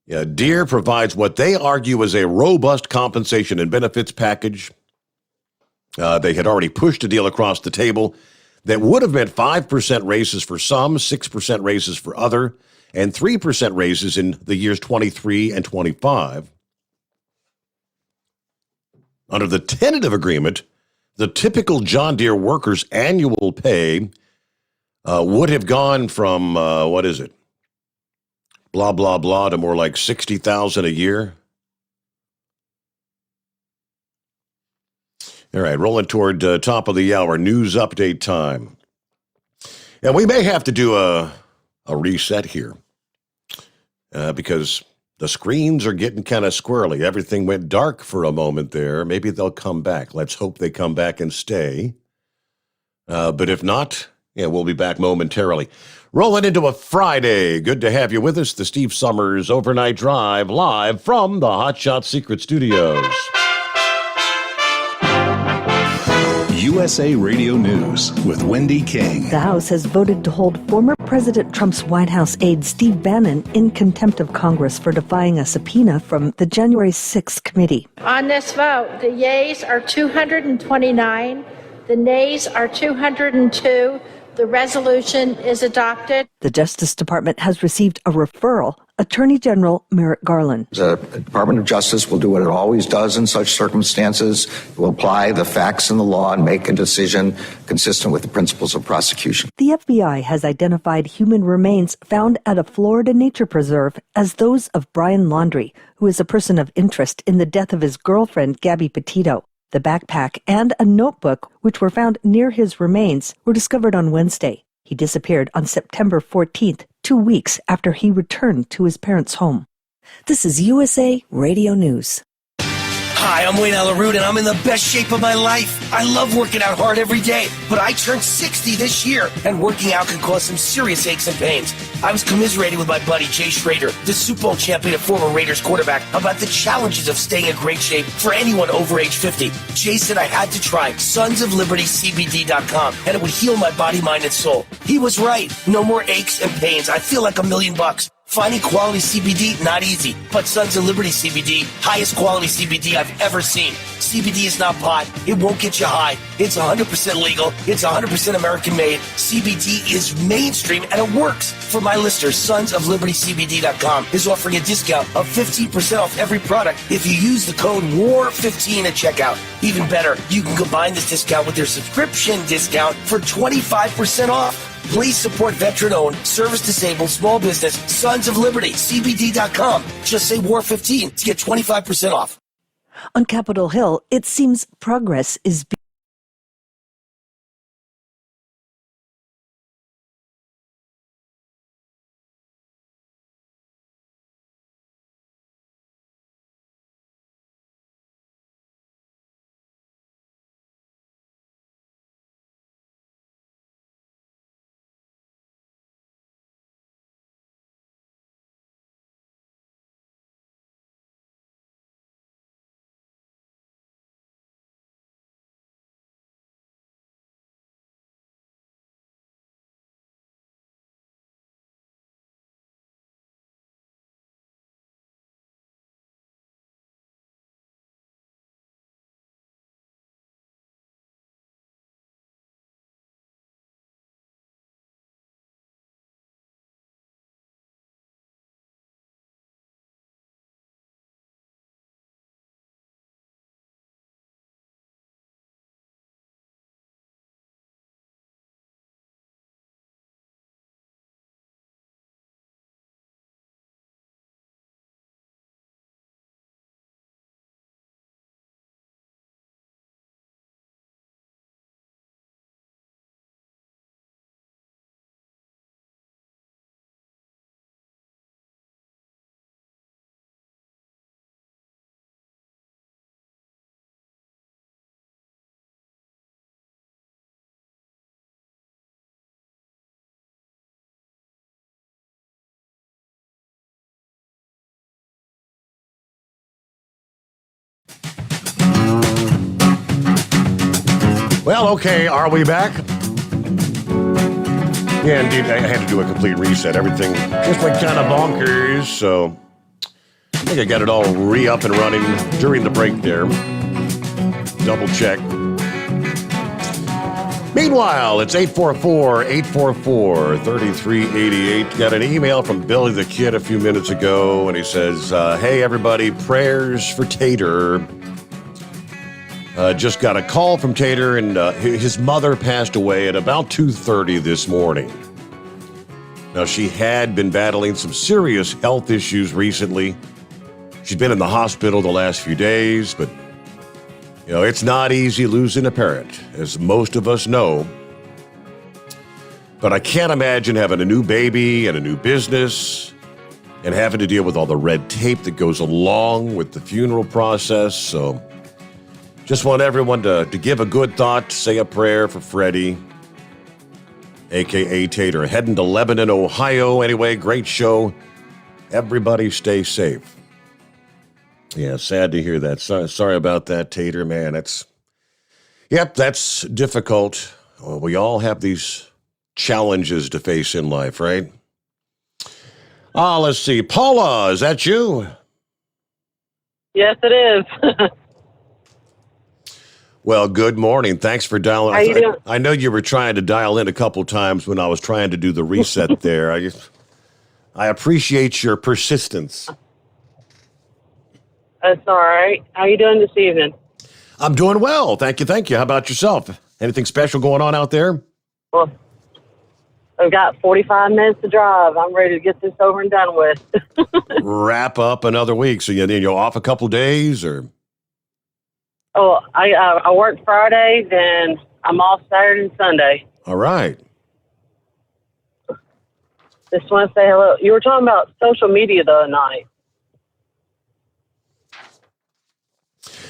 Deere provides what they argue is a robust compensation and benefits package. They had already pushed a deal across the table that would have meant 5% raises for some, 6% raises for other, and 3% raises in the years 23 and 25. Under the tentative agreement, the typical John Deere worker's annual pay would have gone from, blah, blah, blah, to more like $60,000 a year. All right, rolling toward top of the hour, news update time. And we may have to do a reset here because the screens are getting kind of squirrely. Everything went dark for a moment there. Maybe they'll come back. Let's hope they come back and stay. But if not, we'll be back momentarily. Rolling into a Friday. Good to have you with us. The Steve Sommers Overnight Drive live from the Hot Shot Secret Studios. USA Radio News with Wendy King. The House has voted to hold former President Trump's White House aide Steve Bannon in contempt of Congress for defying a subpoena from the January 6th committee. On this vote, the yeas are 229, the nays are 202. The resolution is adopted. The Justice Department has received a referral. Attorney General Merrick Garland. The Department of Justice will do what it always does in such circumstances. It will apply the facts and the law and make a decision consistent with the principles of prosecution. The FBI has identified human remains found at a Florida nature preserve as those of Brian Laundrie, who is a person of interest in the death of his girlfriend, Gabby Petito. The backpack and a notebook, which were found near his remains, were discovered on Wednesday. He disappeared on September 14th, 2 weeks after he returned to his parents' home. This is USA Radio News. Hi, I'm Wayne Alaroot, and I'm in the best shape of my life. I love working out hard every day, but I turned 60 this year, and working out can cause some serious aches and pains. I was commiserating with my buddy Jay Schrader, the Super Bowl champion and former Raiders quarterback, about the challenges of staying in great shape for anyone over age 50. Jay said I had to try sonsoflibertycbd.com, and it would heal my body, mind, and soul. He was right. No more aches and pains. I feel like $1 million. Finding quality CBD, not easy, but Sons of Liberty CBD, highest quality CBD I've ever seen. CBD is not pot. It won't get you high. It's 100% legal. It's 100% American made. CBD is mainstream and it works. For my listeners, sonsoflibertycbd.com is offering a discount of 15% off every product if you use the code WAR15 at checkout. Even better, you can combine this discount with their subscription discount for 25% off. Please support veteran-owned, service-disabled, small business, Sons of Liberty, CBD.com. Just say War 15 to get 25% off. On Capitol Hill, it seems progress is being Well, okay, are we back? Yeah, indeed, I had to do a complete reset. Everything just went kind of bonkers, so I think I got it all re-up and running during the break there. Double check. Meanwhile, it's 844-844-3388. Got an email from Billy the Kid a few minutes ago, and he says, hey, everybody, prayers for Tater. Just got a call from Tater, and his mother passed away at about 2:30 this morning. Now, she had been battling some serious health issues recently. She's been in the hospital the last few days, but, you know, it's not easy losing a parent, as most of us know. But I can't imagine having a new baby and a new business and having to deal with all the red tape that goes along with the funeral process, so just want everyone to give a good thought, say a prayer for Freddie, a.k.a. Tater. Heading to Lebanon, Ohio. Anyway, great show. Everybody stay safe. Yeah, sad to hear that. Sorry about that, Tater, man. That's difficult. Well, we all have these challenges to face in life, right? Let's see. Paula, is that you? Yes, it is. Well, good morning. Thanks for dialing. How you doing? I know you were trying to dial in a couple times when I was trying to do the reset there. I appreciate your persistence. That's all right. How you doing this evening? I'm doing well. Thank you. How about yourself? Anything special going on out there? Well, I've got 45 minutes to drive. I'm ready to get this over and done with. Wrap up another week. So you're off a couple days, or? Oh, I work Friday, then I'm off Saturday and Sunday. All right. Just want to say hello. You were talking about social media the other night.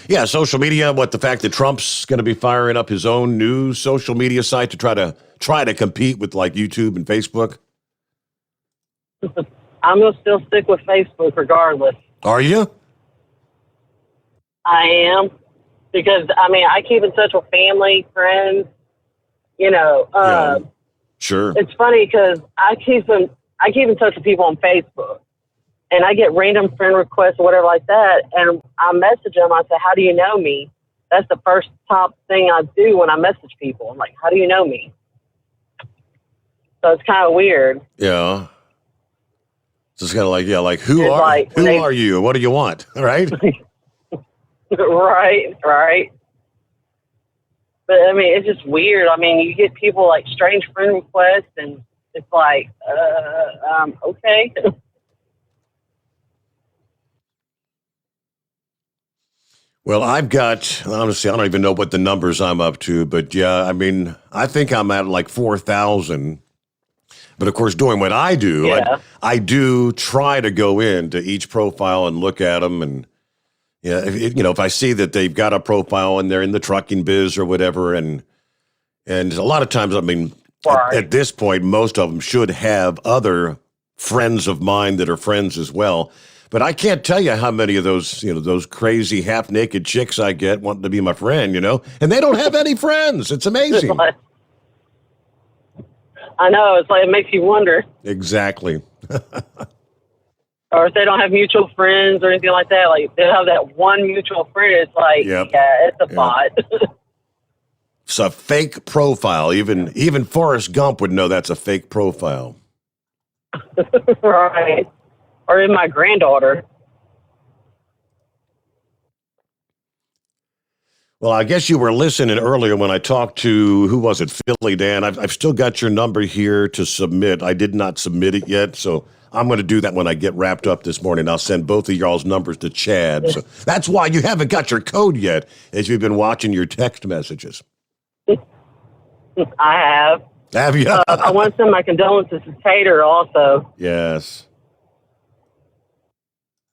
Yeah, social media. What, the fact that Trump's going to be firing up his own new social media site to try to compete with like YouTube and Facebook? I'm going to still stick with Facebook regardless. Are you? I am. Because, I keep in touch with family, friends, Yeah, sure. It's funny because I keep in touch with people on Facebook, and I get random friend requests or whatever like that, and I message them. I say, how do you know me? That's the first top thing I do when I message people. I'm like, how do you know me? So it's kind of weird. Yeah. So it's kind of like, who are you? What do you want? All right. Right. But I mean, it's just weird. I mean, you get people like strange friend requests, and it's like, okay. Well, I've got, honestly, I don't even know what the numbers I'm up to, but yeah, I mean, I think I'm at like 4,000. But of course, doing what I do, Yeah. I do try to go into each profile and look at them. And yeah, if I see that they've got a profile and they're in the trucking biz or whatever, and a lot of times, I mean, at this point, most of them should have other friends of mine that are friends as well. But I can't tell you how many of those, those crazy half-naked chicks I get wanting to be my friend, and they don't have any friends. It's amazing. I know. It's like, it makes you wonder. Exactly. Or if they don't have mutual friends or anything like that, like they have that one mutual friend, it's like, Yep. yeah, it's a bot. It's a fake profile. Even Forrest Gump would know that's a fake profile. Right. Or in my granddaughter. Well, I guess you were listening earlier when I talked to, who was it, Philly Dan. I've still got your number here to submit. I did not submit it yet, so I'm going to do that when I get wrapped up this morning. I'll send both of y'all's numbers to Chad. So that's why you haven't got your code yet, as you've been watching your text messages. I have. Have you? I want to send my condolences to Tater also. Yes.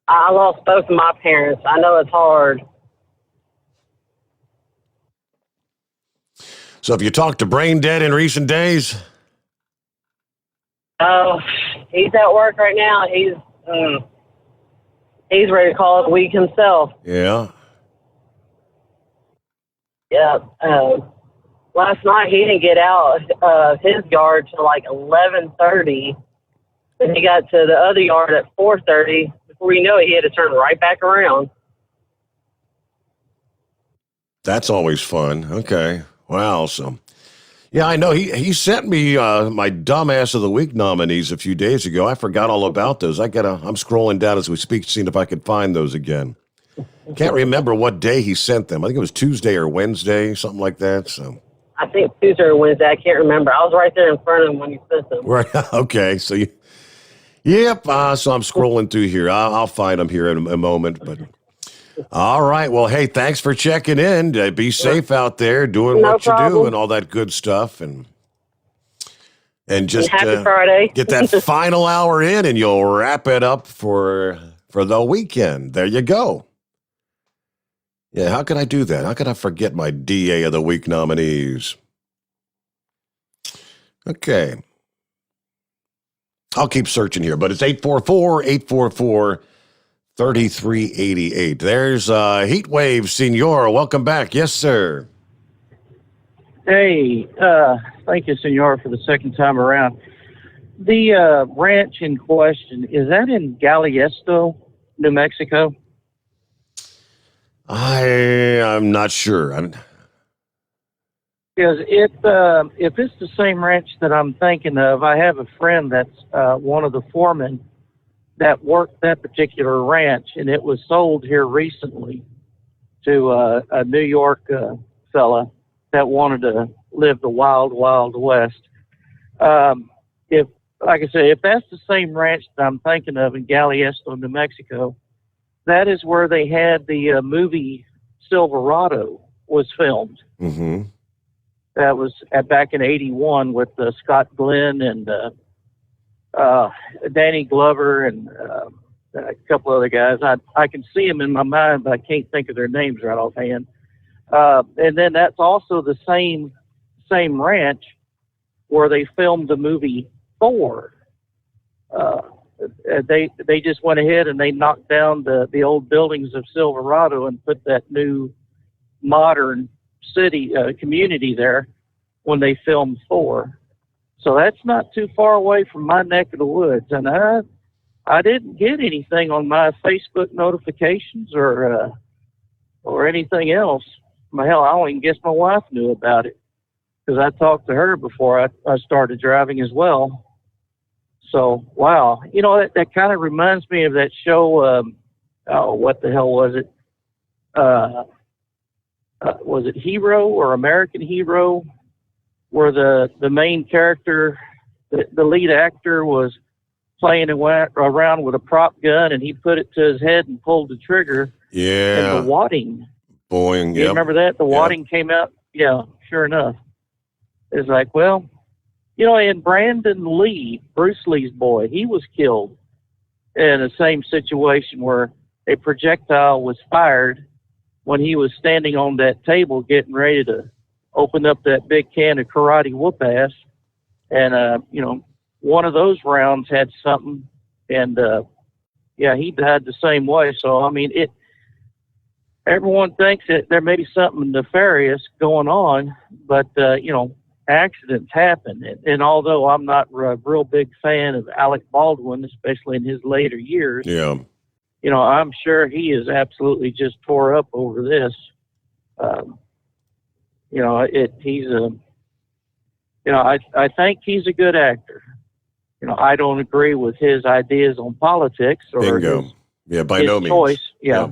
I lost both of my parents. I know it's hard. So have you talked to Brain Dead in recent days? Oh, he's at work right now. He's ready to call it a week himself. Yeah. Yeah. Last night he didn't get out of his yard till like 11:30. And he got to the other yard at 4:30. Before you know it, he had to turn right back around. That's always fun. Okay. Wow. So, yeah, I know he sent me my Dumbass of the Week nominees a few days ago. I forgot all about those. I'm scrolling down as we speak, seeing if I can find those again. Can't remember what day he sent them. I think it was Tuesday or Wednesday, something like that. So, I think Tuesday or Wednesday. I can't remember. I was right there in front of him when he sent them. right. Okay. So, yep. So I'm scrolling through here. I'll find them here in a moment, but. All right. Well, hey, thanks for checking in. Be safe out there, doing No what you do problem. and all that good stuff. And just Happy Friday. get that final hour in and you'll wrap it up for the weekend. There you go. Yeah, how could I do that? How could I forget my DA of the Week nominees? Okay. I'll keep searching here, but it's 844-844-3388. There's Heatwave Senor. Welcome back. Yes, sir. Hey, thank you, Senor, for the second time around. The ranch in question, is that in Gallisto, New Mexico? I'm not sure. Because if it's the same ranch that I'm thinking of, I have a friend that's one of the foremen that worked that particular ranch, and it was sold here recently to a New York fella that wanted to live the wild, wild west. If, like I say, if that's the same ranch that I'm thinking of in Gallisto, New Mexico, that is where they had the movie Silverado was filmed. Mm-hmm. That was back in '81 with Scott Glenn and Danny Glover and a couple other guys. I can see them in my mind, but I can't think of their names right offhand. And then that's also the same ranch where they filmed the movie Thor. They just went ahead and they knocked down the old buildings of Silverado and put that new modern city community there when they filmed Thor. So that's not too far away from my neck of the woods. And I didn't get anything on my Facebook notifications or anything else. Hell, I don't even guess my wife knew about it because I talked to her before I started driving as well. So, wow. You know, that kind of reminds me of that show. What the hell was it? was it Hero or American Hero, where the main character, the lead actor, was playing around with a prop gun, and he put it to his head and pulled the trigger. Yeah. And the wadding. Boing. You remember that? The wadding came out? Yeah, sure enough. It's like, well, and Brandon Lee, Bruce Lee's boy, he was killed in the same situation where a projectile was fired when he was standing on that table getting ready to open up that big can of karate whoop ass. And, one of those rounds had something, and, he died the same way. So, I mean, everyone thinks that there may be something nefarious going on, but, accidents happen. And although I'm not a real big fan of Alec Baldwin, especially in his later years, I'm sure he is absolutely just tore up over this. I think he's a good actor. I don't agree with his ideas on politics or Bingo. By no means. Choice. Yeah.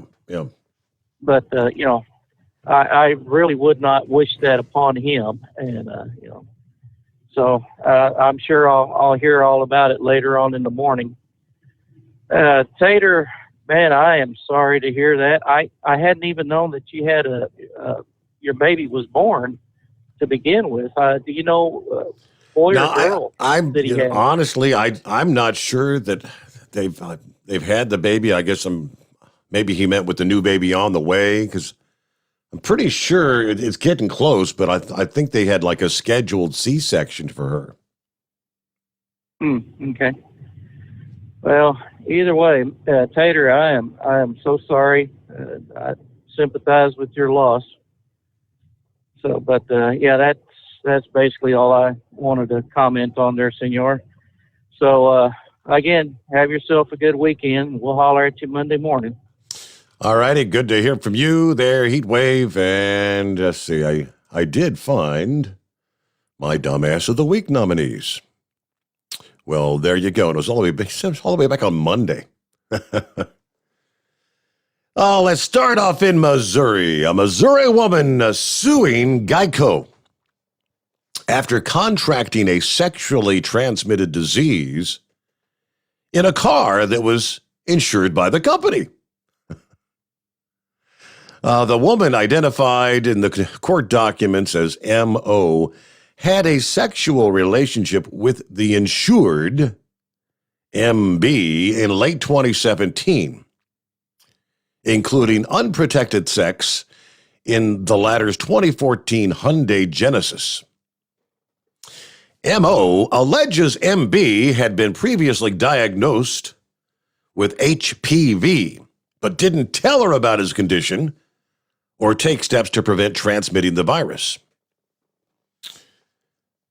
But, I really would not wish that upon him. And, so I'm sure I'll hear all about it later on in the morning. Tater, man, I am sorry to hear that. I hadn't even known that you had your baby was born to begin with. Do you know boy or girl? Honestly, I'm not sure that they've had the baby. I guess maybe he meant with the new baby on the way, because I'm pretty sure it's getting close, but I think they had like a scheduled C-section for her. Okay. Well, either way, Tater, I am so sorry. I sympathize with your loss. So, but that's basically all I wanted to comment on there, Senor. So, again, have yourself a good weekend. We'll holler at you Monday morning. All righty, good to hear from you there, Heatwave. And let's see, I did find my Dumbass of the Week nominees. Well, there you go. It was all the way back on Monday. Oh, let's start off in Missouri. A Missouri woman suing Geico after contracting a sexually transmitted disease in a car that was insured by the company. The woman, identified in the court documents as M.O., had a sexual relationship with the insured, M.B., in late 2017, including unprotected sex in the latter's 2014 Hyundai Genesis. M.O. alleges M.B. had been previously diagnosed with HPV, but didn't tell her about his condition or take steps to prevent transmitting the virus.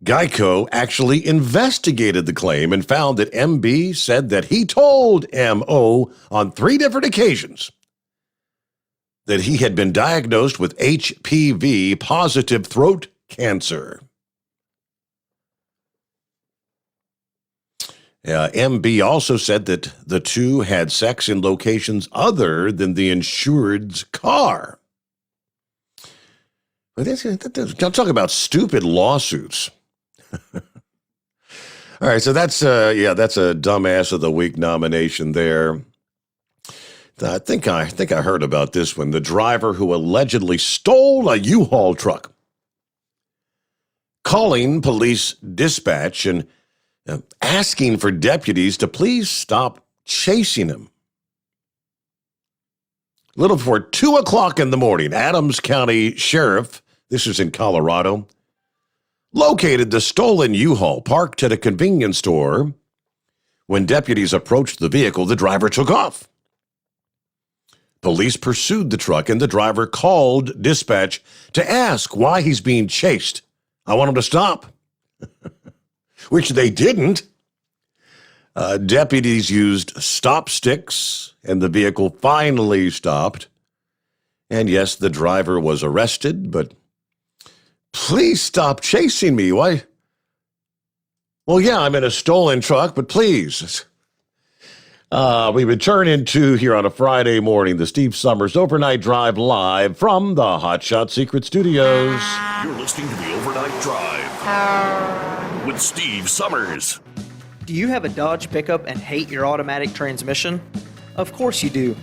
Geico actually investigated the claim and found that MB said that he told MO on 3 different occasions that he had been diagnosed with HPV positive throat cancer. MB also said that the two had sex in locations other than the insured's car. I'll talk about stupid lawsuits. All right, so that's a Dumbass of the Week nomination there. I think I heard about this one. The driver who allegedly stole a U-Haul truck, calling police dispatch and asking for deputies to please stop chasing him. A little before 2 o'clock in the morning, Adams County Sheriff, this is in Colorado, located the stolen U-Haul parked at a convenience store. When deputies approached the vehicle, the driver took off. Police pursued the truck, and the driver called dispatch to ask why he's being chased. I want him to stop, which they didn't. Deputies used stop sticks, and the vehicle finally stopped. And yes, the driver was arrested, but please stop chasing me. Why? Well, yeah, I'm in a stolen truck, but please. We return into here on a Friday morning, the Steve Sommers Overnight Drive live from the Hot Shot Secret Studios. You're listening to the Overnight Drive with Steve Sommers. Do you have a Dodge pickup and hate your automatic transmission? Of course you do.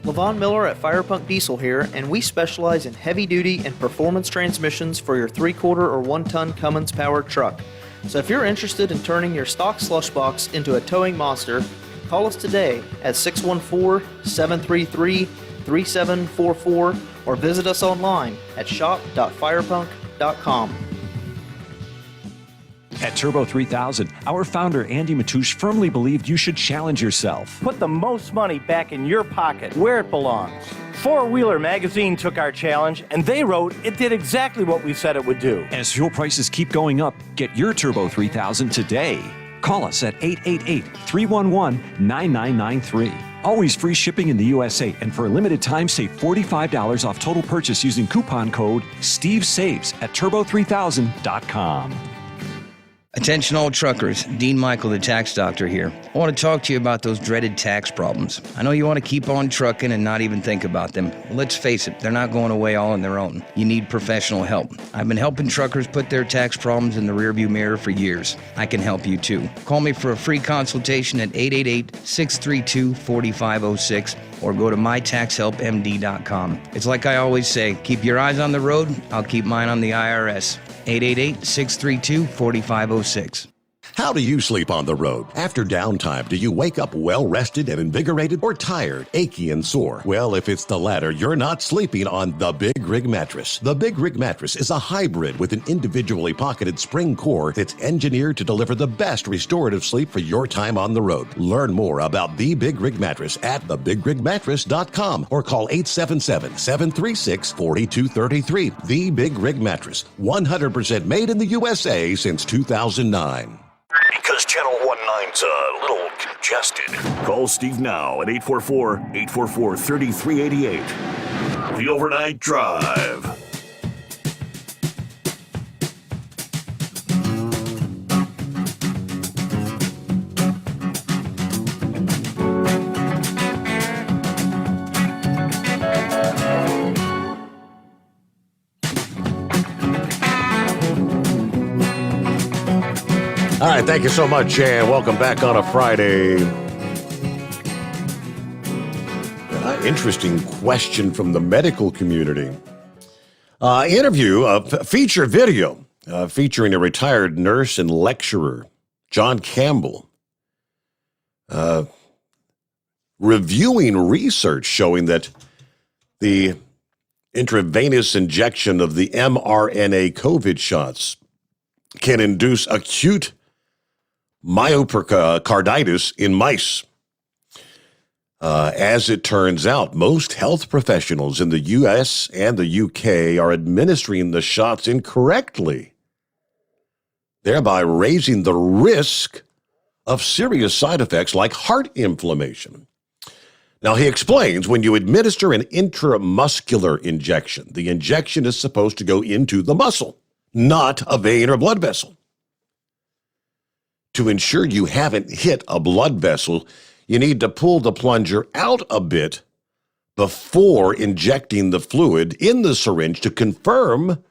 Levon Miller at Firepunk Diesel here, and we specialize in heavy-duty and performance transmissions for your 3-quarter or 1-ton Cummins-powered truck. So if you're interested in turning your stock slush box into a towing monster, call us today at 614-733-3744 or visit us online at shop.firepunk.com. At Turbo 3000, our founder Andy Matouche firmly believed you should challenge yourself. Put the most money back in your pocket, where it belongs. Four Wheeler magazine took our challenge, and they wrote it did exactly what we said it would do. As fuel prices keep going up, get your Turbo 3000 today. Call us at 888-311-9993. Always free shipping in the USA, and for a limited time, save $45 off total purchase using coupon code STEVESAVES at turbo3000.com. Attention all truckers, Dean Michael, the tax doctor here. I want to talk to you about those dreaded tax problems. I know you want to keep on trucking and not even think about them. Let's face it, they're not going away all on their own. You need professional help. I've been helping truckers put their tax problems in the rearview mirror for years. I can help you too. Call me for a free consultation at 888-632-4506 or go to mytaxhelpmd.com. It's like I always say, keep your eyes on the road, I'll keep mine on the IRS. 888-632-4506. How do you sleep on the road? After downtime, do you wake up well-rested and invigorated or tired, achy, and sore? Well, if it's the latter, you're not sleeping on the Big Rig Mattress. The Big Rig Mattress is a hybrid with an individually pocketed spring core that's engineered to deliver the best restorative sleep for your time on the road. Learn more about the Big Rig Mattress at thebigrigmattress.com or call 877-736-4233. The Big Rig Mattress, 100% made in the USA since 2009. Because Channel 19's a little congested. Call Steve now at 844-844-3388. The Overnight Drive. All right, thank you so much, and welcome back on a Friday. Interesting question from the medical community. Interview, feature video featuring a retired nurse and lecturer, John Campbell, reviewing research showing that the intravenous injection of the mRNA COVID shots can induce acute myocarditis in mice. As it turns out, most health professionals in the U.S. and the U.K. are administering the shots incorrectly, thereby raising the risk of serious side effects like heart inflammation. Now, he explains when you administer an intramuscular injection, the injection is supposed to go into the muscle, not a vein or blood vessel. To ensure you haven't hit a blood vessel, you need to pull the plunger out a bit before injecting the fluid in the syringe to confirm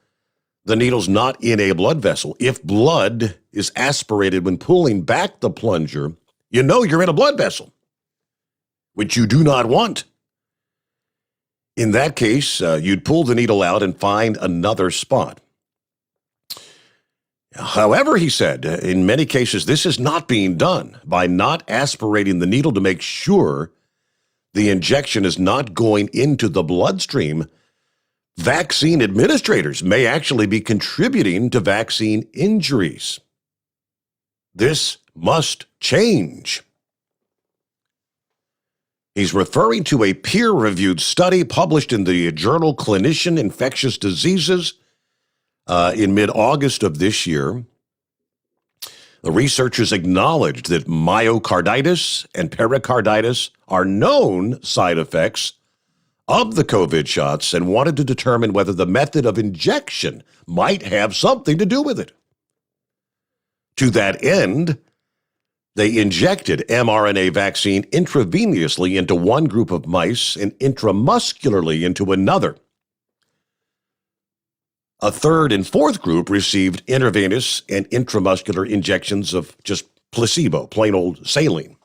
the needle's not in a blood vessel. If blood is aspirated when pulling back the plunger, you know you're in a blood vessel, which you do not want. In that case, you'd pull the needle out and find another spot. However, he said, in many cases, this is not being done by not aspirating the needle to make sure the injection is not going into the bloodstream. Vaccine administrators may actually be contributing to vaccine injuries. This must change. He's referring to a peer-reviewed study published in the journal Clinician Infectious Diseases in mid-August of this year. The researchers acknowledged that myocarditis and pericarditis are known side effects of the COVID shots and wanted to determine whether the method of injection might have something to do with it. To that end, They injected mRNA vaccine intravenously into one group of mice and intramuscularly into another. A third and fourth group received intravenous and intramuscular injections of just placebo, plain old saline.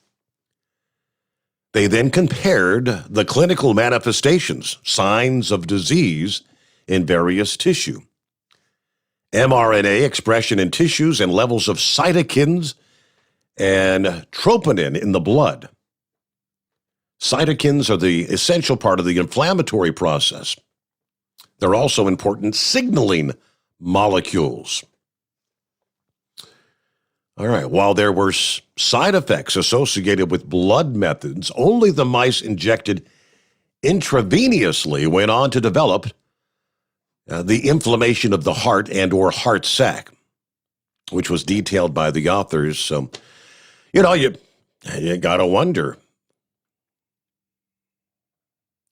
They then compared the clinical manifestations, signs of disease in various tissue. mRNA expression in tissues and levels of cytokines and troponin in the blood. Cytokines are the essential part of the inflammatory process. They're also important signaling molecules. All right, while there were side effects associated with blood methods, only the mice injected intravenously went on to develop the inflammation of the heart and or heart sac, which was detailed by the authors. So, you got to wonder.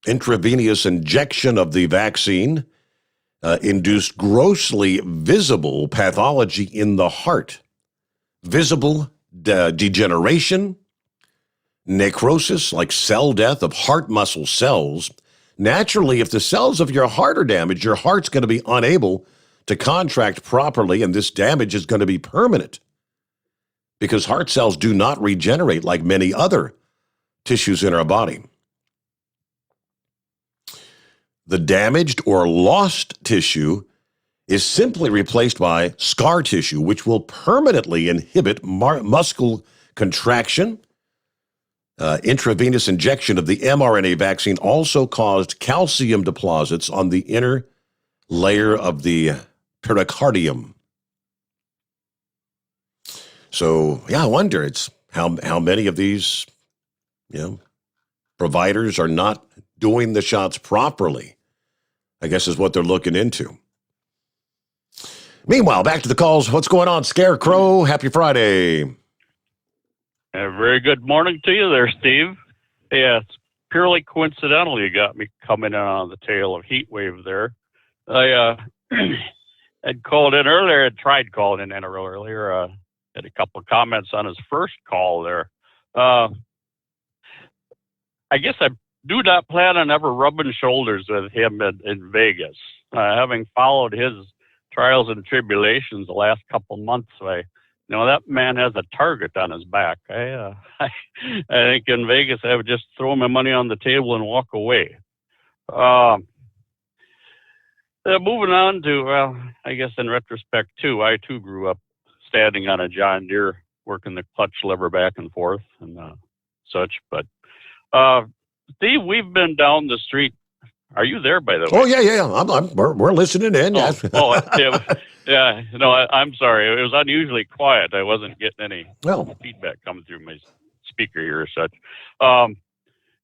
Intravenous injection of the vaccine induced grossly visible pathology in the heart. Visible degeneration, necrosis, like cell death of heart muscle cells. Naturally, if the cells of your heart are damaged, your heart's going to be unable to contract properly, and this damage is going to be permanent because heart cells do not regenerate like many other tissues in our body. The damaged or lost tissue is simply replaced by scar tissue, which will permanently inhibit muscle contraction. Intravenous injection of the mRNA vaccine also caused calcium deposits on the inner layer of the pericardium. So, I wonder it's how many of these, providers are not doing the shots properly, I guess is what they're looking into. Meanwhile, back to the calls. What's going on, Scarecrow? Happy Friday. A very good morning to you there, Steve. Yeah, it's purely coincidental you got me coming in on the tail of heat wave there. I had called in earlier, had tried calling in earlier, had a couple of comments on his first call there. I guess I do not plan on ever rubbing shoulders with him in Vegas. Having followed his trials and tribulations the last couple months, that man has a target on his back. I think in Vegas I would just throw my money on the table and walk away. Moving on to, I guess in retrospect too, I too grew up standing on a John Deere, working the clutch lever back and forth and such. But Steve, we've been down the street. Are you there, by the way? Oh, yeah. We're listening in. I'm sorry. It was unusually quiet. I wasn't getting any feedback coming through my speaker here or such.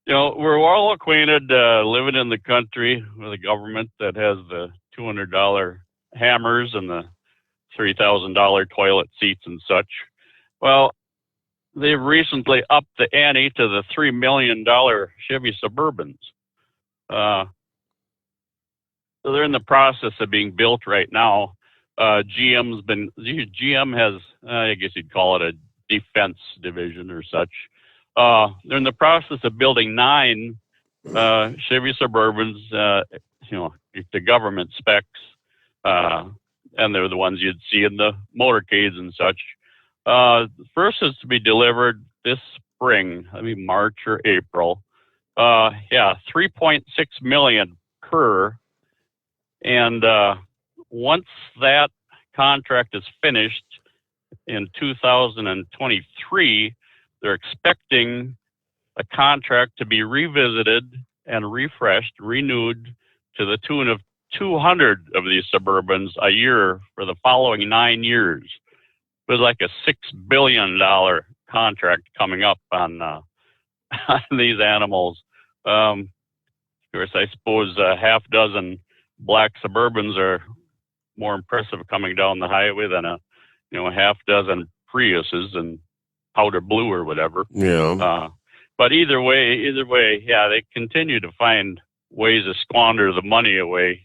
We're all acquainted living in the country with a government that has the $200 hammers and the $3,000 toilet seats and such. Well, they've recently upped the ante to the $3 million Chevy Suburbans. So they're in the process of being built right now. GM has, I guess you'd call it a defense division or such. They're in the process of building 9 Chevy Suburbans, the government specs, and they're the ones you'd see in the motorcades and such. The first is to be delivered this spring, March or April. 3.6 million per. And once that contract is finished in 2023, they're expecting a contract to be revisited and refreshed, renewed to the tune of 200 of these Suburbans a year for the following 9 years. It was like a $6 billion contract coming up on these animals. Of course, I suppose a half dozen black Suburbans are more impressive coming down the highway than a half dozen Priuses and powder blue or whatever. Yeah. But either way, they continue to find ways to squander the money away.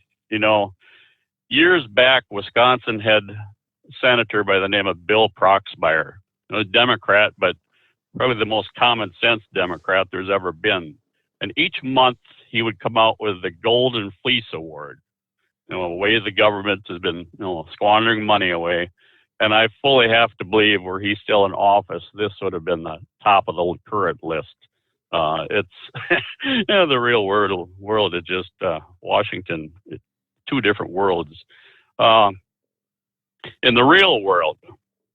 Years back, Wisconsin had a senator by the name of Bill Proxmire. a Democrat, but probably the most common sense Democrat there's ever been. And each month he would come out with the Golden Fleece Award. The way the government has been, squandering money away. And I fully have to believe were he still in office, this would have been the top of the current list. It's the real world is just Washington, two different worlds. In the real world,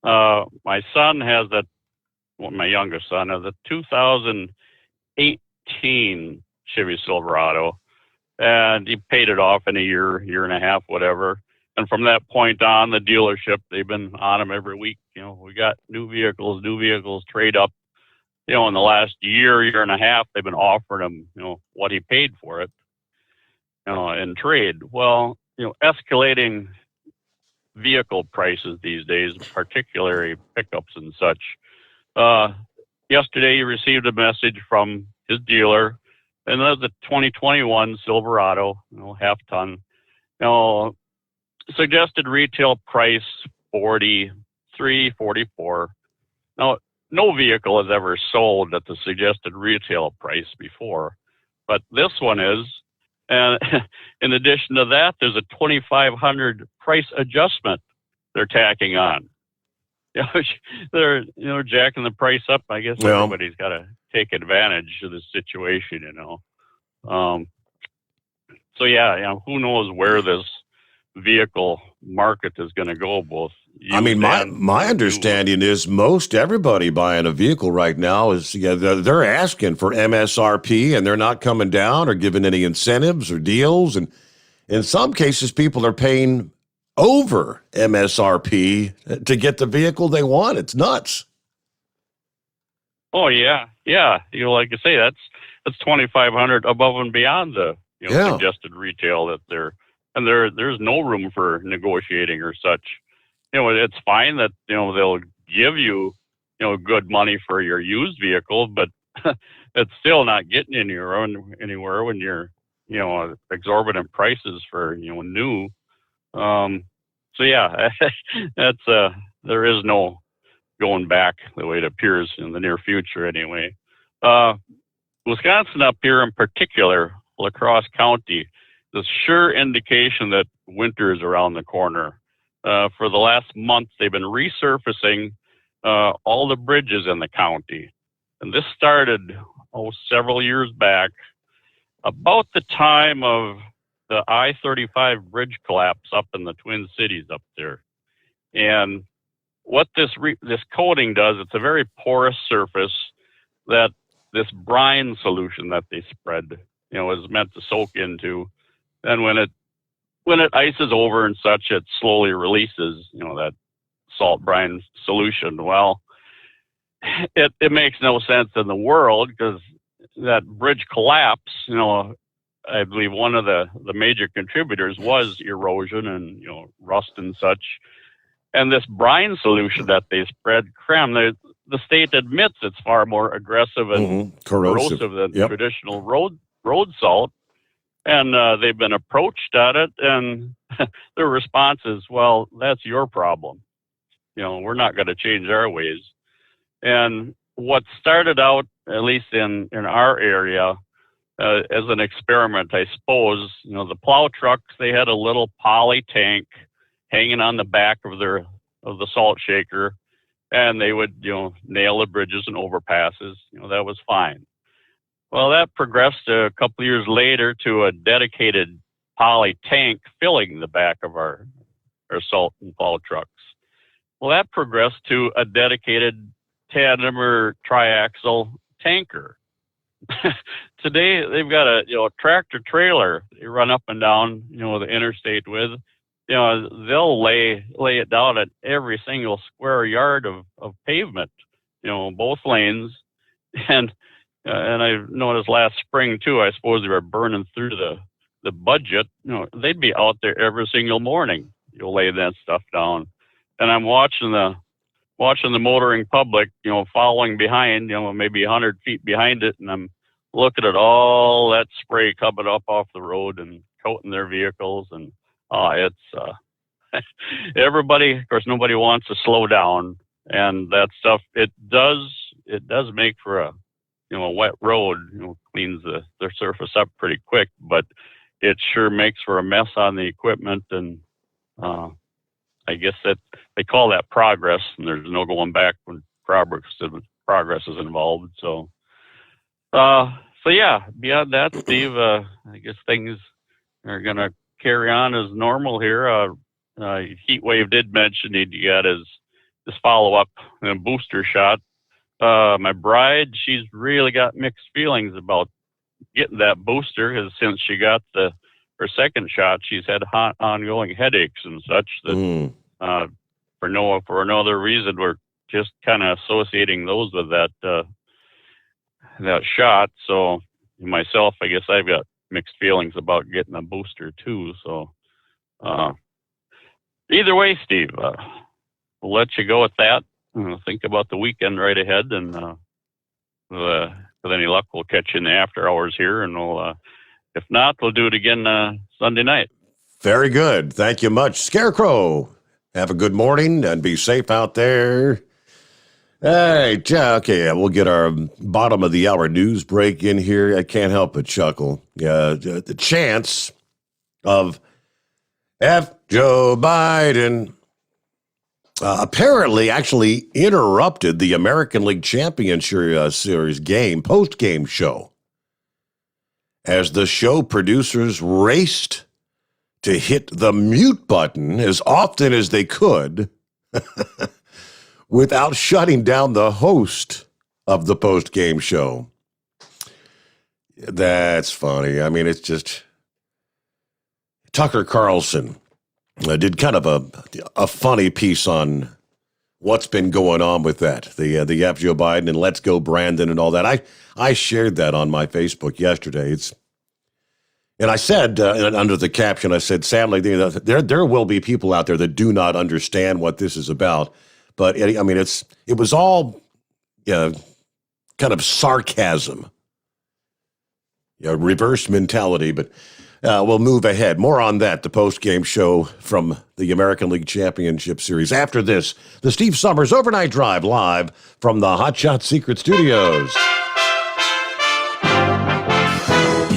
my son has my youngest son has a 2018 Chevy Silverado, and he paid it off in a year and a half, whatever. And from that point on, the dealership, they've been on him every week. We got new vehicles, trade up. In the last year and a half, they've been offering him, what he paid for it, in trade. Well, escalating vehicle prices these days, particularly pickups and such. Yesterday, he received a message from his dealer, and that's a 2021 Silverado, half ton. Suggested retail price $43,44. Now, no vehicle has ever sold at the suggested retail price before, but this one is. And in addition to that, there's a $2,500 price adjustment they're tacking on. They're jacking the price up. I guess everybody's got to take advantage of the situation, So yeah, who knows where this vehicle market is going to go, both. I mean, my understanding is most everybody buying a vehicle right now is they're asking for MSRP, and they're not coming down or giving any incentives or deals. And in some cases, people are paying over MSRP to get the vehicle they want. It's nuts. Oh yeah. Like I say, that's $2,500 above and beyond the suggested retail that there's no room for negotiating or such. It's fine that they'll give you good money for your used vehicle, but it's still not getting anywhere when you're exorbitant prices for new. So yeah, that's there is no going back the way it appears in the near future anyway. Wisconsin up here in particular, La Crosse County, the sure indication that winter is around the corner. For the last month, they've been resurfacing all the bridges in the county. And this started several years back, about the time of the I-35 bridge collapse up in the Twin Cities up there. And what this coating does, it's a very porous surface that this brine solution that they spread, is meant to soak into. And when it ices over and such, it slowly releases, that salt brine solution. Well, it makes no sense in the world, because that bridge collapse, I believe one of the major contributors was erosion and, rust and such. And this brine solution that they spread, the state admits it's far more aggressive and corrosive than traditional road salt. And they've been approached at it, and their response is, well, that's your problem. We're not going to change our ways. And what started out, at least in our area, as an experiment, I suppose, the plow trucks, they had a little poly tank hanging on the back of the salt shaker, and they would, nail the bridges and overpasses. That was fine. Well, that progressed a couple of years later to a dedicated poly tank filling the back of our salt and plow trucks. Well, that progressed to a dedicated tandem or triaxle tanker. Today, they've got a tractor trailer they run up and down the interstate with. They'll lay it down at every single square yard of pavement, both lanes. And I noticed last spring too, I suppose they were burning through the budget. They'd be out there every single morning. You'll lay that stuff down. And I'm watching the motoring public, following behind, maybe 100 feet behind it. And I'm looking at all that spray coming up off the road and coating their vehicles. And, it's, everybody, of course, nobody wants to slow down. and that stuff, it does make for a wet road. Cleans the surface up pretty quick, but it sure makes for a mess on the equipment. And I guess that they call that progress, and there's no going back when progress is involved. So yeah. Beyond that, Steve, I guess things are gonna carry on as normal here. Heatwave did mention he got his follow-up booster shot. My bride, she's really got mixed feelings about getting that booster, because since she got her second shot, she's had ongoing headaches and such that for no other reason, we're just kind of associating those with that shot. So myself, I guess I've got mixed feelings about getting a booster too. So either way, Steve, we'll let you go with that. Think about the weekend right ahead, and with any luck, we'll catch you in the after hours here, and we'll, if not, we'll do it again Sunday night. Very good. Thank you much. Scarecrow, have a good morning and be safe out there. Hey, okay, we'll get our bottom of the hour news break in here. I can't help but chuckle. The chance of Joe Biden apparently actually interrupted the American League Championship Series post-game show, as the show producers raced to hit the mute button as often as they could without shutting down the host of the post-game show. That's funny. I mean, it's just Tucker Carlson did kind of a funny piece on what's been going on with that, the F. Joe Biden and Let's Go Brandon and all that. I shared that on my Facebook yesterday. And I said, under the caption, I said, sadly, there will be people out there that do not understand what this is about. But, I mean, it was all kind of sarcasm, reverse mentality. But we'll move ahead. More on that, the post-game show from the American League Championship Series. After this, the Steve Sommers Overnight Drive live from the Hot Shot Secret Studios.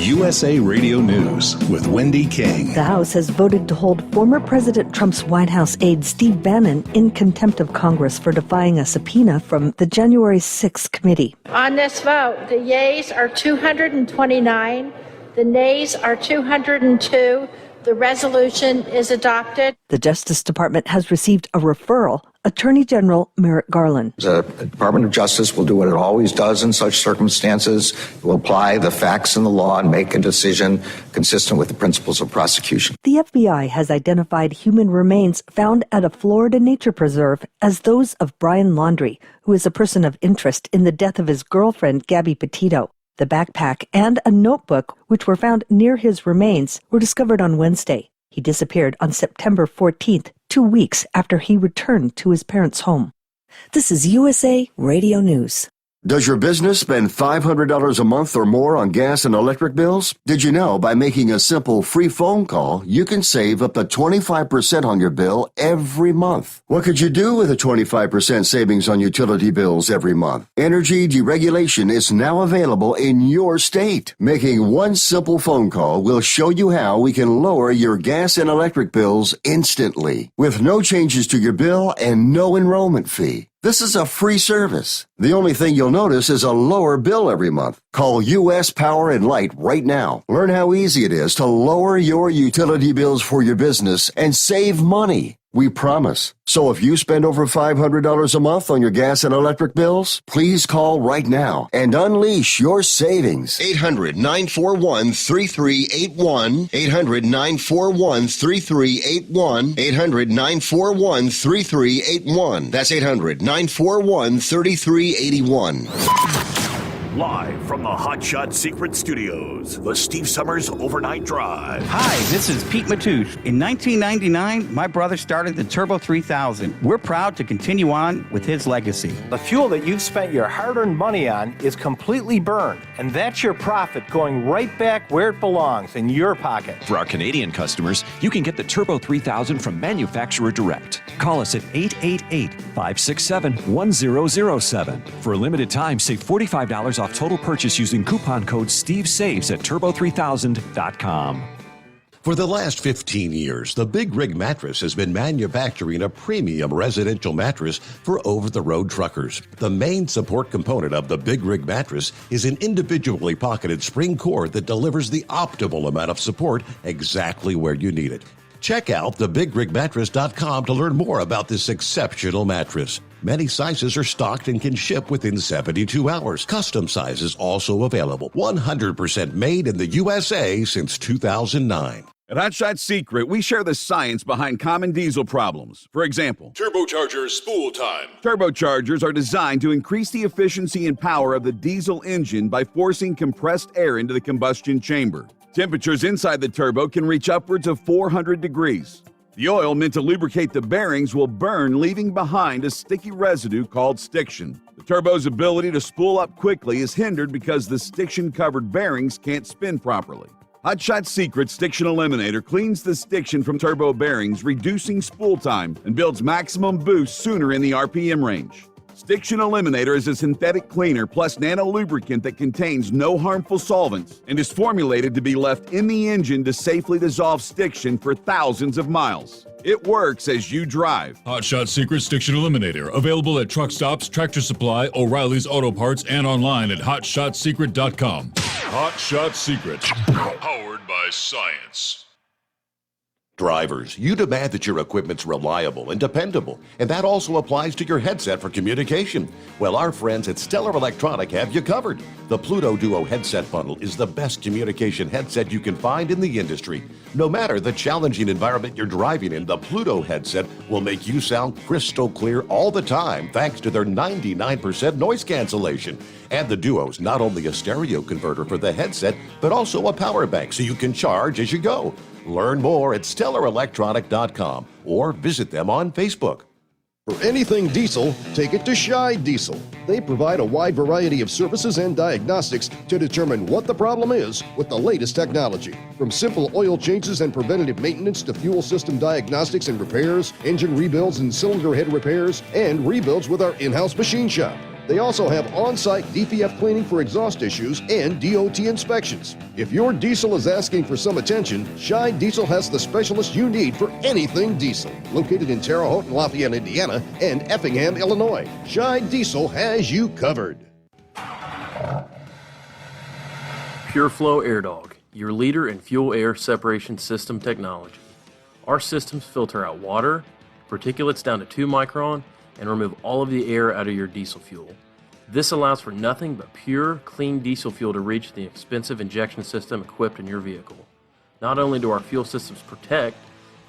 USA Radio News with Wendy King. The House has voted to hold former President Trump's White House aide Steve Bannon in contempt of Congress for defying a subpoena from the January 6th committee. On this vote, the yeas are 229, the nays are 202. The resolution is adopted. The Justice Department has received a referral. Attorney General Merrick Garland. The Department of Justice will do what it always does in such circumstances. It will apply the facts and the law and make a decision consistent with the principles of prosecution. The FBI has identified human remains found at a Florida nature preserve as those of Brian Laundrie, who is a person of interest in the death of his girlfriend, Gabby Petito. The backpack and a notebook, which were found near his remains, were discovered on Wednesday. He disappeared on September 14th, 2 weeks after he returned to his parents' home. This is USA Radio News. Does your business spend $500 a month or more on gas and electric bills? Did you know by making a simple free phone call, you can save up to 25% on your bill every month? What could you do with a 25% savings on utility bills every month? Energy deregulation is now available in your state. Making one simple phone call will show you how we can lower your gas and electric bills instantly, with no changes to your bill and no enrollment fee. This is a free service. The only thing you'll notice is a lower bill every month. Call U.S. Power and Light right now. Learn how easy it is to lower your utility bills for your business and save money. We promise. So if you spend over $500 a month on your gas and electric bills, please call right now and unleash your savings. 800-941-3381. 800-941-3381. 800-941-3381. That's 800-941-3381. Live from the Hot Shot Secret Studios, the Steve Sommers Overnight Drive. Hi, this is Pete Matouche. In 1999, my brother started the Turbo 3000. We're proud to continue on with his legacy. The fuel that you've spent your hard-earned money on is completely burned, and that's your profit going right back where it belongs, in your pocket. For our Canadian customers, you can get the Turbo 3000 from manufacturer direct. Call us at 888-567-1007. For a limited time, save $45 off total purchase using coupon code SteveSaves at turbo3000.com. For the last 15 years, the Big Rig Mattress has been manufacturing a premium residential mattress for over-the-road truckers. The main support component of the Big Rig Mattress is an individually pocketed spring cord that delivers the optimal amount of support exactly where you need it. Check out thebigrigmattress.com to learn more about this exceptional mattress. Many sizes are stocked and can ship within 72 hours. Custom sizes also available. 100% made in the USA since 2009. At Hot Shot Secret, we share the science behind common diesel problems. For example, turbocharger spool time. Turbochargers are designed to increase the efficiency and power of the diesel engine by forcing compressed air into the combustion chamber. Temperatures inside the turbo can reach upwards of 400 degrees. The oil meant to lubricate the bearings will burn, leaving behind a sticky residue called stiction. The turbo's ability to spool up quickly is hindered because the stiction-covered bearings can't spin properly. Hot Shot Secret Stiction Eliminator cleans the stiction from turbo bearings, reducing spool time, and builds maximum boost sooner in the RPM range. Stiction Eliminator is a synthetic cleaner plus nano-lubricant that contains no harmful solvents and is formulated to be left in the engine to safely dissolve stiction for thousands of miles. It works as you drive. Hot Shot Secret Stiction Eliminator. Available at truck stops, Tractor Supply, O'Reilly's Auto Parts, and online at hotshotsecret.com. Hot Shot Secret. Powered by science. Drivers, you demand that your equipment's reliable and dependable, and that also applies to your headset for communication. Well, our friends at Stellar Electronic have you covered. The Pluto Duo headset bundle is the best communication headset you can find in the industry. No matter the challenging environment you're driving in, the Pluto headset will make you sound crystal clear all the time thanks to their 99% noise cancellation. And the Duo's not only a stereo converter for the headset, but also a power bank so you can charge as you go. Learn more at StellarElectronic.com or visit them on Facebook. For anything diesel, take it to Scheid Diesel. They provide a wide variety of services and diagnostics to determine what the problem is with the latest technology. From simple oil changes and preventative maintenance to fuel system diagnostics and repairs, engine rebuilds and cylinder head repairs, and rebuilds with our in-house machine shop. They also have on-site DPF cleaning for exhaust issues and DOT inspections. If your diesel is asking for some attention, Scheid Diesel has the specialist you need for anything diesel. Located in Terre Haute and Lafayette, Indiana, and Effingham, Illinois, Scheid Diesel has you covered. Pureflow Airdog, your leader in fuel air separation system technology. Our systems filter out water, particulates down to 2 micron, and remove all of the air out of your diesel fuel. This allows for nothing but pure, clean diesel fuel to reach the expensive injection system equipped in your vehicle. Not only do our fuel systems protect,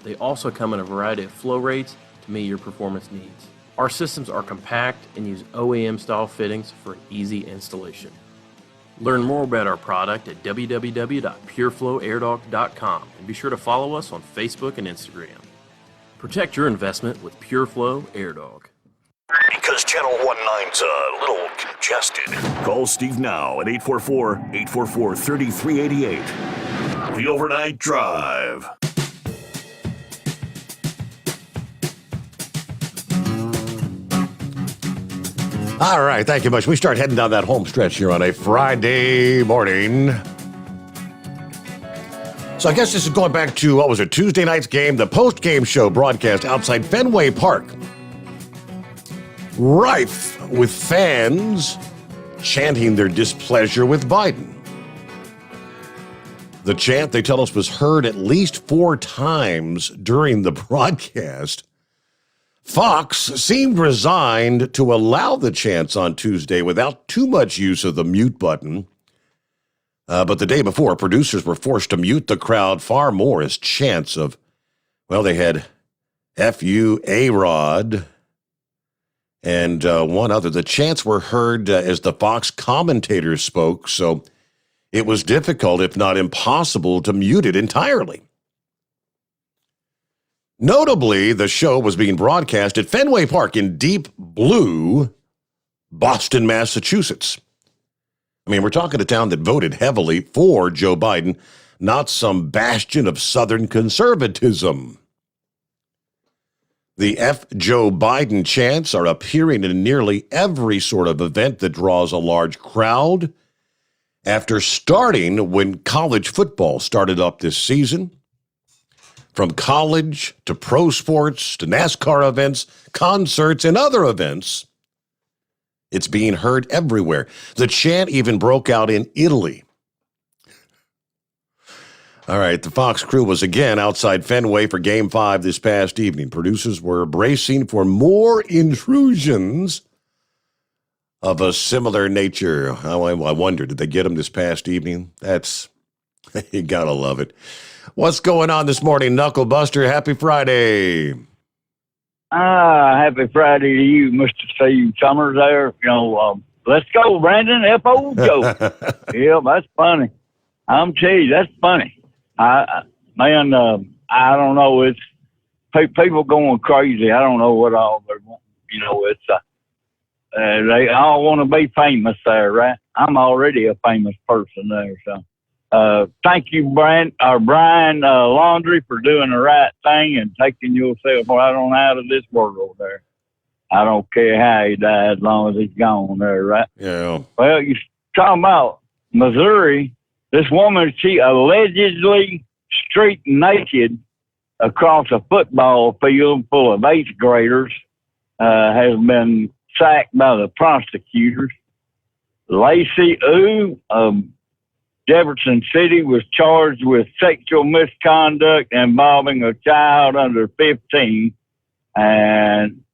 they also come in a variety of flow rates to meet your performance needs. Our systems are compact and use OEM-style fittings for an easy installation. Learn more about our product at www.pureflowairdog.com and be sure to follow us on Facebook and Instagram. Protect your investment with Pureflow Airdog. Because Channel 19's a little congested. Call Steve now at 844-844-3388. The Overnight Drive. All right, thank you much. We start heading down that home stretch here on a Friday morning. So I guess this is going back to, what was it, Tuesday night's game, the post-game show broadcast outside Fenway Park. Rife with fans chanting their displeasure with Biden. The chant, they tell us, was heard at least 4 times during the broadcast. Fox seemed resigned to allow the chants on Tuesday without too much use of the mute button. But the day before, producers were forced to mute the crowd far more as chants of, well, they had F you, A-Rod, and one other. The chants were heard as the Fox commentators spoke, so it was difficult, if not impossible, to mute it entirely. Notably, the show was being broadcast at Fenway Park in deep blue, Boston, Massachusetts. I mean, we're talking a town that voted heavily for Joe Biden, not some bastion of Southern conservatism. The F. Joe Biden chants are appearing in nearly every sort of event that draws a large crowd. After starting when college football started up this season, from college to pro sports to NASCAR events, concerts, and other events, it's being heard everywhere. The chant even broke out in Italy. All right, the Fox crew was again outside Fenway for Game 5 this past evening. Producers were bracing for more intrusions of a similar nature. I wonder, did they get them this past evening? You gotta love it. What's going on this morning, Knucklebuster? Happy Friday. Happy Friday to you, Mr. Steve Sommers there. Let's go, Brandon. F.O. Joe. Yeah, that's funny. I'm telling you, that's funny. I don't know. It's people going crazy. I don't know what all they want. They all want to be famous there, right? I'm already a famous person there. So, thank you, Brian Laundry, for doing the right thing and taking yourself right on out of this world there. I don't care how he died as long as he's gone there, right? Yeah. Well, you're talking about Missouri. This woman, she allegedly streaked naked across a football field full of eighth graders, has been sacked by the prosecutors. Lacey Ooh of Jefferson City was charged with sexual misconduct involving a child under 15, and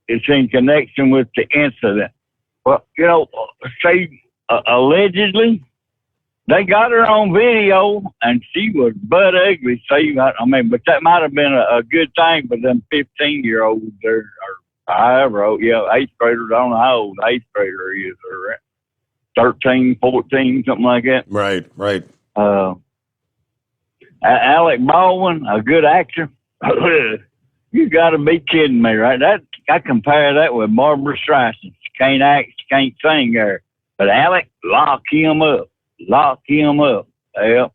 it's in connection with the incident. Well, allegedly, they got her on video, and she was butt ugly. But that might have been a good thing for them 15-year-olds or however old. Yeah, eighth graders. I don't know how old eighth grader is, or 13, 14, something like that. Right. Alec Baldwin, a good actor. You got to be kidding me, right? I compare that with Barbara Streisand. She can't act, she can't sing there. But Alec, lock him up. Yeah,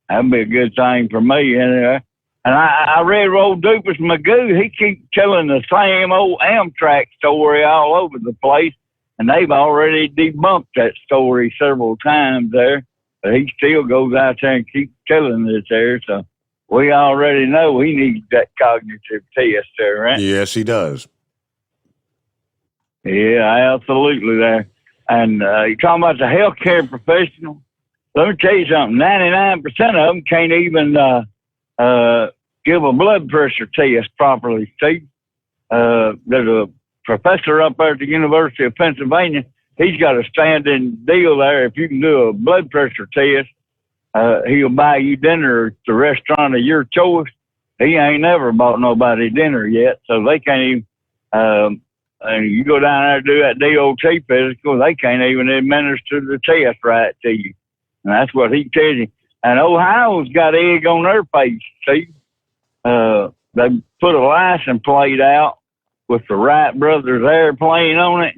that'd be a good thing for me anyway. And I read old Doofus Magoo. He keeps telling the same old Amtrak story all over the place, and they've already debunked that story several times there. But he still goes out there and keeps telling it there. So we already know he needs that cognitive test there, right? Yes, he does. Yeah, absolutely there. And you're talking about the healthcare professional. Let me tell you something. 99% of them can't even give a blood pressure test properly, Steve. There's a professor up there at the University of Pennsylvania. He's got a standing deal there. If you can do a blood pressure test, he'll buy you dinner at the restaurant of your choice. He ain't never bought nobody dinner yet, so they can't even and you go down there and do that DOT physical, they can't even administer the test right to you. And that's what he tells you. And Ohio's got egg on their face, see? They put a license plate out with the Wright Brothers airplane on it.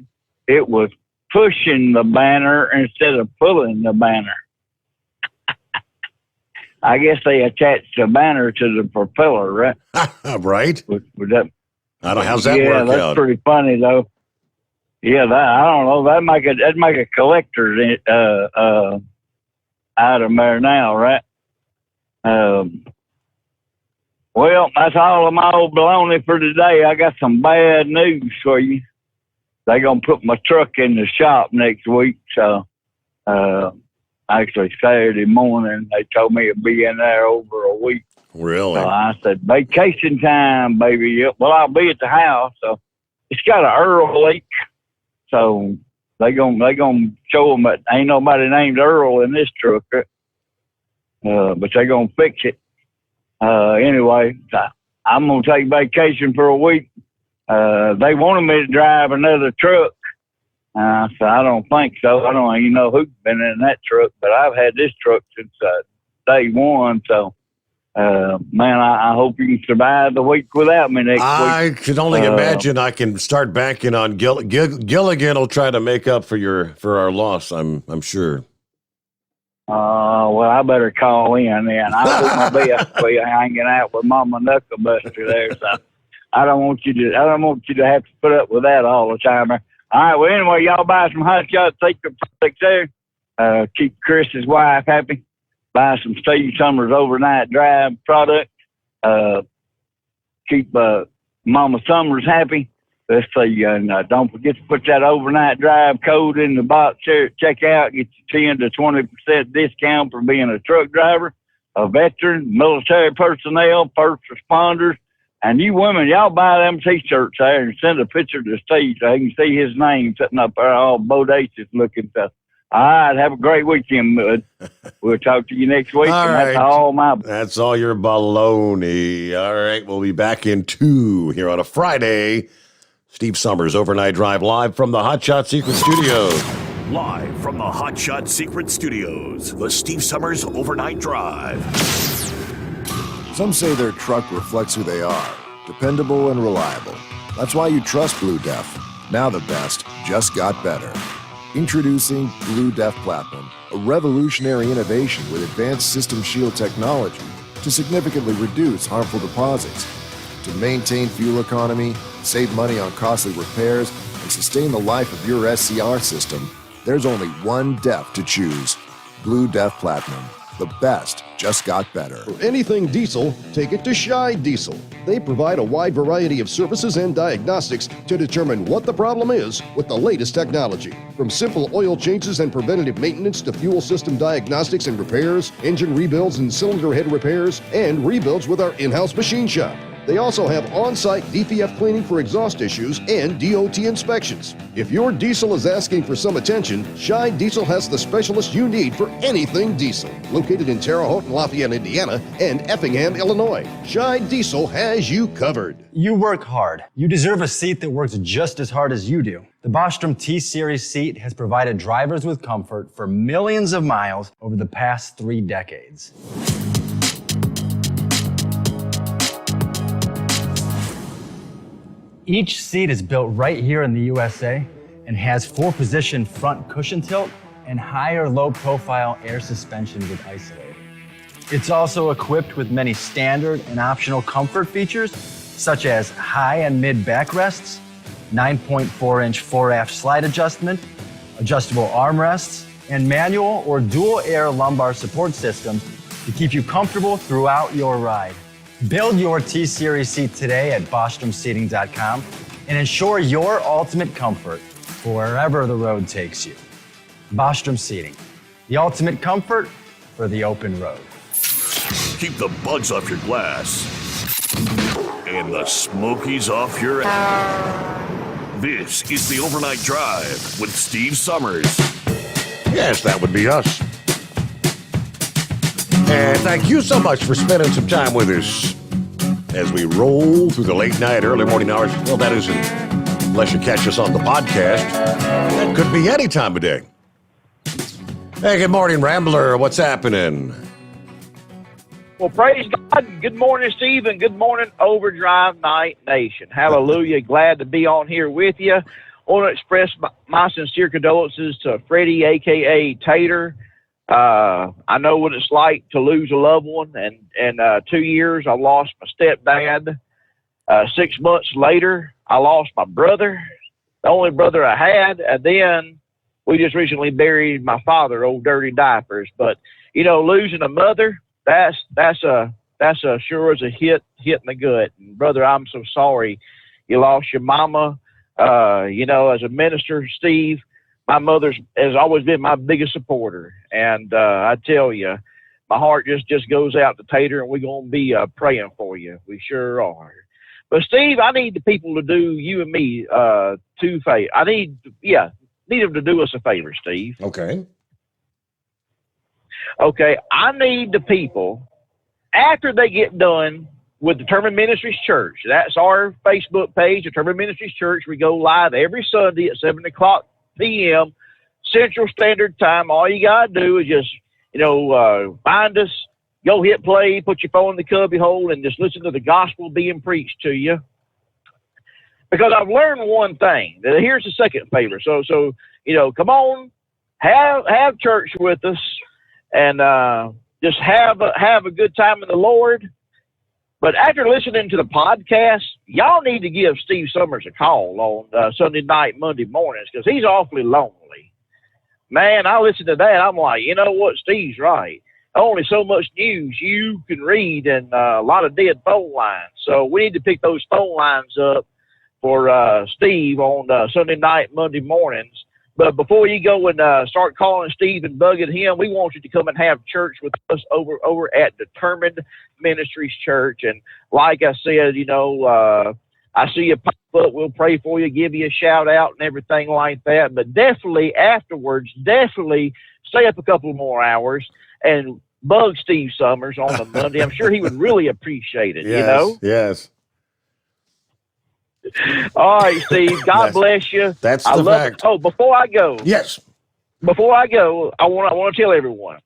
It was pushing the banner instead of pulling the banner. I guess they attached the banner to the propeller, right? Right. Would that... How's that work out? Yeah, that's pretty funny though. Yeah, I don't know. That'd make a collector's item there now, right? Well, that's all of my old baloney for today. I got some bad news for you. They're gonna put my truck in the shop next week. So, actually Saturday morning, they told me it'd be in there over a week. Really? So I said, vacation time, baby. Yep. Well, I'll be at the house. So it's got an Earl leak. So they gonna show them that ain't nobody named Earl in this truck. But they gonna fix it. Anyway, I'm gonna take vacation for a week. They wanted me to drive another truck. I said, I don't think so. I don't even know who's been in that truck, but I've had this truck since day one. So, man, I hope you can survive the week without me next week. I could only imagine I can start banking on Gilligan will try to make up for our loss, I'm sure. Well, I better call in then. I'll do my best for you hanging out with Mama Knucklebuster there. So I don't want you to have to put up with that all the time. All right. Well, anyway, y'all buy some Hot Shot Secret products there. Keep Chris's wife happy. Buy some Steve Sommers overnight drive product. Keep Mama Sommers happy. Let's see, and don't forget to put that overnight drive code in the box there at checkout. Get you 10 to 20% discount for being a truck driver, a veteran, military personnel, first responders. And you women, y'all buy them T-shirts there and send a picture to Steve so he can see his name sitting up there all bodacious looking stuff. All right, have a great weekend, bud. We'll talk to you next week. All right. That's That's all your baloney. All right, we'll be back in 2 here on a Friday. Steve Sommers, Overnight Drive, live from the Hot Shot Secret Studios. Live from the Hot Shot Secret Studios, the Steve Sommers Overnight Drive. Some say their truck reflects who they are, dependable and reliable. That's why you trust Blue Def. Now the best just got better. Introducing Blue Def Platinum, a revolutionary innovation with advanced system shield technology to significantly reduce harmful deposits, to maintain fuel economy, save money on costly repairs, and sustain the life of your SCR system. There's only one DEF to choose. Blue Def Platinum. The best just got better. For anything diesel, take it to Shy Diesel. They provide a wide variety of services and diagnostics to determine what the problem is with the latest technology. From simple oil changes and preventative maintenance to fuel system diagnostics and repairs, engine rebuilds and cylinder head repairs, and rebuilds with our in-house machine shop. They also have on-site DPF cleaning for exhaust issues and DOT inspections. If your diesel is asking for some attention, Shy Diesel has the specialist you need for anything diesel. Located in Terre Haute and Lafayette, Indiana, and Effingham, Illinois, Shy Diesel has you covered. You work hard. You deserve a seat that works just as hard as you do. The Bostrom T-Series seat has provided drivers with comfort for millions of miles over the past 3 decades. Each seat is built right here in the USA and has 4-position front cushion tilt and higher low-profile air suspension with Isolator. It's also equipped with many standard and optional comfort features, such as high and mid backrests, 9.4-inch fore-aft slide adjustment, adjustable armrests, and manual or dual air lumbar support systems to keep you comfortable throughout your ride. Build your T-Series seat today at BostromSeating.com and ensure your ultimate comfort for wherever the road takes you. Bostrom Seating, the ultimate comfort for the open road. Keep the bugs off your glass and the smokies off your ass. This is the Overnight Drive with Steve Sommers. Yes, that would be us. And thank you so much for spending some time with us as we roll through the late night, early morning hours. Well, that isn't, unless you catch us on the podcast. That could be any time of day. Hey, good morning, Rambler. What's happening? Well, praise God. Good morning, Steve, and good morning, Overdrive Night Nation. Hallelujah. Glad to be on here with you. I want to express my sincere condolences to Freddie, a.k.a. Tater. I know what it's like to lose a loved one, and 2 years I lost my stepdad. 6 months later, I lost my brother, the only brother I had, and then we just recently buried my father, old Dirty Diapers. But you know, losing a mother, that's a sure as a hit in the gut. And brother, I'm so sorry you lost your mama. You know, as a minister, Steve, my mother has always been my biggest supporter. And I tell you, my heart just goes out to Tater, and we're going to be praying for you. We sure are. But, Steve, I need the people to do you and me 2 favors. I need them to do us a favor, Steve. Okay. Okay, I need the people, after they get done with Determined Ministries Church, that's our Facebook page, Determined Ministries Church. We go live every Sunday at 7 o'clock p.m. Central Standard Time. All you got to do is just, find us, go hit play, put your phone in the cubby hole, and just listen to the gospel being preached to you. Because I've learned one thing. Here's the second favor. So come on, have church with us, and just have a good time in the Lord. But after listening to the podcast, y'all need to give Steve Sommers a call on Sunday night, Monday mornings, because he's awfully lonely. Man, I listen to that. I'm like, you know what? Steve's right. Only so much news you can read and a lot of dead phone lines. So we need to pick those phone lines up for Steve on Sunday night, Monday mornings. But before you go and start calling Steve and bugging him, we want you to come and have church with us over at Determined Ministries Church. And like I said, you know, I see you pop up. We'll pray for you, give you a shout out and everything like that. But definitely afterwards, stay up a couple more hours and bug Steve Sommers on the Monday. I'm sure he would really appreciate it, Yes, you know? Yes. All right, Steve. God bless you. That's I the love fact. It. Oh, before I go. Yes. Before I go, I want to tell everyone,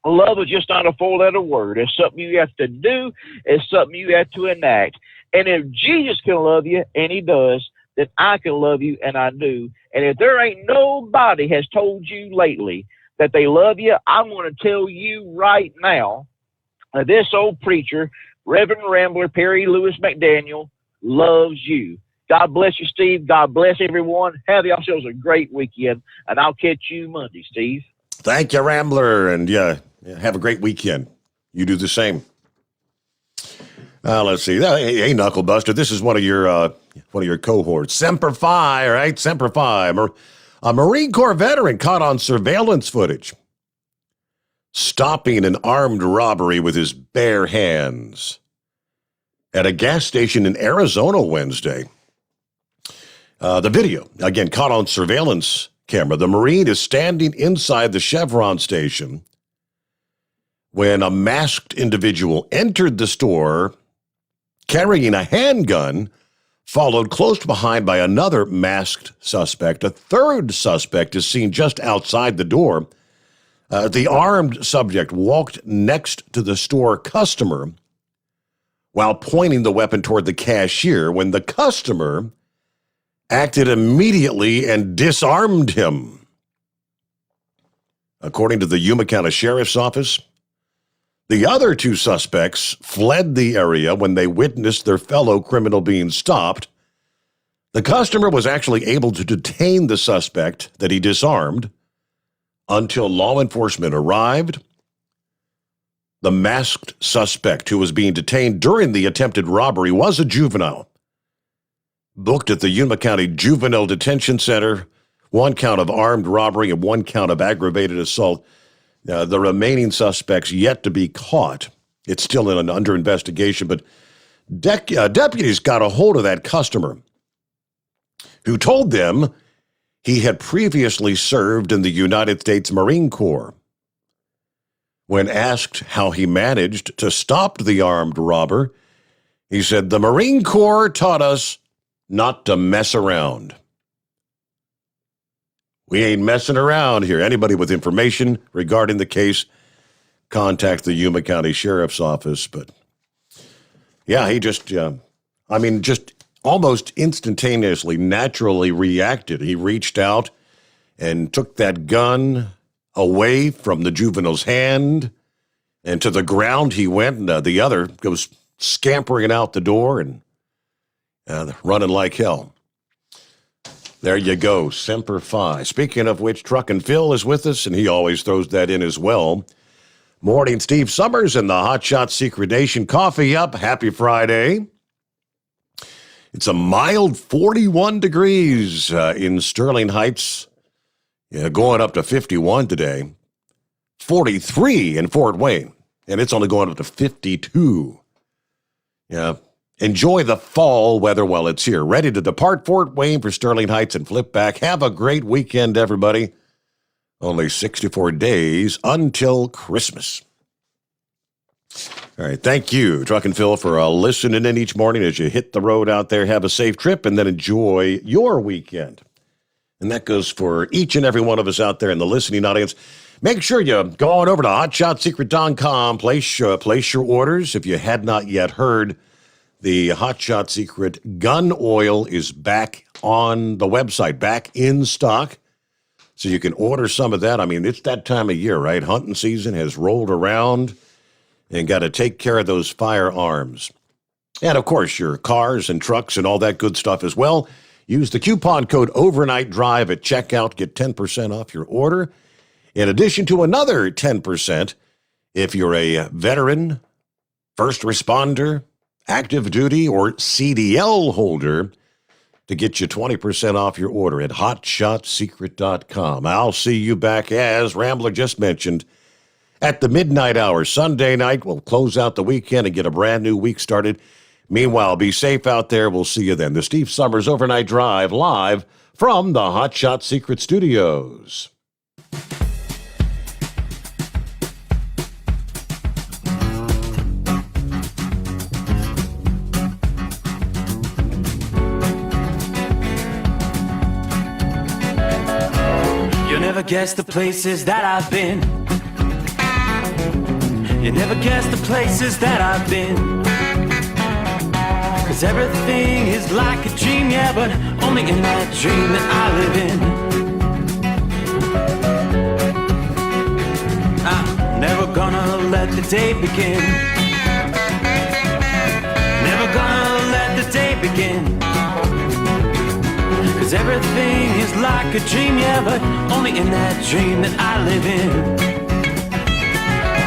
love is just not a four-letter word. It's something you have to do. It's something you have to enact. And if Jesus can love you, and he does, then I can love you, and I do. And if there ain't nobody has told you lately that they love you, I'm going to tell you right now, this old preacher, Reverend Rambler Perry Lewis McDaniel, loves you. God bless you, Steve. God bless everyone. Have yourselves a great weekend, and I'll catch you Monday, Steve. Thank you, Rambler, and have a great weekend. You do the same. Let's see. Hey, Knucklebuster, this is one of your cohorts. Semper Fi, right? Semper Fi. A Marine Corps veteran caught on surveillance footage stopping an armed robbery with his bare hands at a gas station in Arizona Wednesday. The video, again, caught on surveillance camera. The Marine is standing inside the Chevron station when a masked individual entered the store carrying a handgun, followed close behind by another masked suspect. A third suspect is seen just outside the door. The armed subject walked next to the store customer while pointing the weapon toward the cashier when the customer acted immediately and disarmed him. According to the Yuma County Sheriff's Office, the other two suspects fled the area when they witnessed their fellow criminal being stopped. The customer was actually able to detain the suspect that he disarmed until law enforcement arrived. The masked suspect who was being detained during the attempted robbery was a juvenile, booked at the Yuma County Juvenile Detention Center, one count of armed robbery and one count of aggravated assault. The remaining suspects yet to be caught. It's still under investigation, but deputies got a hold of that customer who told them he had previously served in the United States Marine Corps. When asked how he managed to stop the armed robber, he said, "The Marine Corps taught us not to mess around." We ain't messing around here. Anybody with information regarding the case, contact the Yuma County Sheriff's Office. But yeah, he just almost instantaneously, naturally reacted. He reached out and took that gun away from the juvenile's hand, and to the ground he went, and the other goes scampering out the door and running like hell. There you go, Semper Fi. Speaking of which, Truckin' Phil is with us, and he always throws that in as well. Morning, Steve Sommers and the Hot Shot Secret Nation. Coffee up. Happy Friday. It's a mild 41 degrees in Sterling Heights, going up to 51 today. 43 in Fort Wayne, and it's only going up to 52. Yeah. Enjoy the fall weather while it's here. Ready to depart Fort Wayne for Sterling Heights and flip back. Have a great weekend, everybody. Only 64 days until Christmas. All right, thank you, Truckin' Phil, for listening in each morning as you hit the road out there. Have a safe trip, and then enjoy your weekend. And that goes for each and every one of us out there in the listening audience. Make sure you go on over to HotShotSecret.com, place your orders. If you had not yet heard, the Hot Shot Secret gun oil is back on the website, back in stock. So you can order some of that. I mean, it's that time of year, right? Hunting season has rolled around and got to take care of those firearms. And, of course, your cars and trucks and all that good stuff as well. Use the coupon code Overnight Drive at checkout. Get 10% off your order. In addition to another 10% if you're a veteran, first responder, active duty, or CDL holder, to get you 20% off your order at hotshotsecret.com. I'll see you back, as Rambler just mentioned, at the midnight hour. Sunday night, we'll close out the weekend and get a brand new week started. Meanwhile, be safe out there. We'll see you then. The Steve Sommers Overnight Drive, live from the Hot Shot Secret Studios. You'll never guess the places that I've been. You never guess the places that I've been. 'Cause everything is like a dream, yeah, but only in that dream that I live in. I'm never gonna let the day begin. Never gonna let the day begin. 'Cause everything is like a dream, yeah, but only in that dream that I live in.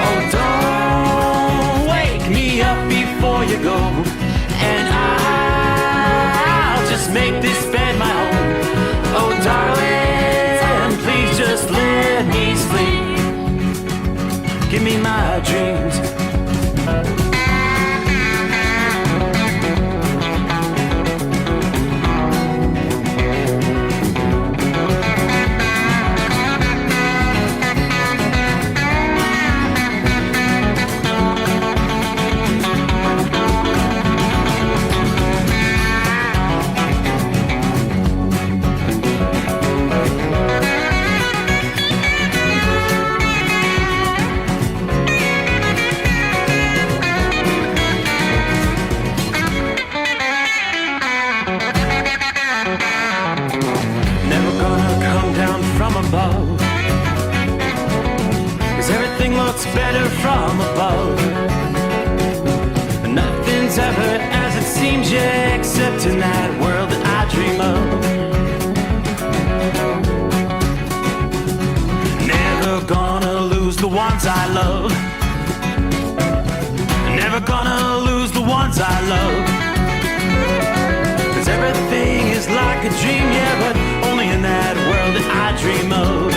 Oh, don't wake me up before you go, and I'll just make this bed my home. Oh, darling, please just let me sleep. Give me my dreams. Above, 'cause everything looks better from above. Nothing's ever as it seems, yeah, except in that world that I dream of. Never gonna lose the ones I love. Never gonna lose the ones I love. 'Cause everything is like a dream, yeah, but only in that world that I dream of.